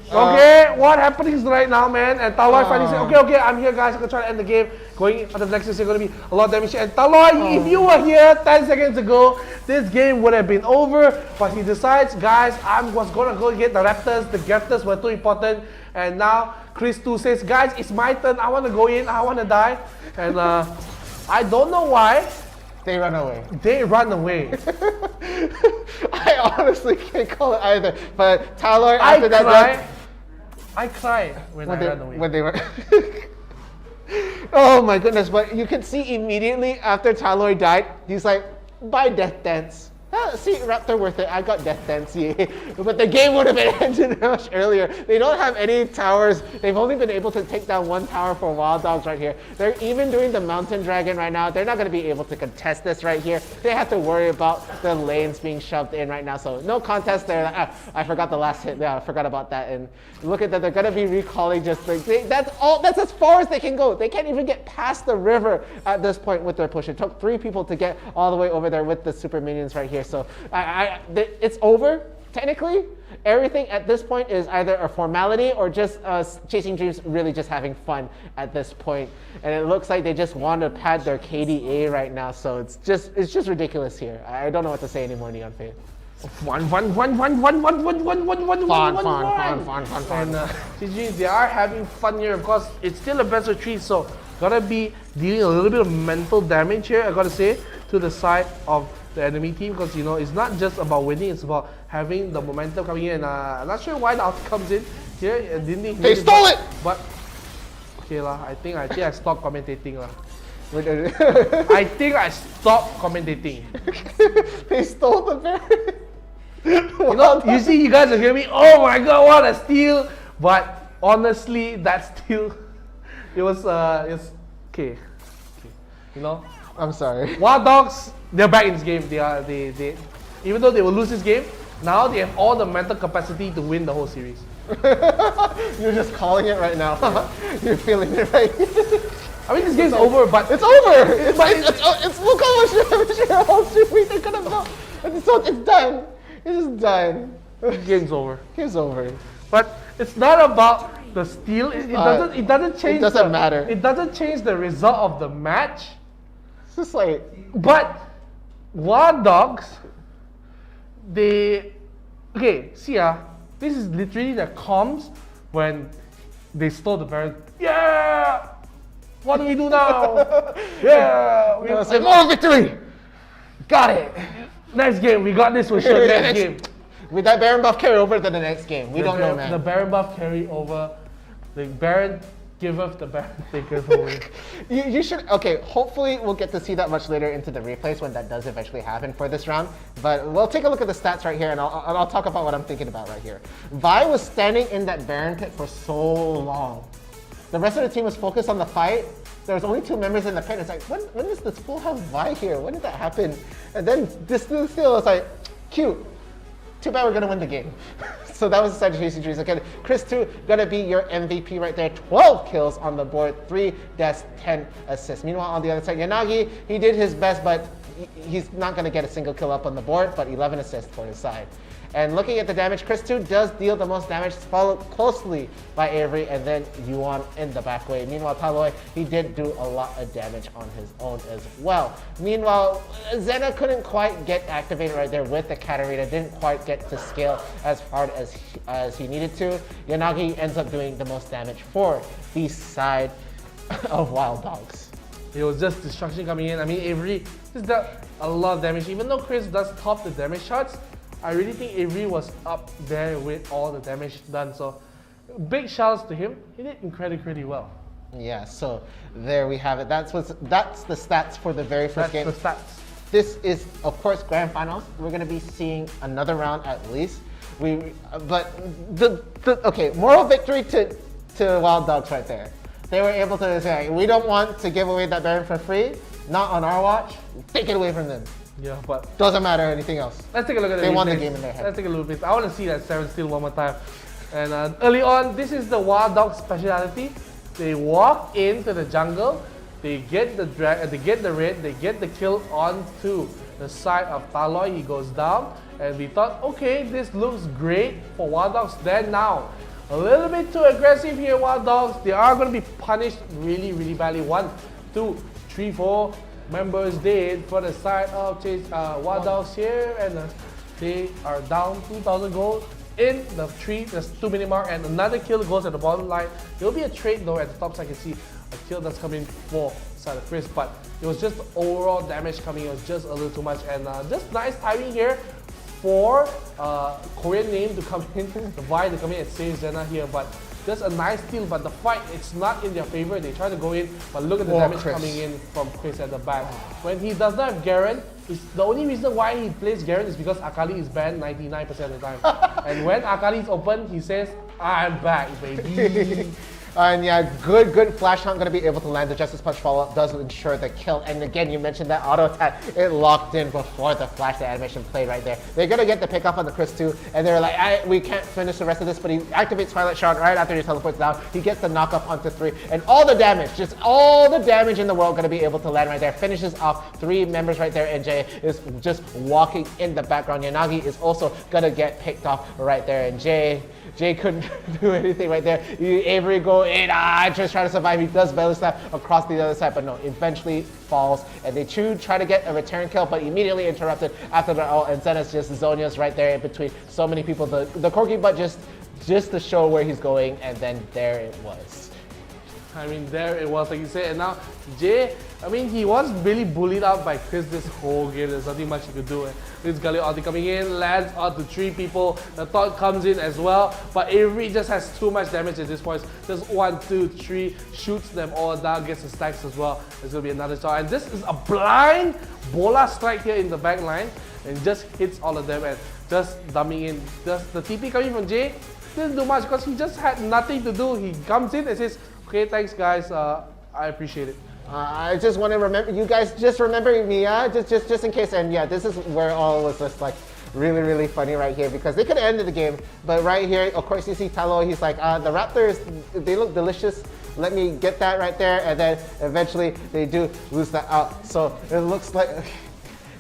Okay, what happening right now, man? And 𝐼𝐿𝐼 finally said, okay, I'm here, guys. I'm gonna try to end the game. Going on the next stage, gonna be a lot of damage. And 𝐼𝐿𝐼, if you were here 10 seconds ago, this game would have been over. But he decides, guys, I was gonna go get the Raptors. The Raptors were too important. And now Chris 2 says, guys, it's my turn. I want to go in. I want to die. And I don't know why. They run away. They run away. I honestly can't call it either. But 𝐼𝐿𝐼 after that, I cry when I run away. When they run. Oh my goodness! But you can see immediately after 𝐼𝐿𝐼 died, he's like, "Bye, Death Dance." See, Raptor worth it. I got Death Dance, yeah. But the game would have been ended much earlier. They don't have any towers. They've only been able to take down one tower for Wild Dogs right here. They're even doing the Mountain Dragon right now. They're not going to be able to contest this right here. They have to worry about the lanes being shoved in right now. So no contest there. I forgot the last hit. Yeah, I forgot about that. And look at that. They're going to be recalling just like, that's as far as they can go. They can't even get past the river at this point with their push. It took 3 people to get all the way over there with the super minions right here. So it's over, technically. Everything at this point is either a formality or just Chasing Dreams really just having fun at this point. And it looks like they just want to pad their KDA right now. So it's just ridiculous here. I don't know what to say anymore, NeonFaith. Fun. And they are having fun here. Of course, it's still a best of 3, so gotta be dealing a little bit of mental damage here, I gotta say, to the side of the enemy team, because it's not just about winning, it's about having the momentum coming in. I'm not sure why the out comes in here. They stole it! But okay lah, I think I stopped commentating lah. I think I stopped commentating. They stole the Baron. You see, you guys are hearing me. Oh my god, what a steal! But honestly, that steal, it was okay. I'm sorry. Wild Dogs, they're back in this game. They even though they will lose this game, now they have all the mental capacity to win the whole series. You're just calling it right now. You're feeling it right. I mean, this game's over, but it's over. It's look how much they're gonna go. It's done. It's just done. Game's over. Game's over. But it's not about the steal. It doesn't change. It doesn't matter. It doesn't change the result of the match. It's just like. But Wild Dogs, this is literally their comms when they stole the Baron. Yeah! What do we do now? Yeah! We say more victory! Got it! Next game, we got this for sure. Next game. With that Baron buff carry over to the next game. We don't know, man. The Baron buff carry over. The Baron giveth the Baron, taketh away. You should, okay, hopefully we'll get to see that much later into the replays when that does eventually happen for this round. But we'll take a look at the stats right here and I'll talk about what I'm thinking about right here. Vi was standing in that Baron pit for so long. The rest of the team was focused on the fight. There was only 2 members in the pit. It's like, when is this full house Vi here? When did that happen? And then this still was like, cute. Too bad we're gonna win the game. So that was the Sagittarius Dreams. Okay, 𝐿𝐼 gonna be your MVP right there. 12 kills on the board, 3 deaths, 10 assists. Meanwhile, on the other side, 𝐿𝐼𝐺𝐻, he did his best, but he's not gonna get a single kill up on the board, but 11 assists for his side. And looking at the damage, 𝐿𝐼 does deal the most damage, followed closely by Avery and then Yuan in the back way. Meanwhile, Taloy, he did do a lot of damage on his own as well. Meanwhile, Zena couldn't quite get activated right there with the Katarina, didn't quite get to scale as hard as he needed to. 𝐿𝐼𝐺𝐻 ends up doing the most damage for the side of Wild Dogs. It was just destruction coming in. I mean, Avery just did a lot of damage. Even though Chris does top the damage shots, I really think Avery was up there with all the damage done. So big shouts to him. He did incredibly well. Yeah, so there we have it. That's the stats for the very first game. That's the stats. This is, of course, grand finals. We're going to be seeing another round at least. Okay, moral victory to Wild Dogs right there. They were able to say, we don't want to give away that Baron for free. Not on our watch. Take it away from them. Yeah, but doesn't matter anything else. Let's take a look at They won the game in their head. Let's take a look at this. I want to see that 7 steal one more time. And early on, this is the Wild Dog speciality. They walk into the jungle, they get the they get the red, they get the kill onto the side of Taloy. He goes down, and we thought, okay, this looks great for Wild Dogs. Then now, a little bit too aggressive here, Wild Dogs. They are going to be punished really, really badly. 1, 2, 3, 4. Members dead for the side of Wild Dogs here, and they are down 2,000 gold in the 2-minute mark, and another kill goes at the bottom line. There will be a trade though at the top, so I can see a kill that's coming for side of Chris, but it was just the overall damage coming. It was just a little too much, and just nice timing here for Korean name to come in, the Vi to come in and save Zena here, but just a nice steal, but the fight, it's not in their favor. They try to go in, but look at the damage coming in from Chris at the back. When he does not have Garen, the only reason why he plays Garen is because Akali is banned 99% of the time. And when Akali is open, he says, I'm back, baby. And yeah, good flash hunt, going to be able to land the Justice Punch follow-up, does ensure the kill. And again, you mentioned that auto attack, it locked in before the flash, the animation played right there. They're going to get the pick up on the 𝐿𝐼 and they're like, we can't finish the rest of this, but he activates Twilight Shard right after he teleports down. He gets the knock up onto 3, and all the damage, just all the damage in the world going to be able to land right there. Finishes off 3 members right there, and Jay is just walking in the background. 𝐿𝐼𝐺𝐻 is also going to get picked off right there, and Jay couldn't do anything right there. Avery go in, just trying to survive. He does belly slap across the other side, but no, eventually falls. And they try to get a return kill, but immediately interrupted after the ult. And Zena's just Zhonya's right there in between so many people. The corky butt just to show where he's going, and then there it was. I mean, there it was, like you said. And now Jay, I mean, he was really bullied out by Chris this whole game. There's nothing much he could do. This Galio ulti coming in, lands onto 3 people. The thought comes in as well, but Avery just has too much damage at this point. Just 1, 2, 3, shoots them all down, gets the stacks as well. There's gonna be another shot, and this is a blind bola strike here in the back line, and just hits all of them and just dumping in. Just the TP coming from Jay didn't do much because he just had nothing to do. He comes in and says, okay, thanks guys, I appreciate it. I just want to remember, you guys just remember me, just in case. And yeah, this is where all was just like really, really funny right here, because they could have ended the game, but right here, of course, you see Taloy, he's like, the Raptors, they look delicious. Let me get that right there, and then eventually they do lose that out. So it looks like,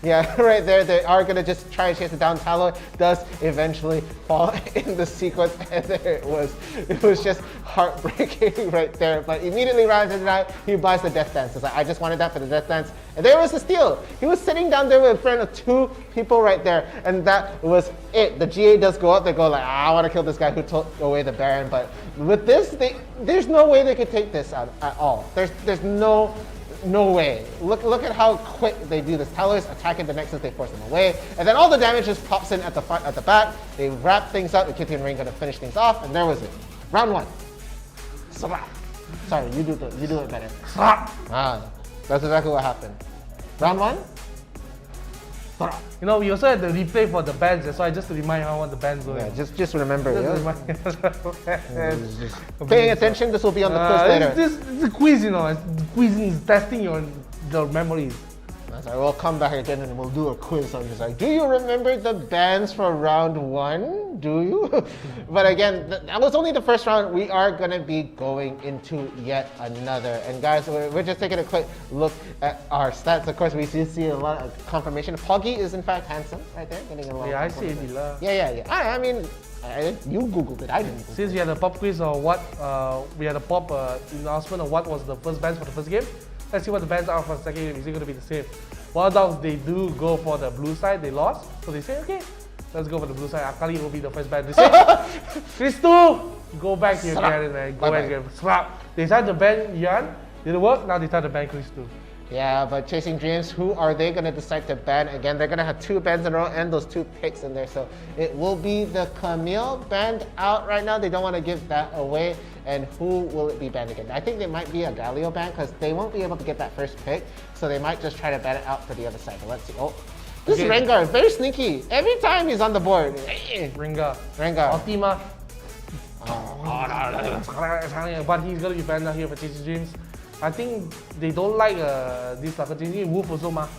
yeah, right there, they are going to just try and chase it down. Taloy does eventually fall in the sequence, and there it was. It was just heartbreaking right there, but immediately rounds it out, he buys the Death Dance. It's like, I just wanted that for the Death Dance, and there was the steal. He was sitting down there in front of 2 people right there, and that was it. The GA does go up, they go like, I want to kill this guy who took away the Baron, but with this, there's no way they could take this out at all. There's no way. Look at how quick they do this. Taloy's attacking the Nexus, they force them away, and then all the damage just pops in at the front, at the back. They wrap things up. The Kitty and Ring gonna finish things off, and there was it. Round 1. So Sorry, you do it better. That's exactly what happened. Round 1? You know, we also had the replay for the bands, that's why just to remind how what the bands were. Yeah, just remember. Just Paying attention, this will be on the quiz later. It's a quiz, you know. Quiz is testing your memories. That's right, we'll come back again and we'll do a quiz on this. Like, do you remember the bands for round 1? Do you? But again, that was only the first round. We are going to be going into yet another. And guys, we're just taking a quick look at our stats. Of course, we see a lot of confirmation. Poggy is in fact handsome right there. Getting a lot I see it. Yeah. I mean, you Googled it, I didn't Google Since we had a pop quiz or what, we had a pop announcement of what was the first bands for the first game. Let's see what the bands are for the second game. Is it going to be the same? Wild Dogs, they do go for the blue side. They lost. So they say, okay, let's go for the blue side. 𝐼𝐢𝐿 will be the first band. They say, Christo, go back to your garden, man. Go back and slap. They tried to ban Yan. Didn't work. Now they tried to ban Christo. Yeah, but Chasing Dreams, who are they going to decide to ban? Again, they're going to have 2 bans in a row and those 2 picks in there. So it will be the 𝐒𝐿 banned out right now. They don't want to give that away. And who will it be banned again? I think they might be a 𝐿𝐲𝐿 ban because they won't be able to get that first pick. So they might just try to ban it out for the other side. But let's see. Oh, this is Rengar, very sneaky. Every time he's on the board. Rengar. Ultima. But he's going to be banned out here for Chasing Dreams. I think they don't like this changing Wolf also ma.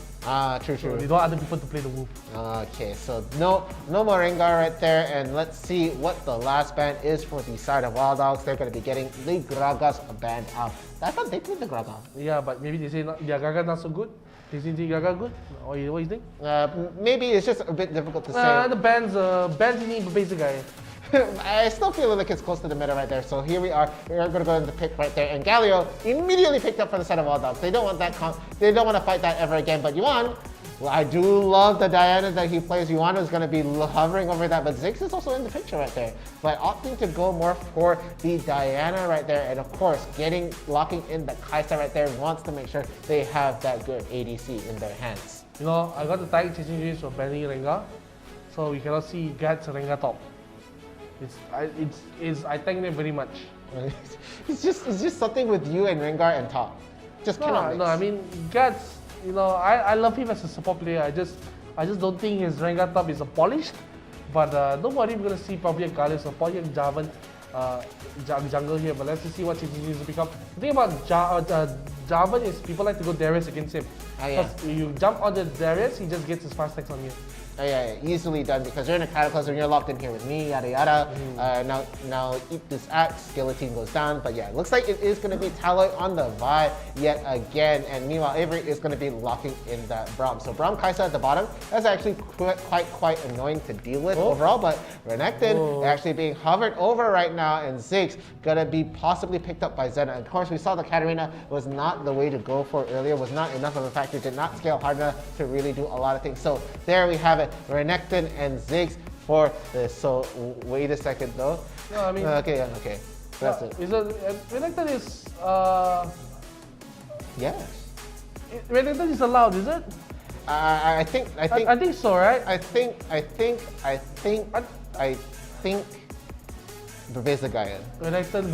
True. So they don't want other people to play the Wolf. Okay, so no more Rengar right there, and let's see what the last ban is for the side of Wild Dogs. They're going to be getting the Gragas banned out. I thought they played the Gragas. Yeah, but maybe they say their Gragas not so good. They think the Gragas good? Or what do you think? Maybe it's just a bit difficult to say. The bands need basic guy. I still feel like it's close to the meta right there. So here we are. We're going to go into the pick right there. And 𝐿𝐲𝐿 immediately picked up for the side of Wild Dogs. They don't want that. They don't want to fight that ever again. But Yuan, well, I do love the Diana that he plays. Yuan is going to be hovering over that. But Ziggs is also in the picture right there. But opting to go more for the Diana right there. And of course, locking in the 𝐿𝐲𝐿 right there. Wants to make sure they have that good ADC in their hands. You know, I got the tag Chasing Dreams for banning Rengar. So we cannot see Gats Rengar top. I thank them very much. It's just something with you and Rengar and top. Just cannot mix. No, I mean Gats. You know, I love him as a support player. I just don't think his Rengar top is polished. But don't worry, we're gonna see probably a 𝐿𝐲𝐿 support here, Jarvan, jungle here. But let's just see what Chasing Dreams will become. The thing about Jarvan is people like to go Darius against him. Because you jump on the Darius, he just gets his fast attacks on you. Yeah, easily done because you're in a Cataclysm, you're locked in here with me, yada yada. Now eat this axe, Guillotine goes down. But yeah, it looks like it is going to be Talloy on the Vi yet again. And meanwhile, Avery is going to be locking in that Braum. So Braum 𝐿𝐲𝐿 at the bottom, that's actually quite annoying to deal with overall. But Renekton actually being hovered over right now, and Ziggs going to be possibly picked up by Zenna. Of course, we saw the Katarina was not the way to go for earlier, was not enough of a factor, did not scale hard enough to really do a lot of things. So there we have it. Renekton and Ziggs for this. So wait a second though. No, I mean okay. That's it. Renekton is yes. Renekton is allowed, is it? I think so, right? I think 𝐵𝐵𝐍𝐿𝐲𝐿. Renekton,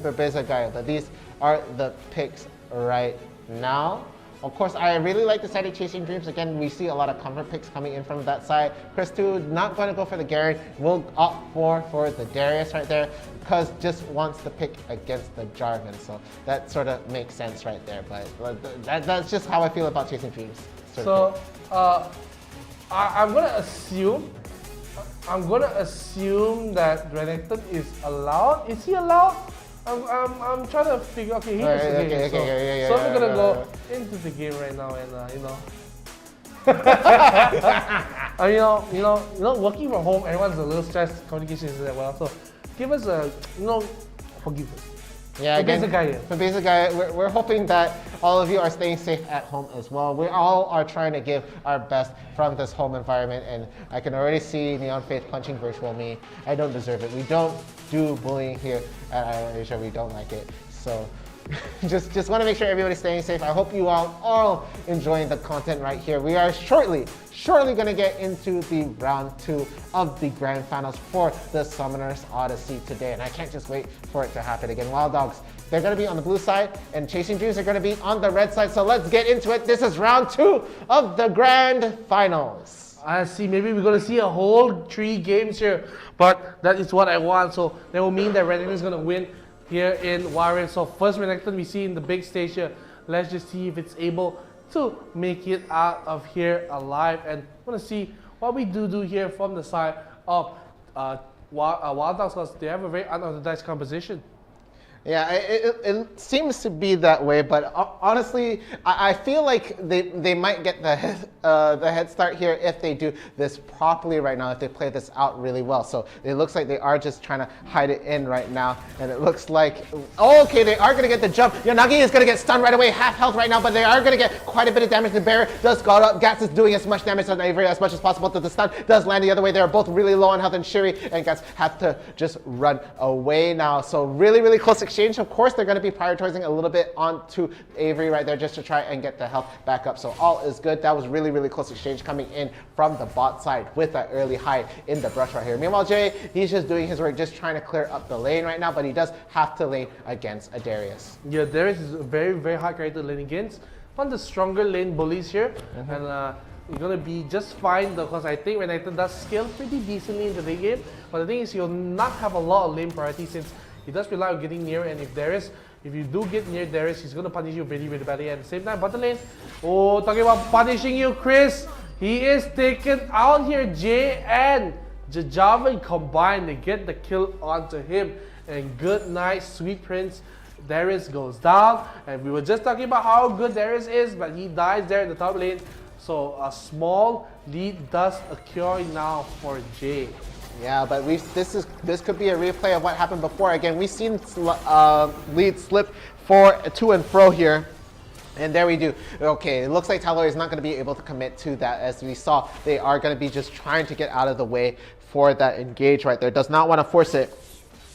𝐵𝐵𝐍𝐿𝐲𝐿. But these are the picks right now. Of course, I really like the side of Chasing Dreams. Again, we see a lot of comfort picks coming in from that side. Chris2 not going to go for the Garen. Will opt for the Darius right there because just wants to pick against the Jarvan. So that sort of makes sense right there. But that's just how I feel about Chasing Dreams. So I'm going to assume that Renekton is allowed. Is he allowed? I'm trying to figure. Okay, here's the game. So we're gonna go into the game right now, and you know, working from home, everyone's a little stressed. Communication is that well. So give us forgive us. Yeah, again, 𝐵𝐵𝐍𝐿𝐲𝐿, we're hoping that all of you are staying safe at home as well. We all are trying to give our best from this home environment, and I can already see NeonFaith punching virtual me. I don't deserve it. We don't do bullying here at IRL ASIA. We don't like it. So just want to make sure everybody's staying safe. I hope you all enjoying the content right here. We are shortly going to get into the round 2 of the grand finals for the Summoners Odyssey today, and I can't just wait for it to happen again. Wild Dogs, they're going to be on the blue side, and Chasing Dreams are going to be on the red side, so let's get into it. This is round 2 of the grand finals. I see, maybe we're going to see a whole 3 games here, but that is what I want, so that will mean that Renekton is going to win here in Warriors. So first Renekton we see in the big stage here. Let's just see if it's able to make it out of here alive, and I want to see what we do here from the side of Wild Dogs, because they have a very unorthodox composition. Yeah, it seems to be that way, but honestly, I feel like they might get the head start here if they do this properly right now, if they play this out really well. So it looks like they are just trying to hide it in right now, and it looks like, oh, okay, they are going to get the jump. Yanagi is going to get stunned right away, half health right now, but they are going to get quite a bit of damage. The barrier does go up. Gats is doing as much damage on Avery as much as possible, to the stun does land the other way. They are both really low on health, and Shiri and Gats have to just run away now. So really close exchange. Of course, they're going to be prioritizing a little bit onto Avery right there just to try and get the health back up. So all is good. That was really close exchange coming in from the bot side with that early hide in the brush right here. Meanwhile, Jay, he's just doing his work, just trying to clear up the lane right now, but he does have to lane against a Darius. Yeah, Darius is a very hard character to lane against. One of the stronger lane bullies here, and you're going to be just fine because I think Renekton does scale pretty decently in the late game, but the thing is you'll not have a lot of lane priority since he does rely on getting near, and if you do get near Darius, he's going to punish you really badly. At the same time, bottom lane, oh, talking about punishing you, Chris, he is taken out here. Jay and 𝐻𝐻𝐿 combined, they get the kill onto him, and good night, sweet prince. Darius goes down, and we were just talking about how good Darius is, but he dies there in the top lane. So a small lead does occur now for Jay. Yeah, but this could be a replay of what happened before. Again, we've seen lead slip to and fro here. And there we do. Okay, it looks like Talor is not going to be able to commit to that. As we saw, they are going to be just trying to get out of the way for that engage right there. Does not want to force it.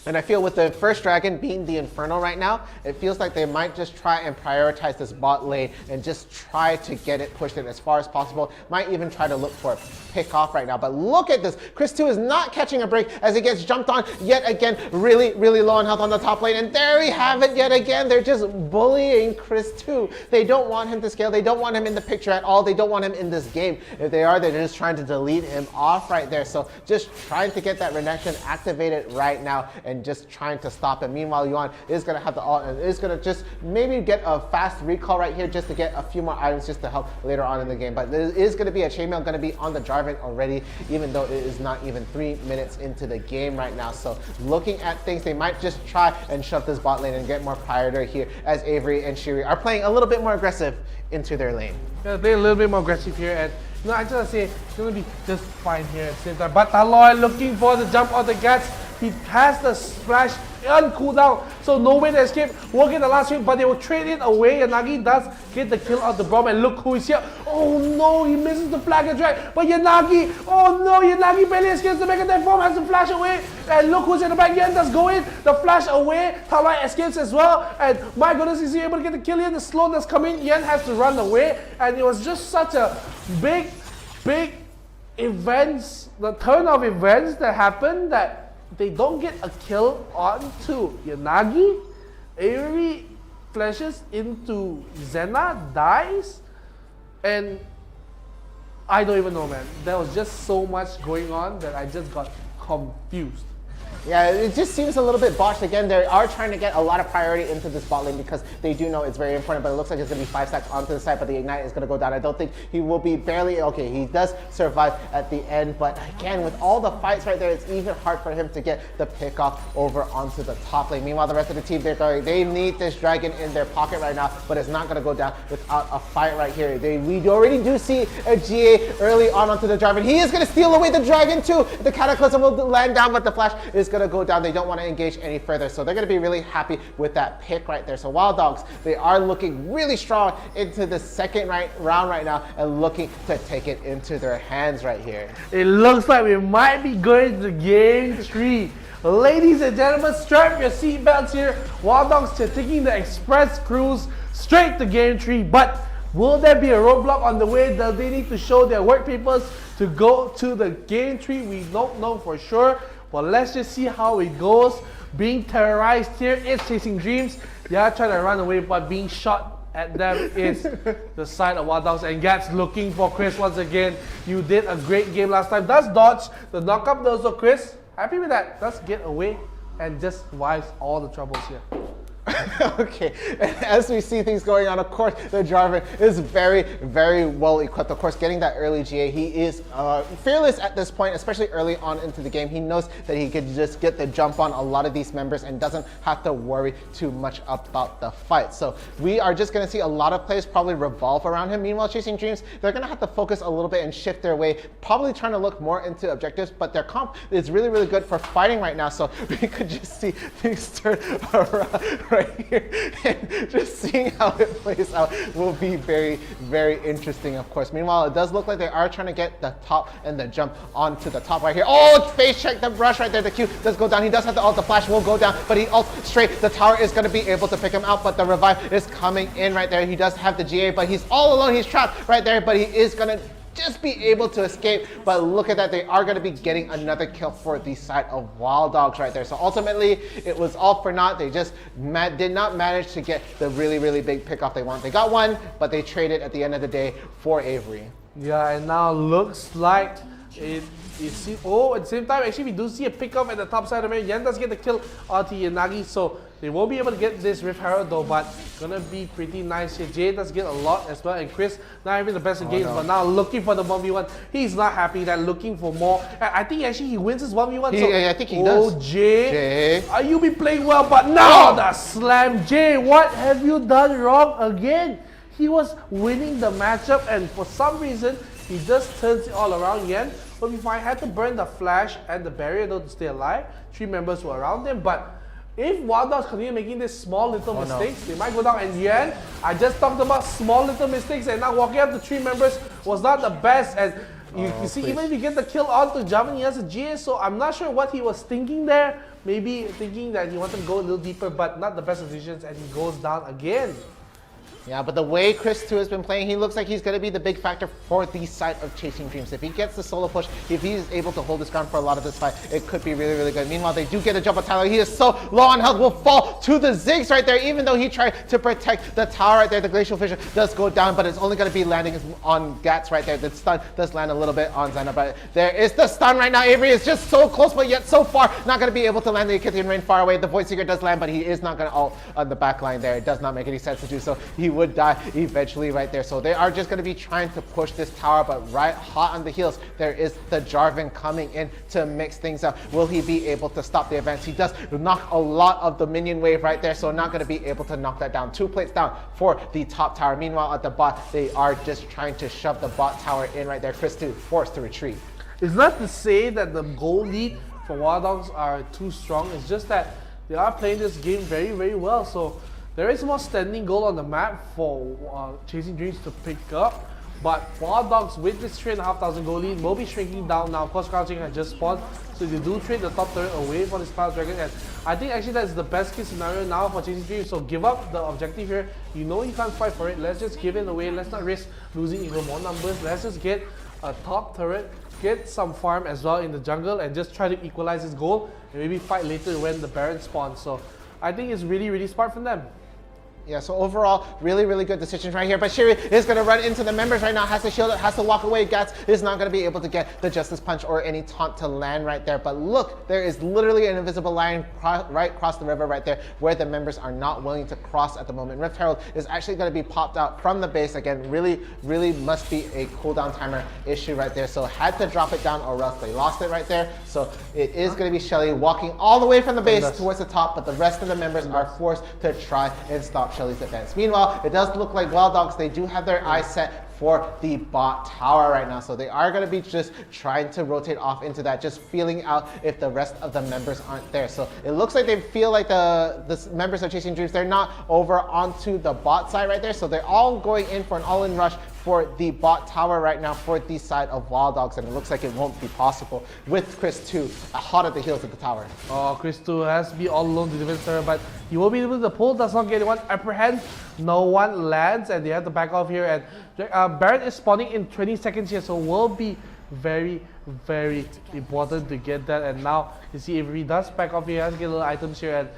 And I feel with the first dragon being the Inferno right now, it feels like they might just try and prioritize this bot lane and just try to get it pushed in as far as possible. Might even try to look for a pick off right now. But look at this. Chris 2 is not catching a break as he gets jumped on yet again. Really low on health on the top lane. And there we have it yet again. They're just bullying Chris 2. They don't want him to scale. They don't want him in the picture at all. They don't want him in this game. If they are, they're just trying to delete him off right there. So just trying to get that Renekton activated right now and just trying to stop him. Meanwhile, Yuan is going to have the ult and is going to just maybe get a fast recall right here just to get a few more items just to help later on in the game. But there is going to be a chainmail going to be on the Jarvan already, even though it is not even 3 minutes into the game right now. So looking at things, they might just try and shove this bot lane and get more priority here as Avery and Shiri are playing a little bit more aggressive into their lane. Yeah, they're a little bit more aggressive here, and no, I just want to say it's going to be just fine here at the same time. But Talor looking for the jump on the Gats. He has the splash on cooldown, so no way to escape. Will get the last hit, but they will trade it away. And Yanagi does get the kill on the bomb, and look who is here. Oh no, he misses the flag and drag. But Yanagi, oh no, Yanagi barely escapes the Mega Death Form, has to flash away. And look who's in the back. Yan does go in, the flash away. Talor escapes as well. And my goodness, is he able to get the kill here? The slow does come in. Yan has to run away. And it was just such a big events, the turn of events that happened that they don't get a kill onto Yanagi. Avery flashes into Zenna, dies, and I don't even know, man. There was just so much going on that I just got confused. Yeah, it just seems a little bit botched again. They are trying to get a lot of priority into this bot lane because they do know it's very important, but it looks like it's going to be 5 stacks onto the side, but the Ignite is going to go down. I don't think he will be barely, okay, he does survive at the end, but again, with all the fights right there, it's even hard for him to get the pick off over onto the top lane. Meanwhile, the rest of the team, they need this dragon in their pocket right now, but it's not going to go down without a fight right here. We already do see a GA early on onto the Jarvan. He is going to steal away the dragon too. The Cataclysm will land down, but the flash is going to go down. They don't want to engage any further, so they're going to be really happy with that pick right there. So Wild Dogs, they are looking really strong into the second round right now and looking to take it into their hands right here. It looks like we might be going to game 3 Ladies and gentlemen, strap your seatbelts here. Wild Dogs are taking the express cruise straight to Game 3. But will there be a roadblock on the way? Do they need to show their work papers to go to the Game 3? We don't know for sure. But let's just see how it goes. Being terrorized here is Chasing Dreams. They are trying to run away, but being shot at them is the side of Wild Dogs. And Gat's looking for Chris once again. You did a great game last time. Does dodge the knockup though, so Chris, happy with that. Let's get away and just wipes all the troubles here. Okay, and as we see things going on, of course, the Jarvan is very, very well equipped. Of course, getting that early GA, he is fearless at this point, especially early on into the game. He knows that he could just get the jump on a lot of these members and doesn't have to worry too much about the fight. So we are just going to see a lot of players probably revolve around him. Meanwhile, Chasing Dreams, they're going to have to focus a little bit and shift their way, probably trying to look more into objectives, but their comp is really, really good for fighting right now. So we could just see things turn around right here, and just seeing how it plays out will be very, very interesting, of course. Meanwhile, it does look like they are trying to get the top and the jump onto the top right here. Oh, face check, the rush right there. The Q does go down. He does have the ult. The flash will go down, but he ults straight. The tower is going to be able to pick him out, but the revive is coming in right there. He does have the GA, but he's all alone. He's trapped right there, but he is going to just be able to escape. But look at that, they are going to be getting another kill for the side of Wild Dogs right there. So ultimately, it was all for naught. They just did not manage to get the really, really big pickoff they want. They got one, but they traded at the end of the day for Avery. Yeah, and now looks like it is. Oh, at the same time, actually, we do see a pickoff at the top side of it. Yen does get the kill onto Yanagi, so they won't be able to get this Rift Herald though, but gonna be pretty nice here. Jay does get a lot as well, and Chris not having the best of games, but now looking for the 1v1. He's not happy, that looking for more. I think actually he wins his 1v1. So, I think he does. Oh, Jay, you been playing well, but now the slam. Jay, what have you done wrong again? He was winning the matchup, and for some reason, he just turns it all around. Yen, but if I had to burn the flash and the barrier though to stay alive, 3 members were around them, but if Wild Dogs continue making these small little mistakes, they might go down. And Yen, I just talked about small little mistakes, and now walking up to 3 members was not the best. And you see, even if you get the kill onto Jarvan, he has a GA, so I'm not sure what he was thinking there. Maybe thinking that he wanted to go a little deeper, but not the best decisions, and he goes down again. Yeah, but the way Chris 2 has been playing, he looks like he's going to be the big factor for the side of Chasing Dreams. If he gets the solo push, if he's able to hold his ground for a lot of this fight, it could be really, really good. Meanwhile, they do get a jump on Tyler. He is so low on health, will fall to the Ziggs right there, even though he tried to protect the tower right there. The Glacial Fissure does go down, but it's only going to be landing on Gats right there. The stun does land a little bit on Xana, but there is the stun right now. Avery is just so close, but yet so far, not going to be able to land the Echidna Rain far away. The Void Seeker does land, but he is not going to ult on the back line there. It does not make any sense to do so. He would die eventually right there. So they are just going to be trying to push this tower, but right hot on the heels, there is the Jarvan coming in to mix things up. Will he be able to stop the advance? He does knock a lot of the minion wave right there, so not going to be able to knock that down. 2 plates down for the top tower. Meanwhile, at the bot, they are just trying to shove the bot tower in right there. Chris 2 forced to retreat. It's not to say that the goal lead for Wild Dogs are too strong. It's just that they are playing this game very, very well. So there is more standing goal on the map for Chasing Dreams to pick up, but Wild Dogs with this 3,500 gold lead will be shrinking down now. Of course, Cloud Dragon has just spawned, so they do trade the top turret away for this Cloud Dragon, and I think actually that's the best case scenario now for Chasing Dreams. So give up the objective here. You know you can't fight for it. Let's just give it away. Let's not risk losing even more numbers. Let's just get a top turret, get some farm as well in the jungle, and just try to equalize his goal, and maybe fight later when the Baron spawns. So I think it's really, really smart from them. Yeah, so overall, really, really good decisions right here. But Shiri is going to run into the members right now, has to shield it, has to walk away. Gats is not going to be able to get the Justice Punch or any taunt to land right there. But look, there is literally an invisible line right across the river right there where the members are not willing to cross at the moment. Rift Herald is actually going to be popped out from the base. Again, really, really must be a cooldown timer issue right there. So had to drop it down or else they lost it right there. So it is going to be Shelly walking all the way from the base towards the top, but the rest of the members are forced to try and stop Shelly's advance. Meanwhile, it does look like Wild Dogs, they do have their eyes set for the bot tower right now. So they are going to be just trying to rotate off into that, just feeling out if the rest of the members aren't there. So it looks like they feel like the members of Chasing Dreams, they're not over onto the bot side right there. So they're all going in for an all-in rush for the bot tower right now for the side of Wild Dogs, and it looks like it won't be possible with 𝐿𝐼2 hot at the heels of the tower. Oh, 𝐿𝐼2 has to be all alone to defend her, but he will be able to pull, does not get anyone apprehend, no one lands, and they have to back off here, and Baron is spawning in 20 seconds here, so will be very, very important to get that. And now you see if he does back off, he has to get little items here, and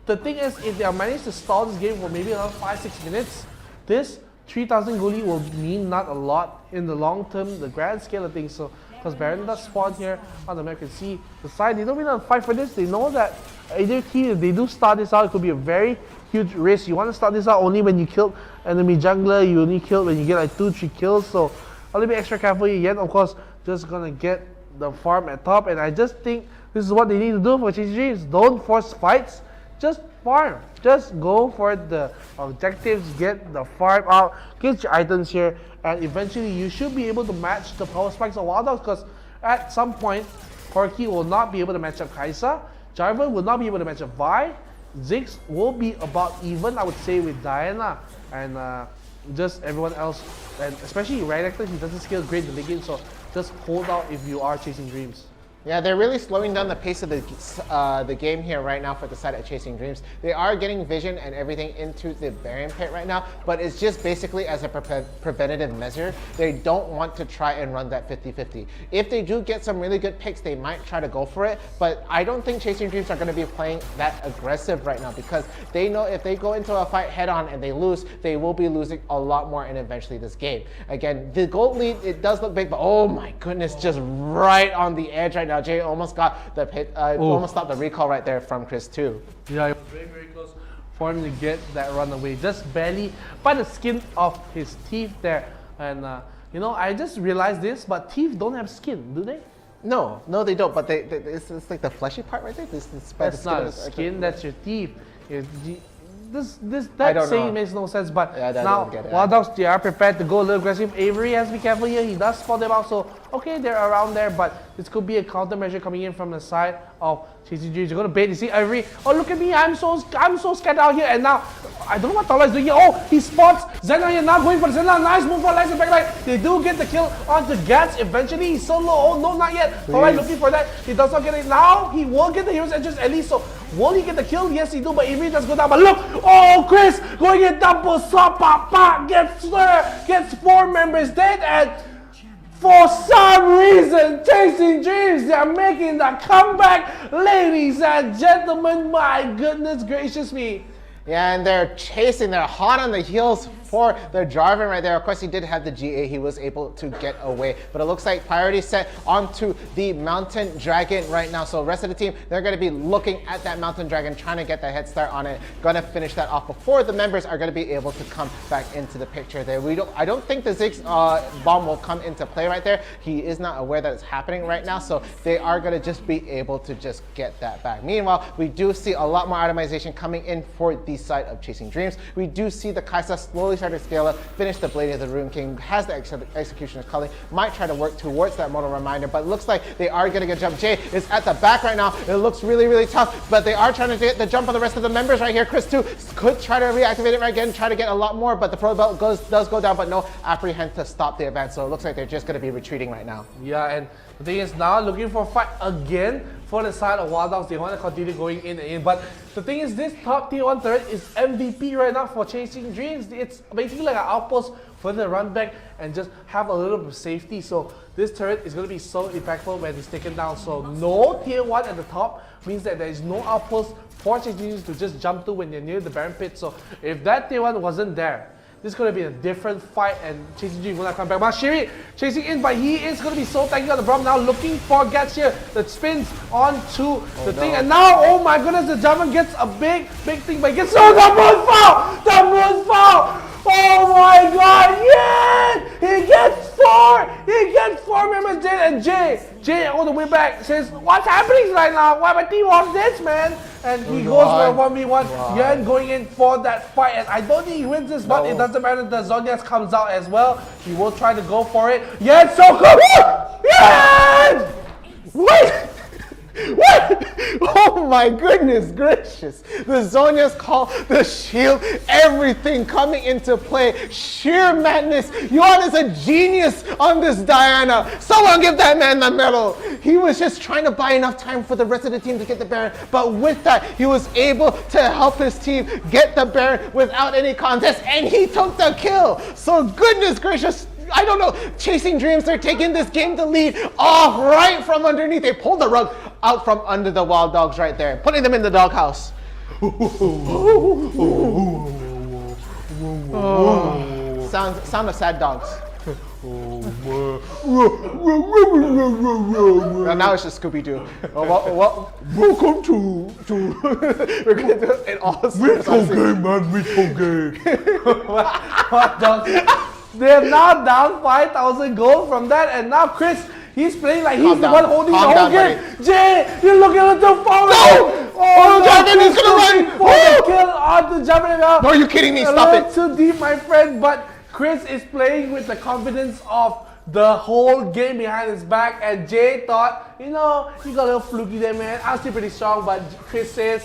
the thing is, if they are managed to stall this game for maybe around 5-6 minutes, this 3000 goalie will mean not a lot in the long term, the grand scale of things. So, because Baron does spawn here on the map, you can see the side, they don't really want to fight for this. They know that either team, if they do start this out, it could be a very huge risk. You want to start this out only when you killed enemy jungler, you only kill when you get like 2-3 kills. So, a little bit extra careful here. Yet, of course, just gonna get the farm at top. And I just think this is what they need to do for Chasing Dreams. Don't force fights. Just farm. Just go for the objectives, get the farm out, get your items here, and eventually you should be able to match the power spikes of Wild Dogs, because at some point, 𝐼𝐼 will not be able to match up 𝐿𝐼, 𝐿𝐼 will not be able to match up 𝐲𝐻, 𝐬𝐧𝐞 will be about even, I would say, with Diana, and just everyone else, and especially Renekton, he doesn't scale great in the game, so just hold out if you are Chasing Dreams. Yeah, they're really slowing down the pace of the game here right now for the side of Chasing Dreams. They are getting vision and everything into the Baron pit right now, but it's just basically as a preventative measure. They don't want to try and run that 50-50. If they do get some really good picks, they might try to go for it, but I don't think Chasing Dreams are going to be playing that aggressive right now, because they know if they go into a fight head on and they lose, they will be losing a lot more in eventually this game. Again, the gold lead, it does look big, but oh my goodness, just right on the edge right now. Jay almost got the pit, almost stopped the recall right there from 𝐿𝐼2. Yeah, it was very, very close for him to get that run away. Just barely by the skin of his teeth there. And you know, I just realized this, but teeth don't have skin, do they? No, they don't. But it's like the fleshy part right there. That's not skin. That's your teeth. That saying makes no sense, but yeah, now Wild Dogs, they are prepared to go a little aggressive. Avery has to be careful here. He does spot them out, so okay, they're around there, but this could be a countermeasure coming in from the side of Chasing Dreams. You're gonna bait. You see Avery. Oh, look at me! I'm so scared out here, and now I don't know what Tala is doing here. Oh, he spots Zenna here now, going for the Zenna. Nice move for Lex and backline. They do get the kill onto 𝐻𝐻. Eventually, he's so low. Oh no, not yet. Alright, looking for that. He does not get it. Now he will get the hero's entrance at least. So will he get the kill? Yes, he do. But Avery does go down. But look, oh, Chris going in double swap, gets 4 members dead, and for some reason, Chasing Dreams, they are making the comeback, ladies and gentlemen. My goodness gracious me. Yeah, and they're hot on the heels for the Jarvan right there. Of course, he did have the GA, he was able to get away. But it looks like priority set onto the Mountain Dragon right now. So the rest of the team, they're going to be looking at that Mountain Dragon, trying to get the head start on it. Going to finish that off before the members are going to be able to come back into the picture there. I don't think the 𝐬𝐧𝐞 bomb will come into play right there. He is not aware that it's happening right now. So they are going to just be able to just get that back. Meanwhile, we do see a lot more itemization coming in for the side of Chasing Dreams. We do see the 𝐿𝐼 slowly start to scale up, finish the Blade of the Rune King, has the Executioner's Culling, might try to work towards that Mortal Reminder, but it looks like they are getting a jump. Jay is at the back right now. It looks really, really tough, but they are trying to get the jump on the rest of the members right here. 𝐿𝐼2 could try to reactivate it right again, try to get a lot more, but the Pro Belt does go down, but no apprehend to stop the advance, so it looks like they're just going to be retreating right now. Yeah, and the thing is now looking for a fight again for the side of Wild Dogs. They want to continue going in and in, but the thing is, this top tier 1 turret is MVP right now for Chasing Dreams. It's basically like an outpost for the run back and just have a little bit of safety. So this turret is going to be so impactful when it's taken down. So no tier 1 at the top means that there is no outpost for Chasing Dreams to just jump to when they're near the Baron pit. So if that tier 1 wasn't there, this is going to be a different fight, and Chasing Dreams will not come back. Mashiri chasing in, but he is going to be so tanky on the bomb now, looking for 𝐻𝐻 here that spins onto the thing. And now, oh my goodness, the Jarvan gets a big thing, but he gets the moon fall! The moon fall! Oh my god, yeah! He gets 4! He gets 4 members dead, and Jay all the way back says, what's happening right now? Why my team wants this, man? And he goes for a 1v1. Yan going in for that fight, and I don't think he wins this, but it doesn't matter. The Zhonya's comes out as well. He will try to go for it. Yan so cool! Yan! What? What? Oh my goodness gracious. The Zhonyas call the shield, everything coming into play. Sheer madness. Yuan is a genius on this Diana. Someone give that man the medal. He was just trying to buy enough time for the rest of the team to get the Baron. But with that, he was able to help his team get the Baron without any contest. And he took the kill. So goodness gracious. I don't know, Chasing Dreams, they're taking this game to lead off right from underneath. They pulled the rug out from under the Wild Dogs right there, putting them in the doghouse. Sound of sad dogs. And now it's just Scooby-Doo. Welcome to we're gonna do it all. Retro game, man, retro game. What dogs? They're now down 5,000 gold from that, and now Chris, he's playing like he's the one holding the whole game. Jay, you're looking a little forward. No! Oh, Dragon is gonna run! For the kill on the jumping now. No, are you kidding me? Stop it! Too deep, my friend. But Chris is playing with the confidence of the whole game behind his back, and Jay thought, you know, you got a little fluky there, man. I'm still pretty strong, but Chris says,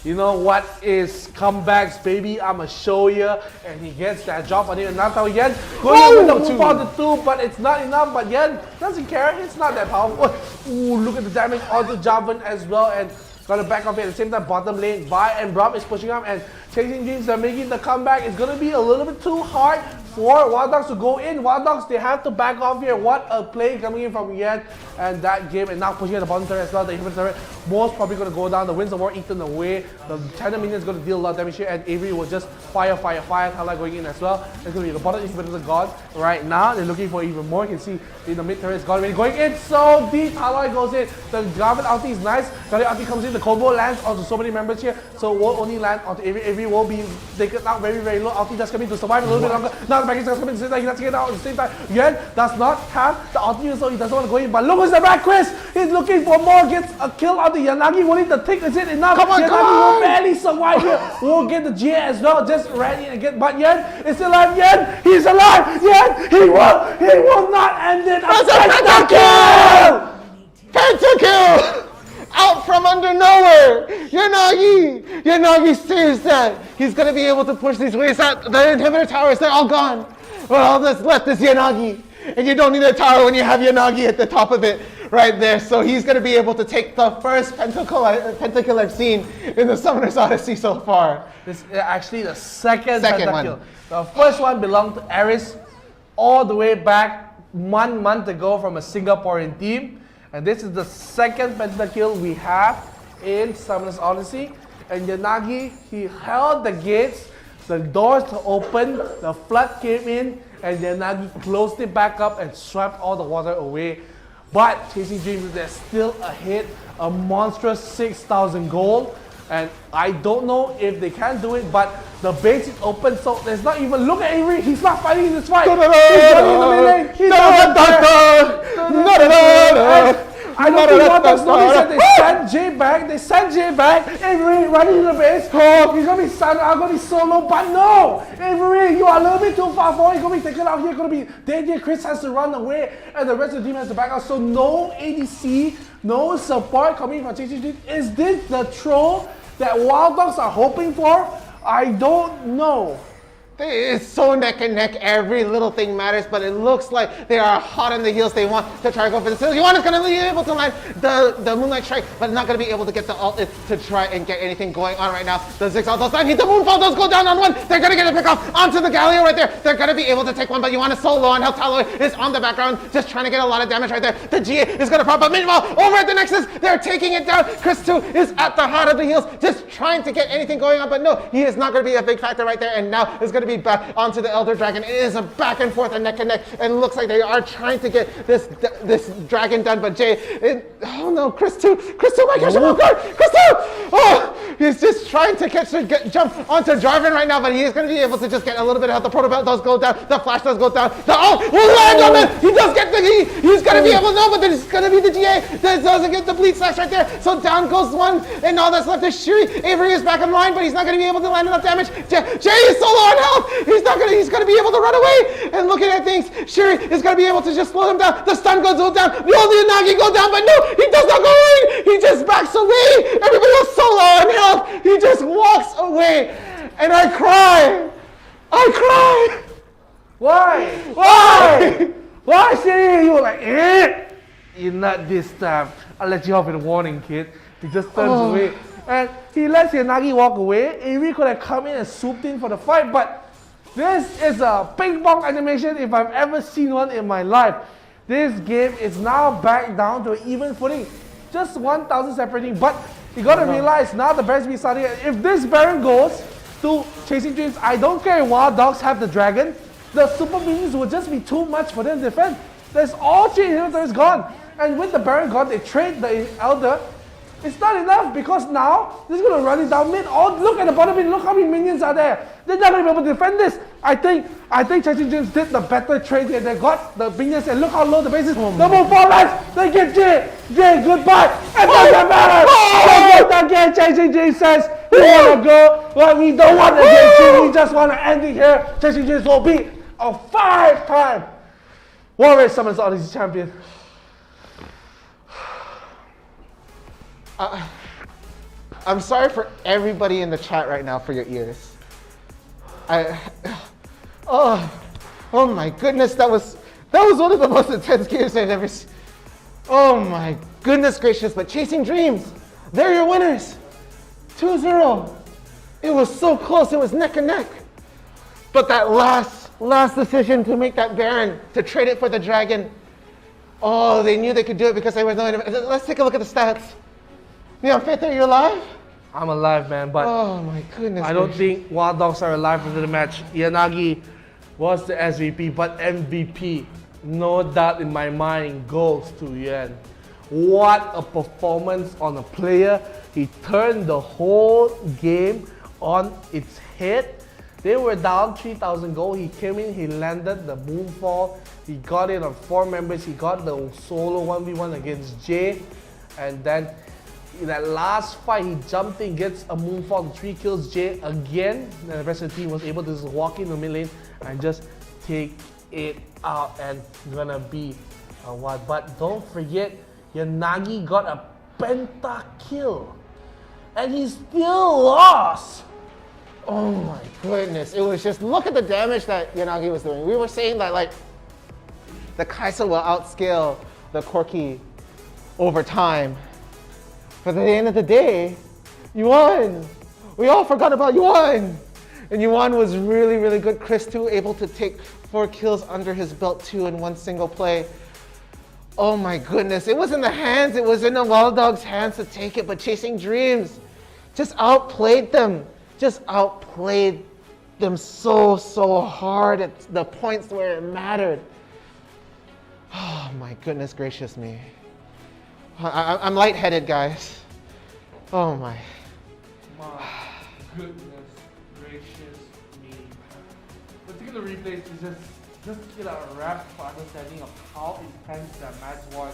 you know what is comebacks, baby? I'ma show you. And he gets that drop on him. And now Yen going with the move on the 2, but it's not enough. But Yen doesn't care. It's not that powerful. Ooh, look at the damage on the Javan as well. And got to back off it at the same time. Bottom lane, Vi and Braum is pushing up. And Chasing Dreams are making the comeback. It's going to be a little bit too hard for Wild Dogs to go in. Wild Dogs, they have to back off here. What a play coming in from Yen and that game. And now pushing at the bottom turret as well. The infinite turret most probably going to go down. The Winds of War eaten away. The China minion is going to deal a lot of damage here. And Avery will just fire. Tala going in as well. It's going to be the bottom inhibitors are gone. Right now, they're looking for even more. You can see in the mid turret is gone already. Going in so deep. Tala goes in. The Garvin ulti is nice. Garvin ulti comes in. The combo lands onto so many members here. So it won't only land onto Avery. Avery will be taken out very, very low. Ulti just coming to survive a little bit longer. Now the package does come in. He has to get out at the same time. Yen does not have the ultimate, so he doesn't want to go in. But look who's the back, Chris! He's looking for more, gets a kill on the Yanagi. Willing to take, is it enough? Come on, Yanagi will barely survive here. We'll get the GA as well, just ran in again. But Yen is still alive. Yen, he's alive! Yen, he will not end it. That's a pentakill! Pentakill! Out from under nowhere! Yanagi saves that. He's gonna be able to push these waves out. The inhibitor towers, they're all gone. Well, all that's left is Yanagi. And you don't need a tower when you have Yanagi at the top of it right there. So he's going to be able to take the first pentakill I've seen in the Summoner's Odyssey so far. This is actually the second pentakill. The first one belonged to Aris all the way back 1 month ago from a Singaporean team. And this is the second pentakill we have in Summoner's Odyssey. And Yanagi, he held the gates. The doors to open, the flood came in, and Yanagi closed it back up and swept all the water away. But Chasing Dreams, they're still ahead, a monstrous 6,000 gold. And I don't know if they can do it, but the base is open, so there's not even, look at Avery, he's not fighting in this fight. He's running in the melee. He's not there. I don't think Wild Dogs noticed that they sent Jay back. They sent Jay back. Avery running to the base. Oh, he's gonna be stunned. I'm gonna be solo, but no! Avery, you are a little bit too far forward. You're gonna be taken out here. Gonna be danger. Chris has to run away, and the rest of the team has to back out. So no ADC, no support coming from Chasing. Is this the troll that Wild Dogs are hoping for? I don't know. It's so neck and neck, every little thing matters, but it looks like they are hot on the heels. They want to try to go for the steal. Yuan is going to be able to land the Moonlight Strike, but not going to be able to get the ult to try and get anything going on right now. The Zigzag does not hit the Moonfall, does go down on one. They're going to get a pick off onto the Galio right there. They're going to be able to take one, but Yuan is so low on health. Talo is on the background, just trying to get a lot of damage right there. The GA is going to pop up. Meanwhile, over at the Nexus, they're taking it down. Chris 2 is at the heart of the heels, just trying to get anything going on, but no, he is not going to be a big factor right there, and now is going to be back onto the Elder Dragon. It is a back and forth and neck and neck, and it looks like they are trying to get this dragon done, but Jay, oh no, Chris 2 might catch him off guard. Chris 2! Oh, he's just trying to jump onto Jarvan right now, but he is going to be able to just get a little bit of health. The Proto Belt does go down, the Flash does go down, the ult will land on him! He does get the he's going to be able to know, but then it's going to be the GA that doesn't get the bleed slash right there, so down goes one, and all that's left is Shiri. Avery is back in line, but he's not going to be able to land enough damage. Jay is so low on health, he's going to be able to run away, and looking at things, Shiri is going to be able to just slow him down. The stun goes down, the old Yanagi go down, but no, he does not go in, he just backs away. Everybody else He just walks away, and I cry. I cry. Why? Why? Why, Siri? You were like, eh? You're not this time. I'll let you off with a warning, kid. He just turns away. And he lets Yanagi walk away. Avery could have come in and swooped in for the fight, but this is a ping pong animation if I've ever seen one in my life. This game is now back down to an even footing. Just 1,000 separating, but you gotta realize now the Baron's be starting. If this Baron goes to Chasing Dreams, I don't care if Wild Dogs have the dragon. The super minions would just be too much for them to defend. There's all 3 inhibitors gone. And with the Baron gone, they trade the Elder. It's not enough because now this is going to run it down mid. Oh, look at the bottom mid. Look how many minions are there. They're not going to be able to defend this. I think Chasing Dreams did the better trade here. They got the minions and look how low the base is. Number 4 lives. They get Jay. Jay, goodbye. And then the Baron. They get again. Chasing Dreams says, we want to go. Well, we don't want to get you. We just want to end it here. Chasing Dreams will be a 5-time Warrior Summons Odyssey champion. I'm sorry for everybody in the chat right now for your ears. Oh my goodness, that was one of the most intense games I've ever seen. Oh my goodness gracious, but Chasing Dreams, they're your winners. 2-0. It was so close, it was neck and neck. But that last decision to make that Baron, to trade it for the dragon, oh, they knew they could do it because they were no. Let's take a look at the stats. NeonFaith, are you alive? I'm alive, man, but oh my goodness, I don't think Wild Dogs are alive into the match. Yanagi was the SVP, but MVP, no doubt in my mind, goes to Yuan. What a performance on a player. He turned the whole game on its head. They were down 3,000 gold. He came in, he landed the moonfall. He got it on 4 members. He got the solo 1v1 against Jay. And then in that last fight, he jumped in, gets a moonfall and 3 kills Jay again. And the rest of the team was able to just walk in the mid lane and just take it out and gonna be a what. But don't forget, Yanagi got a pentakill and he still lost. Oh my goodness, it was just, look at the damage that Yanagi was doing. We were saying that like, the 𝐋𝐿 will outscale the 𝐷𝐿 over time. But at the end of the day, you won. We all forgot about Yuan. And Yuan was really, really good. Chris2 able to take 4 kills under his belt too in one single play. Oh my goodness, it was in the hands, it was in the Wild Dogs' hands to take it, but Chasing Dreams just outplayed them. Just outplayed them so hard at the points where it mattered. Oh my goodness gracious me. I'm lightheaded, guys. Oh my. My goodness gracious me. Particular replays is just to get a wrap for understanding of how intense that match was.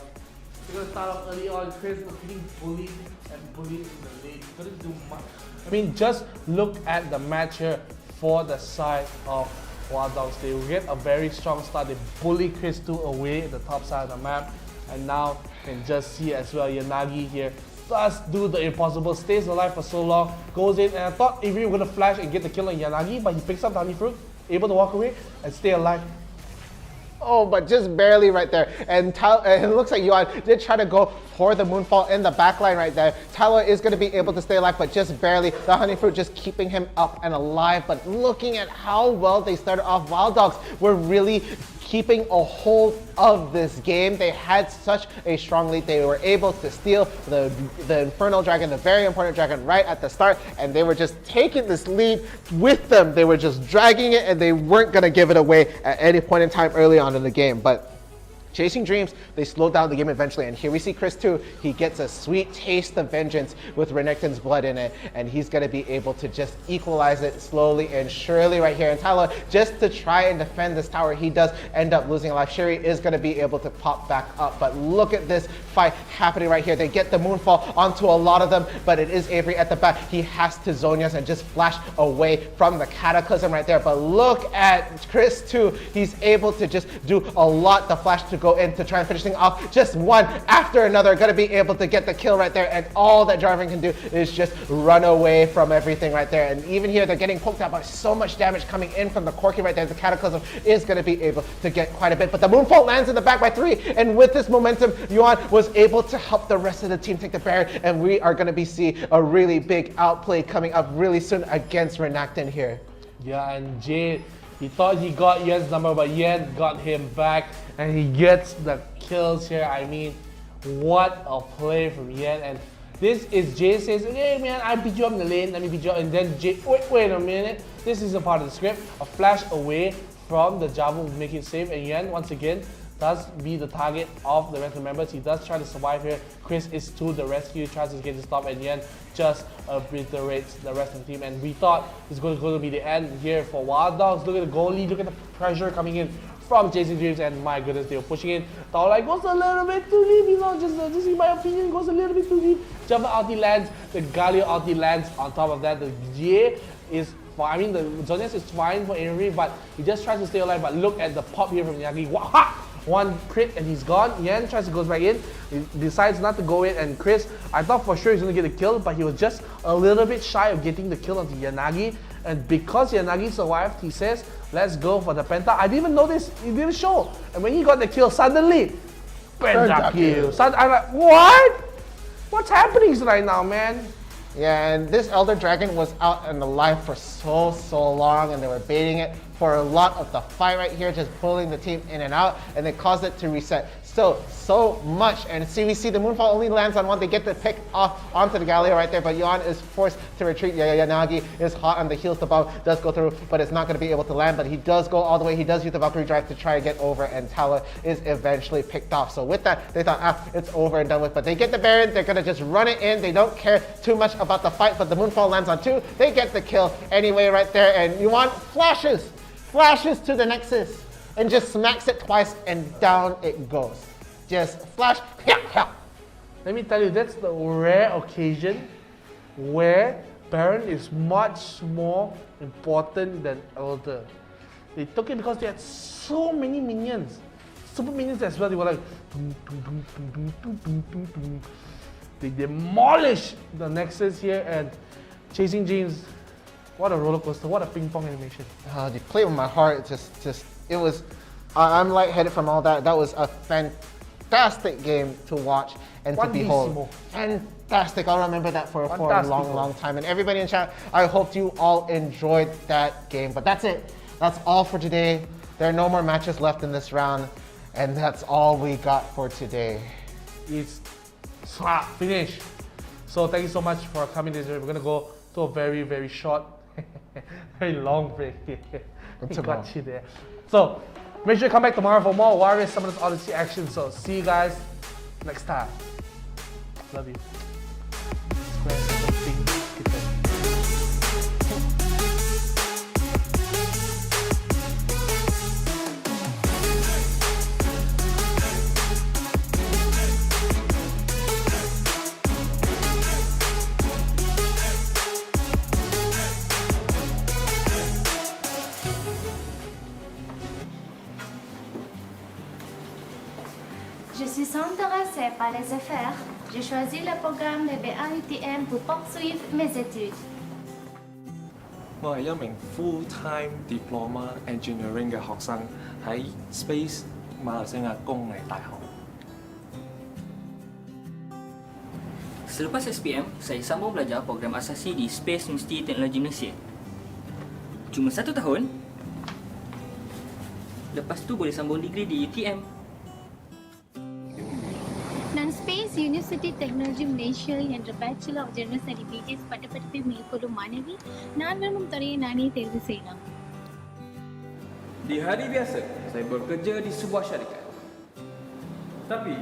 We're gonna start off early on. Chris was getting bullied and bullied in the lane. He couldn't do much. I mean, just look at the match here for the side of Wild Dogs. They will get a very strong start. They bully Chris2 away at the top side of the map. And now you can just see as well, Yanagi here does do the impossible, stays alive for so long, goes in, and I thought Avery were gonna flash and get the kill on Yanagi, but he picks up the honey fruit, able to walk away and stay alive. Oh, but just barely right there. And it looks like Yuan did try to go for the moonfall in the backline right there. Talon is going to be able to stay alive, but just barely. The honey fruit just keeping him up and alive. But looking at how well they started off, Wild Dogs were really keeping a hold of this game. They had such a strong lead. They were able to steal the Infernal Dragon, the very important dragon, right at the start, and they were just taking this lead with them. They were just dragging it, and they weren't going to give it away at any point in time early on in the game. But Chasing Dreams, they slowed down the game eventually, and here we see Chris2. He gets a sweet taste of vengeance with Renekton's blood in it, and he's going to be able to just equalize it slowly and surely right here. And Tyler, just to try and defend this tower, he does end up losing a life. Sherry is going to be able to pop back up, but look at this fight happening right here. They get the moonfall onto a lot of them, but it is Avery at the back. He has to Zhonya's and just flash away from the Cataclysm right there. But look at Chris2. He's able to just do a lot. The flash to go in to try and finish things off. Just one after another, gonna be able to get the kill right there, and all that 𝐷𝐿 can do is just run away from everything right there. And even here, they're getting poked out by so much damage coming in from the 𝐿𝐼𝐷𝐿 right there. The Cataclysm is gonna be able to get quite a bit, but the Moonfall lands in the back by 3, and with this momentum, 𝐸𝐿 was able to help the rest of the team take the Baron, and we are gonna be seeing a really big outplay coming up really soon against Renekton here. Yeah, and Jade, he thought he got 𝐸𝐿's number, but 𝐸𝐿 got him back, and he gets the kills here. I mean, what a play from 𝐸𝐿. And this is Jade says, hey man, I beat you up in the lane, let me beat you up. And then Jade, wait a minute, this is a part of the script. A flash away from the Javu will make it safe, and 𝐸𝐿, once again, does be the target of the rest of the members. He does try to survive here. Chris is to the rescue, tries to get the stop, and 𝐸𝐿 just obliterates the rest of the team. And we thought it's going to be the end here for Wild Dogs. Look at the goalie, look at the pressure coming in from Chasing Dreams, and my goodness, they were pushing in. 𝐿𝐼 goes a little bit too deep, you know, just in my opinion, goes a little bit too deep. Jumper ulti lands, the 𝐿𝐼 ulti lands. On top of that, the 𝐸𝐿 is fine. I mean, the 𝐿𝐼 is fine for Avery, but he just tries to stay alive. But look at the pop here from Yagi. Waha! One crit and he's gone. 𝐸𝐿 tries to go back in. He decides not to go in, and Chris, I thought for sure he's going to get the kill, but he was just a little bit shy of getting the kill onto Yanagi. And because Yanagi survived, he says, let's go for the Penta. I didn't even notice, he didn't show. And when he got the kill, suddenly, Penta kill. I'm like, what? What's happening right now, man? Yeah, and this Elder Dragon was out and alive for so long, and they were baiting it for a lot of the fight right here, just pulling the team in and out, and they caused it to reset so much. And see, we see the Moonfall only lands on one. They get the pick off onto the 𝐿𝐼 right there, but 𝐸𝐿 is forced to retreat. Yanagi is hot on the heels. The bomb does go through, but it's not going to be able to land, but he does go all the way. He does use the Valkyrie drive to try to get over, and Tala is eventually picked off. So with that, they thought, it's over and done with, but they get the Baron. They're going to just run it in. They don't care too much about the fight, but the Moonfall lands on 2. They get the kill anyway right there, and 𝐸𝐿 flashes to the Nexus and just smacks it twice, and down it goes. Just flash, Let me tell you, that's the rare occasion where Baron is much more important than Elder. They took it because they had so many minions. Super minions as well. They were like, they demolished the Nexus here, and Chasing Dreams, what a roller coaster, what a ping pong animation. They played with my heart. It was, I'm lightheaded from all that. That was a fantastic game to watch and to behold. Fantastic. I'll remember that for a long time. And everybody in chat, I hope you all enjoyed that game. But that's it. That's all for today. There are no more matches left in this round, and that's all we got for today. It's finished. So thank you so much for coming this way. We're gonna go to a very short, very long break. We got you there. So make sure you come back tomorrow for more Warriors Summoners Odyssey action. So see you guys next time. Love you. Je suis intéressée par les affaires. J'ai choisi le programme de UTM pour poursuivre mes études. 我係一名 full-time diploma engineering 嘅學生，喺 Space 馬來西亞工藝大學。Selepas SPM, saya sambung belajar program asasi di Space University Teknologi Malaysia. Cuma 1 tahun, lepas tu boleh sambung degree di UTM. நான் space university technology Malaysia என்ற bachelor of general study BGS பட்டப்படிப்பை மேற்கொள்ளும் மாணவி நான் விரும்பும் துறையை நானே தேர்வு செய்யலாம். Di hari biasa, saya bekerja di sebuah syarikat. Tapi,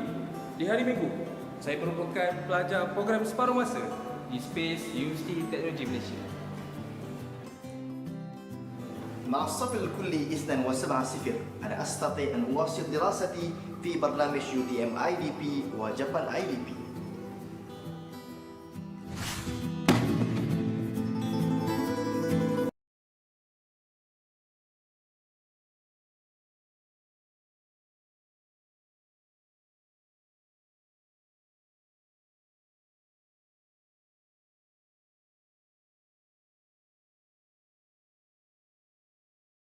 di hari Minggu, saya merupakan pelajar program separuh masa di Space University Teknologi Malaysia. مع الصف الكلي 𝐒𝐮𝐦𝐦𝐨𝐧𝐞𝐫𝐬 أنا أستطيع أن أواصل دراستي في برنامج UTM IDP وجابان IDP.